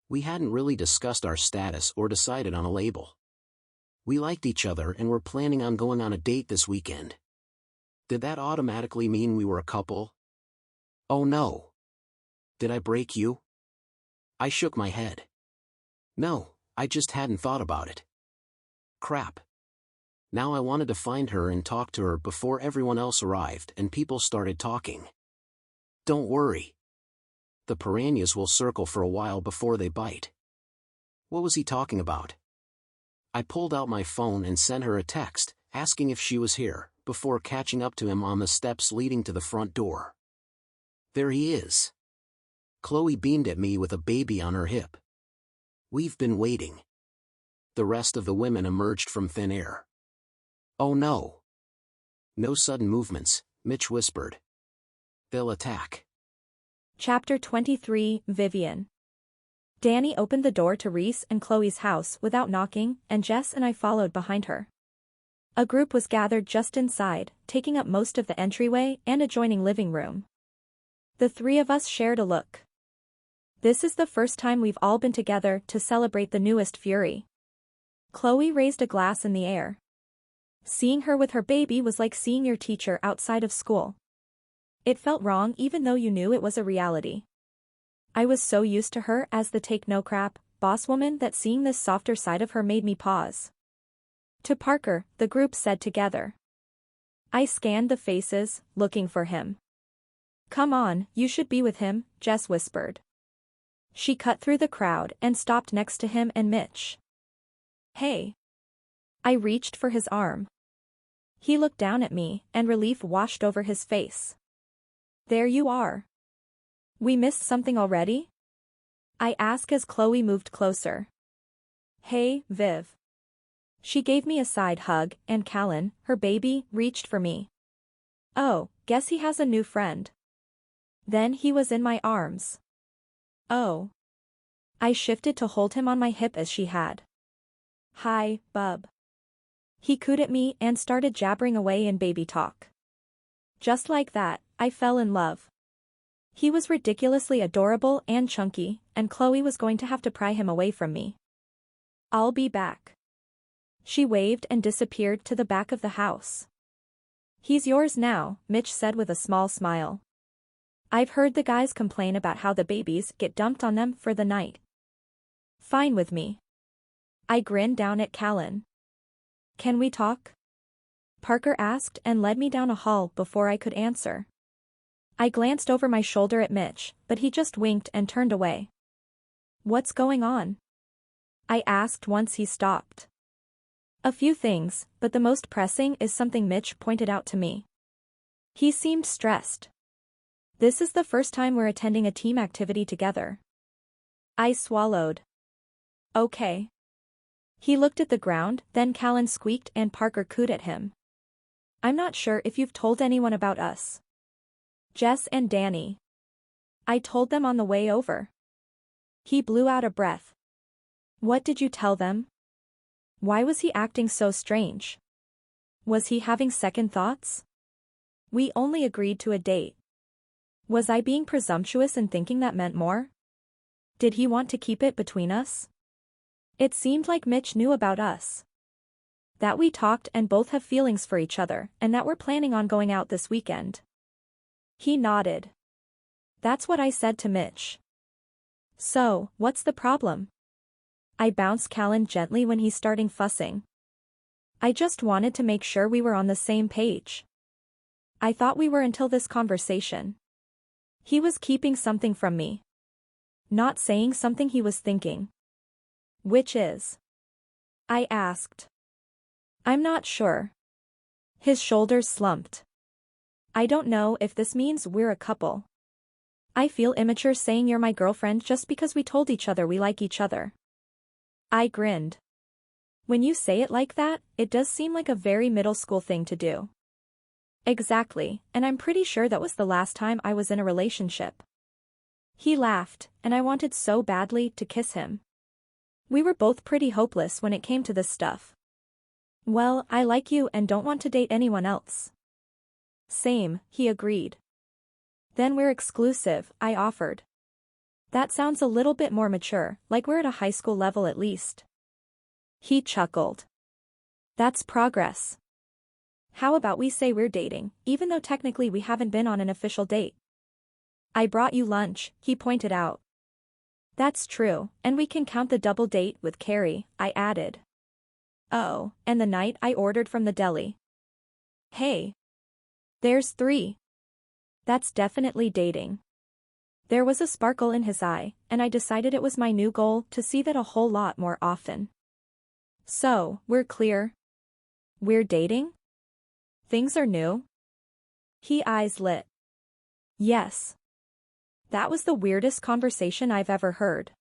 We hadn't really discussed our status or decided on a label. We liked each other and were planning on going on a date this weekend. Did that automatically mean we were a couple? Oh no. Did I break you? I shook my head. No, I just hadn't thought about it. Crap. Now I wanted to find her and talk to her before everyone else arrived and people started talking. Don't worry. The piranhas will circle for a while before they bite. What was he talking about? I pulled out my phone and sent her a text, asking if she was here, before catching up to him on the steps leading to the front door. There he is. Chloe beamed at me with a baby on her hip. We've been waiting. The rest of the women emerged from thin air. Oh no. No sudden movements, Mitch whispered. They'll attack. Chapter 23, Vivian. Danny opened the door to Reese and Chloe's house without knocking, and Jess and I followed behind her. A group was gathered just inside, taking up most of the entryway and adjoining living room. The three of us shared a look. This is the first time we've all been together to celebrate the newest Fury. Chloe raised a glass in the air. Seeing her with her baby was like seeing your teacher outside of school. It felt wrong even though you knew it was a reality. I was so used to her as the take-no-crap boss woman that seeing this softer side of her made me pause. To Parker, the group said together. I scanned the faces, looking for him. Come on, you should be with him, Jess whispered. She cut through the crowd and stopped next to him and Mitch. Hey. I reached for his arm. He looked down at me, and relief washed over his face. There you are. We missed something already? I asked as Chloe moved closer. Hey, Viv. She gave me a side hug, and Callan, her baby, reached for me. Oh, guess he has a new friend. Then he was in my arms. Oh. I shifted to hold him on my hip as she had. Hi, bub. He cooed at me and started jabbering away in baby talk. Just like that, I fell in love. He was ridiculously adorable and chunky, and Chloe was going to have to pry him away from me. I'll be back. She waved and disappeared to the back of the house. He's yours now, Mitch said with a small smile. I've heard the guys complain about how the babies get dumped on them for the night. Fine with me. I grinned down at Callan. Can we talk? Parker asked and led me down a hall before I could answer. I glanced over my shoulder at Mitch, but he just winked and turned away. What's going on? I asked once he stopped. A few things, but the most pressing is something Mitch pointed out to me. He seemed stressed. This is the first time we're attending a team activity together. I swallowed. Okay. He looked at the ground, then Callan squeaked and Parker cooed at him. I'm not sure if you've told anyone about us. Jess and Danny. I told them on the way over. He blew out a breath. What did you tell them? Why was he acting so strange? Was he having second thoughts? We only agreed to a date. Was I being presumptuous in thinking that meant more? Did he want to keep it between us? It seemed like Mitch knew about us. That we talked and both have feelings for each other, and that we're planning on going out this weekend. He nodded. That's what I said to Mitch. So, what's the problem? I bounced Callan gently when he's starting fussing. I just wanted to make sure we were on the same page. I thought we were until this conversation. He was keeping something from me. Not saying something he was thinking. Which is? I asked. I'm not sure. His shoulders slumped. I don't know if this means we're a couple. I feel immature saying you're my girlfriend just because we told each other we like each other. I grinned. When you say it like that, it does seem like a very middle school thing to do. Exactly, and I'm pretty sure that was the last time I was in a relationship. He laughed, and I wanted so badly to kiss him. We were both pretty hopeless when it came to this stuff. Well, I like you and don't want to date anyone else. Same, he agreed. Then we're exclusive, I offered. That sounds a little bit more mature, like we're at a high school level at least. He chuckled. That's progress. How about we say we're dating, even though technically we haven't been on an official date? I brought you lunch, he pointed out. That's true, and we can count the double date with Carrie, I added. Oh, and the night I ordered from the deli. Hey. There's 3. That's definitely dating. There was a sparkle in his eye, and I decided it was my new goal to see that a whole lot more often. So, we're clear? We're dating? Things are new? He eyes lit. Yes. That was the weirdest conversation I've ever heard.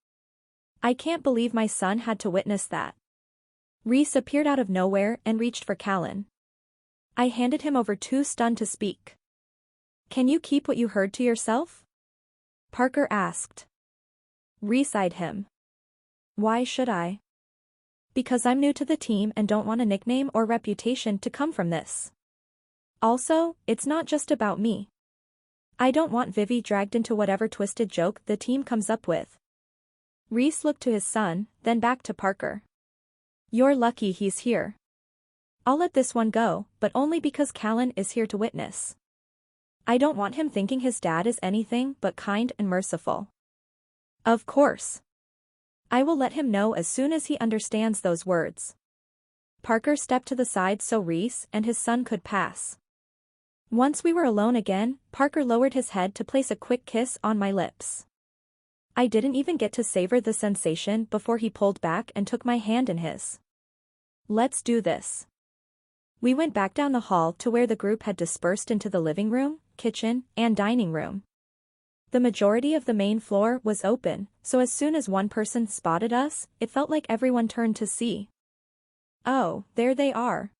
I can't believe my son had to witness that. Reese appeared out of nowhere and reached for Callan. I handed him over too stunned to speak. Can you keep what you heard to yourself? Parker asked. Reese eyed him. Why should I? Because I'm new to the team and don't want a nickname or reputation to come from this. Also, it's not just about me. I don't want Vivi dragged into whatever twisted joke the team comes up with. Reese looked to his son, then back to Parker. You're lucky he's here. I'll let this one go, but only because Callan is here to witness. I don't want him thinking his dad is anything but kind and merciful. Of course. I will let him know as soon as he understands those words. Parker stepped to the side so Reese and his son could pass. Once we were alone again, Parker lowered his head to place a quick kiss on my lips. I didn't even get to savor the sensation before he pulled back and took my hand in his. Let's do this. We went back down the hall to where the group had dispersed into the living room, kitchen, and dining room. The majority of the main floor was open, so as soon as one person spotted us, it felt like everyone turned to see. Oh, there they are.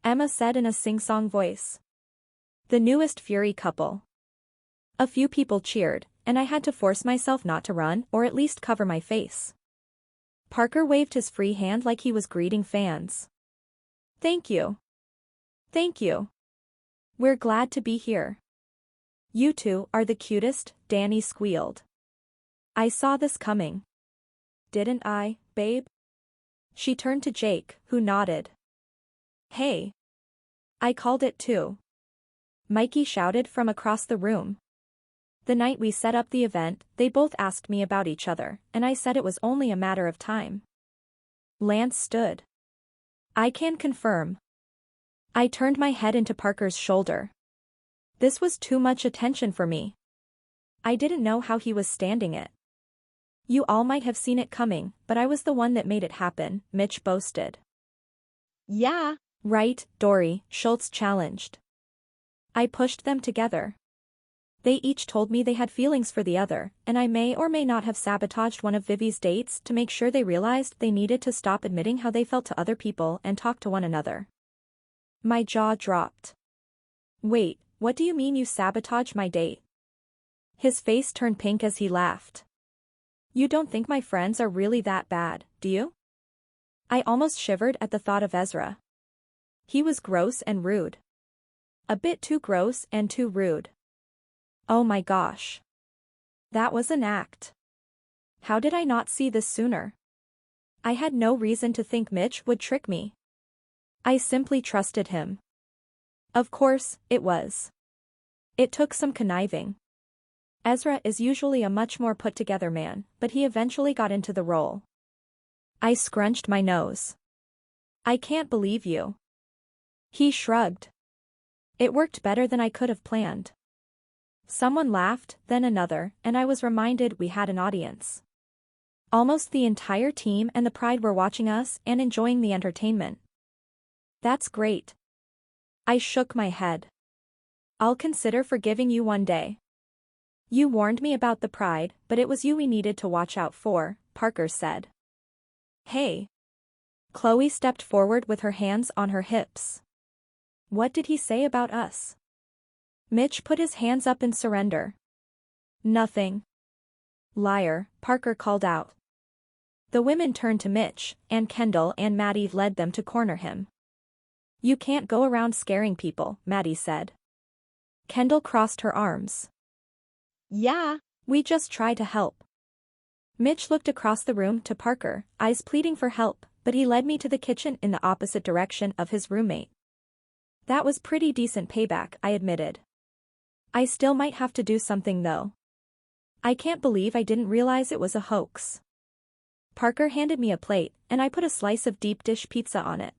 Emma said in a sing-song voice. The newest Fury couple. A few people cheered, and I had to force myself not to run or at least cover my face. Parker waved his free hand like he was greeting fans. Thank you. Thank you. We're glad to be here. You two are the cutest, Danny squealed. I saw this coming. Didn't I, babe? She turned to Jake, who nodded. Hey. I called it too. Mikey shouted from across the room. The night we set up the event, they both asked me about each other, and I said it was only a matter of time. Lance stood. I can confirm. I turned my head into Parker's shoulder. This was too much attention for me. I didn't know how he was standing it. You all might have seen it coming, but I was the one that made it happen, Mitch boasted. Yeah. Right, Dory, Schultz challenged. I pushed them together. They each told me they had feelings for the other, and I may or may not have sabotaged one of Vivi's dates to make sure they realized they needed to stop admitting how they felt to other people and talk to one another. My jaw dropped. Wait, what do you mean you sabotage my date? His face turned pink as he laughed. You don't think my friends are really that bad, do you? I almost shivered at the thought of Ezra. He was gross and rude. A bit too gross and too rude. Oh my gosh. That was an act. How did I not see this sooner? I had no reason to think Mitch would trick me. I simply trusted him. Of course, it was. It took some conniving. Ezra is usually a much more put-together man, but he eventually got into the role. I scrunched my nose. I can't believe you. He shrugged. It worked better than I could have planned. Someone laughed, then another, and I was reminded we had an audience. Almost the entire team and the Pride were watching us and enjoying the entertainment. That's great. I shook my head. I'll consider forgiving you one day. You warned me about the Pride, but it was you we needed to watch out for, Parker said. Hey. Chloe stepped forward with her hands on her hips. What did he say about us? Mitch put his hands up in surrender. Nothing. Liar, Parker called out. The women turned to Mitch, and Kendall and Maddie led them to corner him. You can't go around scaring people, Maddie said. Kendall crossed her arms. Yeah. We just try to help. Mitch looked across the room to Parker, eyes pleading for help, but he led me to the kitchen in the opposite direction of his roommate. That was pretty decent payback, I admitted. I still might have to do something though. I can't believe I didn't realize it was a hoax. Parker handed me a plate, and I put a slice of deep dish pizza on it.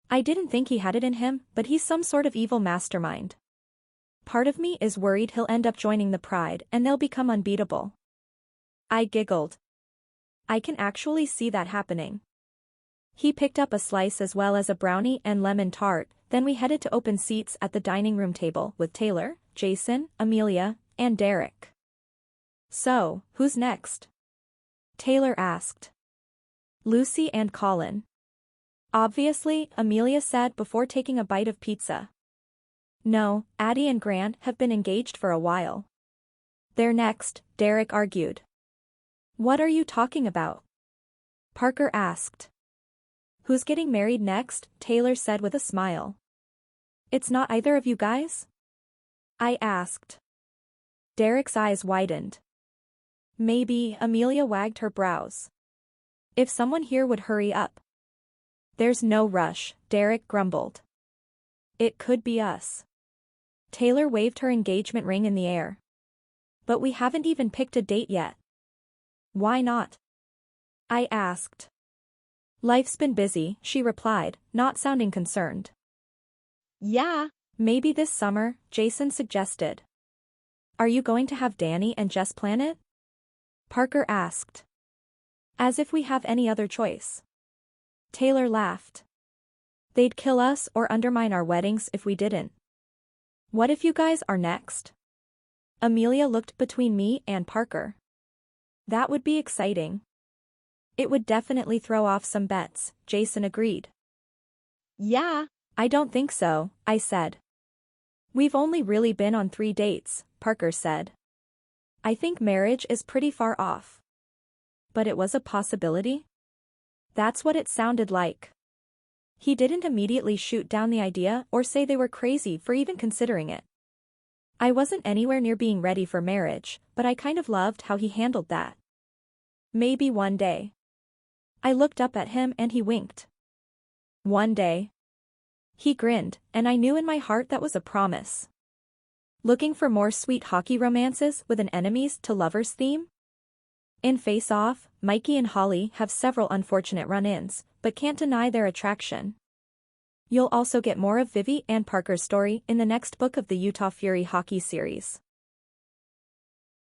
I didn't think he had it in him, but he's some sort of evil mastermind. Part of me is worried he'll end up joining the Pride and they'll become unbeatable. I giggled. I can actually see that happening. He picked up a slice as well as a brownie and lemon tart, then we headed to open seats at the dining room table with Taylor, Jason, Amelia, and Derek. So, who's next? Taylor asked. Lucy and Colin. Obviously, Amelia said before taking a bite of pizza. No, Addie and Grant have been engaged for a while. They're next, Derek argued. What are you talking about? Parker asked. Who's getting married next? Taylor said with a smile. It's not either of you guys? I asked. Derek's eyes widened. Maybe, Amelia wagged her brows. If someone here would hurry up. There's no rush, Derek grumbled. It could be us. Taylor waved her engagement ring in the air. But we haven't even picked a date yet. Why not? I asked. Life's been busy, she replied, not sounding concerned. Yeah. Maybe this summer, Jason suggested. Are you going to have Danny and Jess plan it? Parker asked. As if we have any other choice. Taylor laughed. They'd kill us or undermine our weddings if we didn't. What if you guys are next? Amelia looked between me and Parker. That would be exciting. It would definitely throw off some bets, Jason agreed. Yeah. I don't think so, I said. We've only really been on 3 dates, Parker said. I think marriage is pretty far off. But it was a possibility? That's what it sounded like. He didn't immediately shoot down the idea or say they were crazy for even considering it. I wasn't anywhere near being ready for marriage, but I kind of loved how he handled that. Maybe one day. I looked up at him and he winked. One day. He grinned, and I knew in my heart that was a promise. Looking for more sweet hockey romances with an enemies to lovers theme? In Face Off, Mikey and Holly have several unfortunate run-ins, but can't deny their attraction. You'll also get more of Vivi and Parker's story in the next book of the Utah Fury hockey series.